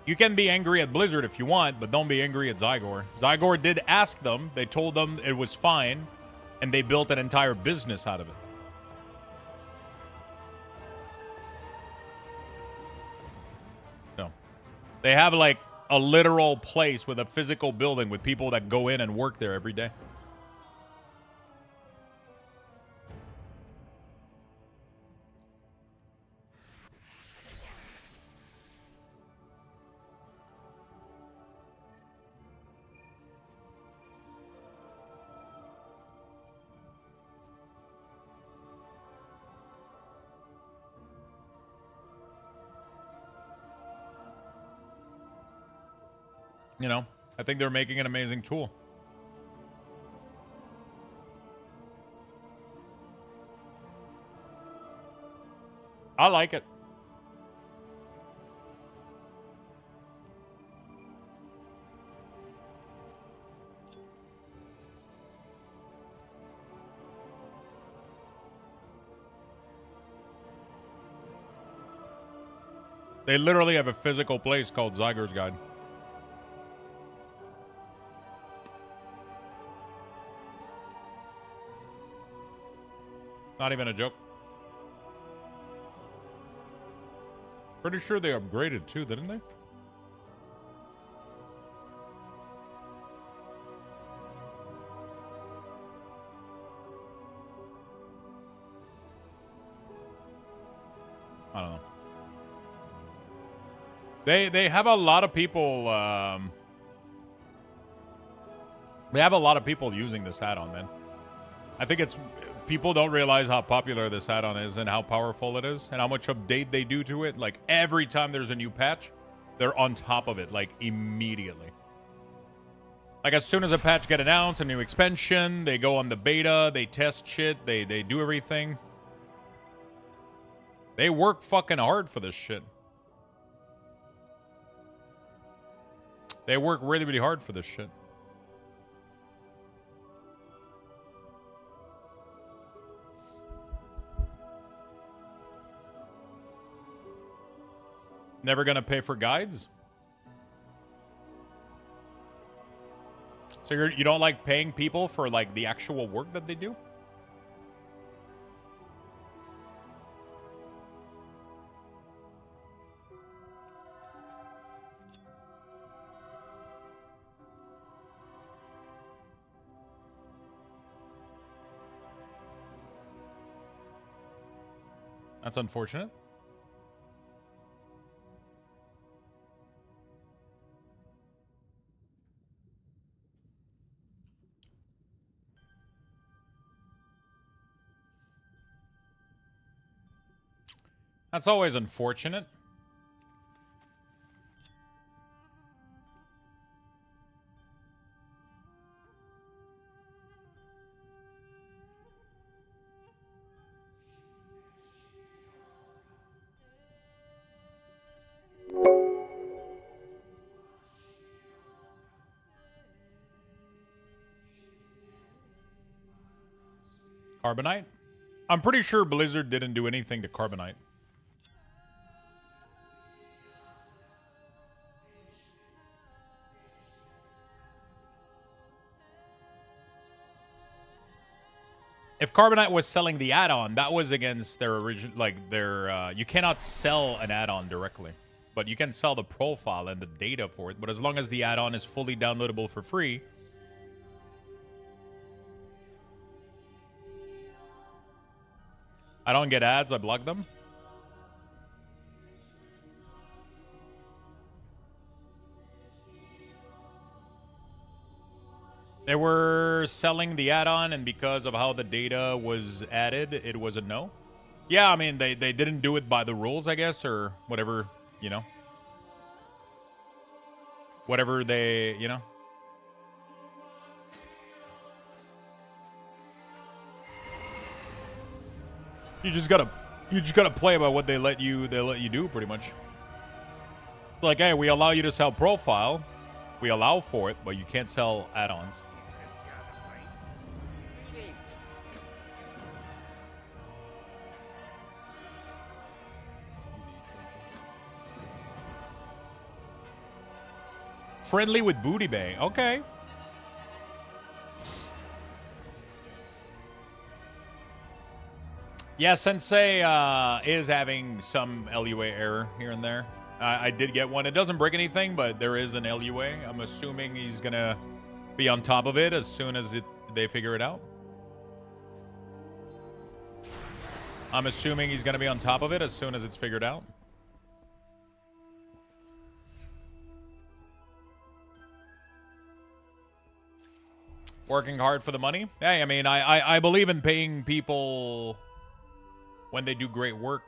you can be angry at Blizzard if you want, but don't be angry at Zygor. Zygor did ask them. They told them it was fine, and they built an entire business out of it. So they have like a literal place with a physical building with people that go in and work there every day. You know, I think they're making an amazing tool. I like it. They literally have a physical place called Zygor's Guide. Not even a joke. Pretty sure they upgraded too, didn't they? I don't know. They have a lot of people. They have a lot of people using this add-on, man. I think it's people don't realize how popular this add-on is and how powerful it is and how much update they do to it. Like every time there's a new patch, they're on top of it like immediately. Like as soon as a patch get announced, a new expansion, they go on the beta, they test shit, they do everything. They work fucking hard for this shit. They work really, really hard for this shit. Never gonna pay for guides? So you don't like paying people for like the actual work that they do? That's unfortunate. That's always unfortunate. Carbonite? I'm pretty sure Blizzard didn't do anything to Carbonite. If Carbonite was selling the add-on, that was against their original, like their, you cannot sell an add-on directly, but you can sell the profile and the data for it. But as long as the add-on is fully downloadable for free, I don't get ads, I block them. They were selling the add-on, and because of how the data was added, it was a no. Yeah, I mean, they didn't do it by the rules, I guess, or whatever, you know. Whatever they, you know. You just gotta play by what they let you do, pretty much. It's like, hey, we allow you to sell profile. We allow for it, but you can't sell add-ons. Friendly with Booty Bay. Okay. Yeah, Sensei is having some LUA error here and there. I did get one. It doesn't break anything, but there is an LUA. I'm assuming he's going to be on top of it as soon as they figure it out. I'm assuming he's going to be on top of it as soon as it's figured out. Working hard for the money? Hey, I mean, I believe in paying people when they do great work.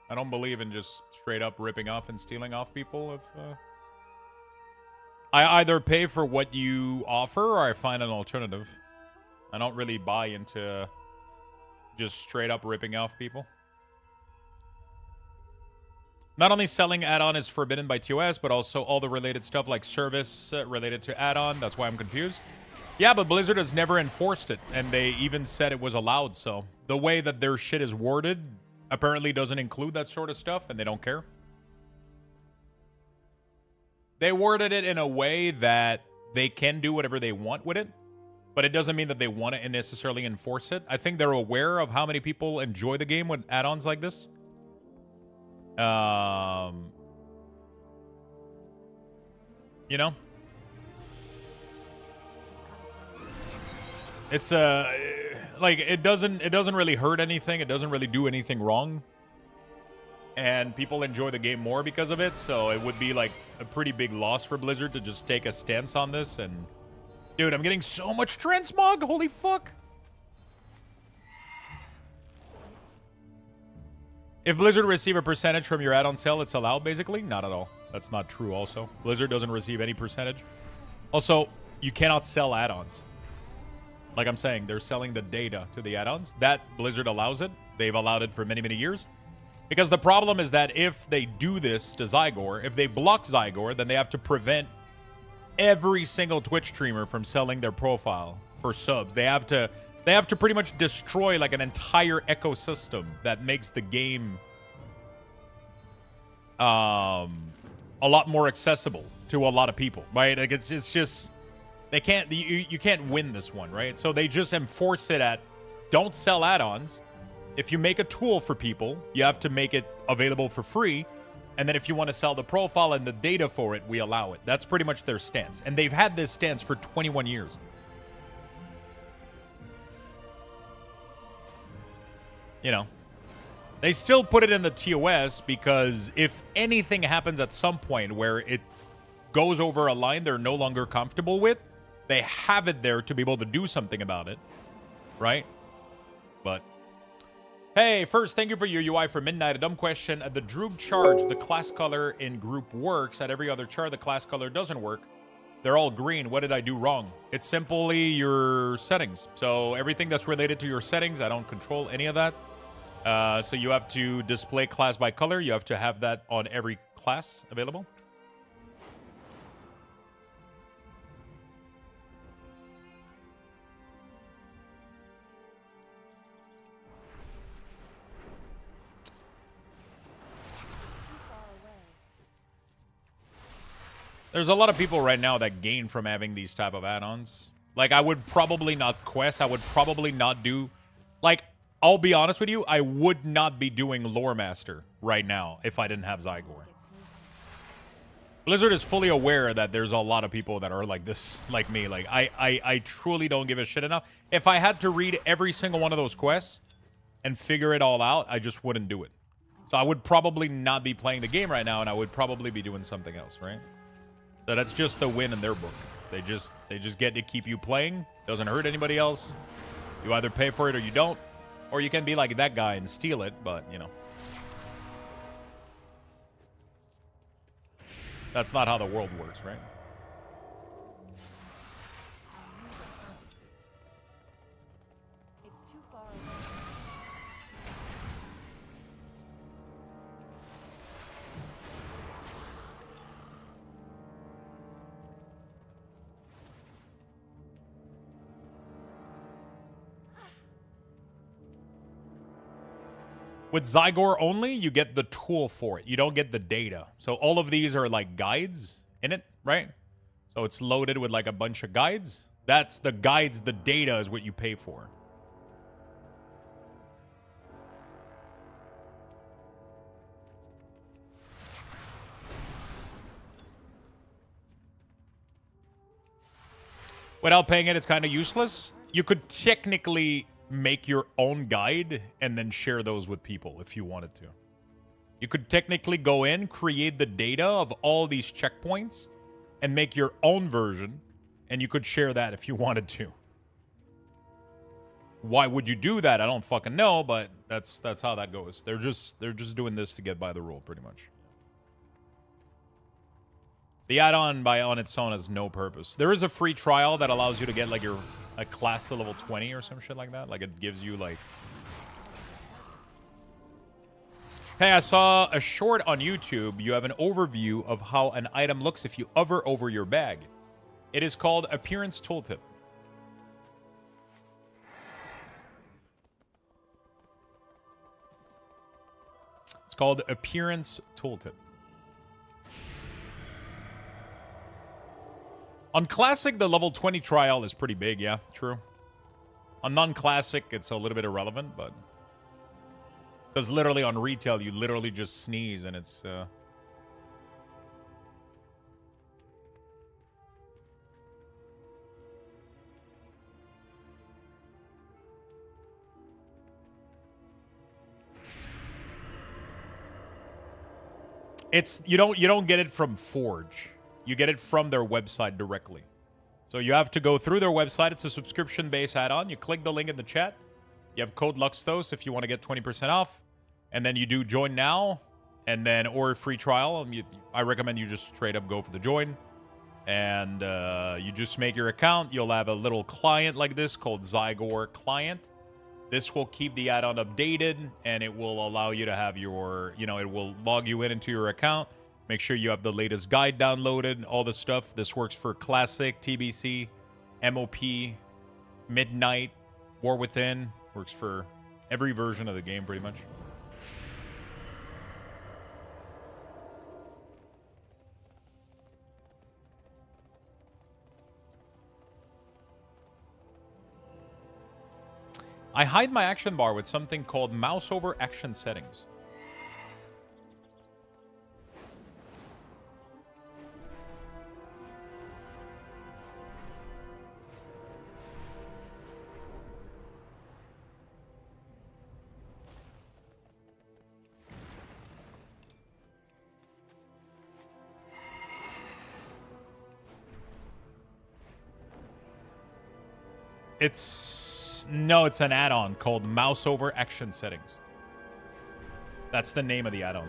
I don't believe in just straight up ripping off and stealing off people. If I either pay for what you offer or I find an alternative. I don't really buy into just straight up ripping off people. Not only selling add-on is forbidden by TOS, but also all the related stuff like service related to add-on. That's why I'm confused. Yeah, but Blizzard has never enforced it, and they even said it was allowed, so the way that their shit is worded apparently doesn't include that sort of stuff, and they don't care. They worded it in a way that they can do whatever they want with it, but it doesn't mean that they want to necessarily enforce it. I think they're aware of how many people enjoy the game with add-ons like this. You know? It's like it doesn't really hurt anything. It doesn't really do anything wrong. And people enjoy the game more because of it, so it would be like a pretty big loss for Blizzard to just take a stance on this. And dude, I'm getting so much transmog. Holy fuck. If Blizzard receive a percentage from your add-on sale, it's allowed basically? Not at all. That's not true also. Blizzard doesn't receive any percentage. Also, you cannot sell add-ons. Like I'm saying, they're selling the data to the add-ons. That Blizzard allows it. They've allowed it for many, many years. Because the problem is that if they do this to Zygor, if they block Zygor, then they have to prevent every single Twitch streamer from selling their profile for subs. They have to pretty much destroy like an entire ecosystem that makes the game a lot more accessible to a lot of people, right? Like it's just they can't you can't win this one, right? So they just enforce it at don't sell add-ons. If you make a tool for people, you have to make it available for free. And then if you want to sell the profile and the data for it, we allow it. That's pretty much their stance. And they've had this stance for 21 years. You know, they still put it in the TOS because if anything happens at some point where it goes over a line they're no longer comfortable with, they have it there to be able to do something about it, right? But hey, first, thank you for your UI for Midnight. A dumb question. At the Droog charge, the class color in group works. At every other char, the class color doesn't work. They're all green. What did I do wrong? It's simply your settings. So everything that's related to your settings, I don't control any of that. So you have to display class by color. You have to have that on every class available. There's a lot of people right now that gain from having these type of add-ons. Like, I would probably not quest. I would probably not do... Like, I'll be honest with you. I would not be doing Loremaster right now if I didn't have Zygor. Blizzard is fully aware that there's a lot of people that are like this, like me. Like, I truly don't give a shit enough. If I had to read every single one of those quests and figure it all out, I just wouldn't do it. So I would probably not be playing the game right now, and I would probably be doing something else, right? So that's just the win in their book. They just get to keep you playing. Doesn't hurt anybody else. You either pay for it or you don't. Or you can be like that guy and steal it, but, you know. That's not how the world works, right? It's too far away. With Zygor only, you get the tool for it. You don't get the data. So all of these are like guides in it, right? So it's loaded with like a bunch of guides. That's the guides. The data is what you pay for. Without paying it, it's kind of useless. You could technically make your own guide and then share those with people if you wanted to. You could technically go in, create the data of all these checkpoints, and make your own version, and you could share that if you wanted to. Why would you do that? I don't fucking know, but that's how that goes. They're just doing this to get by the rule, pretty much. The add-on on its own has no purpose. There is a free trial that allows you to get like your a class to level 20 or some shit like that. Like, it gives you, like... Hey, I saw a short on YouTube. You have an overview of how an item looks if you hover over your bag. It is called Appearance Tooltip. It's called Appearance Tooltip. On Classic, the level 20 trial is pretty big, yeah, true. On non-Classic, it's a little bit irrelevant, but... Because literally on retail, you literally just sneeze and it's... It's... You don't get it from Forge. You get it from their website directly. So you have to go through their website. It's a subscription-based add-on. You click the link in the chat. You have code Luxthos if you want to get 20% off. And then you do join now, and then or a free trial. I recommend you just straight up go for the join. And you just make your account. You'll have a little client like this called Zygor Client. This will keep the add-on updated, and it will allow you to have your, it will log you into your account. Make sure you have the latest guide downloaded, all the stuff. This works for Classic, TBC, MOP, Midnight, War Within. Works for every version of the game, pretty much. I hide my action bar with something called mouse over action settings. It's an add-on called mouse over action settings. That's the name of the add-on.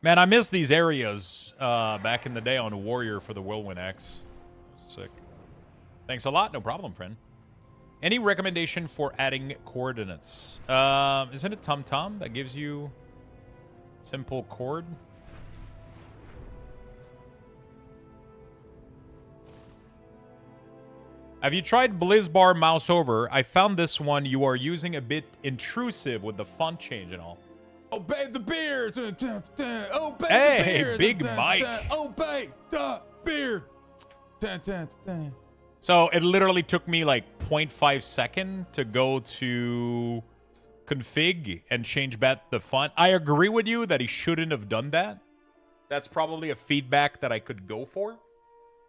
Man, I miss these areas back in the day on Warrior for the Whirlwind X. Sick. Thanks a lot. No problem, friend. Any recommendation for adding coordinates? Isn't it TomTom that gives you simple chord? Have you tried BlizzBar mouse over? I found this one you are using a bit intrusive with the font change and all. Obey the beard. Obey hey, the beard. Big Mike. Obey the beard. So it literally took me like 0.5 second to go to config and change back the font. I agree with you that he shouldn't have done that. That's probably a feedback that I could go for.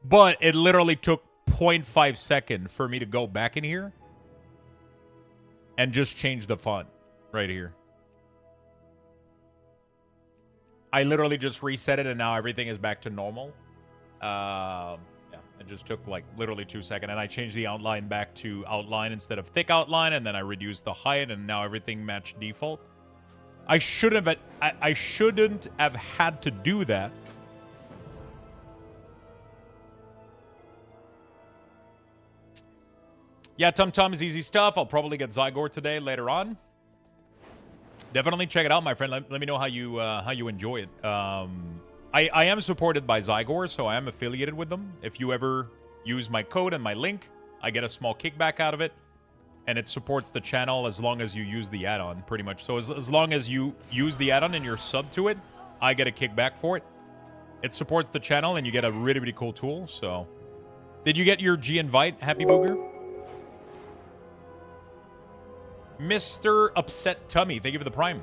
But it literally took 0.5 second for me to go back in here and just change the font right here. I literally just reset it and now everything is back to normal. Yeah, it just took like literally 2 seconds, and I changed the outline back to outline instead of thick outline, and then I reduced the height, and now everything matched default. I shouldn't have had to do that. Yeah, TomTom is easy stuff. I'll probably get Zygor today later on. Definitely check it out, my friend. Let me know how you enjoy it. I am supported by Zygor, so I am affiliated with them. If you ever use my code and my link, I get a small kickback out of it. And it supports the channel as long as you use the add-on, pretty much. So as long as you use the add-on and you're sub to it, I get a kickback for it. It supports the channel, and you get a really, really cool tool. So, did you get your G-Invite, Happy Booger? Mr. Upset Tummy, thank you for the Prime.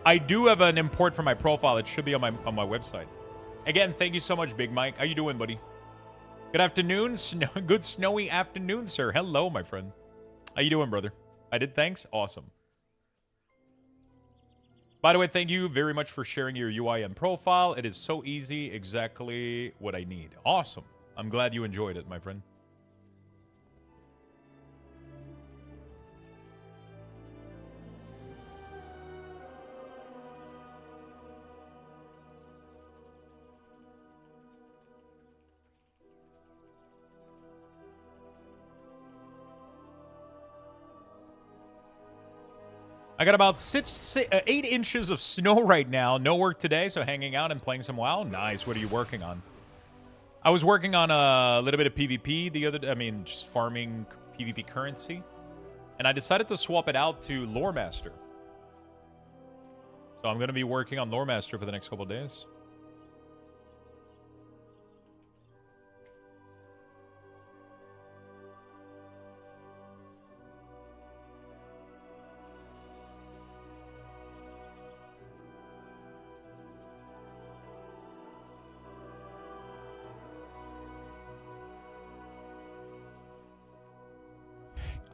I do have an import for my profile. It should be on my website. Again, thank you so much, Big Mike. How you doing, buddy? Good afternoon. Good snowy afternoon, sir. Hello, my friend. How you doing, brother? I did thanks? Awesome. By the way, thank you very much for sharing your UI and profile. It is so easy. Exactly what I need. Awesome. I'm glad you enjoyed it, my friend. I got about 8 inches of snow right now. No work today, so hanging out and playing some WoW. Nice. What are you working on? I was working on a little bit of PvP the other day. I mean, just farming PvP currency. And I decided to swap it out to Loremaster. So I'm going to be working on Loremaster for the next couple of days.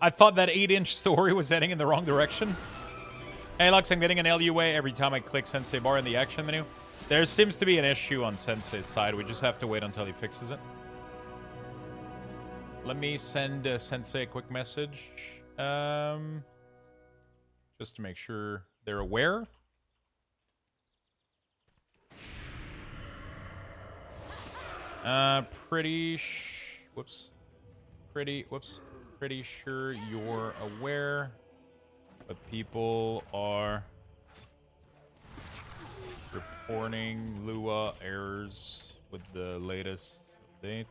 I thought that 8-inch story was heading in the wrong direction. Hey, Lux, I'm getting an LUA every time I click Sensei bar in the action menu. There seems to be an issue on Sensei's side. We just have to wait until he fixes it. Let me send Sensei a quick message. Just to make sure they're aware. Pretty sure you're aware But people are reporting Lua errors with the latest update.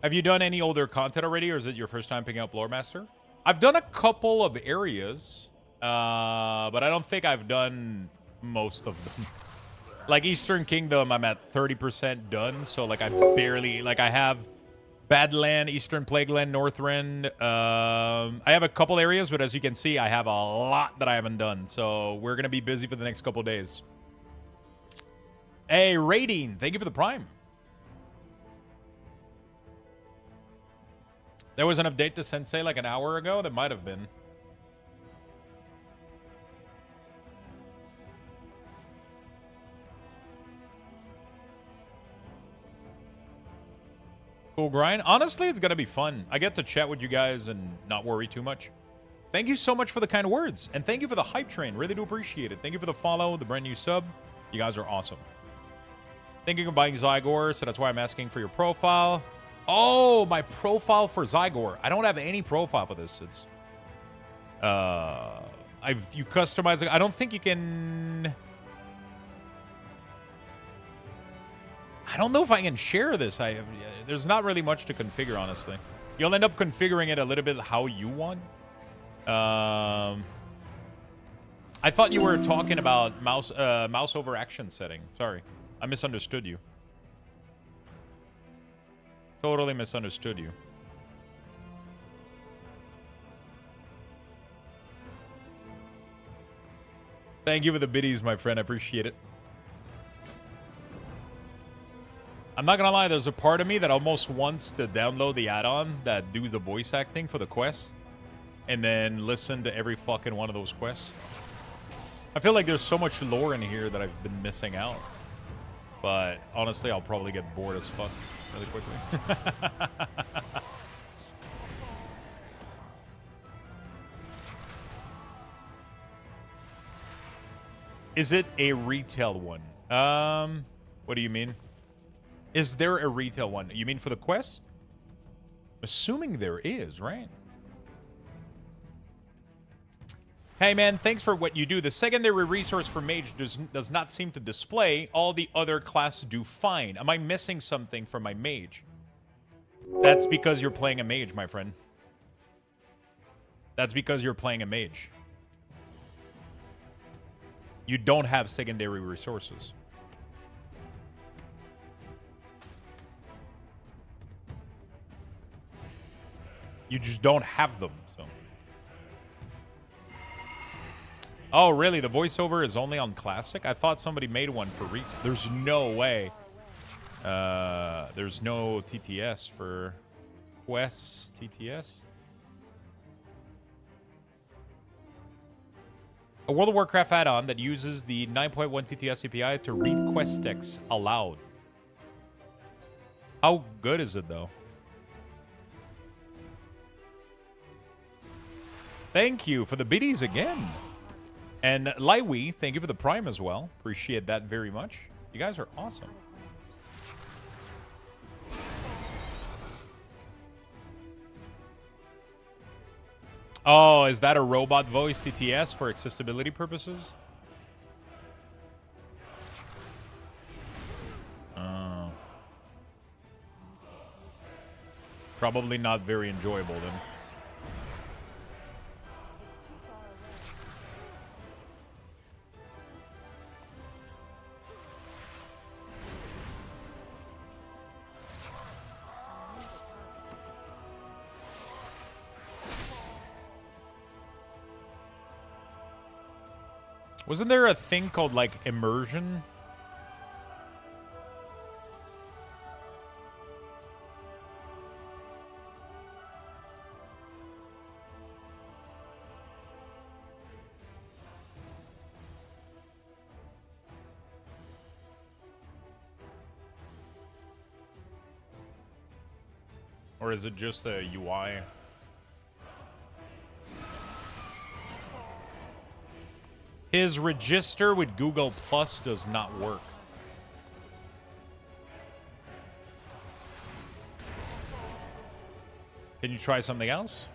Have you done any older content already, or is it your first time picking up Loremaster? I've done a couple of areas, but I don't think I've done most of them. Like Eastern Kingdom, I'm at 30% done, so like I barely, like I have Badland, Eastern Plagueland, Northrend. I have a couple areas, but as you can see, I have a lot that I haven't done, so we're going to be busy for the next couple days. Hey, Raiding, thank you for the Prime. There was an update to Sensei like an hour ago? That might have been. Cool grind. Honestly, it's going to be fun. I get to chat with you guys and not worry too much. Thank you so much for the kind words. And thank you for the hype train. Really do appreciate it. Thank you for the follow, the brand new sub. You guys are awesome. Thinking of buying Zygor, so that's why I'm asking for your profile. Oh, my profile for Zygor. I don't have any profile for this. It's you customize it. I don't think you can. I don't know if I can share this. There's not really much to configure, honestly. You'll end up configuring it a little bit how you want. I thought you were talking about mouse over action setting. Sorry, I misunderstood you. Totally misunderstood you. Thank you for the biddies, my friend. I appreciate it. I'm not gonna lie, there's a part of me that almost wants to download the add-on that do the voice acting for the quest and then listen to every fucking one of those quests. I feel like there's so much lore in here that I've been missing out. But honestly, I'll probably get bored as fuck really quickly. Is it a retail one? What do you mean? Is there a retail one? You mean for the quest? Assuming there is, right? Hey man, thanks for what you do. The secondary resource for mage does not seem to display. All the other classes do fine. Am I missing something from my mage? That's because you're playing a mage, my friend. That's because you're playing a mage. You don't have secondary resources. You just don't have them, so. Oh, really? The voiceover is only on Classic? I thought somebody made one for retail. There's no way. There's no TTS for Quest TTS. A World of Warcraft add-on that uses the 9.1 TTS API to read quest text aloud. How good is it, though? Thank you for the biddies again. And Laiwi, thank you for the Prime as well. Appreciate that very much. You guys are awesome. Oh, is that a robot voice TTS for accessibility purposes? Oh. Probably not very enjoyable then. Wasn't there a thing called, like, immersion? Or is it just a UI? His register with Google Plus does not work. Can you try something else?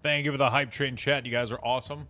Thank you for the hype train chat. You guys are awesome.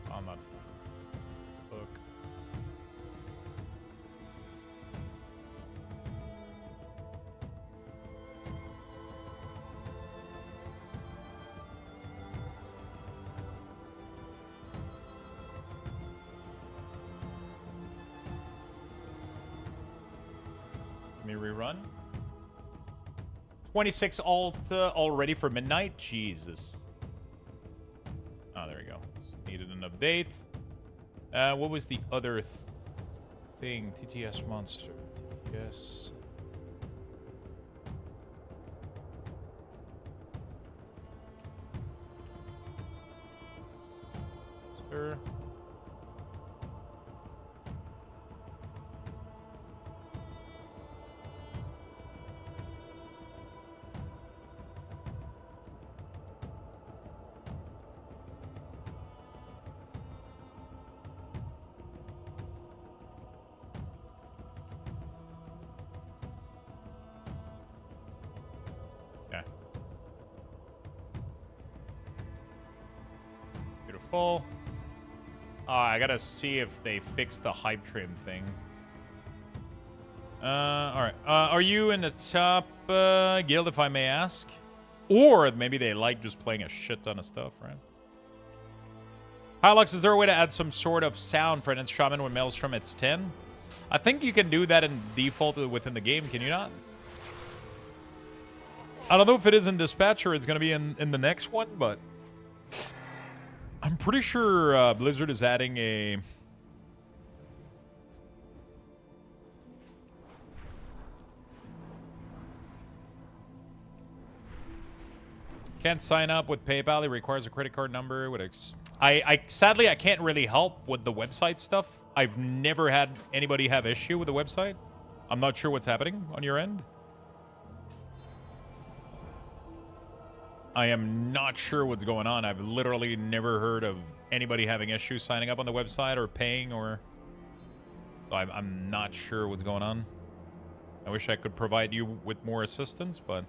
On that book. Let me rerun. 26 alt already for midnight? Jesus. Oh, there we go. Needed an update. What was the other thing? TTS monster. TTS. Sir. Beautiful. I gotta see if they fixed the hype trim thing. Alright. Are you in the top guild, if I may ask? Or maybe they like just playing a shit ton of stuff, right? Hi, Lux. Is there a way to add some sort of sound for an instrument when Maelstrom hits 10? I think you can do that in default within the game. Can you not? I don't know if it is in Dispatch or it's going to be in the next one, but I'm pretty sure Blizzard is adding a... Can't sign up with PayPal. It requires a credit card number. Sadly, I can't really help with the website stuff. I've never had anybody have issue with the website. I'm not sure what's happening on your end. I am not sure what's going on. I've literally never heard of anybody having issues signing up on the website or paying or... So I'm not sure what's going on. I wish I could provide you with more assistance, but...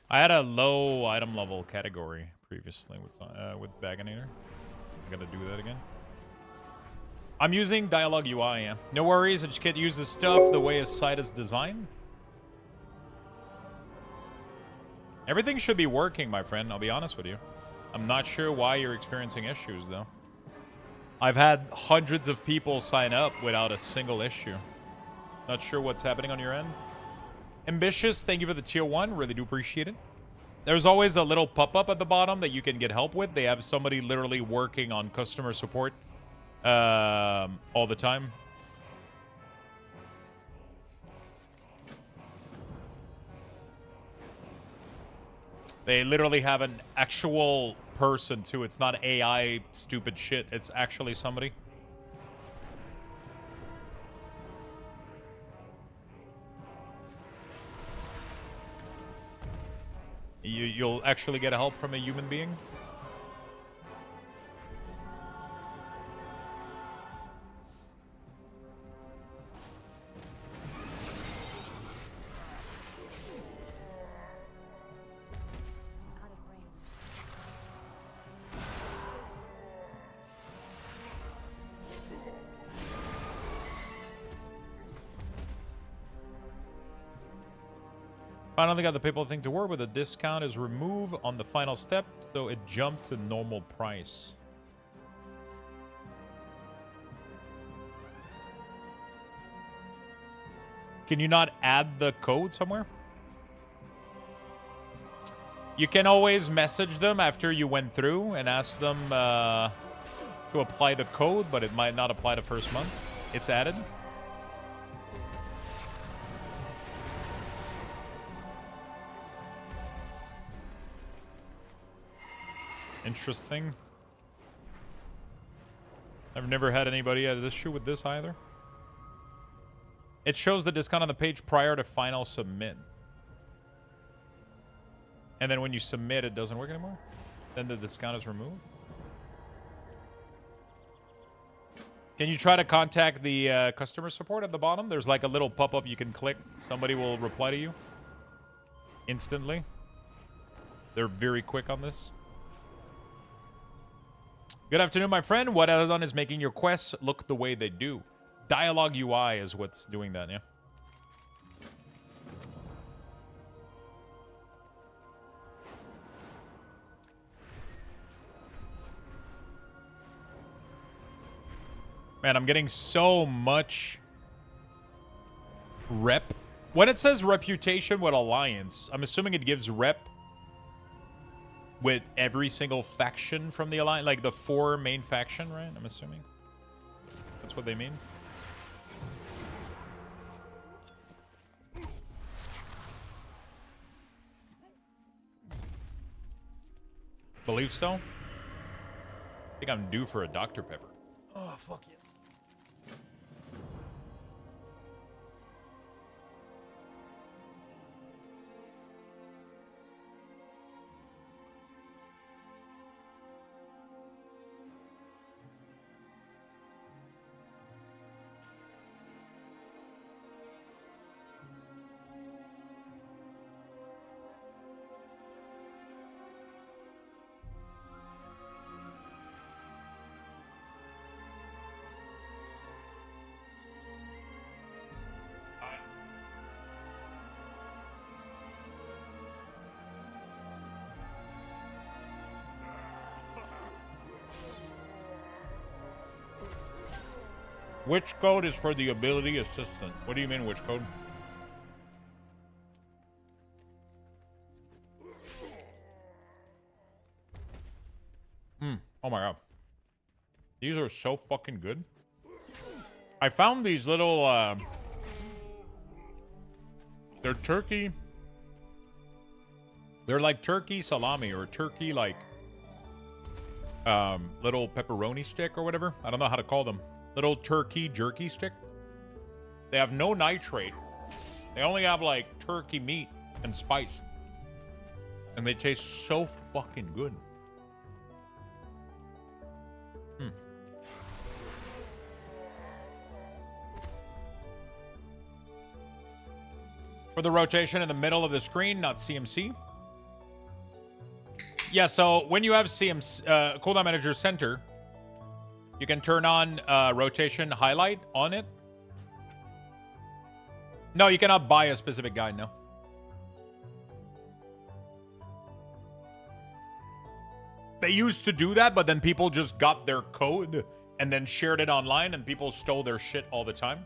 I had a low item level category previously with Baganator. I gotta do that again. I'm using Dialogue UI, yeah. No worries, I just can't use this stuff the way his site is designed. Everything should be working, my friend, I'll be honest with you. I'm not sure why you're experiencing issues, though. I've had hundreds of people sign up without a single issue. Not sure what's happening on your end. Ambitious, thank you for the tier 1. Really do appreciate it. There's always a little pop-up at the bottom that you can get help with. They have somebody literally working on customer support all the time. They literally have an actual person, too. It's not AI stupid shit. It's actually somebody. You'll actually get help from a human being. Finally got the PayPal thing to work with. The discount is removed on the final step, so it jumped to normal price. Can you not add the code somewhere? You can always message them after you went through and ask them to apply the code, but it might not apply the first month. It's added. Interesting. I've never had anybody have this issue with this either. It shows the discount on the page prior to final submit. And then when you submit, it doesn't work anymore? Then the discount is removed? Can you try to contact the customer support at the bottom? There's like a little pop-up you can click. Somebody will reply to you instantly. They're very quick on this. Good afternoon, my friend. What addon is making your quests look the way they do? Dialogue UI is what's doing that, yeah. Man, I'm getting so much rep. When it says reputation with Alliance, I'm assuming it gives rep with every single faction from the Alliance, like the 4 main faction, right? I'm assuming. That's what they mean. Believe so? I think I'm due for a Dr. Pepper. Oh, fuck yes. Which code is for the ability assistant? What do you mean, which code? Oh my god. These are so fucking good. I found these little, they're turkey. They're like turkey salami or turkey, like, little pepperoni stick or whatever. I don't know how to call them. Little turkey jerky stick. They have no nitrate. They only have like turkey meat and spice. And they taste so fucking good. For the rotation in the middle of the screen, not CMC. Yeah, so when you have CMC, Cooldown Manager Center, you can turn on rotation highlight on it. No, you cannot buy a specific guide, no. They used to do that, but then people just got their code and then shared it online, and people stole their shit all the time.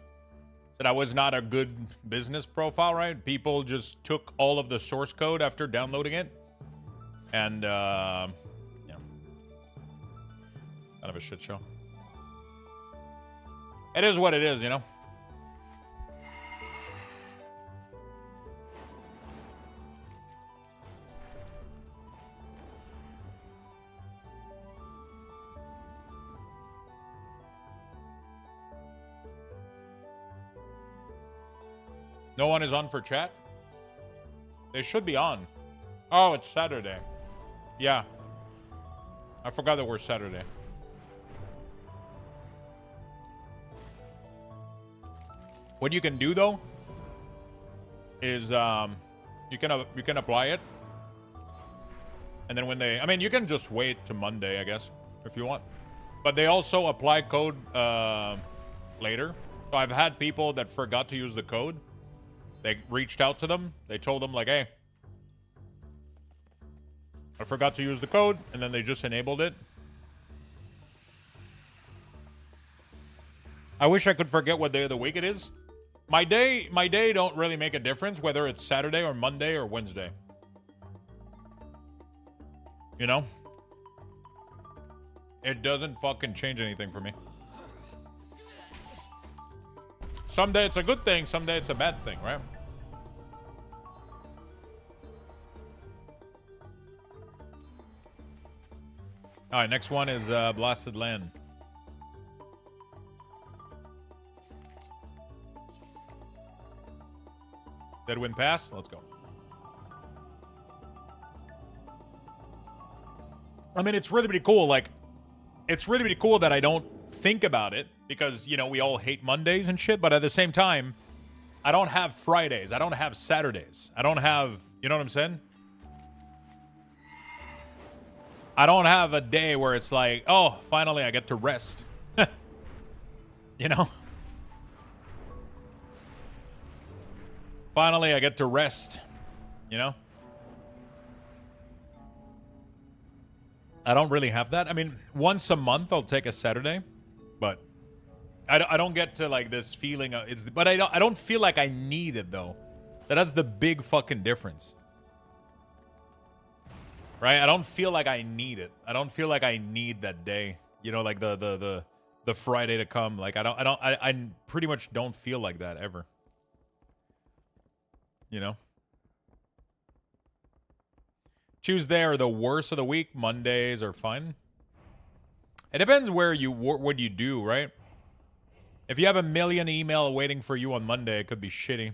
So that was not a good business profile, right? People just took all of the source code after downloading it And, yeah. Kind of a shit show. It is what it is, you know? No one is on for chat? They should be on. Oh, it's Saturday. Yeah. I forgot that we're Saturday. What you can do though is you can apply it, and then when they, I mean, you can just wait to Monday, I guess, if you want. But they also apply code later. So I've had people that forgot to use the code. They reached out to them. They told them like, hey, I forgot to use the code, and then they just enabled it. I wish I could forget what day of the week it is. My day don't really make a difference whether it's Saturday or Monday or Wednesday. You know? It doesn't fucking change anything for me. Someday it's a good thing, someday it's a bad thing, right? Alright, next one is Blasted Land. Deadwind Pass, let's go. I mean, it's really, really cool. Like, it's really, really cool that I don't think about it because, you know, we all hate Mondays and shit. But at the same time, I don't have Fridays. I don't have Saturdays. I don't have, you know what I'm saying? I don't have a day where it's like, oh, finally I get to rest. You know? Finally, I get to rest, you know? I don't really have that. I mean, once a month, I'll take a Saturday, but I don't get to, like, this feeling of, but I don't feel like I need it, though. That's the big fucking difference. Right? I don't feel like I need it. I don't feel like I need that day. You know, like the Friday to come. Like, I pretty much don't feel like that ever. You know? Tuesday are the worst of the week. Mondays are fine. It depends where you what you do, right? If you have a million email waiting for you on Monday, it could be shitty.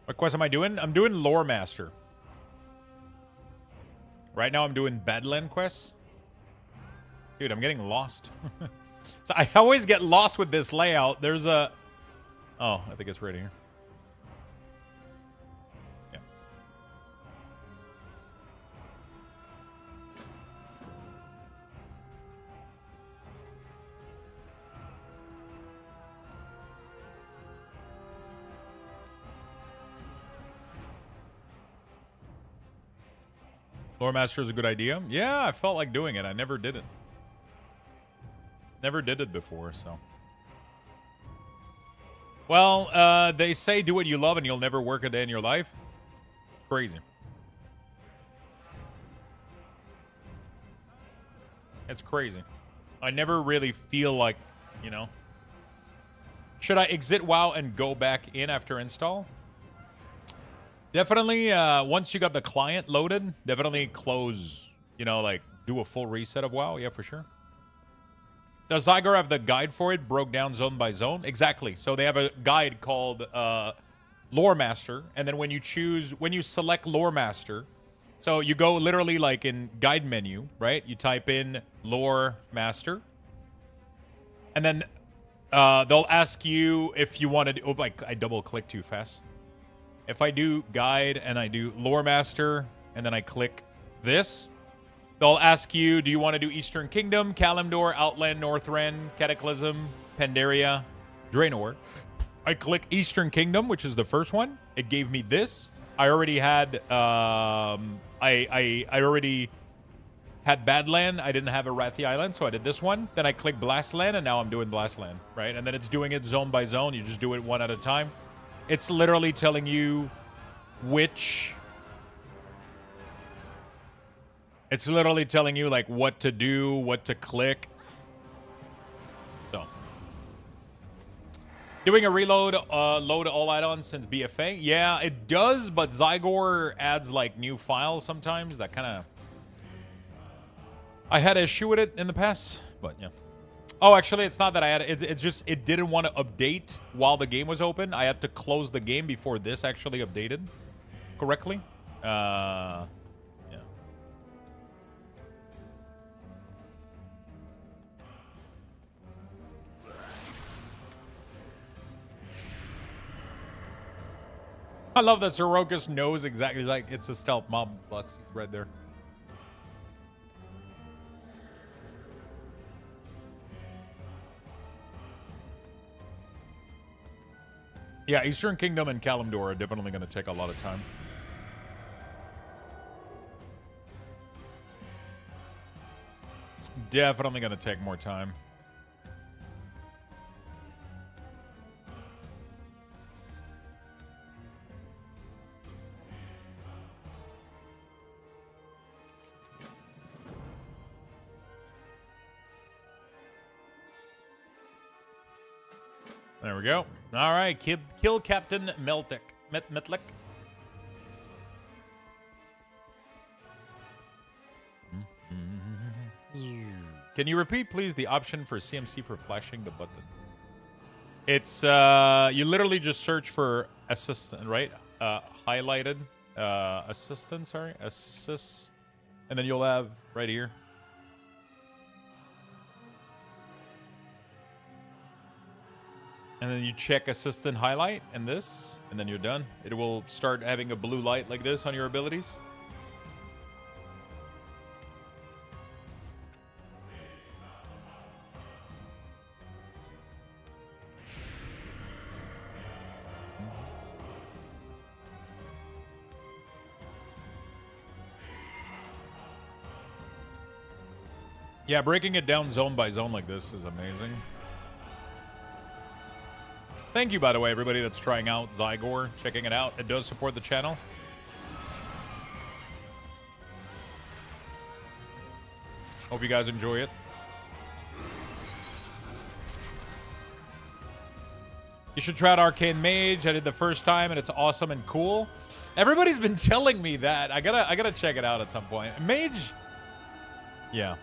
What quest am I doing? I'm doing Loremaster. Right now I'm doing Badland quests. Dude, I'm getting lost. So I always get lost with this layout. There's a... Oh, I think it's right here. Yeah. Loremaster is a good idea. Yeah, I felt like doing it. I never did it. Never did it before, so. Well, they say do what you love and you'll never work a day in your life. Crazy. It's crazy. I never really feel like, you know. Should I exit WoW and go back in after install? Definitely, once you got the client loaded, definitely close, you know, like do a full reset of WoW. Yeah, for sure. Does Zygor have the guide for it, broke down zone by zone? Exactly. So they have a guide called Loremaster, and then when you select Loremaster, so you go literally like in guide menu, right? You type in Loremaster, and then they'll ask you if you want to. Oh, I double click too fast. If I do guide and I do Loremaster, and then I click this. They'll ask you, do you want to do Eastern Kingdom, Kalimdor, Outland, Northrend, Cataclysm, Pandaria, Draenor? I click Eastern Kingdom, which is the first one. It gave me this. I already had, I already had Badland, I didn't have Arathi Island, so I did this one. Then I clicked Blastland, and now I'm doing Blastland, right? And then it's doing it zone by zone. You just do it one at a time. It's literally telling you which... It's literally telling you, like, what to do, what to click. So. Doing a reload, load all add-ons since BFA? Yeah, it does, but Zygor adds, like, new files sometimes. That kind of... I had an issue with it in the past, but yeah. Oh, actually, it's not that I had it. It's just it didn't want to update while the game was open. I had to close the game before this actually updated correctly. Yeah. I love that Sorokas knows exactly, like, it's a stealth mob. Lux, he's right there. Yeah, Eastern Kingdom and Kalimdor are definitely going to take a lot of time. Definitely going to take more time. There we go. All right, kill Captain Mythic. Can you repeat, please, the option for CMC for flashing the button? It's, you literally just search for assistant, right? Highlighted, assistant, sorry, assist, and then you'll have right here. And then you check assistant highlight and this, and then you're done. It will start having a blue light like this on your abilities. Yeah, breaking it down zone by zone like this is amazing. Thank you, by the way, everybody that's trying out Zygor, checking it out. It does support the channel. Hope you guys enjoy it. You should try out Arcane Mage. I did the first time, and it's awesome and cool. Everybody's been telling me that. I gotta check it out at some point. Mage, yeah.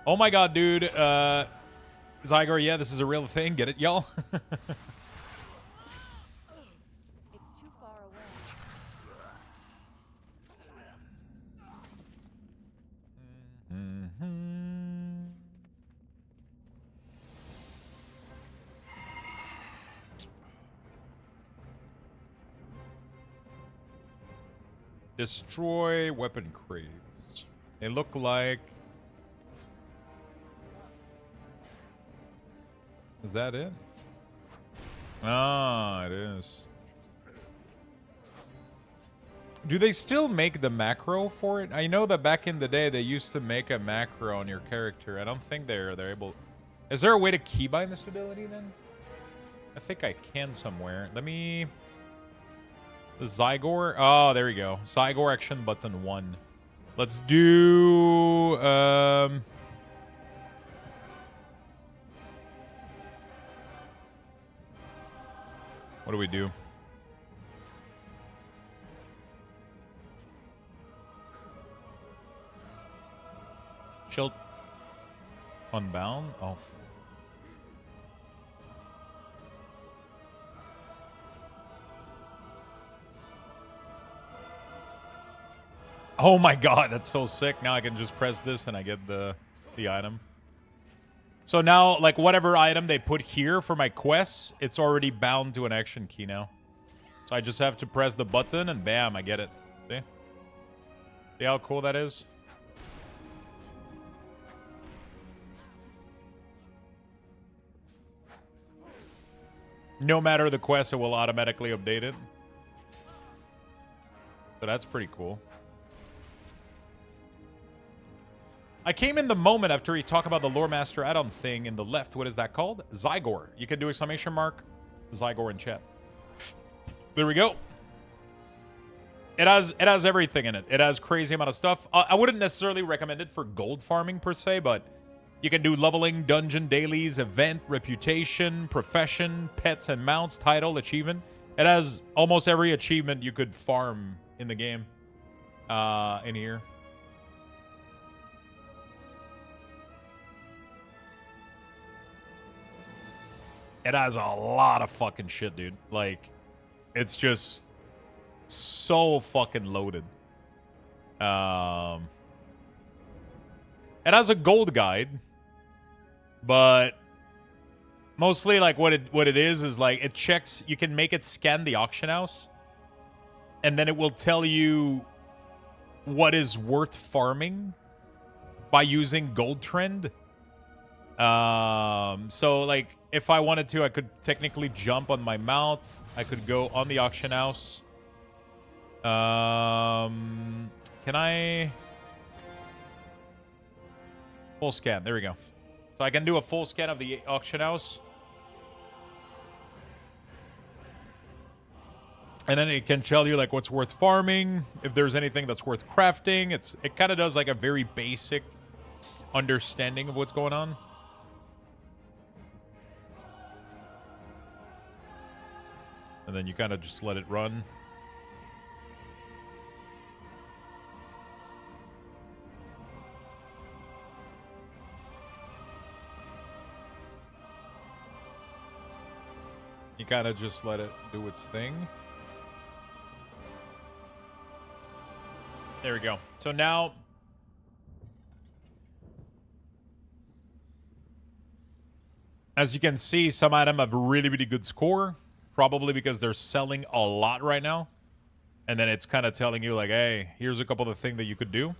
Oh my god, dude. Zygor, yeah, this is a real thing. Get it, y'all? It's too far away. Destroy weapon crates. They look like... Is that it? Ah, it is. Do they still make the macro for it? I know that back in the day they used to make a macro on your character. I don't think they're able... Is there a way to keybind this ability then? I think I can somewhere. Let me... The Zygor... Oh, there we go. Zygor action button 1. Let's do... What do we do? Shield unbound? Oh. Oh my god, that's so sick. Now I can just press this and I get the item. So now, like, whatever item they put here for my quests, it's already bound to an action key now. So I just have to press the button and bam, I get it. See? See how cool that is? No matter the quest, it will automatically update it. So that's pretty cool. I came in the moment after he talked about the Loremaster add-on thing in the left. What is that called? Zygor. You can do exclamation mark Zygor in chat. There we go. It has everything in it. It has crazy amount of stuff. I wouldn't necessarily recommend it for gold farming per se, but you can do leveling, dungeon, dailies, event, reputation, profession, pets and mounts, title, achievement. It has almost every achievement you could farm in the game in here. It has a lot of fucking shit, dude. Like, it's just so fucking loaded. It has a gold guide, but mostly like what it is like it checks. You can make it scan the auction house, and then it will tell you what is worth farming by using gold trend. So like if I wanted to, I could technically jump on my mount. I could go on the auction house. Can I full scan? There we go. So I can do a full scan of the auction house. And then it can tell you like what's worth farming, if there's anything that's worth crafting. It kind of does like a very basic understanding of what's going on. And then you kind of just let it run. You kind of just let it do its thing. There we go. So now, as you can see, some items have a really, really good score. Probably because they're selling a lot right now. And then it's kind of telling you like, hey, here's a couple of things that you could do.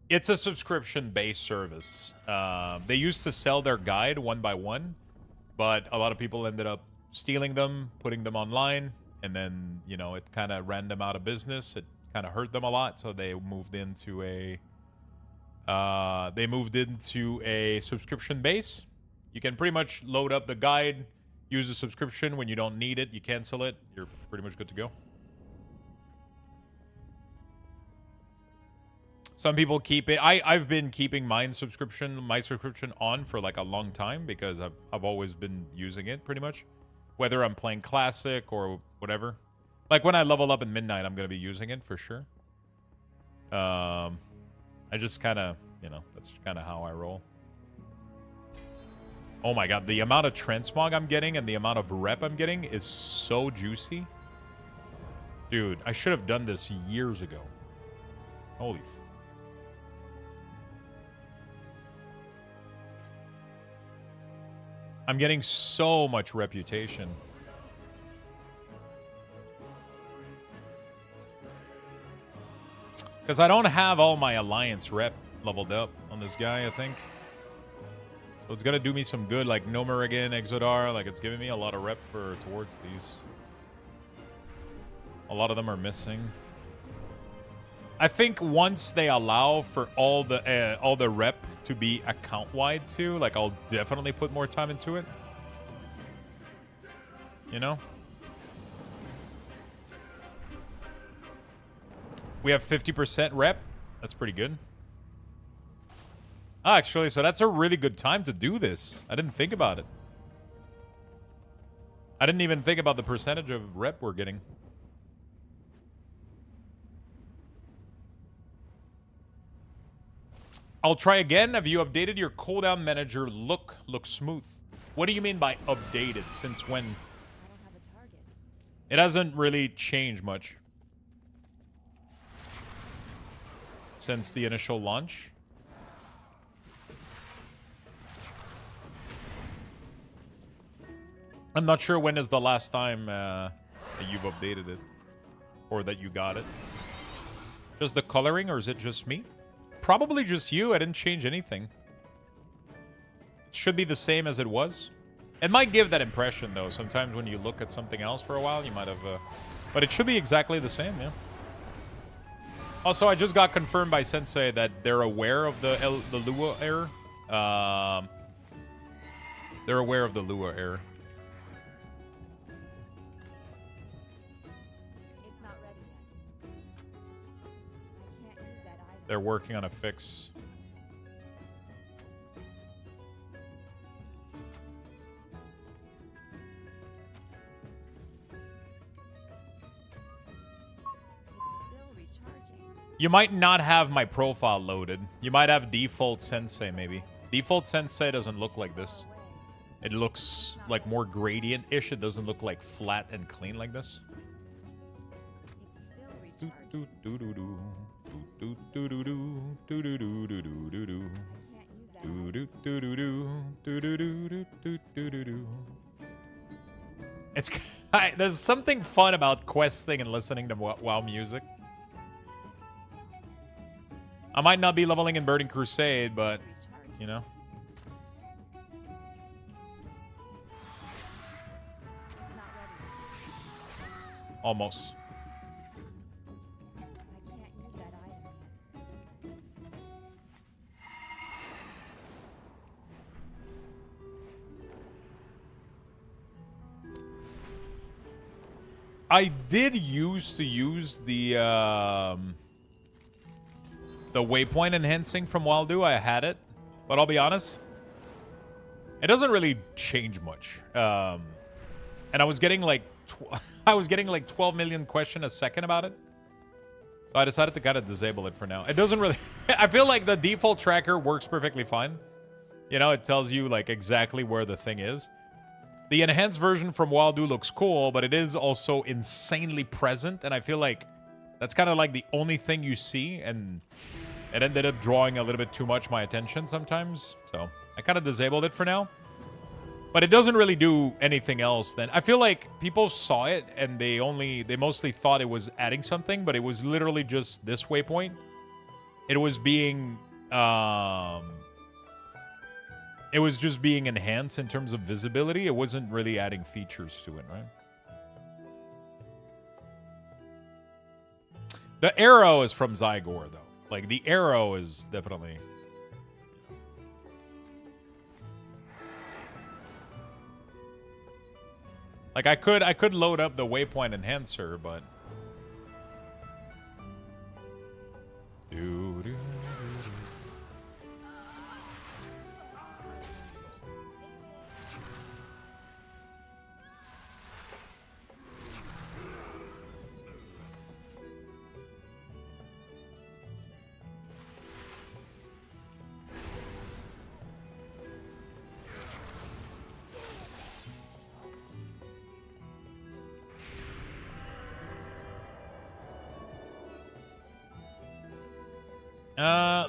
It's a subscription-based service. They used to sell their guide one by one, but a lot of people ended up stealing them, putting them online, and then, you know, it kind of ran them out of business. It kind of hurt them a lot, so they moved into a subscription base. You can pretty much load up the guide, use a subscription. When you don't need it, you cancel it. You're pretty much good to go. Some people keep it. I've been keeping my subscription on for like a long time because I've always been using it pretty much. Whether I'm playing classic or whatever. Like when I level up in Midnight, I'm going to be using it for sure. I just kind of, you know, that's kind of how I roll. Oh my god, the amount of transmog I'm getting and the amount of rep I'm getting is so juicy. Dude, I should have done this years ago. Holy f... I'm getting so much reputation. Because I don't have all my alliance rep leveled up on this guy, I think. So it's going to do me some good, like Nomerigan, Exodar. Like, it's giving me a lot of rep towards these. A lot of them are missing. I think once they allow for all the rep to be account-wide too, like, I'll definitely put more time into it. You know? We have 50% rep. That's pretty good. Ah, actually, so that's a really good time to do this. I didn't think about it. I didn't even think about the percentage of rep we're getting. I'll try again. Have you updated your cooldown manager? Look smooth. What do you mean by updated? Since when? I don't have a target. It hasn't really changed much since the initial launch. I'm not sure when is the last time that you've updated it. Or that you got it. Just the coloring, or is it just me? Probably just you. I didn't change anything. It should be the same as it was. It might give that impression, though. Sometimes when you look at something else for a while, you might have... but it should be exactly the same, yeah. Also, I just got confirmed by Sensei that they're aware of the Lua error. They're aware of the Lua error. It's not ready yet. I can't use that either. They're working on a fix. You might not have my profile loaded. You might have default Sensei, maybe. Default Sensei doesn't look like this. It looks like more gradient-ish. It doesn't look like flat and clean like this. It's there's something fun about questing and listening to WoW music. I might not be leveling in Burning Crusade, but, you know. Almost. I did used to use the waypoint enhancing from Waldu. I had it, but I'll be honest, it doesn't really change much. And I was getting like 12 million questions a second about it, so I decided to kind of disable it for now. It doesn't really. I feel like the default tracker works perfectly fine. You know, it tells you like exactly where the thing is. The enhanced version from Waldu looks cool, but it is also insanely present, and I feel like that's kind of like the only thing you see, and it ended up drawing a little bit too much my attention sometimes. So I kind of disabled it for now. But it doesn't really do anything else then. I feel like people saw it and they mostly thought it was adding something, but it was literally just this waypoint. It was being it was just being enhanced in terms of visibility. It wasn't really adding features to it, right? The arrow is from Zygor, though. Like, the arrow is definitely... Like, I could load up the waypoint enhancer, but...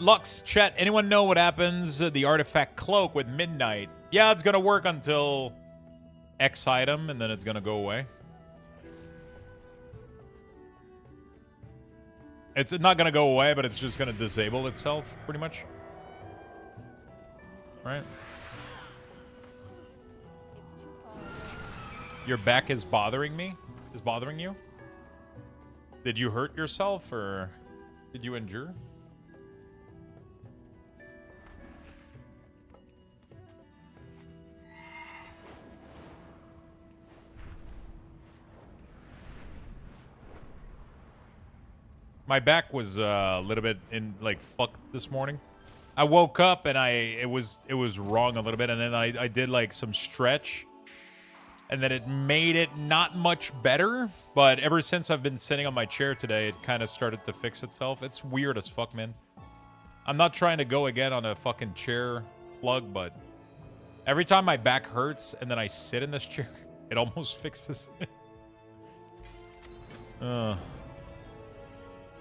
Lux, chat, anyone know what happens the artifact cloak with midnight? Yeah, it's gonna work until X item, and then it's gonna go away. It's not gonna go away, but it's just gonna disable itself, pretty much. Right? Your back is bothering me? Is bothering you? Did you hurt yourself, or did you injure? My back was a little bit fucked this morning. I woke up and it was wrong a little bit, and then I did like some stretch, and then it made it not much better. But ever since I've been sitting on my chair today, it kind of started to fix itself. It's weird as fuck, man. I'm not trying to go again on a fucking chair plug, but every time my back hurts and then I sit in this chair, it almost fixes it.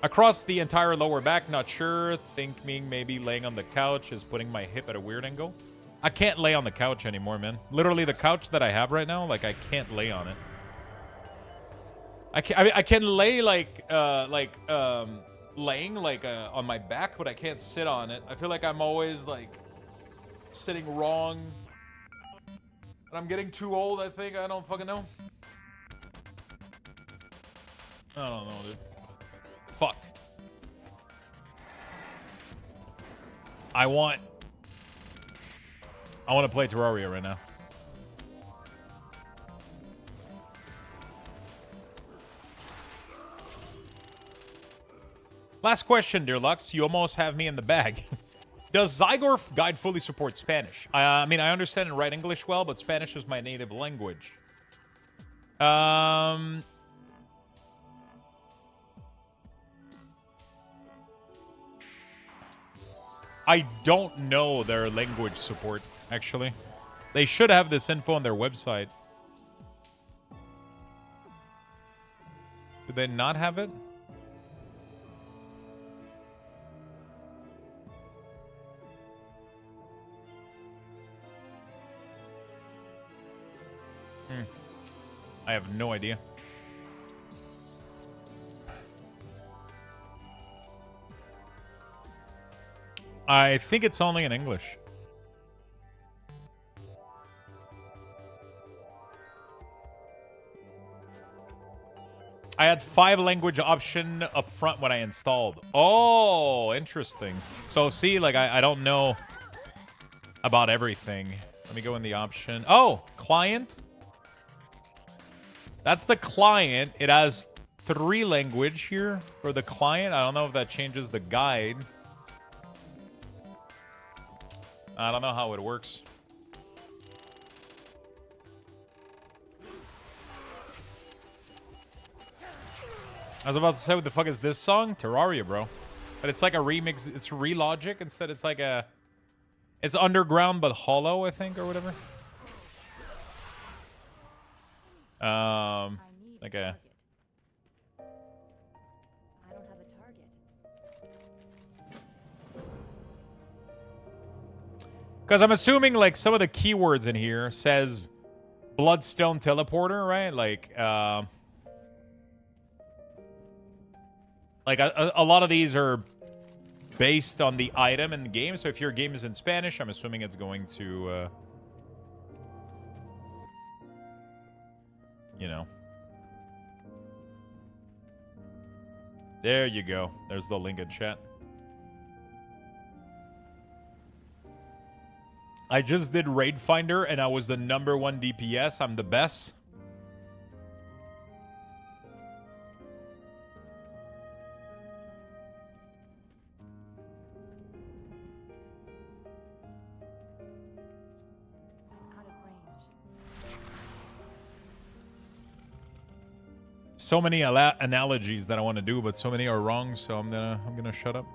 Across the entire lower back, not sure. Thinking maybe laying on the couch is putting my hip at a weird angle. I can't lay on the couch anymore, man. Literally, the couch that I have right now, like, I can't lay on it. I can lay laying on my back, but I can't sit on it. I feel like I'm always like sitting wrong. And I'm getting too old, I think. I don't fucking know. I don't know, dude. Fuck. I want to play Terraria right now. Last question, dear Lux. You almost have me in the bag. Does Zygor Guide fully support Spanish? I mean, I understand and write English well, but Spanish is my native language. I don't know their language support, actually. They should have this info on their website. Do they not have it? I have no idea. I think it's only in English. I had 5 language option up front when I installed. Oh, interesting. So see, like I don't know about everything. Let me go in the option. Oh, client. That's the client. It has 3 language here for the client. I don't know if that changes the guide. I don't know how it works. I was about to say, what the fuck is this song? Terraria, bro. But it's like a remix. It's Relogic instead. It's like a... It's underground but hollow, I think, or whatever. Like a... I don't have a target. Because I'm assuming, like, some of the keywords in here says Bloodstone Teleporter, right? Like a lot of these are based on the item in the game. So if your game is in Spanish, I'm assuming it's going to, you know. There you go. There's the link in chat. I just did Raid Finder and I was the #1 DPS. I'm the best. So many analogies that I want to do, but so many are wrong, so I'm gonna shut up.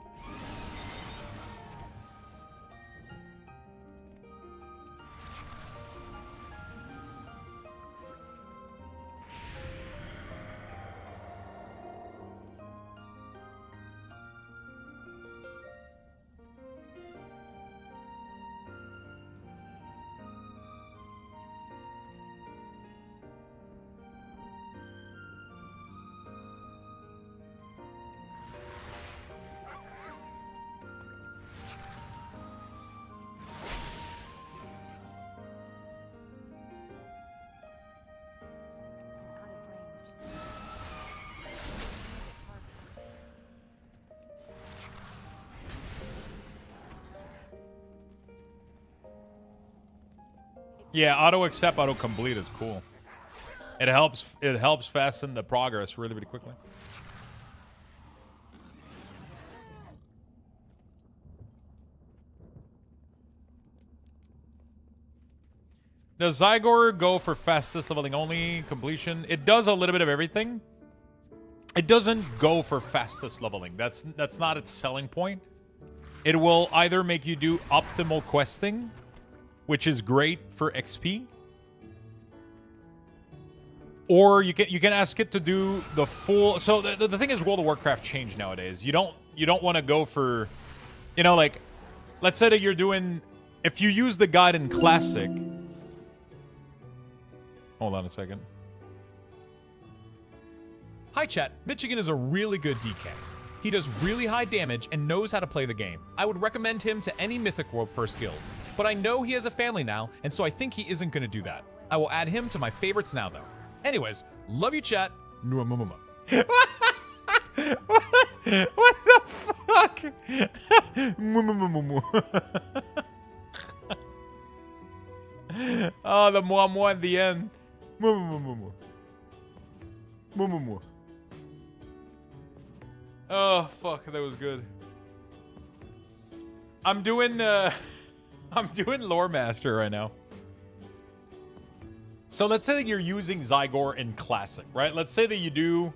Yeah, auto accept, auto complete is cool. It helps fasten the progress really, really quickly. Does Zygor go for fastest leveling only completion? It does a little bit of everything. It doesn't go for fastest leveling. That's not its selling point. It will either make you do optimal questing, which is great for XP, or you can ask it to do the full. So the thing is, World of Warcraft changed nowadays. You don't want to go for, you know, like, let's say that you're doing, if you use the guide in Classic. Hold on a second. Hi chat, Michigan is a really good DK. He does really high damage and knows how to play the game. I would recommend him to any Mythic World first guilds, but I know he has a family now, and so I think he isn't going to do that. I will add him to my favorites now, though. Anyways, love you, chat. What the fuck? fuck? Oh, the moi moi at the end. Oh, fuck, that was good. I'm doing Loremaster right now. So let's say that you're using Zygor in Classic, right? Let's say that you do...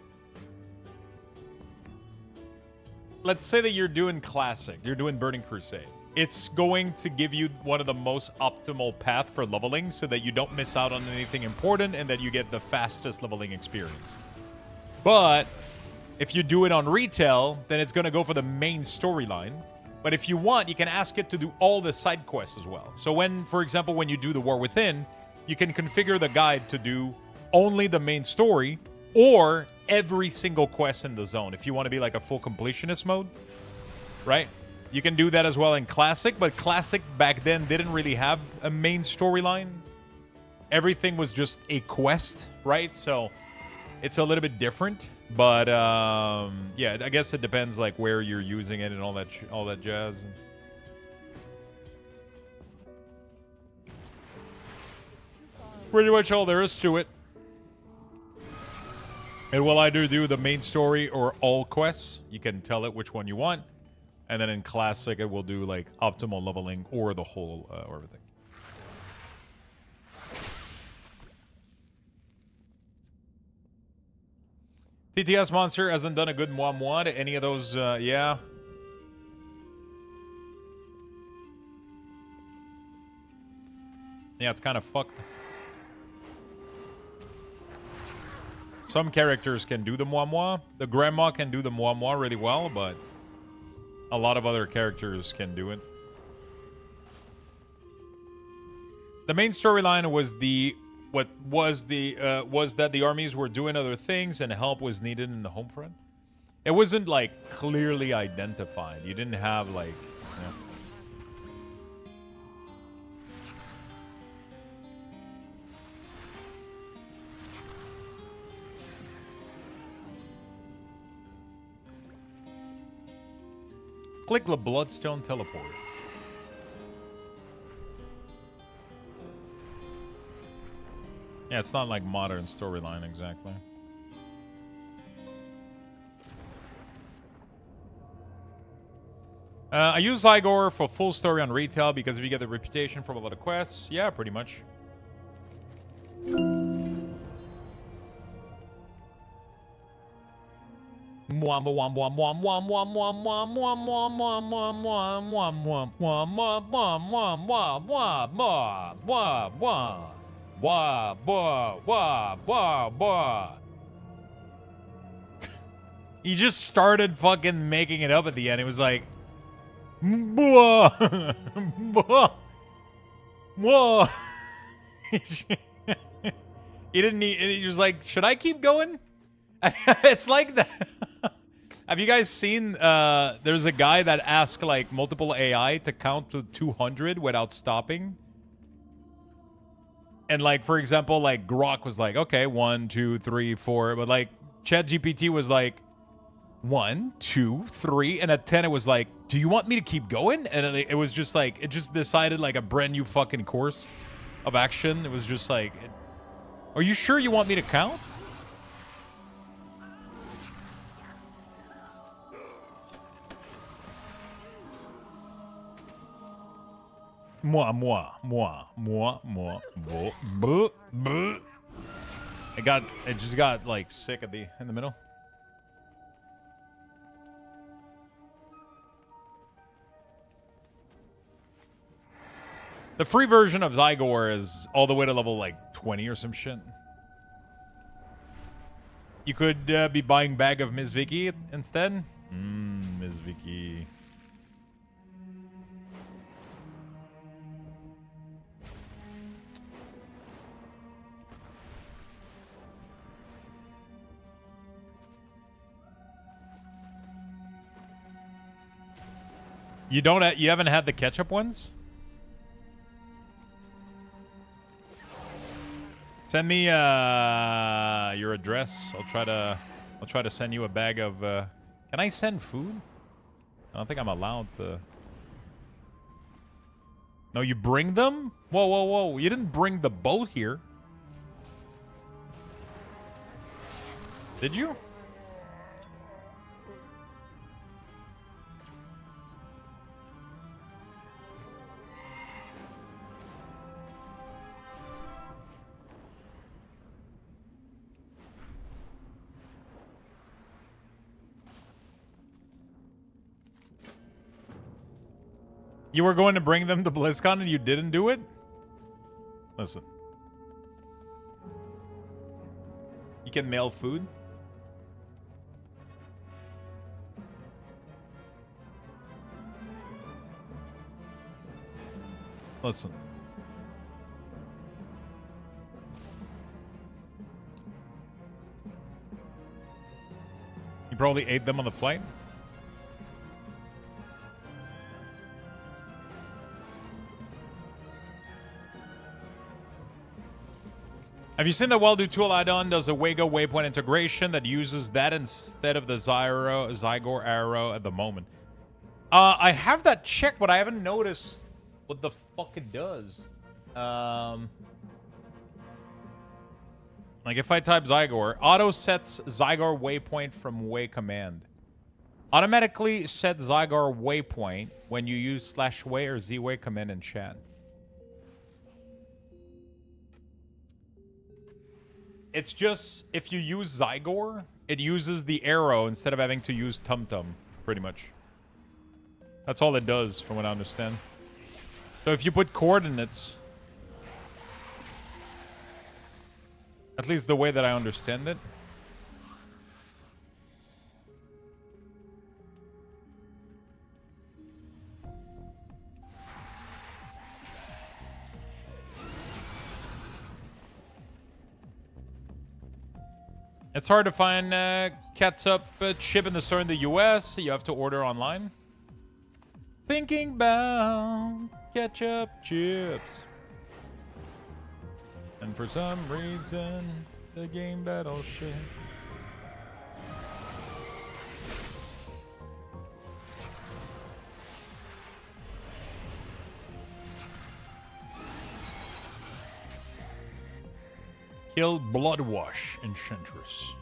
Let's say that you're doing Classic. You're doing Burning Crusade. It's going to give you one of the most optimal path for leveling so that you don't miss out on anything important and that you get the fastest leveling experience. But if you do it on retail, then it's going to go for the main storyline. But if you want, you can ask it to do all the side quests as well. So when, for example, when you do the War Within, you can configure the guide to do only the main story or every single quest in the zone if you want to be like a full completionist mode, right? You can do that as well in Classic, but Classic back then didn't really have a main storyline. Everything was just a quest, right? So it's a little bit different, but yeah, I guess it depends like where you're using it and all that jazz. Pretty much all there is to it. It will either do the main story or all quests. You can tell it which one you want. And then in Classic, it will do like optimal leveling or the whole or everything. TTS Monster hasn't done a good moi moi to any of those, yeah. Yeah, it's kind of fucked. Some characters can do the moi moi. The grandma can do the moi moi really well, but a lot of other characters can do it. The main storyline was was that the armies were doing other things and help was needed in the home front. It wasn't like clearly identified. You didn't have like, you know. Click the Bloodstone Teleporter. Yeah, it's not like modern storyline exactly. I use Zygor for full story on retail because if you get the reputation from a lot of quests, yeah, pretty much. He just started fucking making it up at the end. It was like, he didn't need. He was like, should I keep going? It's like that. Have you guys seen? There's a guy that asked like multiple AI to count to 200 without stopping. And like, for example, like Grok was like, okay, 1, 2, 3, 4. But like ChatGPT was like 1, 2, 3. And at 10, it was like, do you want me to keep going? And it was just like, it just decided like a brand new fucking course of action. It was just like, are you sure you want me to count? Moi. It just got like sick at in the middle. The free version of Zygor is all the way to level like 20 or some shit. You could be buying Bag of Ms. Vicky instead. Ms. Vicky. You haven't had the ketchup ones? Send me your address. I'll try to send you a bag of can I send food? I don't think I'm allowed to. No, you bring them? Whoa, whoa, whoa. You didn't bring the boat here. Did you? You were going to bring them to BlizzCon and you didn't do it? Listen. You can mail food? Listen. You probably ate them on the flight? Have you seen the Well-Do Tool add-on does a Wego waypoint integration that uses that instead of the Zygor arrow at the moment? I have that checked, but I haven't noticed what the fuck it does. Like if I type Zygor, auto sets Zygor waypoint from way command. Automatically set Zygor waypoint when you use /way or zway command in chat. It's just, if you use Zygor, it uses the arrow instead of having to use TumTum, pretty much. That's all it does, from what I understand. So if you put coordinates, at least the way that I understand it, it's hard to find catsup chip in the store in the US. You have to order online. Thinking about ketchup chips. And for some reason, the game battleship. Kill Bloodwash Enchantress.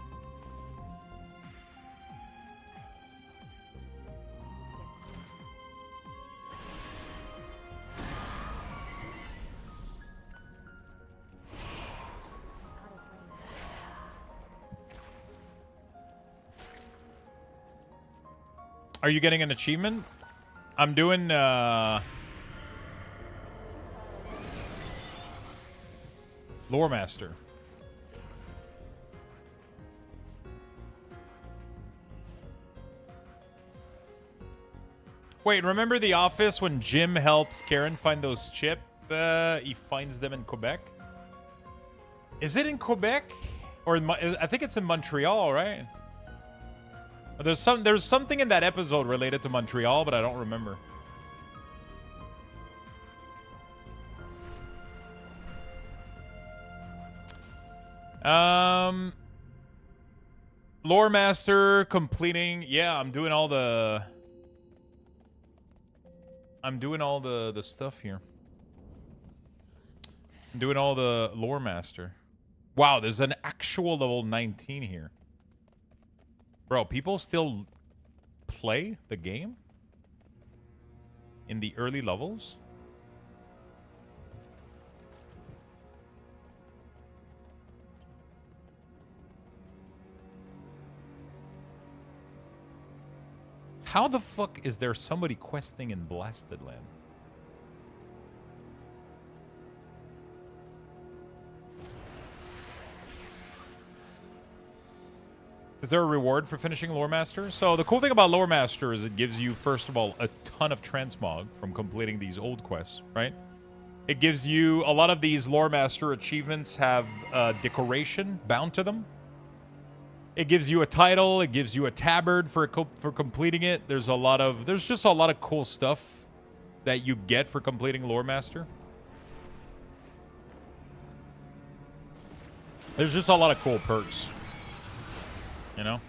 Are you getting an achievement? I'm doing Loremaster. Wait, remember The Office when Jim helps Karen find those chips? He finds them in Quebec. Is it in Quebec? Or in I think it's in Montreal, right? There's something in that episode related to Montreal, but I don't remember. Loremaster completing. Yeah, I'm doing all the stuff here. I'm doing all the Loremaster. Wow, there's an actual level 19 here. Bro, people still play the game in the early levels? How the fuck is there somebody questing in Blasted Land? Is there a reward for finishing Loremaster? So the cool thing about Loremaster is it gives you, first of all, a ton of Transmog from completing these old quests, right? It gives you, a lot of these Loremaster achievements have decoration bound to them. It gives you a title. It gives you a tabard for completing it. There's just a lot of cool stuff that you get for completing Loremaster. There's just a lot of cool perks. You know?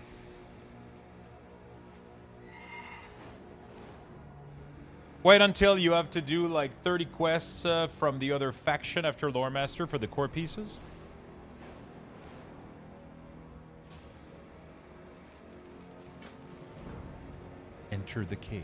Wait until you have to do like 30 quests from the other faction after Loremaster for the core pieces. Enter the cave.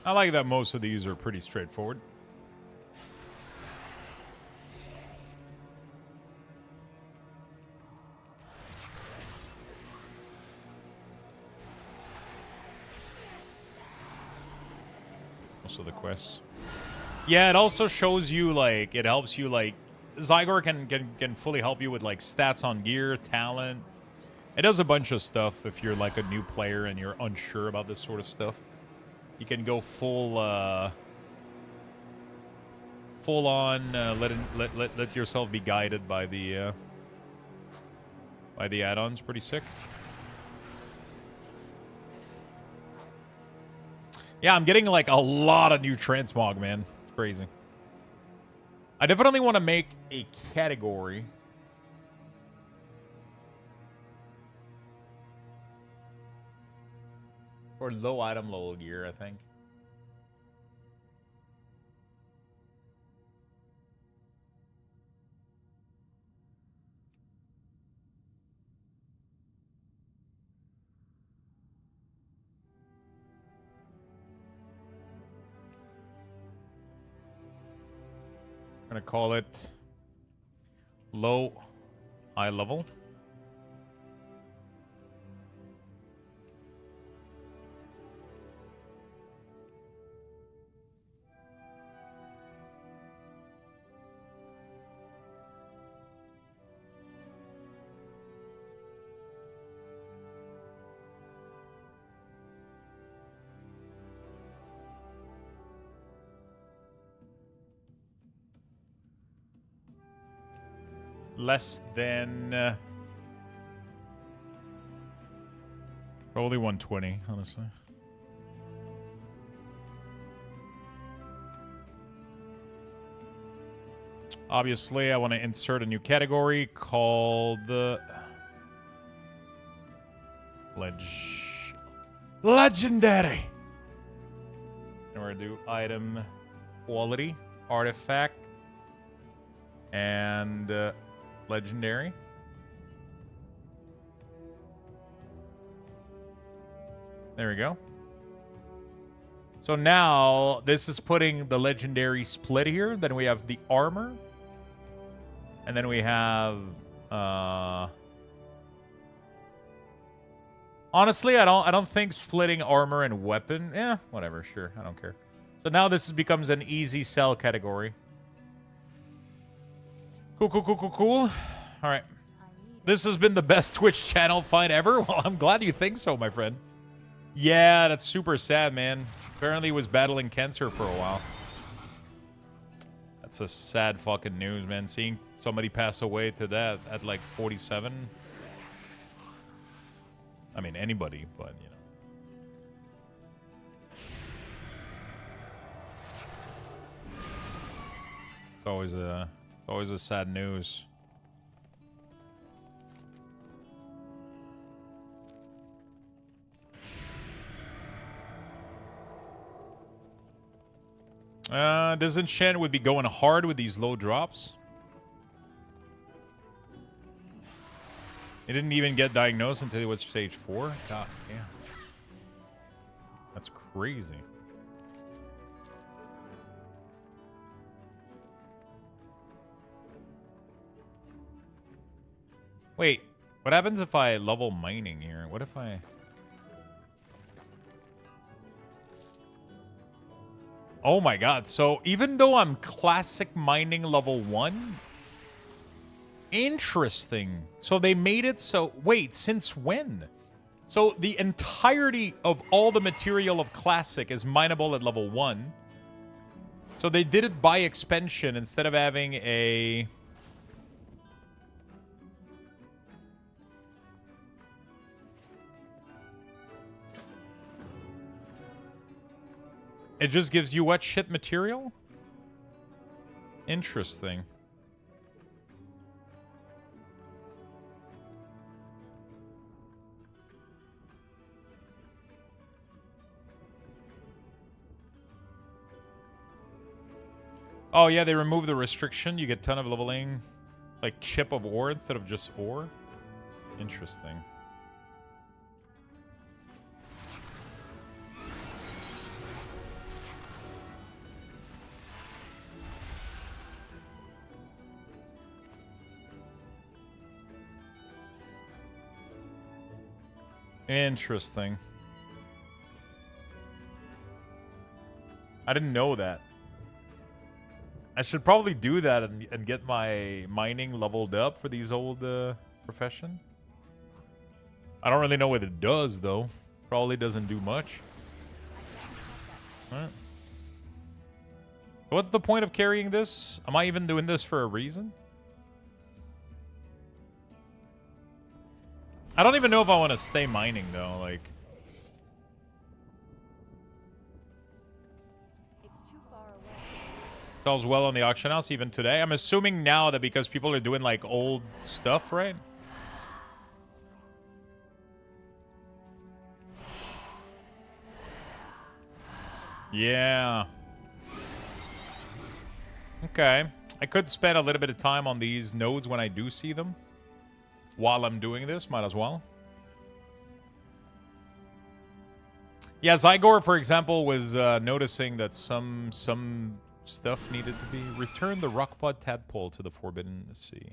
I like that most of these are pretty straightforward. Also the quests. Yeah, it also shows you, like, it helps you, like, Zygor can fully help you with, like, stats on gear, talent. It does a bunch of stuff if you're, like, a new player and you're unsure about this sort of stuff. You can go full on, let yourself be guided by the add-ons. Pretty sick. Yeah, I'm getting like a lot of new Transmog, man. It's crazy. I definitely want to make a category. Or low item, low gear, I think. I'm gonna call it low, high level. Less than probably 120, honestly. Obviously, I want to insert a new category called Legendary. And we're going to do item quality, artifact, and legendary. There we go. So now this is putting the legendary split here. Then we have the armor. And then we have honestly, I don't think splitting armor and weapon. Yeah, whatever, sure. I don't care. So now this becomes an easy sell category. Cool. All right. This has been the best Twitch channel find ever. Well, I'm glad you think so, my friend. Yeah, that's super sad, man. Apparently he was battling cancer for a while. That's a sad fucking news, man. Seeing somebody pass away to that at like 47. I mean, anybody, but, you know. It's always a sad news. Disenchant would be going hard with these low drops. He didn't even get diagnosed until he was stage 4. God damn. That's crazy. Wait, what happens if I level mining here? What if I... Oh my god, so even though I'm classic mining level 1, Interesting. So they made it so... Wait, since when? So the entirety of all the material of Classic is mineable at level 1. So they did it by expansion instead of having a... It just gives you what shit material? Interesting. Oh yeah, they removed the restriction. You get ton of leveling, like chip of ore instead of just ore. Interesting. Interesting. I didn't know that. I should probably do that and get my mining leveled up for these old profession. I don't really know what it does, though. Probably doesn't do much. Alright. So what's the point of carrying this? Am I even doing this for a reason? I don't even know if I want to stay mining, though. Like... Sells well on the auction house even today. I'm assuming now that because people are doing like old stuff, right? Yeah. Okay. I could spend a little bit of time on these nodes when I do see them. While I'm doing this, might as well. Yeah, Zygor, for example, was noticing that some stuff needed to be... Return the rockpod tadpole to the Forbidden Sea.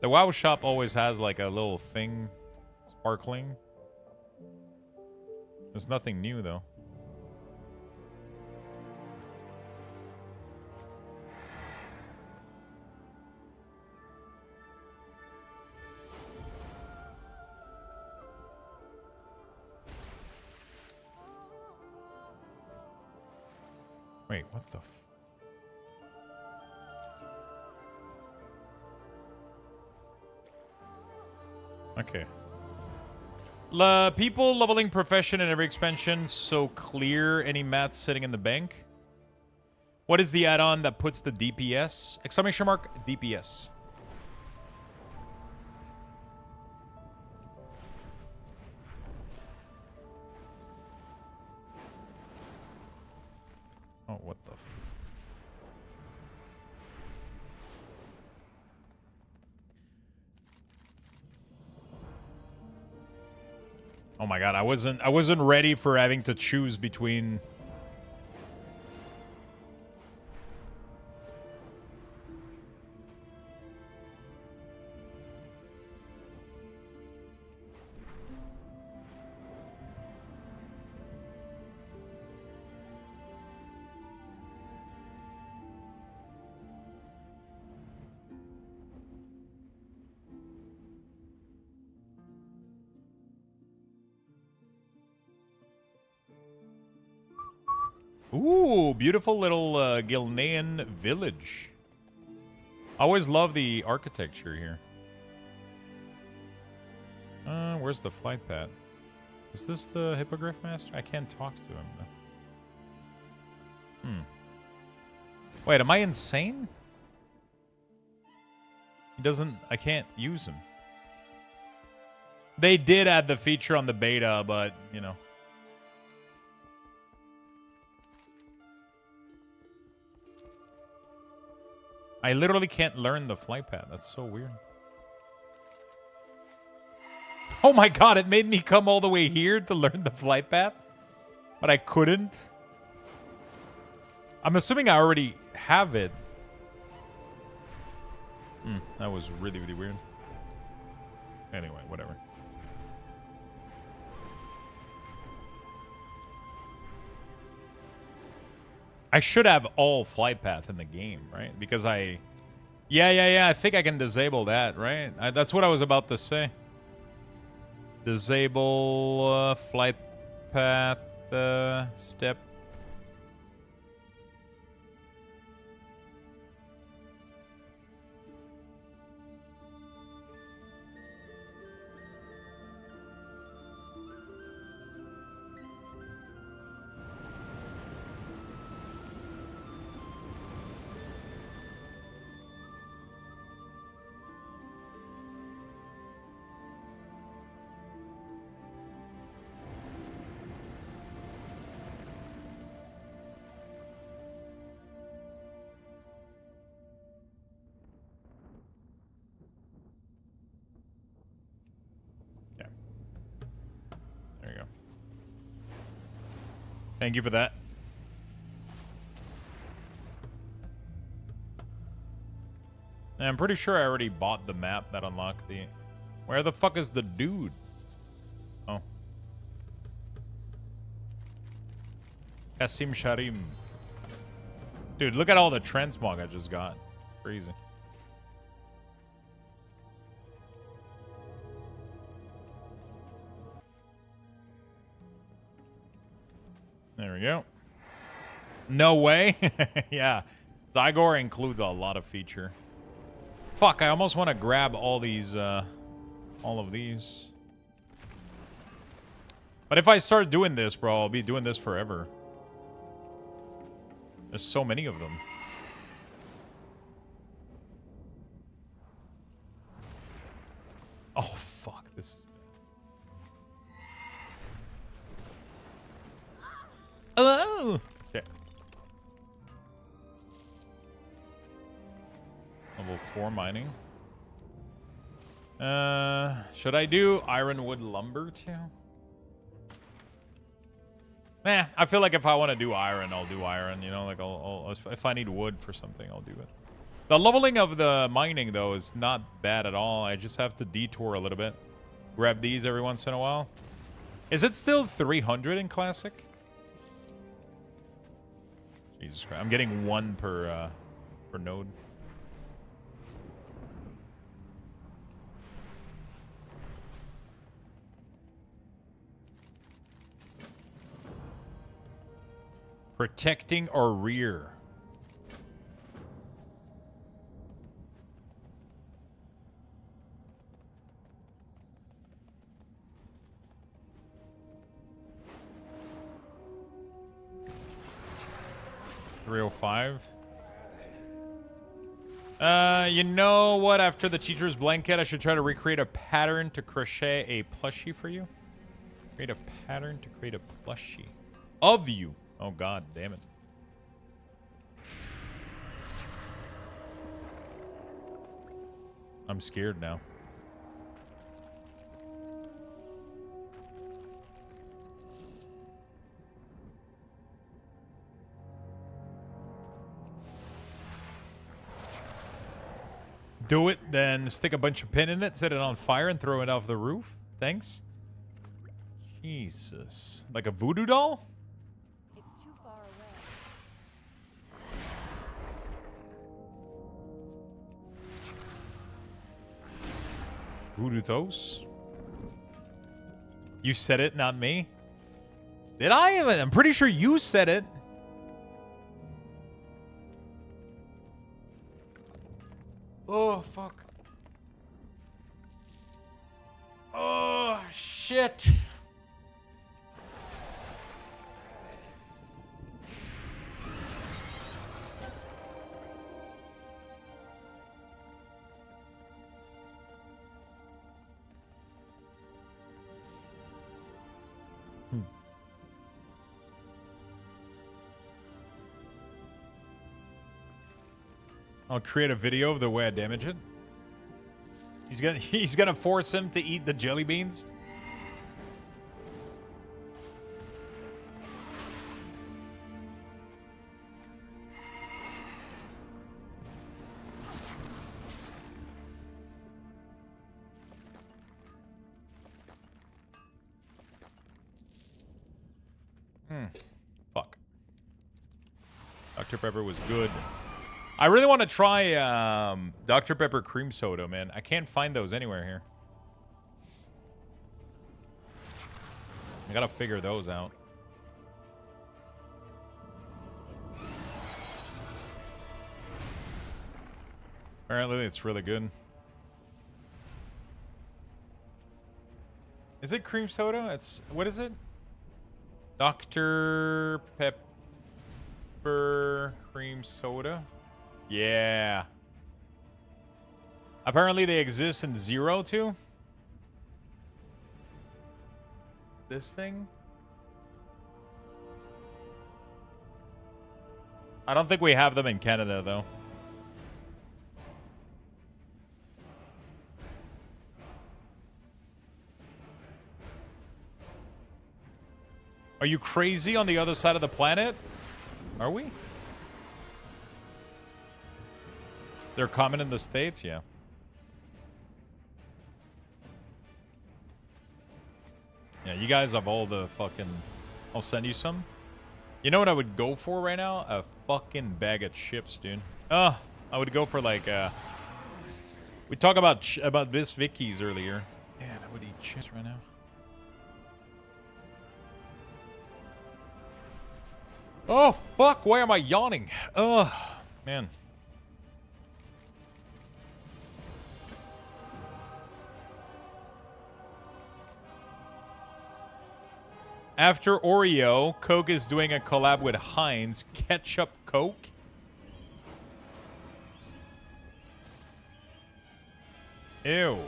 The WoW shop always has like a little thing sparkling. There's nothing new, though. Wait, what the f... Okay. People leveling profession in every expansion, so clear any math sitting in the bank. What is the add-on that puts the DPS? Exclamation mark, DPS. Oh, what the f... Oh my god, I wasn't ready for having to choose between... Ooh, beautiful little Gilnean village. I always love the architecture here. Where's the flight pad? Is this the Hippogriff Master? I can't talk to him, though. Wait, am I insane? He doesn't... I can't use him. They did add the feature on the beta, but, you know... I literally can't learn the flight path. That's so weird. Oh my god, it made me come all the way here to learn the flight path? But I couldn't? I'm assuming I already have it. That was really, really weird. Anyway, whatever. I should have all flight path in the game, right? Because yeah. I think I can disable that, right? That's what I was about to say. Disable flight path step. There you go. Thank you for that. And I'm pretty sure I already bought the map that unlocked the... Where the fuck is the dude? Oh. Kasim Sharim. Dude, look at all the transmog I just got. Crazy. There we go. No way. Yeah. Zygor includes a lot of feature. Fuck, I almost want to grab all these, all of these. But if I start doing this, bro, I'll be doing this forever. There's so many of them. Oh, fuck. This is... Hello! Okay. Level 4 mining. Should I do ironwood lumber too? I feel like if I want to do iron, I'll do iron. You know, like I'll if I need wood for something, I'll do it. The leveling of the mining though is not bad at all. I just have to detour a little bit. Grab these every once in a while. Is it still 300 in classic? Jesus Christ! I'm getting one per node. Protecting our rear. $305. You know what? After the teacher's blanket, I should try to recreate a pattern to crochet a plushie for you. Create a pattern to create a plushie of you. Oh, god damn it. I'm scared now. Do it, then stick a bunch of pin in it, set it on fire, and throw it off the roof. Thanks. Jesus. Like a voodoo doll? Luxthos? You said it, not me. Did I? I'm pretty sure you said it. Oh, fuck. Oh, shit. I'll create a video of the way I damage it. He's gonna force him to eat the jelly beans. Fuck. Dr. Pepper was good. I really want to try Dr. Pepper cream soda, man. I can't find those anywhere here. I gotta figure those out. Apparently, it's really good. Is it cream soda? It's what is it? Dr. Pepper cream soda. Yeah. Apparently, they exist in 0 too. This thing. I don't think we have them in Canada though. Are you crazy on the other side of the planet? Are we? They're common in the States, yeah. Yeah, you guys have all the fucking... I'll send you some. You know what I would go for right now? A fucking bag of chips, dude. I would go for like we talked about this Vicky's earlier. Man, I would eat chips right now. Oh, fuck. Why am I yawning? Ugh, man. After Oreo, Coke is doing a collab with Heinz. Ketchup Coke? Ew.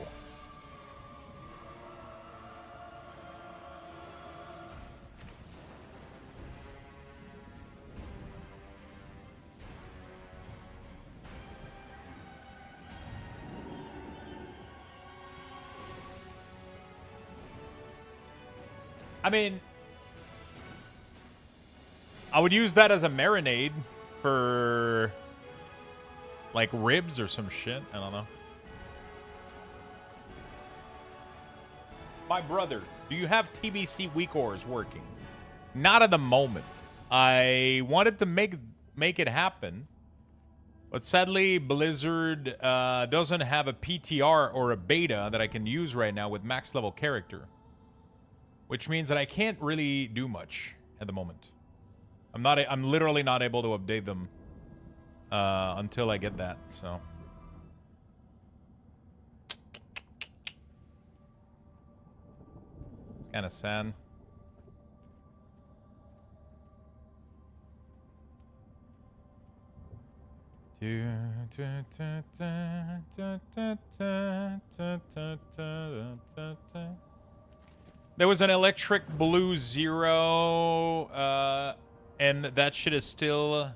I mean, I would use that as a marinade for, like, ribs or some shit. I don't know. My brother, do you have TBC Weekors working? Not at the moment. I wanted to make it happen, but sadly, Blizzard doesn't have a PTR or a beta that I can use right now with max level character. Which means that I can't really do much at the moment. I'm literally not able to update them until I get that, so. Kind of sad. There was an Electric Blue Zero, and that shit is still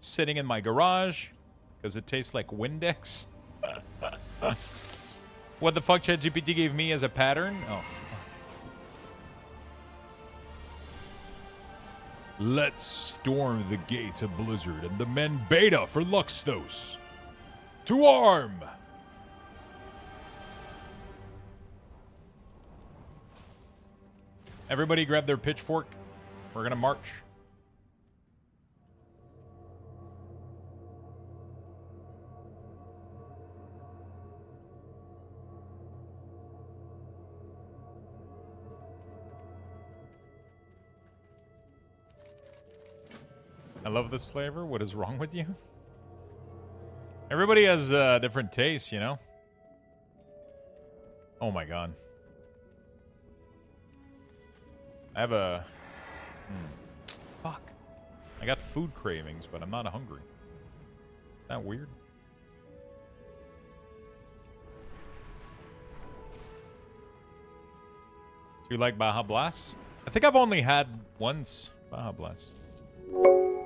sitting in my garage because it tastes like Windex. What the fuck ChatGPT gave me as a pattern? Oh, fuck. Let's storm the gates of Blizzard and the men beta for Luxthos. To arm! Everybody grab their pitchfork. We're gonna march. I love this flavor. What is wrong with you? Everybody has different tastes, you know? Oh my god. I have a... Fuck. I got food cravings, but I'm not hungry. Is that weird? Do you like Baja Blast? I think I've only had once Baja Blast.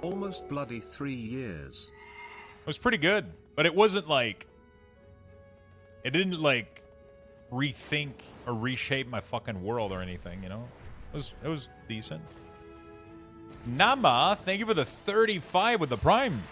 Almost bloody 3 years. It was pretty good, but it wasn't like... It didn't, like, rethink or reshape my fucking world or anything, you know? It was decent. Nama, thank you for the 35 with the Prime.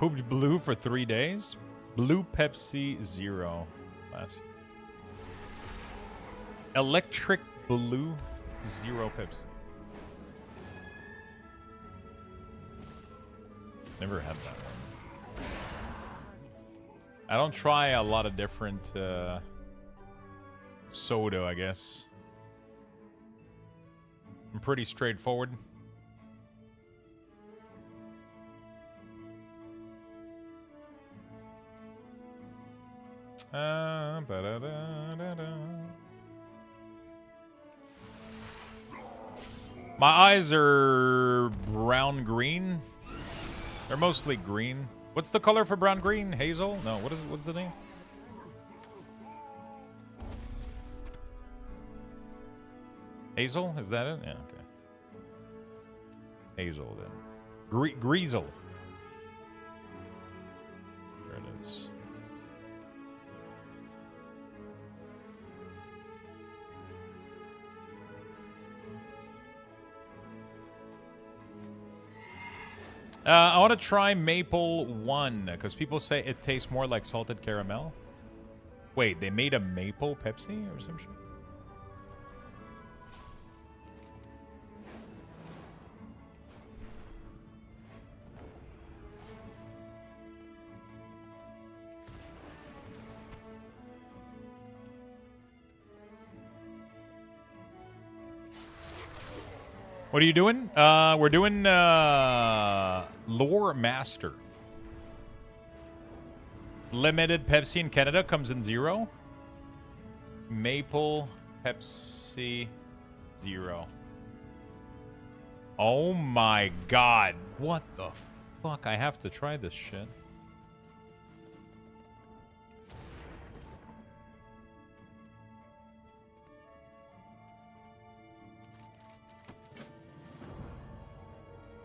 pooped blue for 3 days. Blue Pepsi Zero. Last. Electric Blue Zero Pepsi. Never had that one. I don't try a lot of different soda, I guess. I'm pretty straightforward. Ba-da-da-da-da. My eyes are brown-green. They're mostly green. What's the color for brown-green? Hazel? No, what is it? What's the name? Hazel? Is that it? Yeah, okay. Hazel, then. Greasel. There it is. I want to try Maple 1, because people say it tastes more like salted caramel. Wait, they made a maple Pepsi or some shit? What are you doing? We're doing Loremaster. Limited Pepsi in Canada comes in 0. Maple Pepsi 0. Oh my god. What the fuck? I have to try this shit.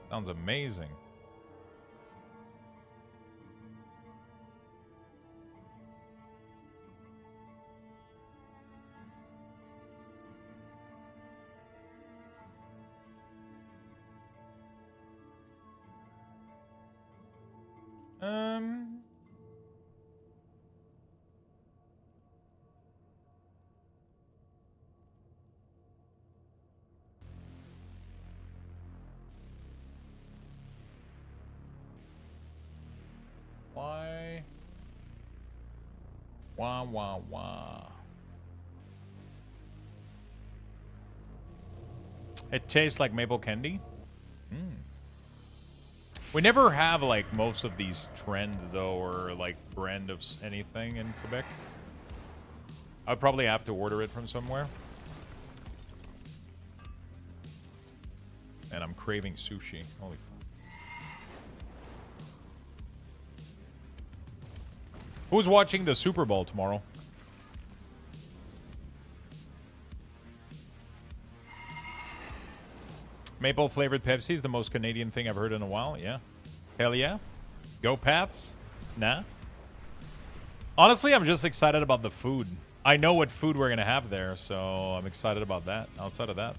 Sounds amazing. Why? Wah, wah, wah. It tastes like maple candy? We never have, like, most of these trend, though, or, like, brand of anything in Quebec. I'd probably have to order it from somewhere. And I'm craving sushi. Holy fuck. Who's watching the Super Bowl tomorrow? Maple flavored Pepsi is the most Canadian thing I've heard in a while. Yeah. Hell yeah. Go Pats. Nah. Honestly, I'm just excited about the food. I know what food we're going to have there, so I'm excited about that. Outside of that,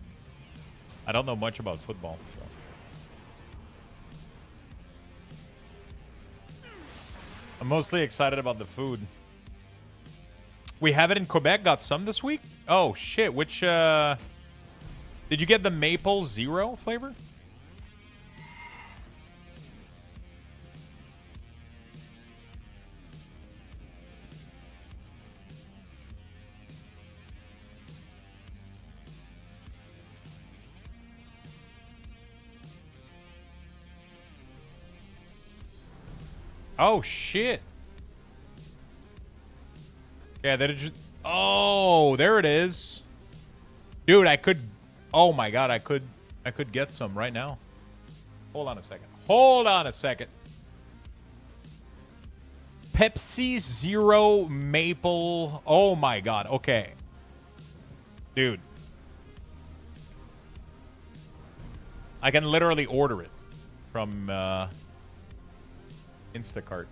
I don't know much about football. So. I'm mostly excited about the food. We have it in Quebec. Got some this week? Oh, shit. Which, did you get the maple zero flavor? Oh, shit. Yeah, that is just... Oh, there it is. Dude, I could... Oh my god, I could get some right now. Hold on a second. Hold on a second. Pepsi Zero Maple. Oh my god. Okay. Dude. I can literally order it from Instacart.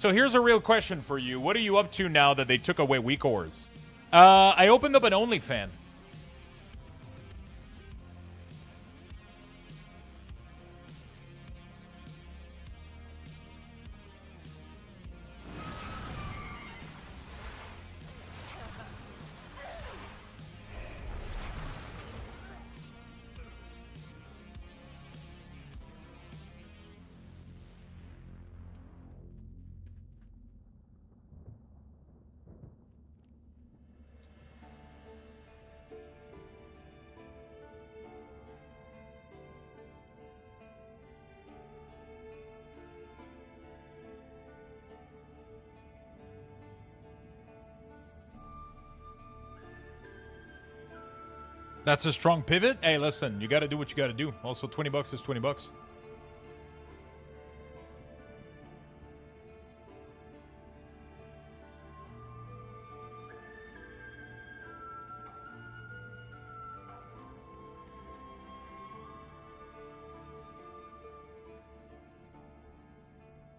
So here's a real question for you. What are you up to now that they took away weak ores? I opened up an OnlyFans. That's a strong pivot. Hey, listen, you got to do what you got to do. Also, $20 is $20.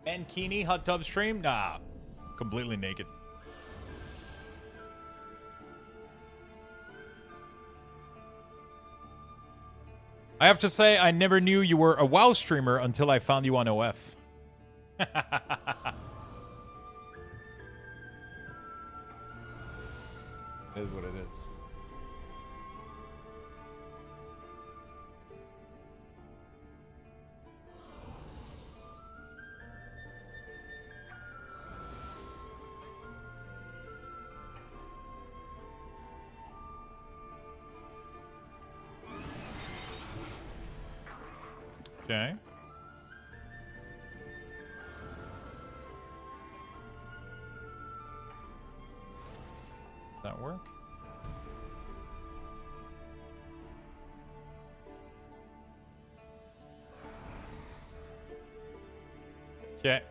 Mankini hot tub stream? Nah, completely naked. I have to say, I never knew you were a WoW streamer until I found you on OF. It is what it is. Okay. Does that work? Okay.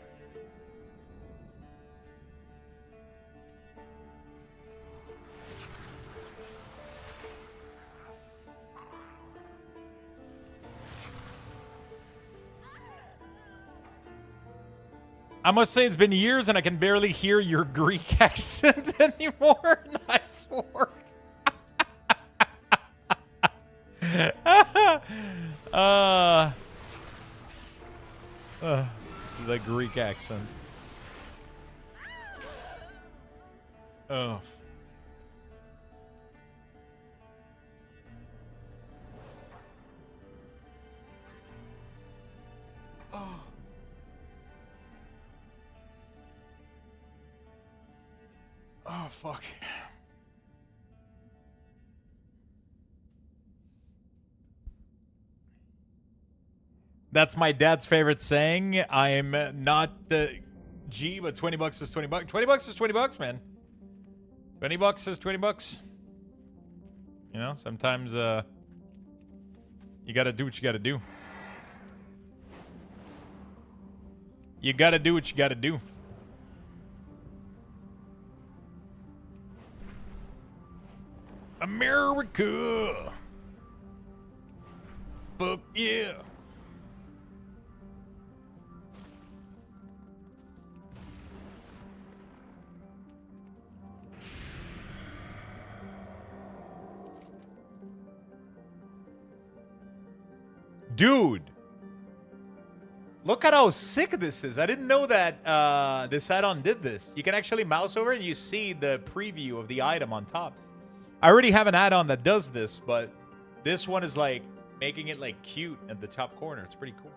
I must say it's been years and I can barely hear your Greek accent anymore. Nice work. The Greek accent. Oh. Oh, fuck. That's my dad's favorite saying. I'm not the G, but $20 is $20. $20 is $20, man. $20 is $20. You know, sometimes you gotta do what you gotta do. You gotta do what you gotta do. America. Fuck yeah. Dude. Look at how sick this is. I didn't know that this add-on did this. You can actually mouse over and you see the preview of the item on top. I already have an add-on that does this, but this one is like making it like cute at the top corner. It's pretty cool.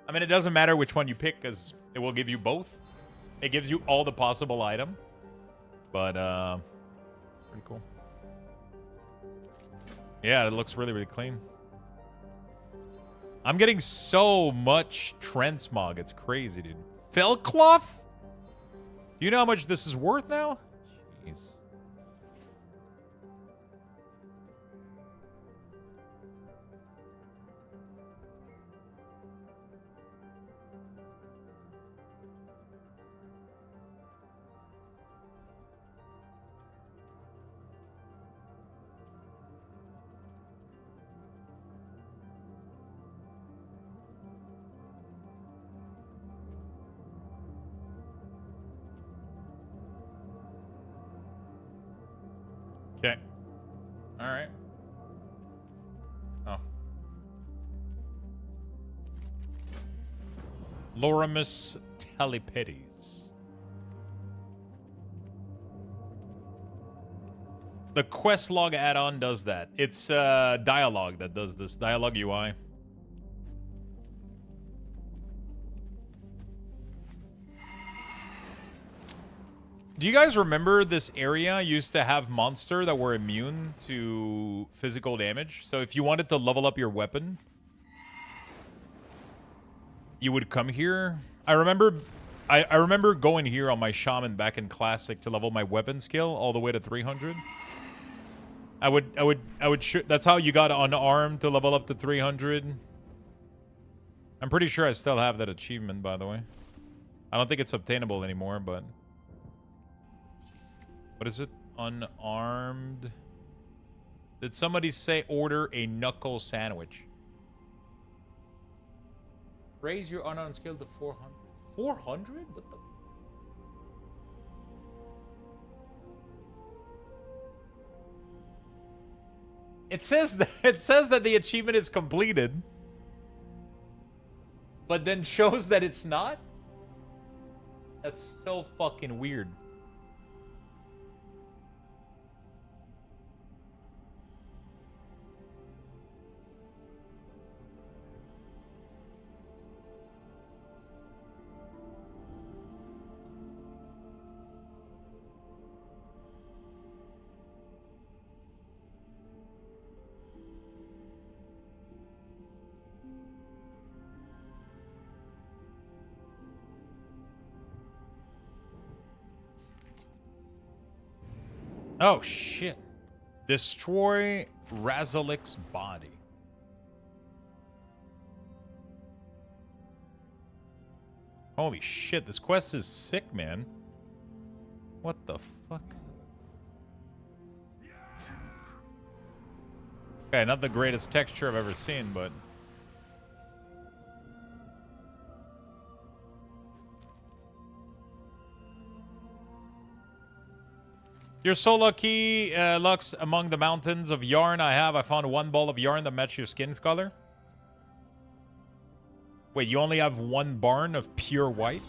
I mean, it doesn't matter which one you pick because it will give you both. It gives you all the possible item, but pretty cool. Yeah, it looks really, really clean. I'm getting so much Transmog. It's crazy, dude. Fellcloth? Do you know how much this is worth now? Jeez. All right. Oh. Loremaster Telepedes. The quest log add-on does that. It's dialogue that does this. Dialogue UI. Do you guys remember this area used to have monsters that were immune to physical damage? So if you wanted to level up your weapon, you would come here. I remember going here on my shaman back in classic to level my weapon skill all the way to 300. That's how you got unarmed to level up to 300. I'm pretty sure I still have that achievement, by the way. I don't think it's obtainable anymore, but what is it? Unarmed. Did somebody say order a knuckle sandwich? Raise your unarmed skill to 400. 400? What the? It says that the achievement is completed, but then shows that it's not. That's so fucking weird. Oh, shit. Destroy Razalik's body. Holy shit, this quest is sick, man. What the fuck? Okay, not the greatest texture I've ever seen, but... You're so lucky, Lux. Among the mountains of yarn I found one ball of yarn that matches your skin color. Wait, you only have one barn of pure white?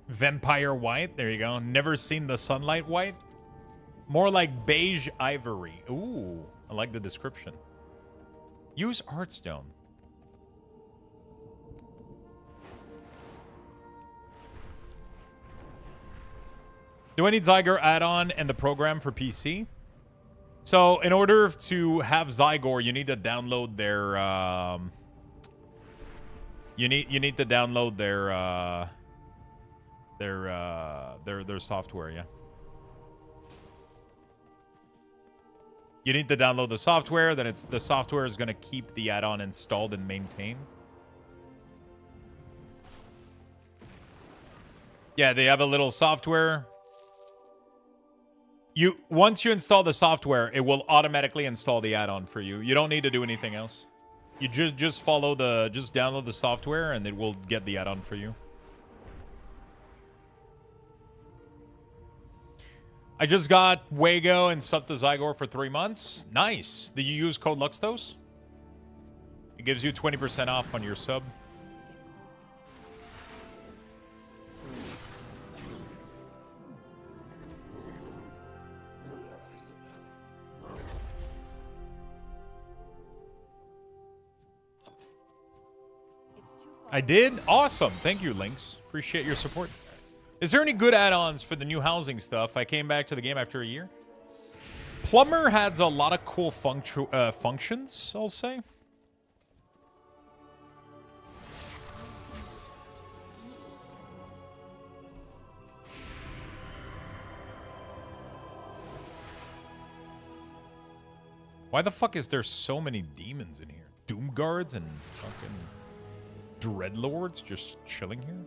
Vampire white. There you go. Never seen the sunlight white. More like beige ivory. Ooh, I like the description. Use Hearthstone. Do I need Zygor Addon and the program for PC? So in order to have Zygor, you need to download their you need to download their software, yeah. You need to download the software, then the software is going to keep the add-on installed and maintained. Yeah, they have a little software. Once you install the software, it will automatically install the add-on for you. You don't need to do anything else. You just download the software and it will get the add-on for you. I just got Wago and sub to Zygor for 3 months. Nice. Did you use code Luxthos? It gives you 20% off on your sub. I did? Awesome. Thank you, Lynx. Appreciate your support. Is there any good add-ons for the new housing stuff? I came back to the game after a year. Plumber has a lot of cool functions, I'll say. Why the fuck is there so many demons in here? Doom guards and fucking dreadlords just chilling here?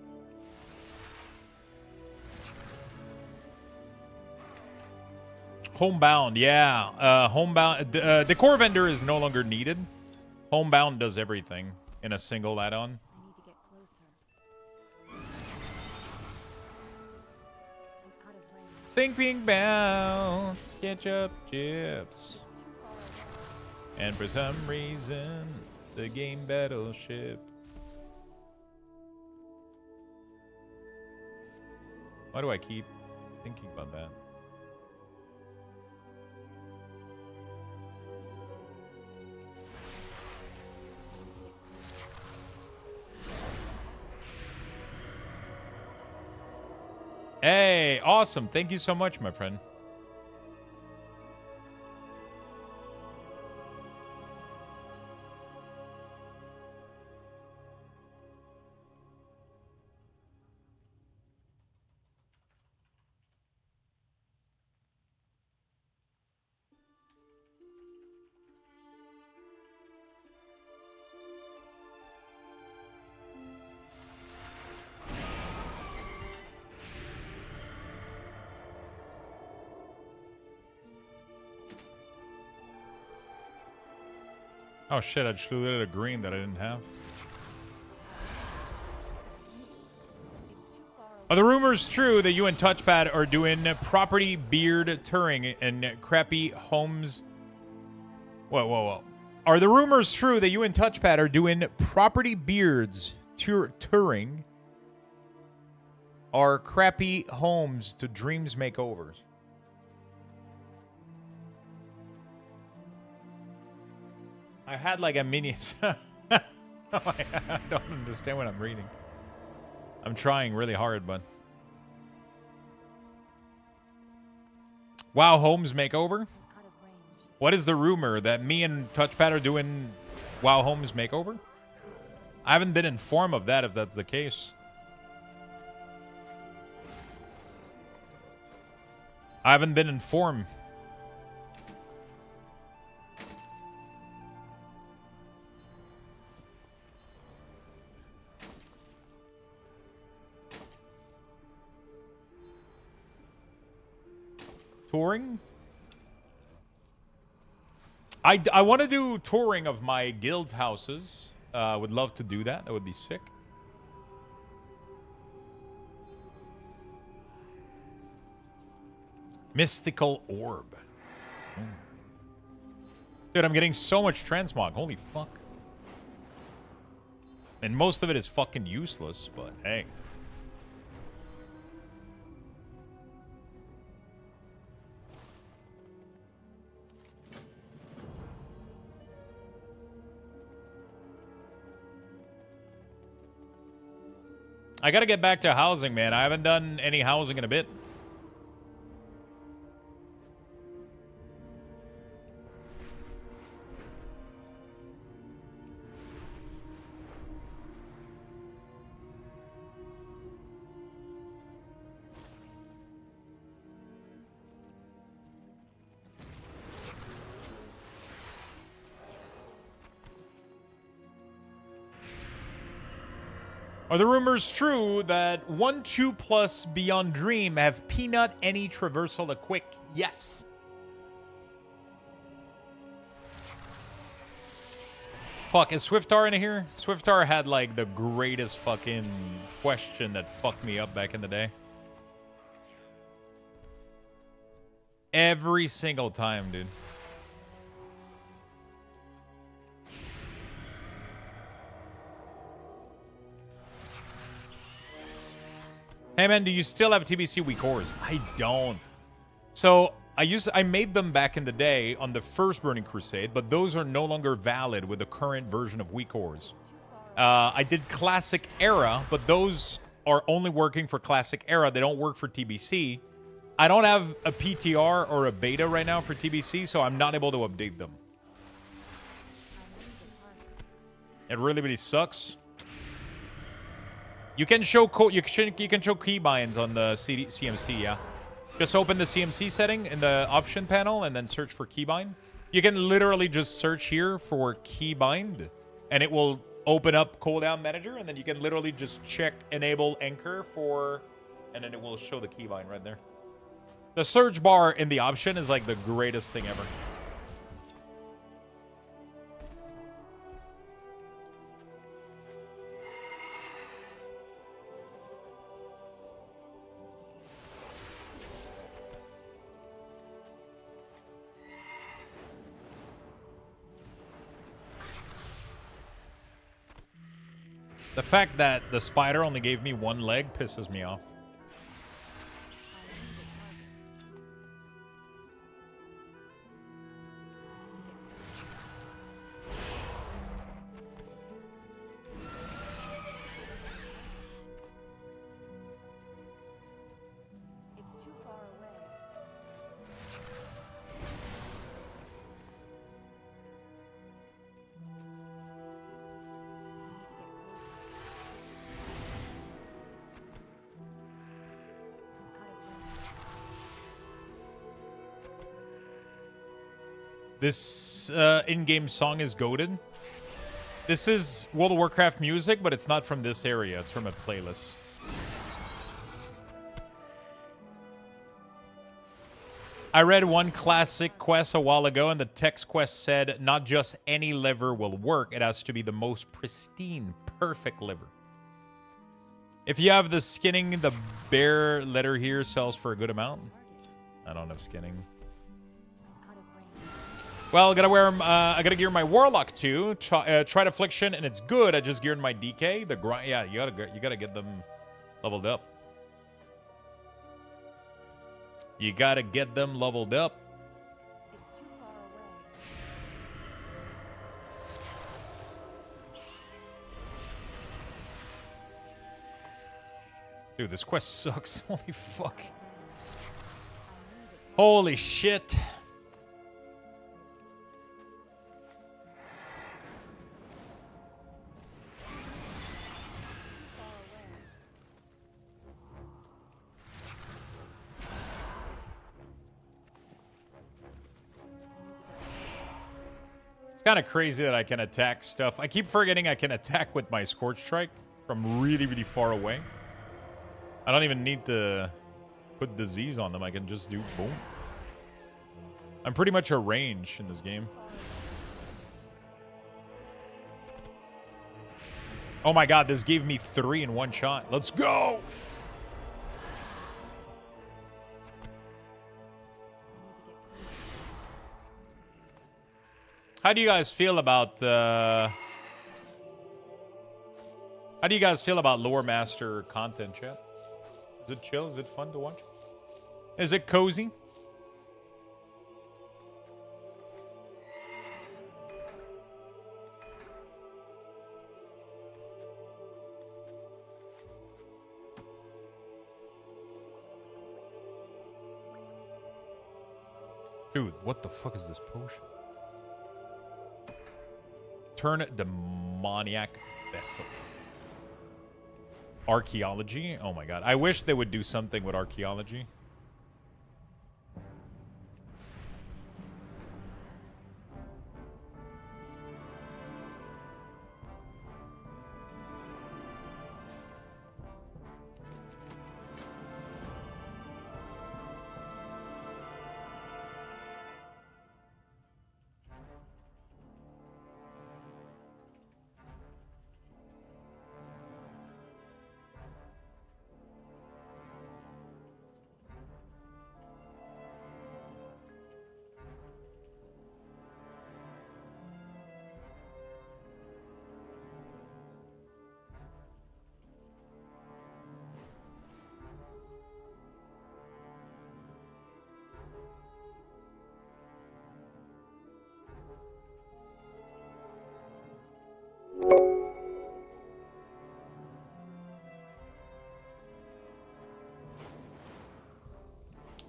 Homebound, yeah. Homebound. Decor vendor is no longer needed. Homebound does everything in a single add-on. I need to get closer. I'm out of range. Think being bound. Ketchup chips. And for some reason, the game Battleship. Why do I keep thinking about that? Hey, awesome. Thank you so much, my friend. Oh shit, I just flew a green that I didn't have. Are the rumors true that you and Touchpad are doing property beard touring and crappy homes? Whoa. Are the rumors true that you and Touchpad are doing property beards touring or crappy homes to dreams makeovers? I had like a mini... I don't understand what I'm reading. I'm trying really hard, but... WoW Homes Makeover? What is the rumor? That me and Touchpad are doing WoW Homes Makeover? I haven't been informed of that, if that's the case. I haven't been informed. Touring? I want to do touring of my guild's houses. Would love to do that. That would be sick. Mystical orb. Dude, I'm getting so much transmog. Holy fuck. And most of it is fucking useless, but hey. I gotta get back to housing, man. I haven't done any housing in a bit. Are the rumors true that 1-2 plus Beyond Dream have peanut any traversal a quick? Yes. Fuck, is Swiftar in here? Swiftar had like the greatest fucking question that fucked me up back in the day. Every single time, dude. Hey man, do you still have TBC weak cores? I don't. So I made them back in the day on the first Burning Crusade, but those are no longer valid with the current version of weak cores. I did Classic Era, but those are only working for Classic Era. They don't work for TBC. I don't have a PTR or a beta right now for TBC, so I'm not able to update them. It really sucks. You can show you can show keybinds on the CMC, yeah. Just open the CMC setting in the option panel and then search for keybind. You can literally just search here for keybind, and it will open up cooldown manager, and then you can literally just check enable anchor for, and then it will show the keybind right there. The search bar in the option is like the greatest thing ever. The fact that the spider only gave me one leg pisses me off. It's too far away. This in-game song is goated. This is World of Warcraft music, but it's not from this area. It's from a playlist. I read one classic quest a while ago, and the text quest said, not just any liver will work. It has to be the most pristine, perfect liver. If you have the skinning, the bear letter here sells for a good amount. I don't have skinning. Well, I gotta gear my Warlock too. Tried Affliction, and it's good. I just geared my DK. The grind, yeah, you gotta get them leveled up. You gotta get them leveled up. It's too far away. Dude, this quest sucks. Holy fuck. Holy shit. Kind of crazy that I can attack stuff. I keep forgetting I can attack with my Scorch Strike from really, really far away. I don't even need to put disease on them. I can just do boom. I'm pretty much a range in this game. Oh my god, this gave me 3 in one shot. Let's go! How do you guys feel about Loremaster content, chat? Is it chill? Is it fun to watch? Is it cozy? Dude, what the fuck is this potion? Turn demoniac vessel. Archaeology? Oh my god. I wish they would do something with archaeology.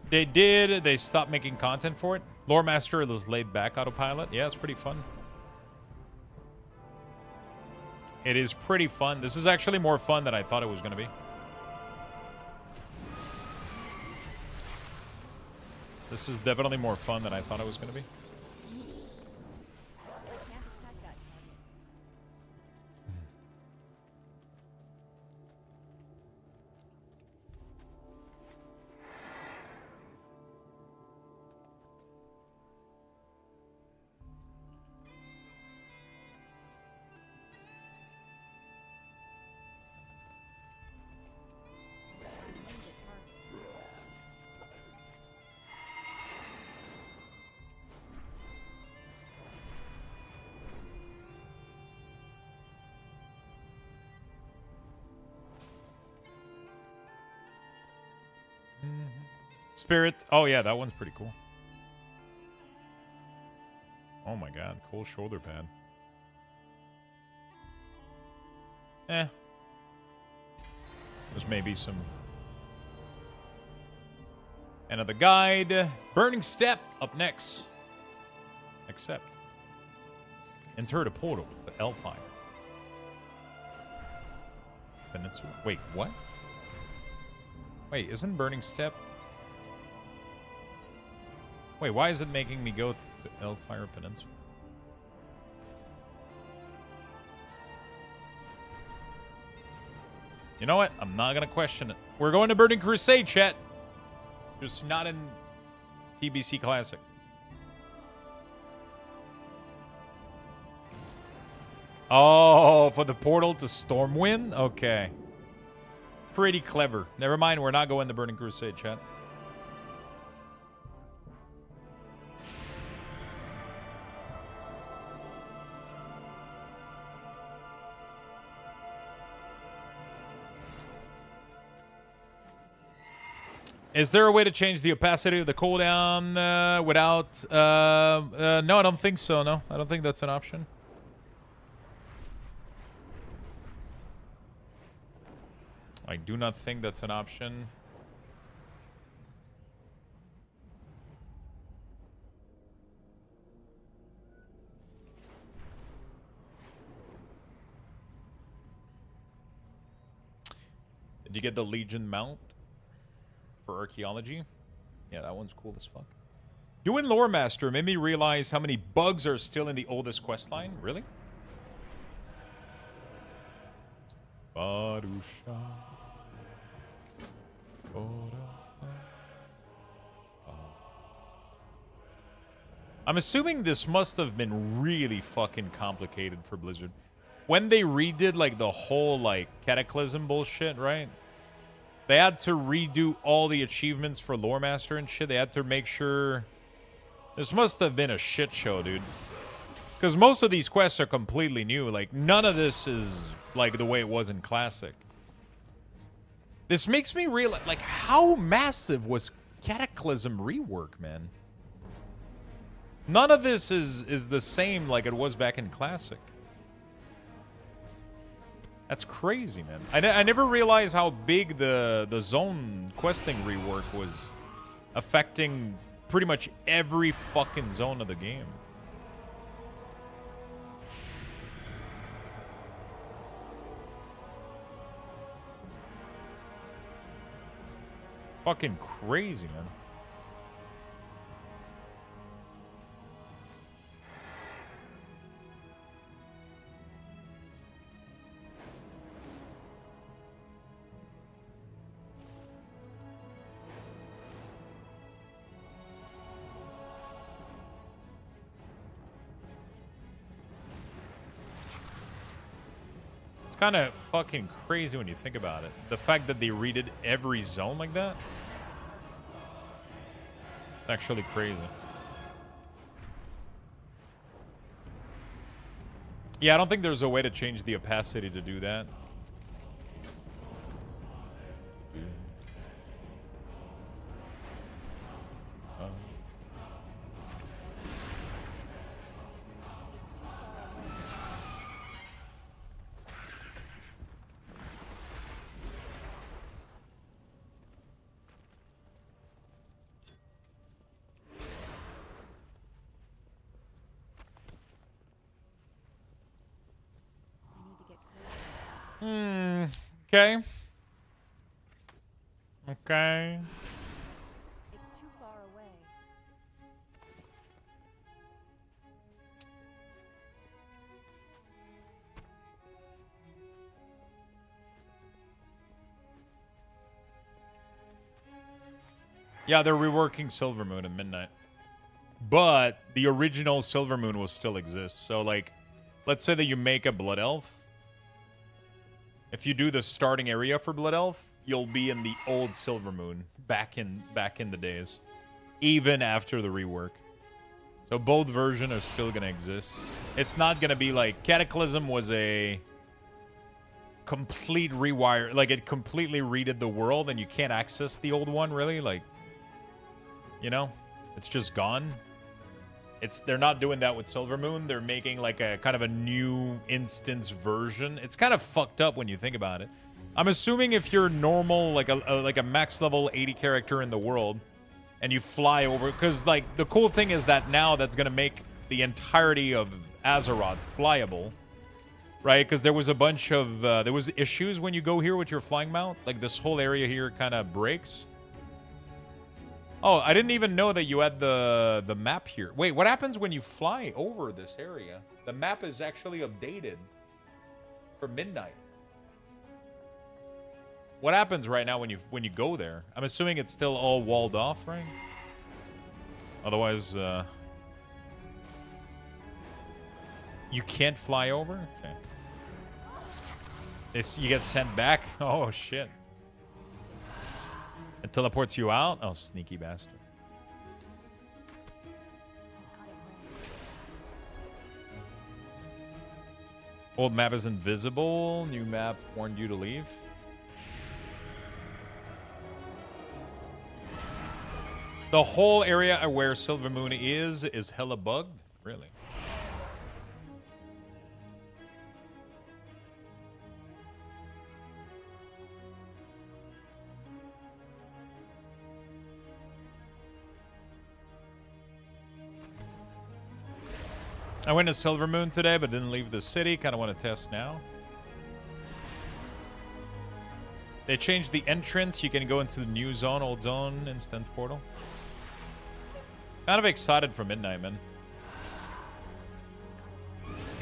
They did. They stopped making content for it. Loremaster is laid back autopilot. Yeah, it's pretty fun. It is pretty fun. This is actually more fun than I thought it was going to be. This is definitely more fun than I thought it was going to be. Spirit. Oh, yeah, that one's pretty cool. Oh, my God. Cool shoulder pad. There's maybe some... End of the guide. Burning Step up next. Accept. Enter the portal to Elfire. Peninsula. Wait, what? Wait, isn't Burning Step... Wait, why is it making me go to Elfire Peninsula? You know what? I'm not going to question it. We're going to Burning Crusade, chat. Just not in TBC Classic. Oh, for the portal to Stormwind? Okay. Pretty clever. Never mind, we're not going to Burning Crusade, chat. Is there a way to change the opacity of the cooldown without... no, I don't think so, no. I don't think that's an option. I do not think that's an option. Did you get the Legion mount for archaeology? Yeah, that one's cool as fuck. Doing Loremaster made me realize how many bugs are still in the oldest questline. Really? Badusha. I'm assuming this must have been really fucking complicated for Blizzard. When they redid, like, the whole, like, Cataclysm bullshit, right? They had to redo all the achievements for Loremaster and shit. They had to make sure... This must have been a shit show, dude. Because most of these quests are completely new. Like, none of this is, like, the way it was in Classic. This makes me realize, like, how massive was Cataclysm rework, man? None of this is the same like it was back in Classic. That's crazy, man. I never realized how big the zone questing rework was affecting pretty much every fucking zone of the game. Fucking crazy, man. Kind of fucking crazy when you think about it. The fact that they redid every zone like that. It's actually crazy. Yeah, I don't think there's a way to change the opacity to do that. Okay. Okay. It's too far away. Yeah, they're reworking Silvermoon and Midnight. But the original Silvermoon will still exist. So, like, let's say that you make a Blood Elf. If you do the starting area for Blood Elf, you'll be in the old Silvermoon back in the days, even after the rework. So both versions are still gonna exist. It's not gonna be like Cataclysm was a complete rewire, like it completely redid the world, and you can't access the old one really. Like You know? It's just gone. They're not doing that with Silvermoon. They're making like a kind of a new instance version. It's kind of fucked up when you think about it. I'm assuming if you're normal, like a max level 80 character in the world, and you fly over, because like the cool thing is that now that's gonna make the entirety of Azeroth flyable, right? Because there was a bunch of there was issues when you go here with your flying mount. Like this whole area here kind of breaks. Oh, I didn't even know that you had the map here. Wait, what happens when you fly over this area? The map is actually updated for midnight. What happens right now when you go there? I'm assuming it's still all walled off, right? Otherwise, you can't fly over? Okay. You get sent back? Oh, shit. It teleports you out? Oh, sneaky bastard. Old map is invisible. New map warned you to leave. The whole area where Silvermoon is hella bugged? Really? I went to Silvermoon today, but didn't leave the city. Kind of want to test now. They changed the entrance. You can go into the new zone, old zone, instance portal. Kind of excited for midnight, man.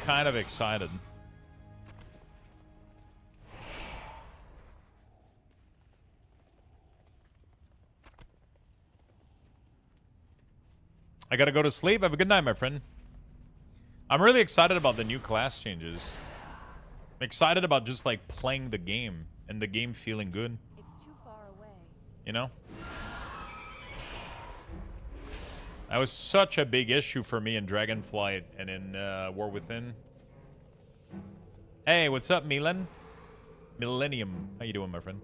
Kind of excited. I gotta go to sleep. Have a good night, my friend. I'm really excited about the new class changes. I'm excited about just like playing the game and the game feeling good. It's too far away. You know? That was such a big issue for me in Dragonflight and in War Within. Hey, what's up, Milan? Millennium. How you doing, my friend?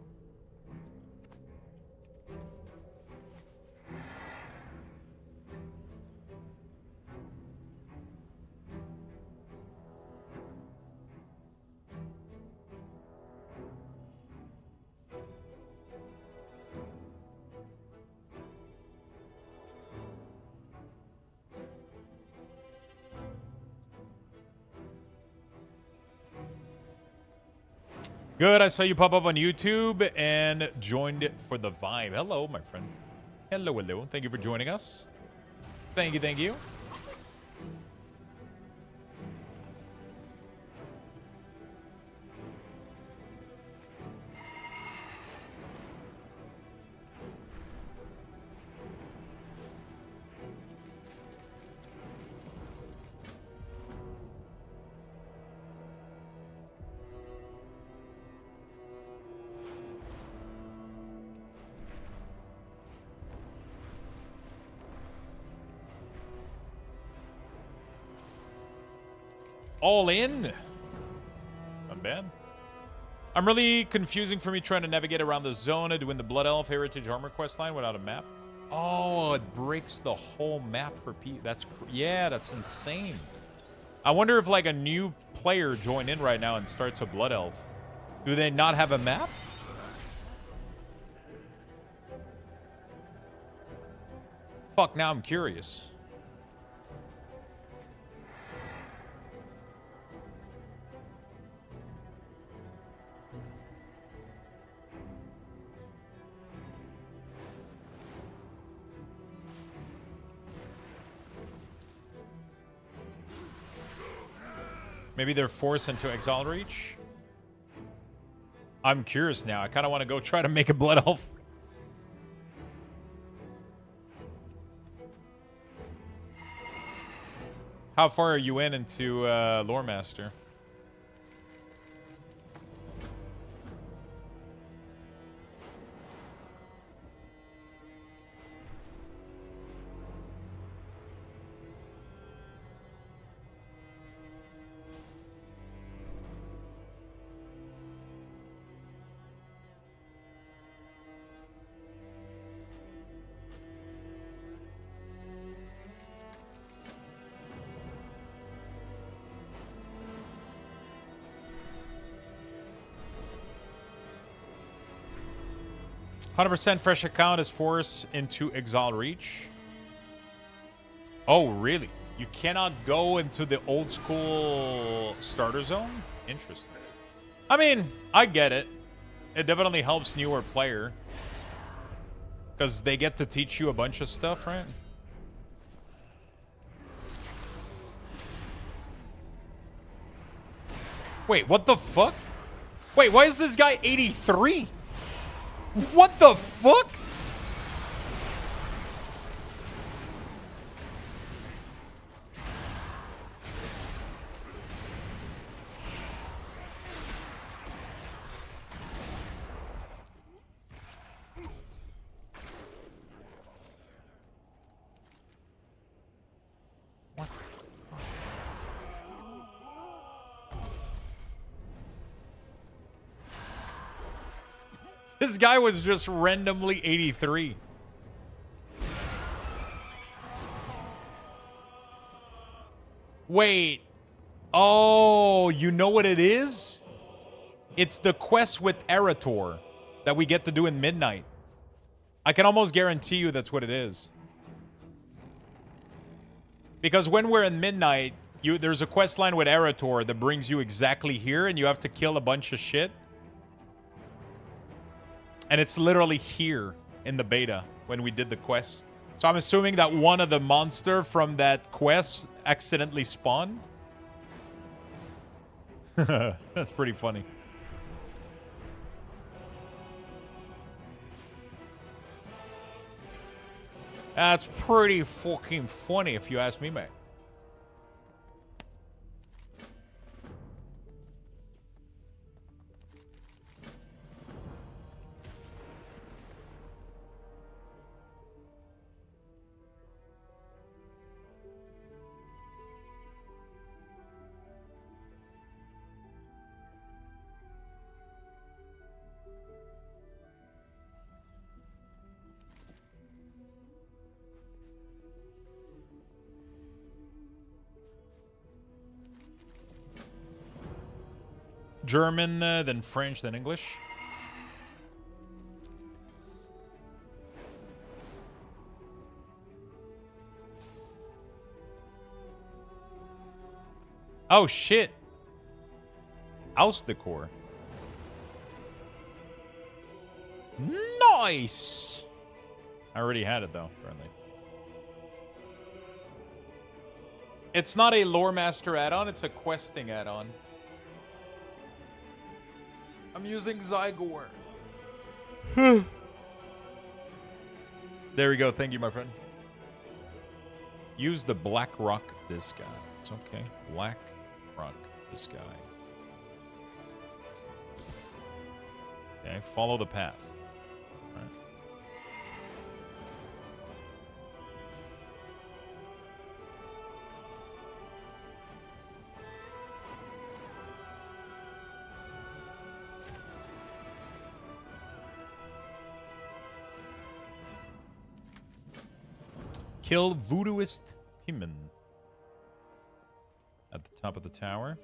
Good, I saw you pop up on YouTube and joined for the vibe. Hello, my friend. Hello, hello. Thank you for joining us. Thank you, thank you. All in. Not bad. I'm really confusing for me trying to navigate around the zone doing the Blood Elf Heritage Armor quest line without a map. Oh, it breaks the whole map for P. Yeah, that's insane. I wonder if like a new player joined in right now and starts a Blood Elf. Do they not have a map? Fuck, now I'm curious. Maybe they're forced into Exile Reach? I'm curious now. I kind of want to go try to make a Blood Elf. How far are you into Loremaster? 100% fresh account is forced into Exile Reach. Oh, really? You cannot go into the old school starter zone? Interesting. I mean, I get it. It definitely helps newer player. Because they get to teach you a bunch of stuff, right? Wait, what the fuck? Wait, why is this guy 83? What the fuck? This guy was just randomly 83. Wait. Oh, you know what it is? It's the quest with Arathi that we get to do in Midnight. I can almost guarantee you that's what it is. Because when we're in Midnight, there's a quest line with Arathi that brings you exactly here, and you have to kill a bunch of shit. And it's literally here in the beta when we did the quest. So I'm assuming that one of the monster from that quest accidentally spawned. That's pretty funny. That's pretty fucking funny if you ask me, mate. German, then French, then English. Oh, shit. House decor. Nice! I already had it, though, apparently. It's not a Loremaster add-on, it's a questing add-on. I'm using Zygor. There we go. Thank you, my friend. Use the Black Rock this guy. It's okay. Black Rock this guy. Okay, follow the path. All right. Kill Voodooist Timon at the top of the tower.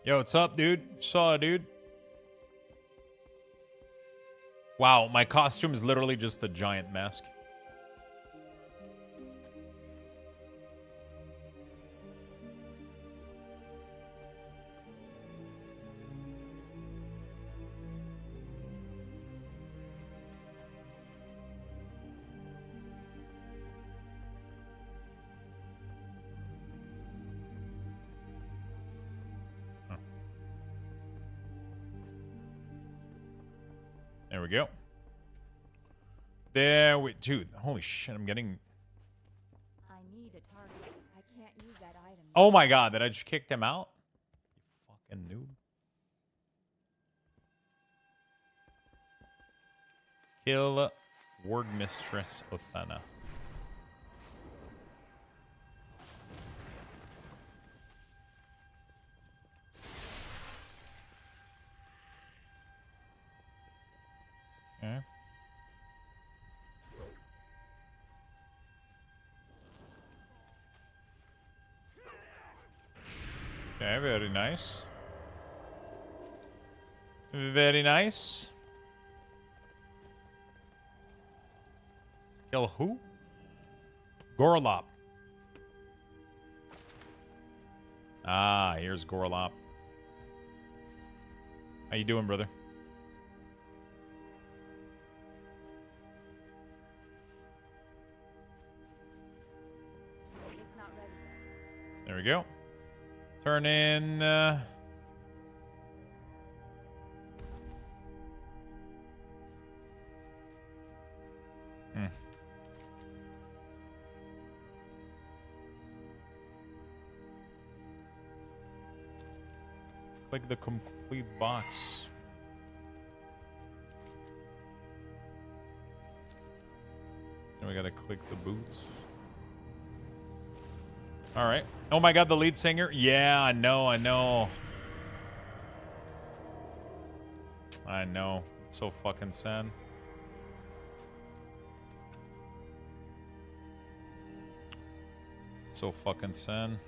Yo, what's up, dude? Saw, dude. Wow, my costume is literally just a giant mask. There we go. There we... Dude, holy shit, I'm getting... I need a target. I can't use that item. Oh my god, that I just kicked him out? You fucking noob. Kill Word Mistress Othana. Okay. Okay, very nice. Very nice. Kill who? Gorlop. Ah, here's Gorlop. How you doing, brother? It's not ready yet. There we go. Turn in... Click the complete box. Then we gotta click the boots. All right. Oh my God, the lead singer. Yeah, I know. I know. It's so fucking sad. So fucking sad.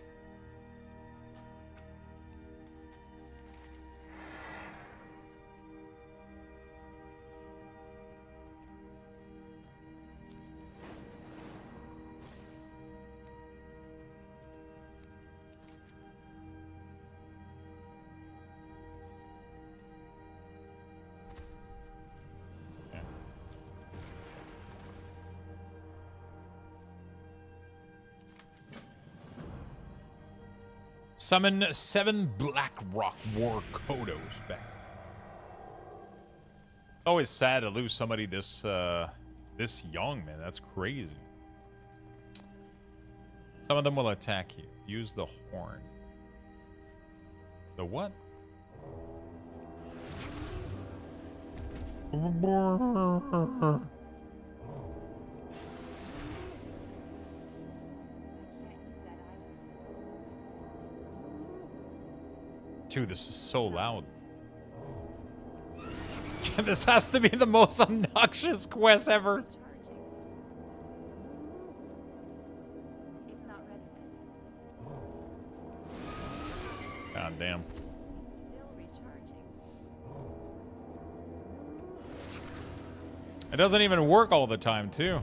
Summon 7 Black Rock War Kodos back. It's always sad to lose somebody this this young, man. That's crazy. Some of them will attack you. Use the horn. The what? Dude, this is so loud. This has to be the most obnoxious quest ever. It's not ready yet. God damn. Still recharging. It doesn't even work all the time, too.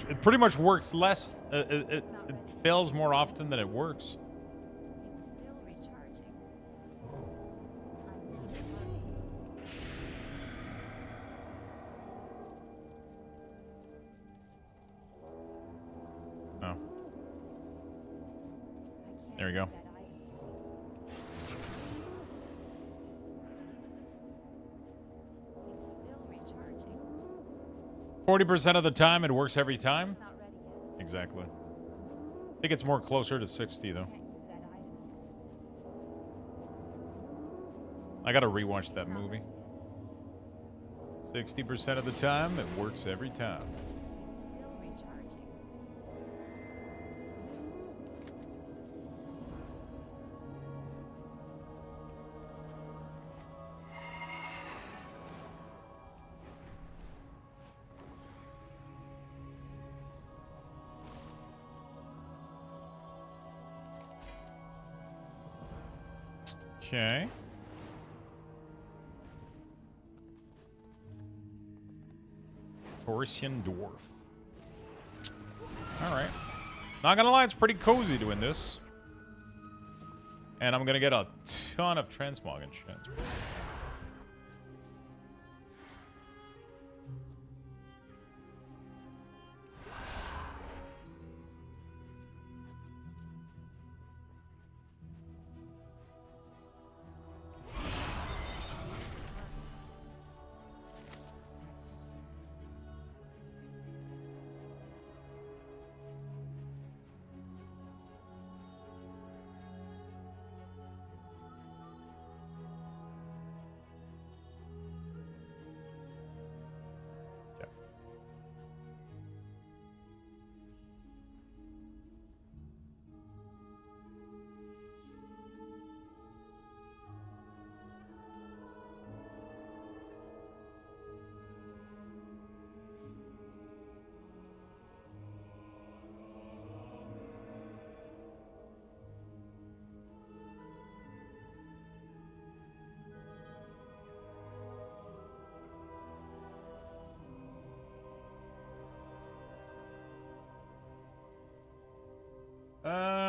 It pretty much works less. It fails more often than it works. It's still recharging. Oh. There we go. 40% of the time, it works every time. Exactly. I think it's more closer to 60, though. I gotta rewatch that movie. 60% of the time, it works every time. Still recharging. Okay. Taursian Dwarf. Alright. Not gonna lie, it's pretty cozy doing this. And I'm gonna get a ton of transmog and shit.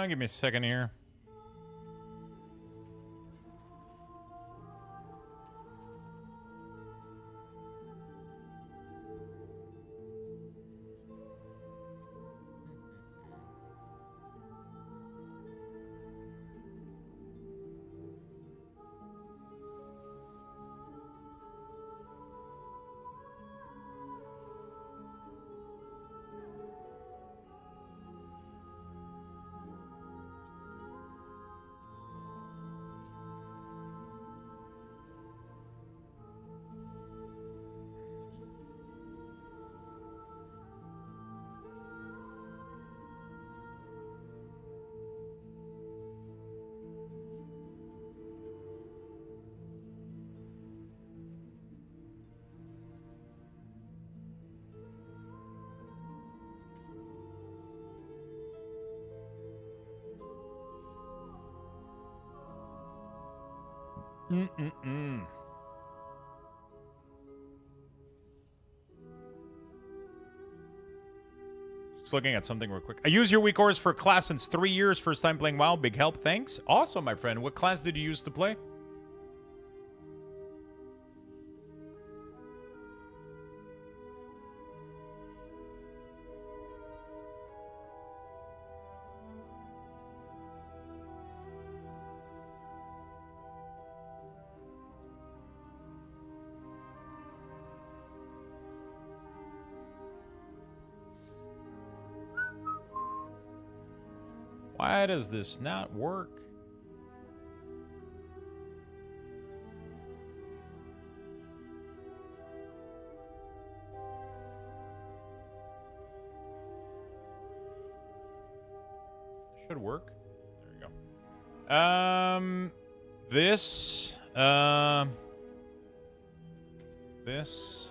Give me a second here. Just looking at something real quick. I use your weak ores for class since 3 years. First time playing WoW. Big help. Thanks. Awesome, my friend. What class did you use to play? Why does this not work? Should work. There we go. This. This.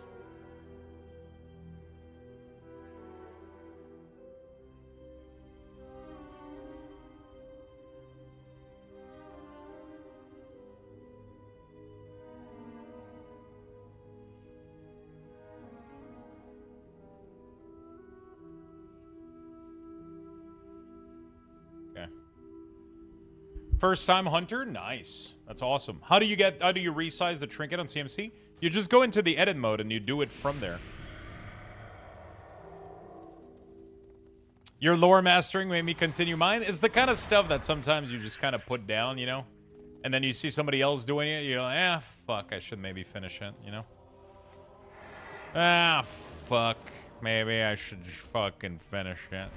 First time hunter? Nice. That's awesome. How do you resize the trinket on CMC? You just go into the edit mode and you do it from there. Your lore mastering made me continue mine. It's the kind of stuff that sometimes you just kind of put down, you know? And then you see somebody else doing it, you're like, fuck, I should maybe finish it, you know? Fuck. Maybe I should just fucking finish it.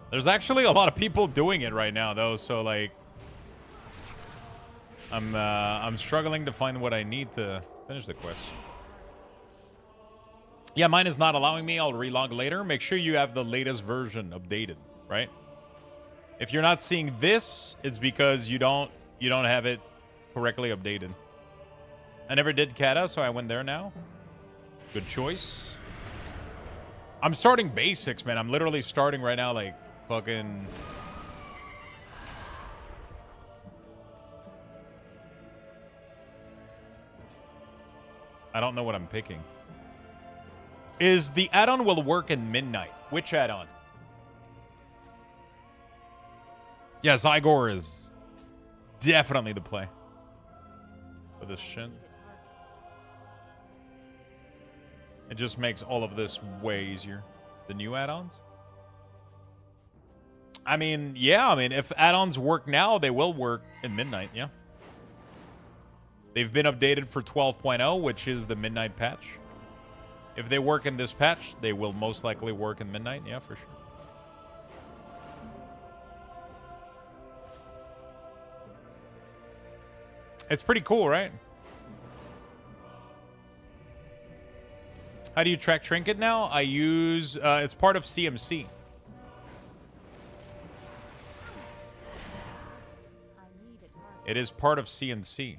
There's actually a lot of people doing it right now, though, so, like... I'm struggling to find what I need to finish the quest. Yeah, mine is not allowing me. I'll relog later. Make sure you have the latest version updated, right? If you're not seeing this, it's because you don't have it correctly updated. I never did Kata, so I went there now. Good choice. I'm starting basics, man. I'm literally starting right now, like, fucking... I don't know what I'm picking. Is the add-on will work in midnight? Which add-on? Yeah, Zygor is definitely the play for this shit. It just makes all of this way easier. The new add-ons? I mean, yeah, I mean, if add-ons work now, they will work in midnight, yeah. They've been updated for 12.0, which is the midnight patch. If they work in this patch, they will most likely work in midnight, yeah, for sure. It's pretty cool, right? How do you track trinket now? I use, it's part of CMC. It is part of CMC.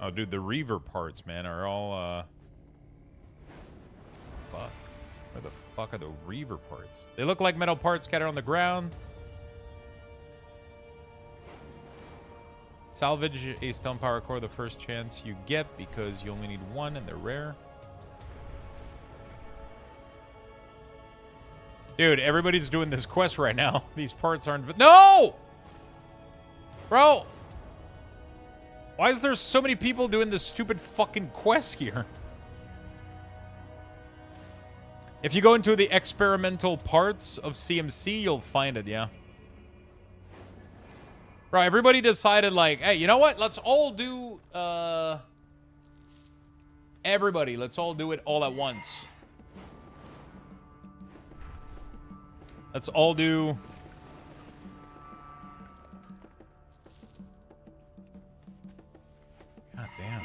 Oh, dude, the reaver parts, man, are all, fuck. Where the fuck are the reaver parts? They look like metal parts scattered on the ground. Salvage a stone power core the first chance you get because you only need one and they're rare. Dude, everybody's doing this quest right now. These parts aren't... No! Bro! Why is there so many people doing this stupid fucking quest here? If you go into the experimental parts of CMC, you'll find it, yeah. Bro, everybody decided like, hey, you know what? Let's all do... Everybody, let's all do it all at once. Let's all do... God damn.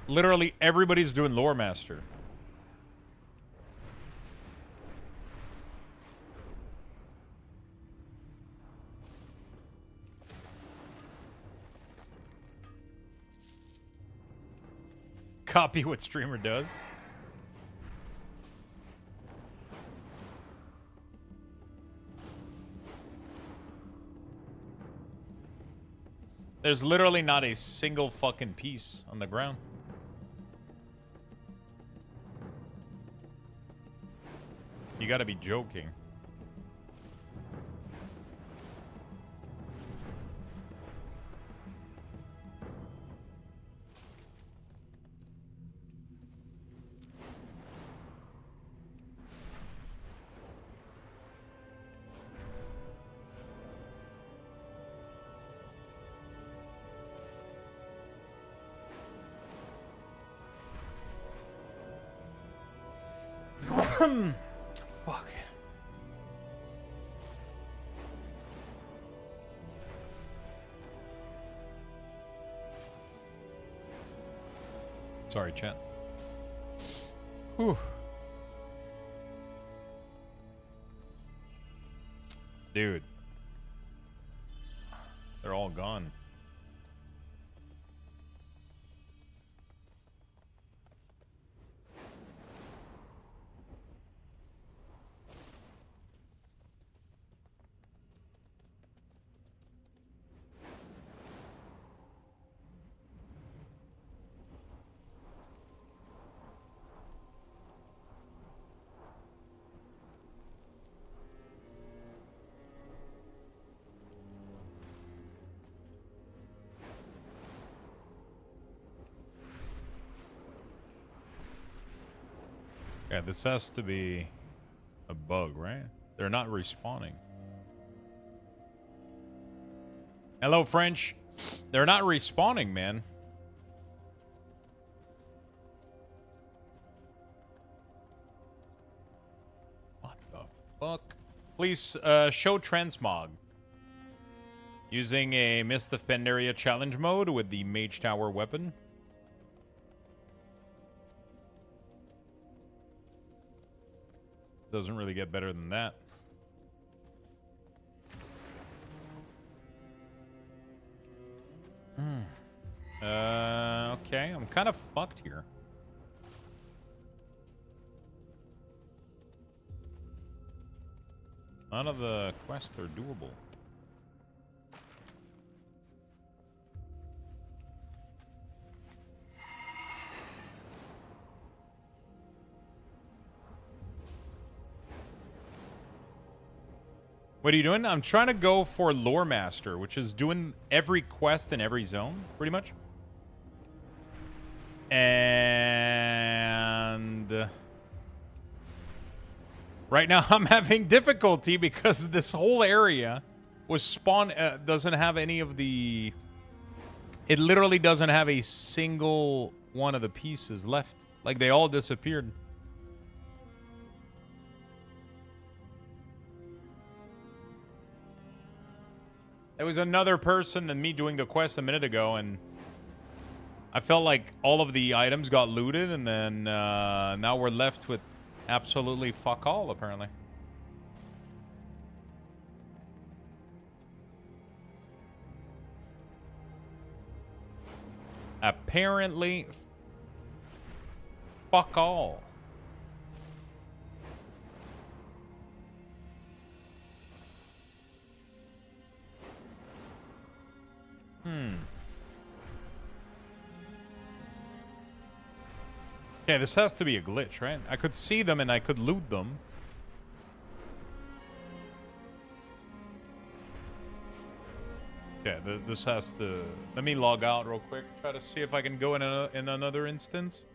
Literally everybody's doing Loremaster. Copy what streamer does. There's literally not a single fucking piece on the ground. You gotta be joking. Fuck. Sorry, chat. Whew. Dude. They're all gone. Yeah, this has to be a bug, right? They're not respawning. Hello, French. They're not respawning, man. What the fuck? Please show Transmog. Using a Mist of Pandaria challenge mode with the Mage Tower weapon. Doesn't really get better than that. Okay, I'm kind of fucked here. None of the quests are doable. What are you doing? I'm trying to go for Loremaster, which is doing every quest in every zone, pretty much. And right now I'm having difficulty because this whole area was doesn't have any of the... It literally doesn't have a single one of the pieces left. Like, they all disappeared. There was another person than me doing the quest a minute ago, and I felt like all of the items got looted, and then now we're left with absolutely fuck all, apparently. Apparently. fuck all. Okay, this has to be a glitch, right? I could see them and I could loot them. Okay, this has to... Let me log out real quick. Try to see if I can go in another instance.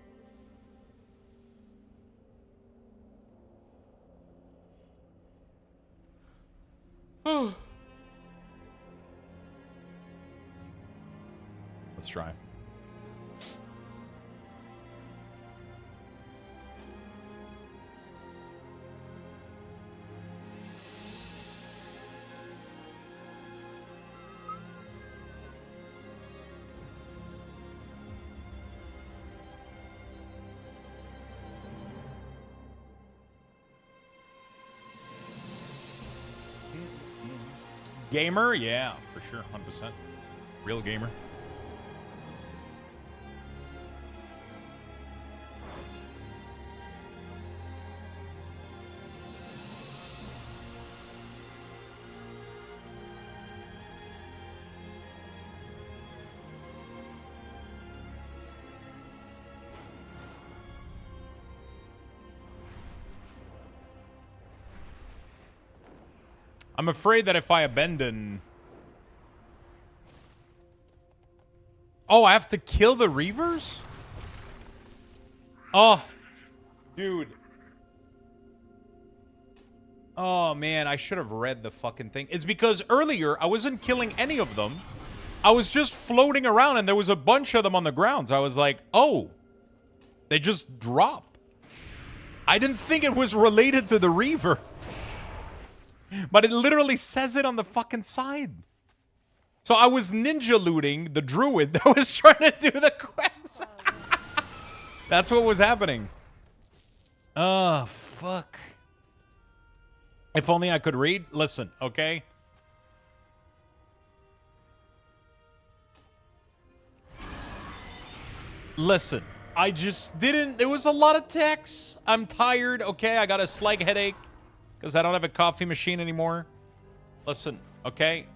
Let's try. Gamer? Yeah, for sure. 100%. Real gamer. I'm afraid that if I abandon... Oh, I have to kill the Reavers? Oh. Dude. Oh, man. I should have read the fucking thing. It's because earlier, I wasn't killing any of them. I was just floating around, and there was a bunch of them on the ground. So I was like, oh. They just drop. I didn't think it was related to the Reaver. But it literally says it on the fucking side. So I was ninja looting the druid that was trying to do the quest. That's what was happening. Oh, fuck. If only I could read. Listen, okay? Listen, I just didn't... There was a lot of text. I'm tired, okay? I got a slight headache. Because I don't have a coffee machine anymore. Listen, okay?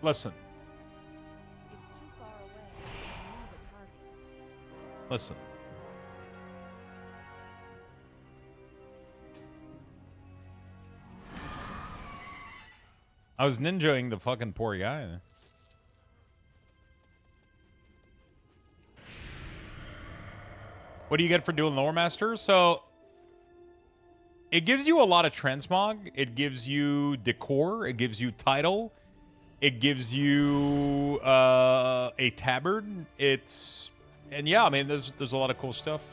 Listen. It's too far away. I know the target. Listen. I was ninjaing the fucking poor guy. What do you get for doing Loremaster? So, it gives you a lot of transmog. It gives you decor. It gives you title. It gives you a tabard. And yeah, I mean, there's a lot of cool stuff.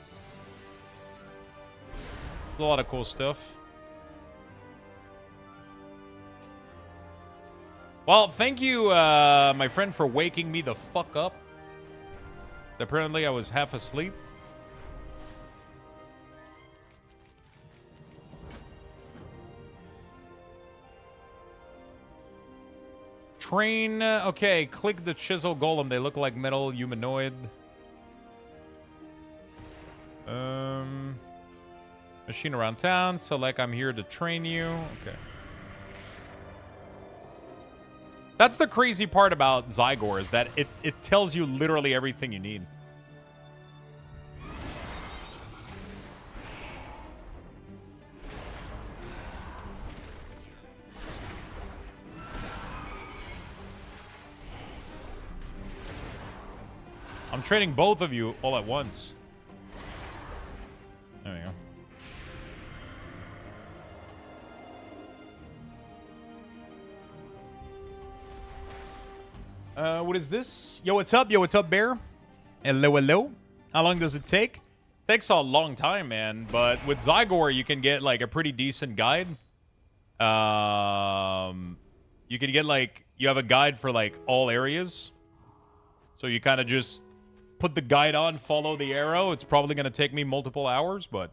There's a lot of cool stuff. Well, thank you, my friend, for waking me the fuck up. Apparently, I was half asleep. Train, okay, click the chisel golem. They look like metal humanoid. Machine around town. Select I'm here to train you. Okay. That's the crazy part about Zygor, is that it tells you literally everything you need. I'm training both of you all at once. There we go. What is this? Yo, what's up? Yo, what's up, Bear? Hello, hello. How long does it take? Takes a long time, man. But with Zygor, you can get, like, a pretty decent guide. You can get, like... You have a guide for, like, all areas. So you kind of just... put the guide on, follow the arrow. It's probably going to take me multiple hours, but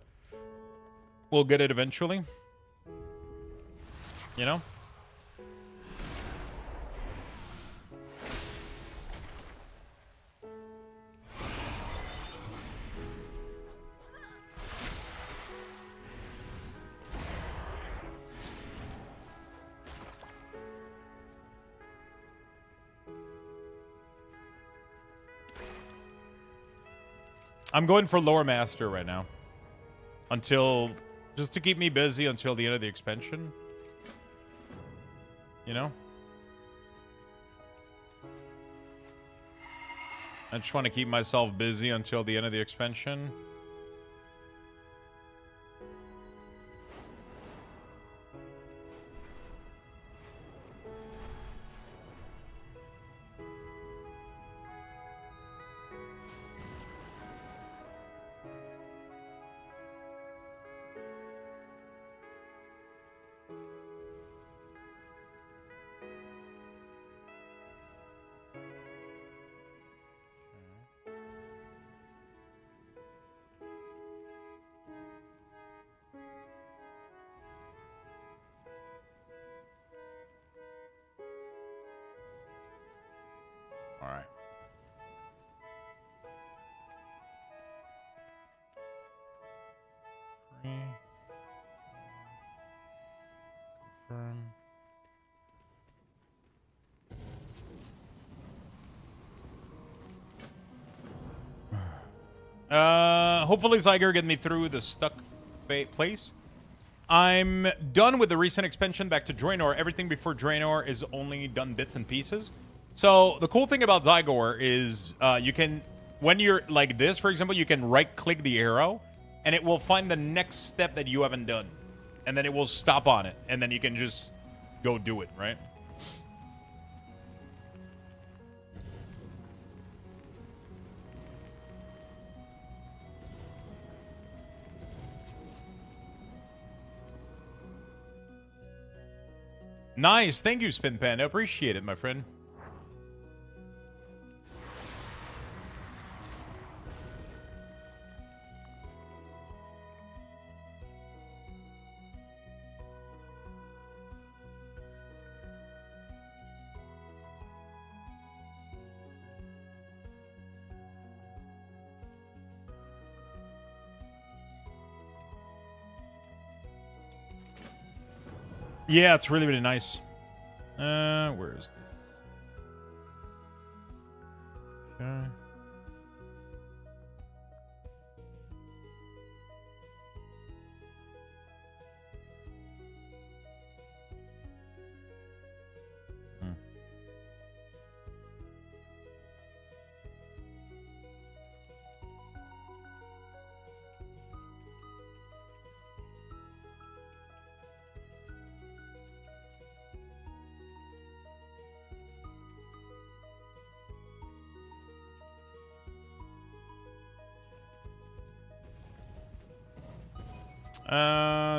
we'll get it eventually. You know? I I'm going for Loremaster right now. Until... Just to keep me busy until the end of the expansion. You know? I just want to keep myself busy until the end of the expansion. All right. Free. Confirm. Hopefully Zygor get me through the stuck place. I'm done with the recent expansion back to Draenor. Everything before Draenor is only done bits and pieces. So the cool thing about Zygor is you can, when you're like this, for example, you can right-click the arrow, and it will find the next step that you haven't done. And then it will stop on it, and then you can just go do it, right? Nice. Thank you, Spin Panda. Appreciate it, my friend. Yeah, it's really, really nice. Where is this? Okay.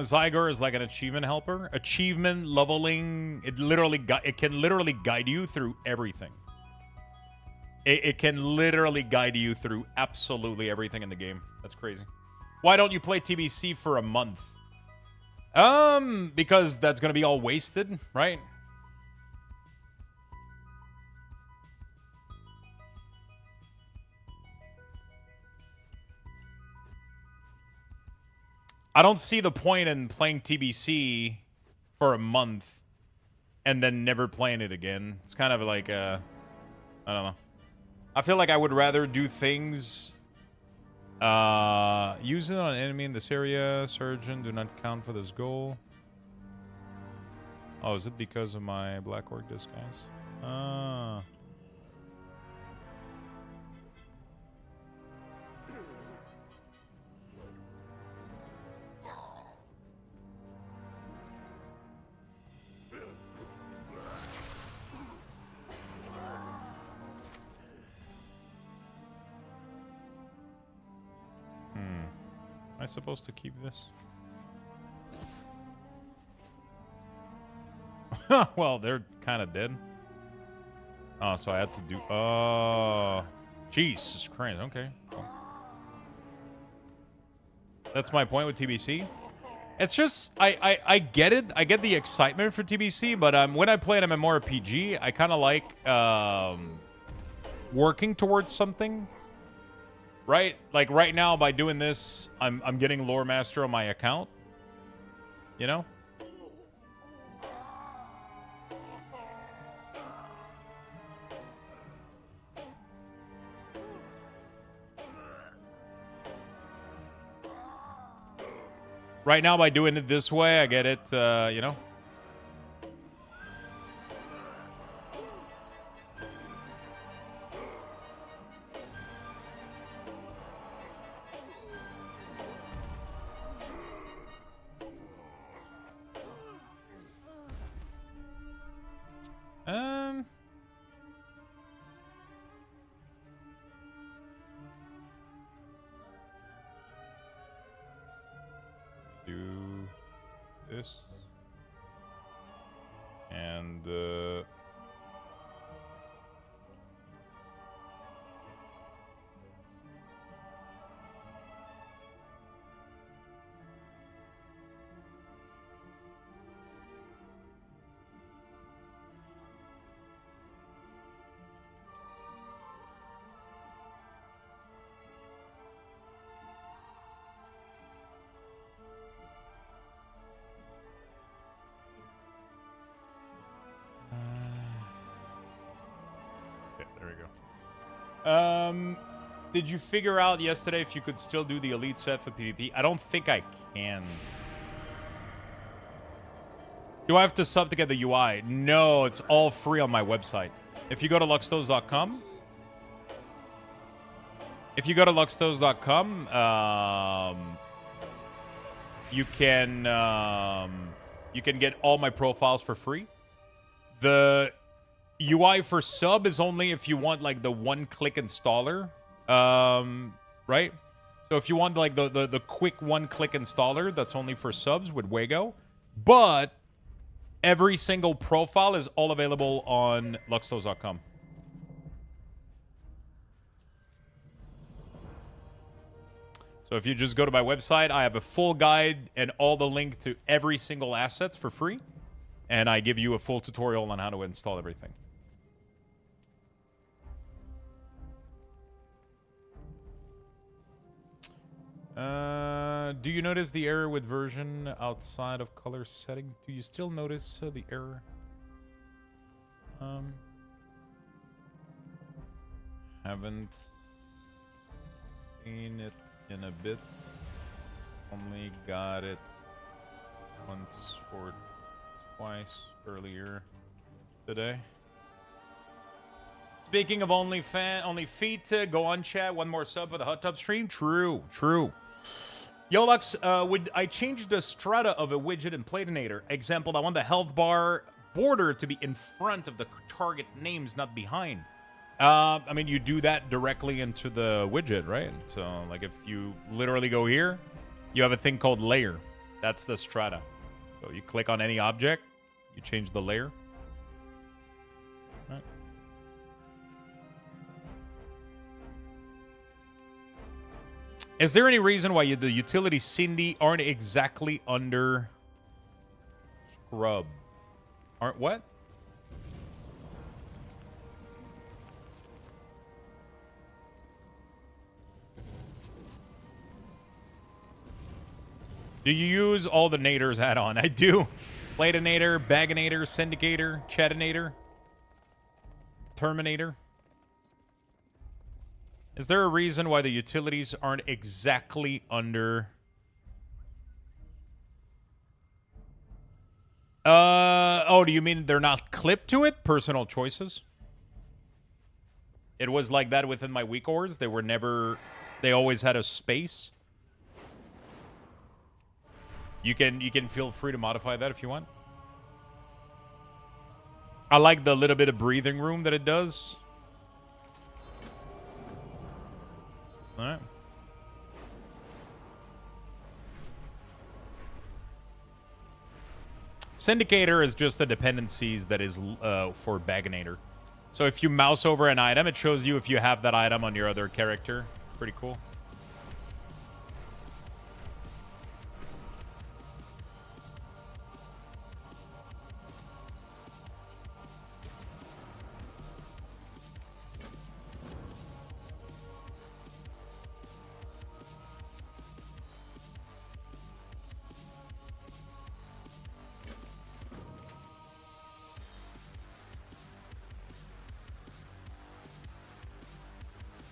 Zygor is like an achievement helper. Achievement leveling. It can literally guide you through everything. It can literally guide you through absolutely everything in the game. That's crazy. Why don't you play TBC for a month? Because that's gonna be all wasted, right? I don't see the point in playing TBC for a month and then never playing it again. It's kind of like, I don't know. I feel like I would rather do things... use it on an enemy in this area. Surgeon, do not count for this goal. Oh, is it because of my Black Orc disguise? Ah. Am I supposed to keep this? Well, they're kind of dead. Oh, so I had to do... Oh. Jesus Christ. Okay. That's my point with TBC. It's just... I get it. I get the excitement for TBC, but when I play an MMORPG, I kind of like working towards something. Right? Like right now, by doing this, I'm getting Loremaster on my account. You know? Right now, by doing it this way, I get it, you know? Do this and okay, there we go. Did you figure out yesterday if you could still do the elite set for PvP? I don't think I can. Do I have to sub to get the UI? No, it's all free on my website. If you go to luxthos.com, you can get all my profiles for free. The UI for sub is only if you want like the one-click installer, right? So if you want like the quick one-click installer, that's only for subs with Wago. But every single profile is all available on luxthos.com. So if you just go to my website, I have a full guide and all the link to every single assets for free. And I give you a full tutorial on how to install everything. Do you notice the error with version outside of color setting? Do you still notice the error? Haven't seen it in a bit. Only got it once or twice earlier today. Speaking of only feet, go on chat. One more sub for the hot tub stream. True. Yo, Lux, would I change the strata of a widget in Platinator? Example, I want the health bar border to be in front of the target names, not behind. I mean, you do that directly into the widget, right? So, like, if you literally go here, you have a thing called layer. That's the strata. So you click on any object, you change the layer. Right. Is there any reason why the utility Cindy aren't exactly under scrub? Aren't what? Do you use all the naders add-on? I do. Platinator, Baginator, Syndicator, Chatinator, Terminator. Is there a reason why the utilities aren't exactly under... Oh, do you mean they're not clipped to it? Personal choices? It was like that within my weak ores. They were never... They always had a space. You can feel free to modify that if you want. I like the little bit of breathing room that it does. All right. Syndicator is just the dependencies that is for Baginator. So if you mouse over an item, it shows you if you have that item on your other character. Pretty cool.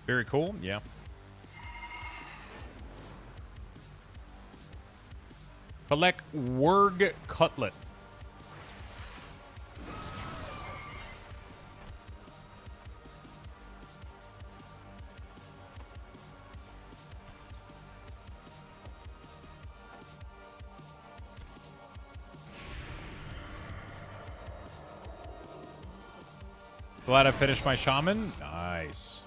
Very cool, yeah. Collect Wurg Cutlet. Glad I finished my shaman. Nice.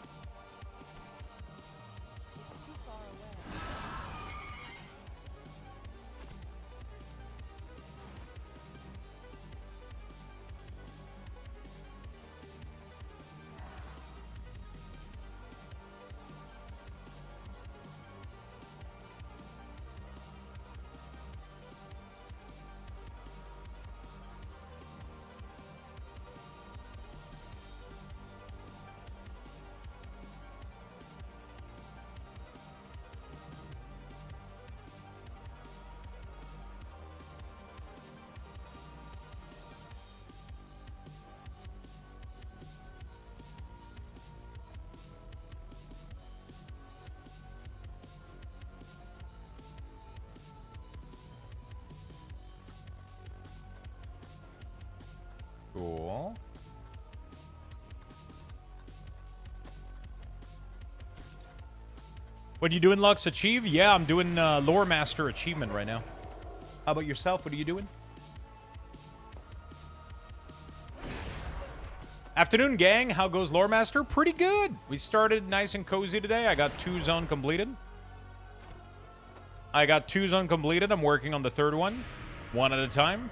Cool. What are you doing, Lux? Achieve? Yeah, I'm doing Loremaster achievement right now. How about yourself? What are you doing? Afternoon, gang. How goes Loremaster? Pretty good. We started nice and cozy today. I got 2 zone completed. I'm working on the 3rd one. One at a time.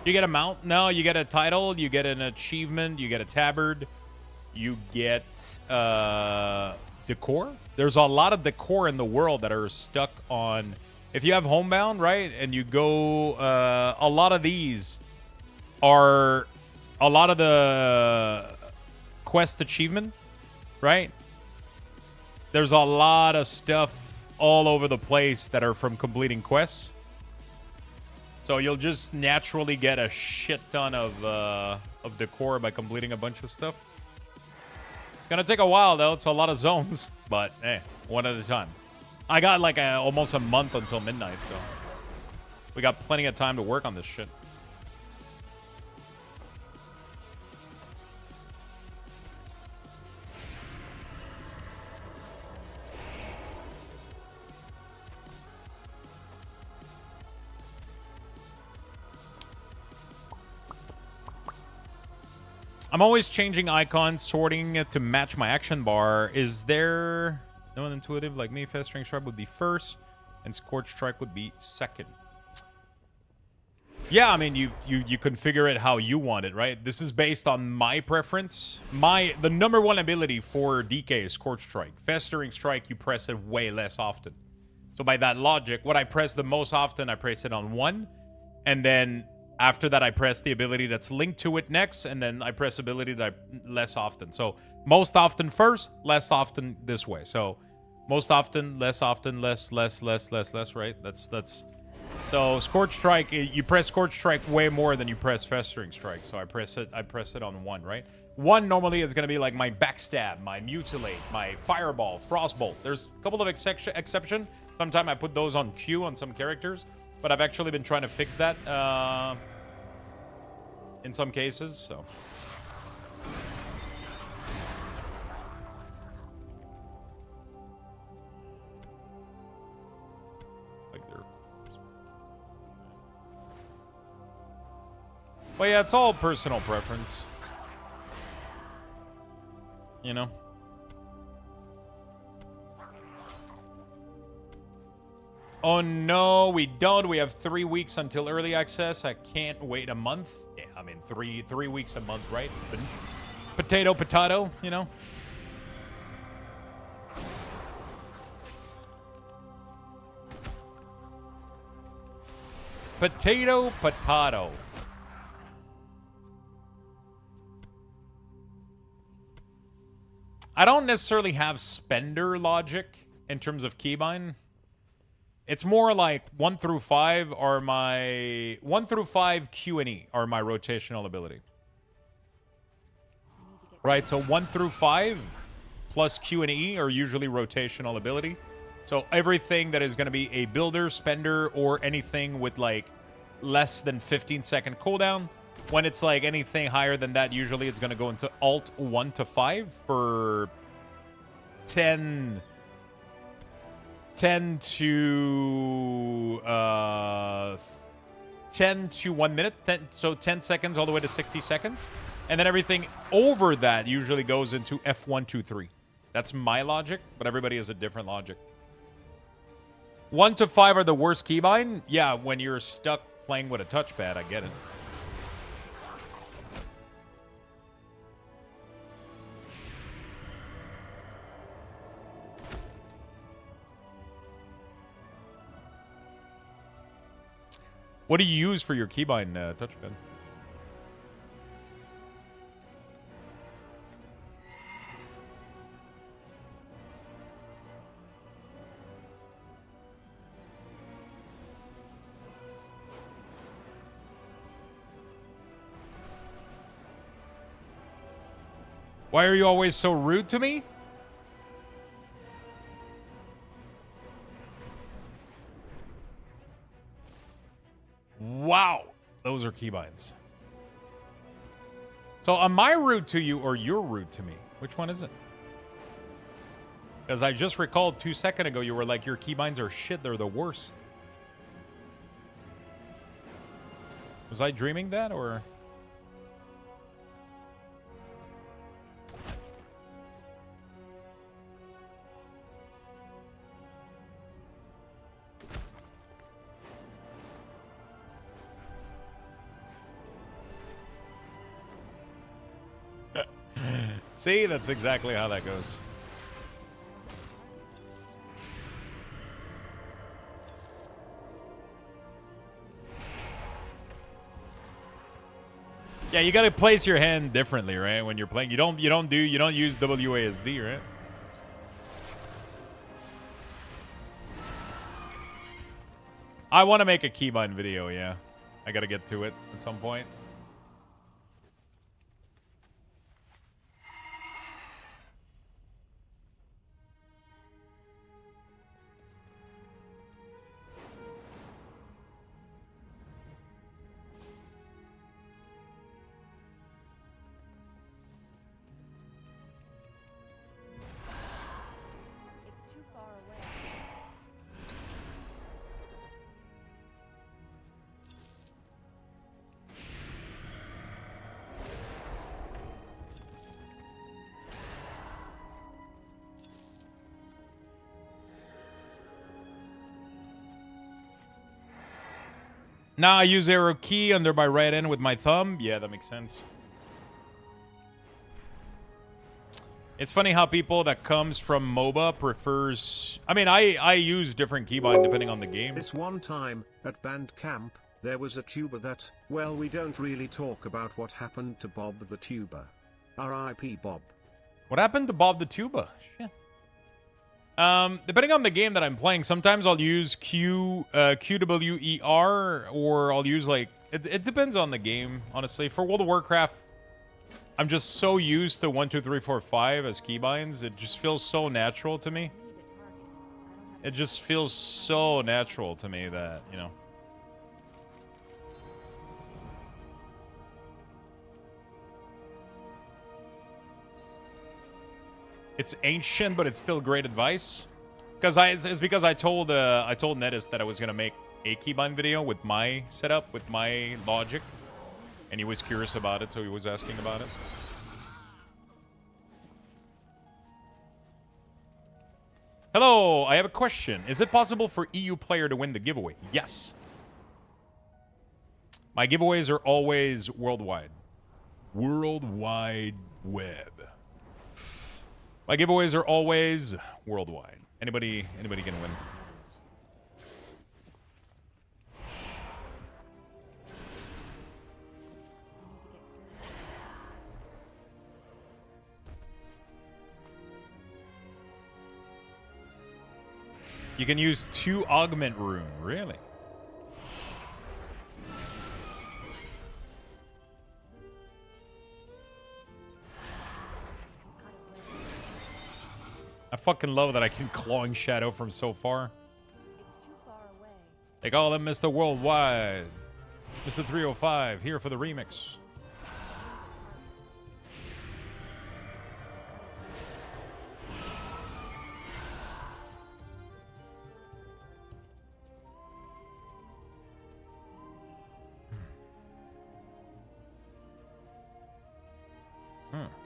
You get a mount? No, you get a title, you get an achievement, you get a tabard, you get decor. There's a lot of decor in the world that are stuck on... If you have homebound, right, and you go... a lot of these are... A lot of the quest achievement, right? There's a lot of stuff all over the place that are from completing quests. So you'll just naturally get a shit ton of decor by completing a bunch of stuff. It's gonna take a while though. It's a lot of zones, but hey, one at a time. I got like almost a month until midnight, so we got plenty of time to work on this shit. I'm always changing icons, sorting it to match my action bar. Is there no one intuitive like me? Festering Strike would be first, and Scorch Strike would be second. Yeah, I mean, you configure it how you want it, right? This is based on my preference. The number one ability for DK is Scorch Strike. Festering Strike, you press it way less often. So by that logic, what I press the most often, I press it on 1, and then after that, I press the ability that's linked to it next, and then I press ability that less often. So most often first, less often this way. So most often, less, less, right? That's. So Scorch Strike, you press Scorch Strike way more than you press Festering Strike. So I press it on 1, right? 1 normally is gonna be like my Backstab, my Mutilate, my Fireball, Frostbolt. There's a couple of exception. Sometimes I put those on Q on some characters. But I've actually been trying to fix that in some cases, so. Well, yeah, it's all personal preference. You know? Oh, no, we don't. We have 3 weeks until early access. I can't wait a month. Yeah, I mean, three weeks a month, right? Potato, you know? Potato. I don't necessarily have spender logic in terms of keybind. It's more like 1 through 5 are my 1 through 5 Q and E are my rotational ability. Right, so 1 through 5 plus Q and E are usually rotational ability. So everything that is going to be a builder, spender, or anything with like less than 15-second cooldown, when it's like anything higher than that, usually it's going to go into Alt 1 to 5 for 10 to 1 minute, so 10 seconds all the way to 60 seconds. And then everything over that usually goes into F1, 2, 3. That's my logic, but everybody has a different logic. 1 to 5 are the worst keybind? Yeah, when you're stuck playing with a touchpad, I get it. What do you use for your keybind touchpad? Why are you always so rude to me? Wow. Those are keybinds. So am I rude to you or you're rude to me? Which one is it? Because I just recalled 2 seconds ago you were like, your keybinds are shit, they're the worst. Was I dreaming that or... See, that's exactly how that goes. Yeah, you gotta place your hand differently, right? When you're playing, you don't use WASD, right? I want to make a keybind video, yeah. I gotta get to it at some point. Now I use arrow key under my right hand with my thumb. Yeah, that makes sense. It's funny how people that comes from MOBA prefers... I mean, I use different keybind depending on the game. This one time, at band camp, there was a tuber that, well, we don't really talk about what happened to Bob the tuber. R.I.P. Bob. What happened to Bob the tuba? Shit. Depending on the game that I'm playing, sometimes I'll use QWER, or I'll use like... It depends on the game, honestly. For World of Warcraft, I'm just so used to 1, 2, 3, 4, 5 as keybinds. It just feels so natural to me. It just feels so natural to me that, you know... It's ancient, but it's still great advice. Because it's because I told Netis that I was gonna make a keybind video with my setup, with my logic, and he was curious about it, so he was asking about it. Hello, I have a question. Is it possible for EU player to win the giveaway? Yes. My giveaways are always worldwide. World Wide Web. My giveaways are always worldwide. Anybody can win. You can use 2 augment rune, really? I fucking love that I can clawing shadow from so far. It's too far away. They call him Mr. Worldwide. Mr. 305, here for the remix.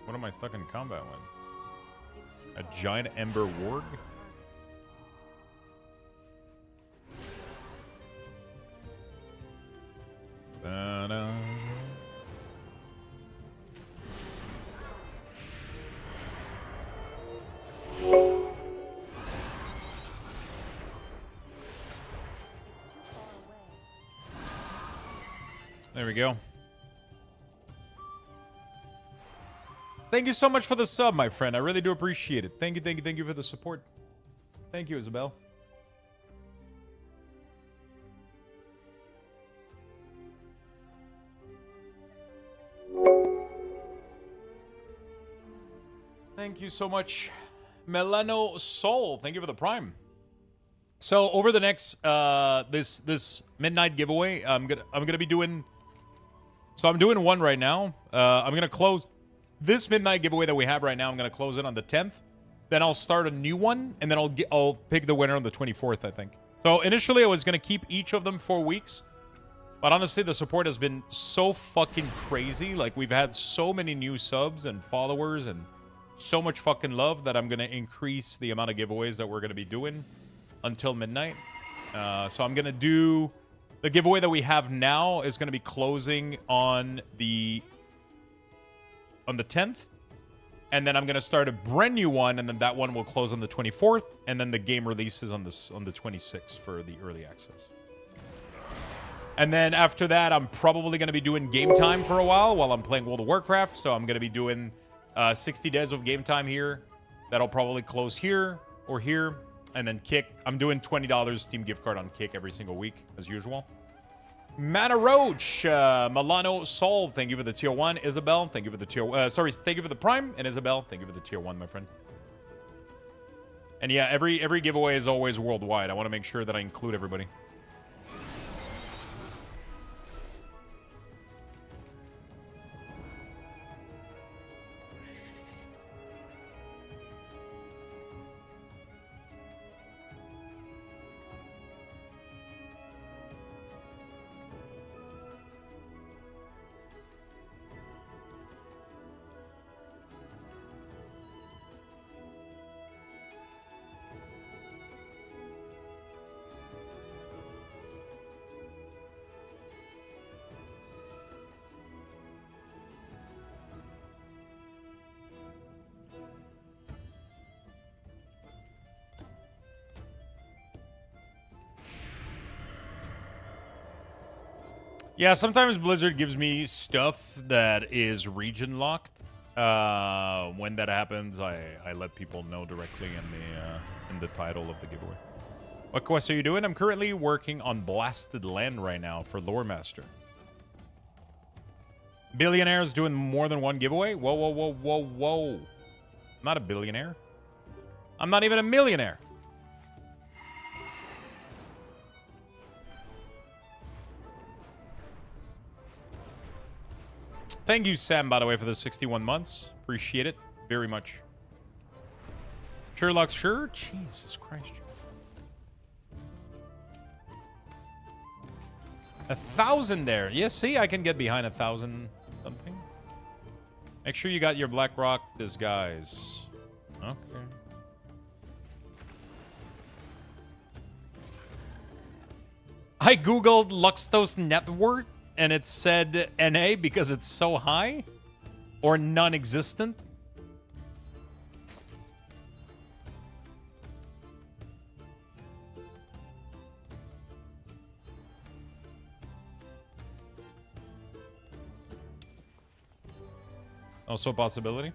What am I stuck in combat with? A giant ember warg? Ba-da. There we go. Thank you so much for the sub, my friend. I really do appreciate it. Thank you for the support. Thank you, Isabel. Thank you so much, Melano Soul. Thank you for the prime. So over the next this midnight giveaway, I'm gonna be doing. So I'm doing one right now. I'm gonna close this midnight giveaway that we have right now. I'm gonna close it on the 10th. Then I'll start a new one, and then I'll pick the winner on the 24th, I think. So initially I was gonna keep each of them 4 weeks, but honestly the support has been so fucking crazy. Like we've had so many new subs and followers and so much fucking love that I'm gonna increase the amount of giveaways that we're gonna be doing until midnight. So I'm gonna do the giveaway that we have now is gonna be closing on the 10th, and then I'm gonna start a brand new one, and then that one will close on the 24th, and then the game releases on the 26th for the early access. And then after that, I'm probably gonna be doing game time for a while I'm playing World of Warcraft. So I'm gonna be doing 60 days of game time here. That'll probably close here or here. And then Kick. I'm doing $20 Steam gift card on Kick every single week, as usual. Mana Roach, Milano Sol, thank you for the tier 1. Isabel, thank you for the tier... thank you for the prime. And Isabel, thank you for the tier 1, my friend. And yeah, every giveaway is always worldwide. I want to make sure that I include everybody. Yeah, sometimes Blizzard gives me stuff that is region locked. When that happens, I let people know directly in the title of the giveaway. What quest are you doing? I'm currently working on Blasted Land right now for Loremaster. Billionaires doing more than one giveaway? Whoa, whoa, whoa, whoa, whoa. I'm not a billionaire. I'm not even a millionaire. Thank you, Sam, by the way, for the 61 months. Appreciate it very much. Sherlock, sure? Jesus Christ. 1,000 there. Yeah, see, I can get behind 1,000 something. Make sure you got your Blackrock disguise. Okay. I googled Luxthos net worth, and it said NA because it's so high? Or non-existent? Also a possibility.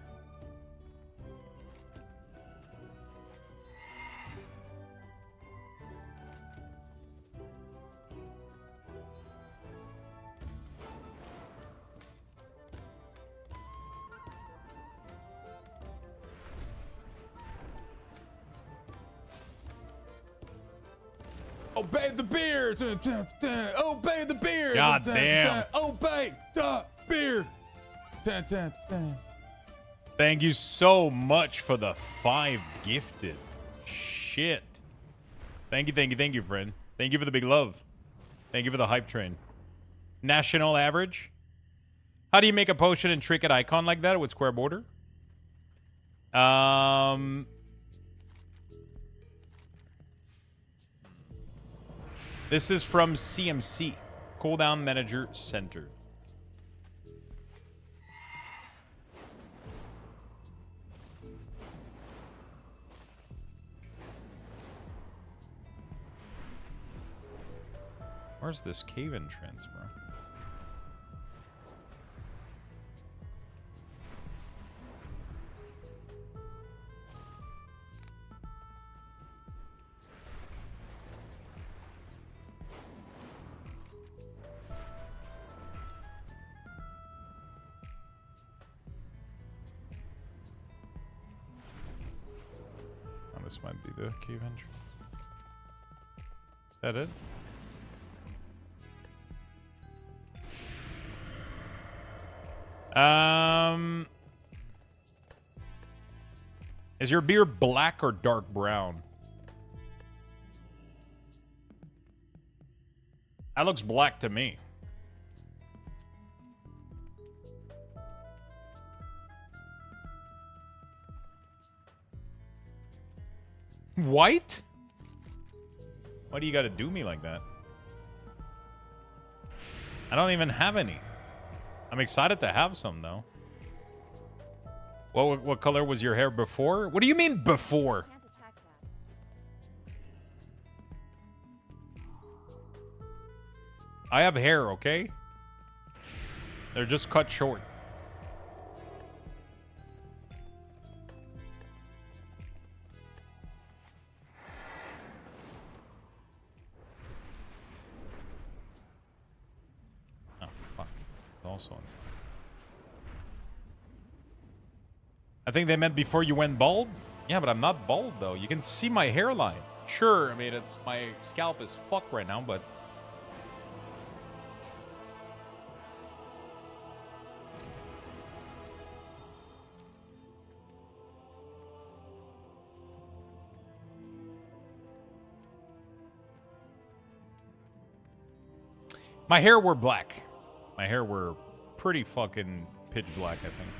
Obey the beard. Obey the beard. God damn. Obey the beard. Thank you so much for the 5 gifted. Shit. Thank you, friend. Thank you for the big love. Thank you for the hype train. National average. How do you make a potion and trinket icon like that with square border? This is from CMC, Cooldown Manager Center. Where's this cave entrance, bro? Oh, this might be the cave entrance. Is that it? Is your beer black or dark brown? That looks black to me. White? Why do you gotta do me like that? I don't even have any. I'm excited to have some, though. What color was your hair before? What do you mean, before? I have hair, okay? They're just cut short. Oh, fuck. This is also inside. I think they meant before you went bald. Yeah, but I'm not bald, though. You can see my hairline. Sure, I mean, it's my scalp is fucked right now, but... My hair were black. My hair were pretty fucking pitch black, I think.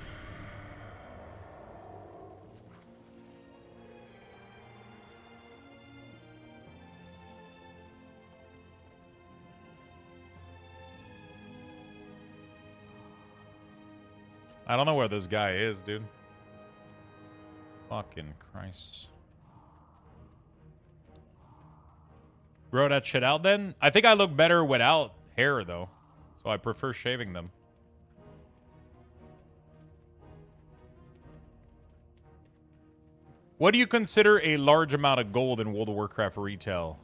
I don't know where this guy is, dude. Fucking Christ. Grow that shit out then? I think I look better without hair, though. So I prefer shaving them. What do you consider a large amount of gold in World of Warcraft retail?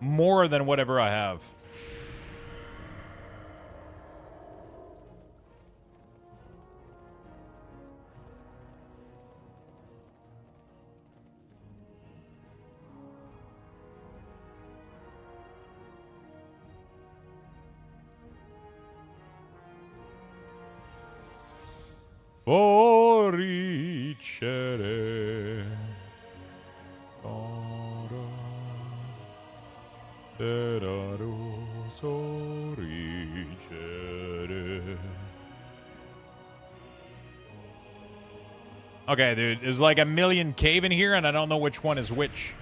More than whatever I have. Foricere. Okay, dude, there's like a million cave in here, and I don't know which one is which.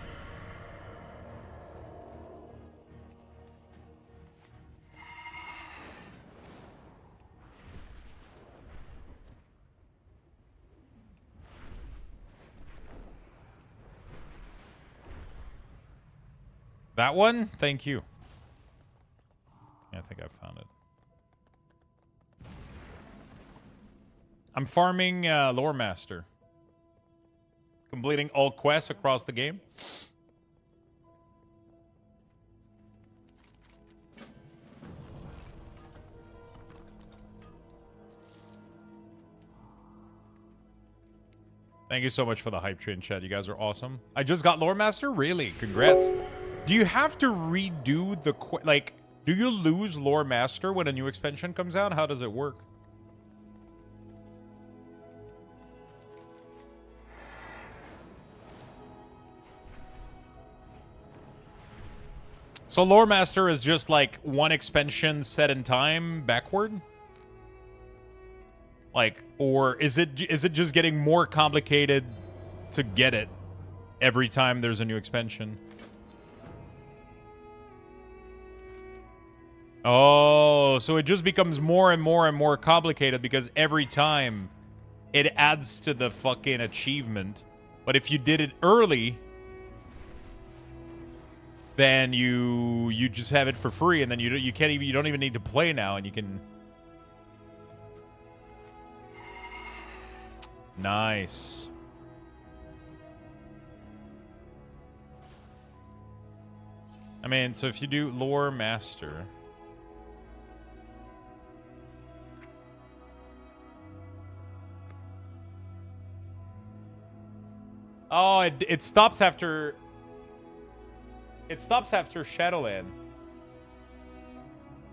That one? Thank you. Yeah, I think I found it. I'm farming Loremaster. Completing all quests across the game. Thank you so much for the hype train chat. You guys are awesome. I just got Loremaster? Really? Congrats. Do you have to redo the... Like, do you lose Loremaster when a new expansion comes out? How does it work? So Loremaster is just like one expansion set in time backward? Like, or is it just getting more complicated to get it every time there's a new expansion? Oh, so it just becomes more and more and more complicated because every time it adds to the fucking achievement. But if you did it early, then you just have it for free, and then you don't even need to play now, and you can. Nice. I mean, so if you do Loremaster. Oh, it stops after... It stops after Shadowland.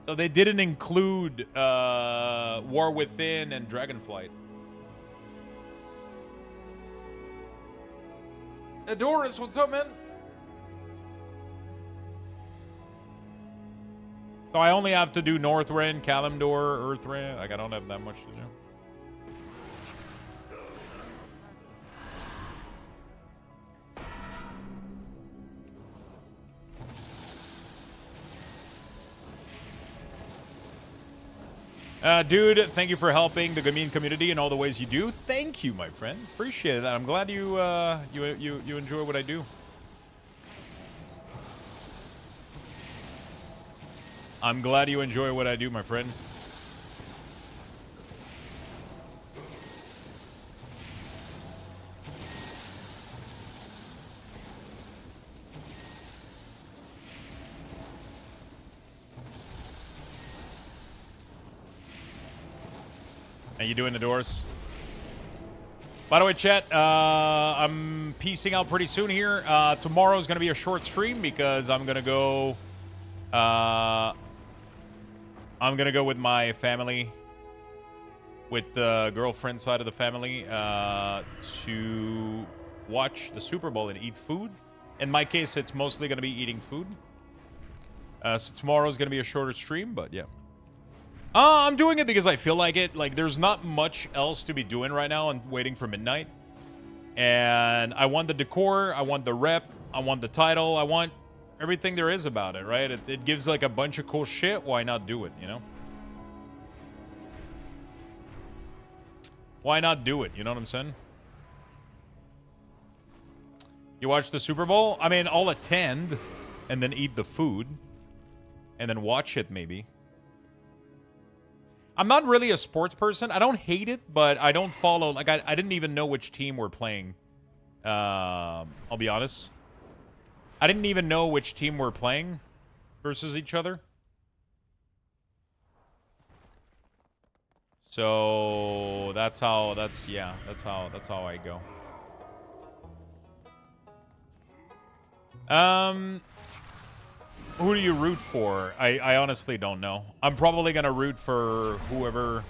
So they didn't include War Within and Dragonflight. Adoris, what's up, man? So I only have to do Northrend, Kalimdor, Earthrend. Like, I don't have that much to do. Dude, thank you for helping the gaming community in all the ways you do. Thank you, my friend. Appreciate that. I'm glad you you enjoy what I do. I'm glad you enjoy what I do, my friend. How you doing, Adoris? By the way, chat, I'm peacing out pretty soon here. Tomorrow's going to be a short stream because I'm going to go... I'm going to go with my family, with the girlfriend side of the family, to watch the Super Bowl and eat food. In my case, it's mostly going to be eating food. So tomorrow's going to be a shorter stream, but yeah. I'm doing it because I feel like it. Like, there's not much else to be doing right now. I'm waiting for midnight. And I want the decor. I want the rep. I want the title. I want everything there is about it, right? It gives, like, a bunch of cool shit. Why not do it, you know? Why not do it? You know what I'm saying? You watch the Super Bowl? I mean, I'll attend and then eat the food. And then watch it, maybe. I'm not really a sports person. I don't hate it, but I don't follow. Like, I didn't even know which team we're playing. I'll be honest. I didn't even know which team we're playing versus each other. So that's how I go. Who do you root for? I honestly don't know. I'm probably going to root for whoever...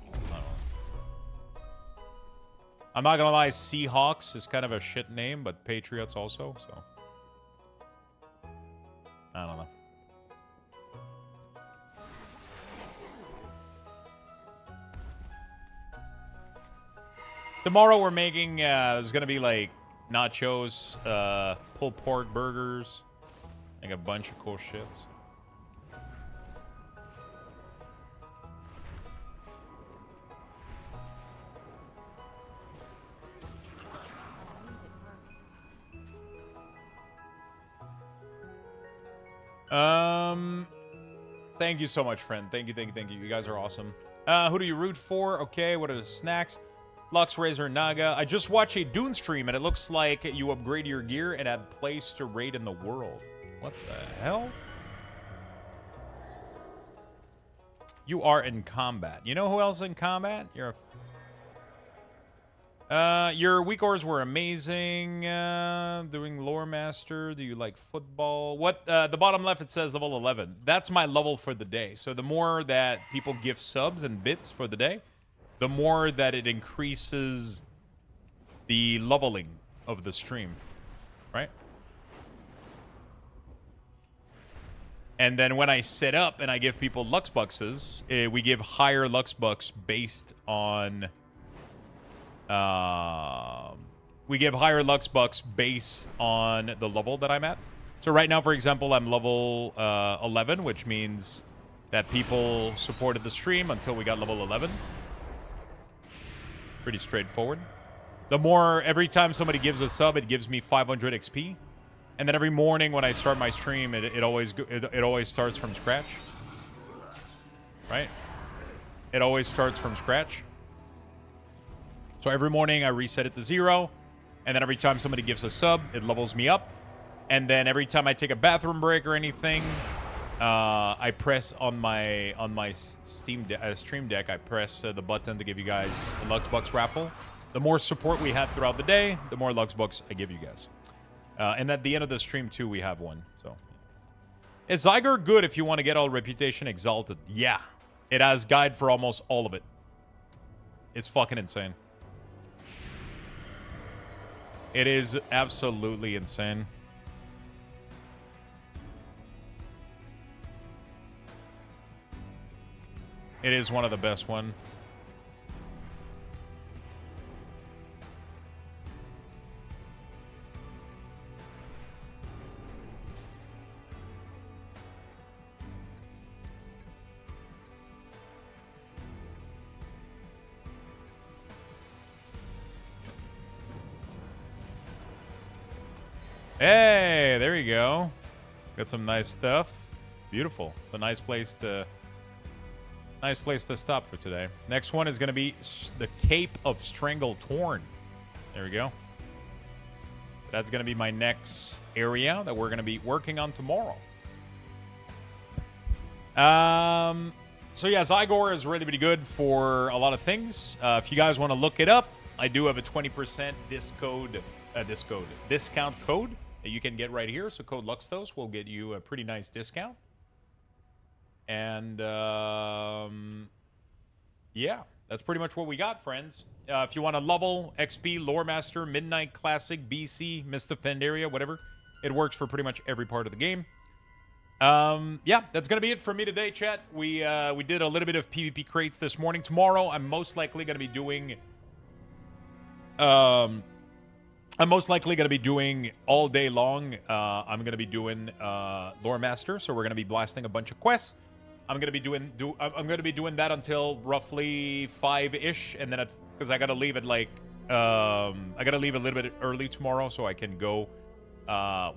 I don't know. I'm not going to lie, Seahawks is kind of a shit name, but Patriots also, so... I don't know. Tomorrow we're making, there's going to be like nachos, pulled pork burgers, like a bunch of cool shits. Thank you so much, friend. Thank you. You guys are awesome. Who do you root for? Okay, what are the snacks? Lux, Razor, Naga. I just watched a Dune stream, and it looks like you upgrade your gear and add place to raid in the world. What the hell? You are in combat. You know who else is in combat? You're a... Your week ors were amazing. Doing Loremaster. Do you like football? What? The bottom left, it says level 11. That's my level for the day. So the more that people give subs and bits for the day, the more that it increases the leveling of the stream, right? And then when I set up and I give people Lux Bucks, we give higher Lux Bucks based on... we give higher Lux Bucks based on the level that I'm at. So right now, for example, I'm level 11, which means that people supported the stream until we got level 11. Pretty straightforward. The more, every time somebody gives a sub, it gives me 500 XP. And then every morning when I start my stream, it always starts from scratch. Right? It always starts from scratch. So every morning I reset it to 0. And then every time somebody gives a sub, it levels me up. And then every time I take a bathroom break or anything, I press on my stream deck, I press the button to give you guys a Lux Bucks raffle. The more support we have throughout the day, the more Lux Bucks I give you guys. And at the end of the stream, too, we have one. So, is Zygor good if you want to get all reputation exalted? Yeah. It has guide for almost all of it. It's fucking insane. It is absolutely insane. It is one of the best one. Hey, there you go. Got some nice stuff. Beautiful. It's a nice place to stop for today. Next one is going to be the Cape of Strangle Torn. There we go. That's going to be my next area that we're going to be working on tomorrow. So yeah, Zygor is really, really good for a lot of things. If you guys want to look it up, I do have a 20% discount code that you can get right here. So code Luxthos will get you a pretty nice discount. And yeah, that's pretty much what we got, friends. If you want to level, XP, Loremaster, Midnight Classic, BC, Mist of Pandaria, whatever, it works for pretty much every part of the game. Yeah, that's gonna be it for me today, chat. We did a little bit of PvP crates this morning. Tomorrow, I'm most likely gonna be doing all day long. I'm gonna be doing Loremaster, so we're gonna be blasting a bunch of quests. I'm gonna be doing that until roughly 5-ish, and then because I gotta leave at like I gotta leave a little bit early tomorrow so I can go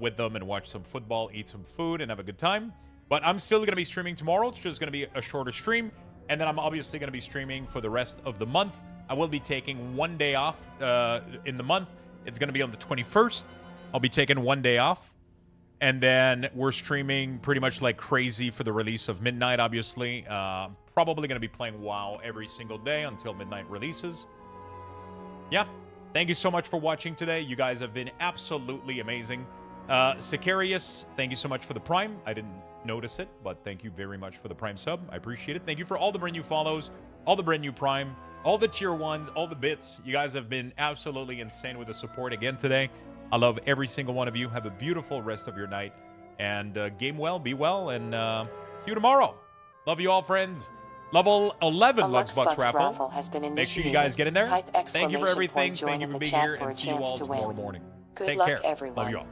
with them and watch some football, eat some food, and have a good time. But I'm still gonna be streaming tomorrow. It's just gonna be a shorter stream, and then I'm obviously gonna be streaming for the rest of the month. I will be taking one day off in the month. It's gonna be on the 21st. I'll be taking one day off. And then we're streaming pretty much like crazy for the release of Midnight, obviously. Probably going to be playing WoW every single day until Midnight releases. Yeah. Thank you so much for watching today. You guys have been absolutely amazing. Sicarius, thank you so much for the Prime. I didn't notice it, but thank you very much for the Prime sub. I appreciate it. Thank you for all the brand new follows, all the brand new Prime, all the tier 1s, all the bits. You guys have been absolutely insane with the support again today. I love every single one of you. Have a beautiful rest of your night. And game well, be well, and see you tomorrow. Love you all, friends. Level 11 Lux Bucks raffle has been initiated. Make sure you guys get in there. Type Thank you for everything. join Thank you in for the being chat here, for a and see you all chance to tomorrow win. morning. Good Take luck, care. everyone. Love you all.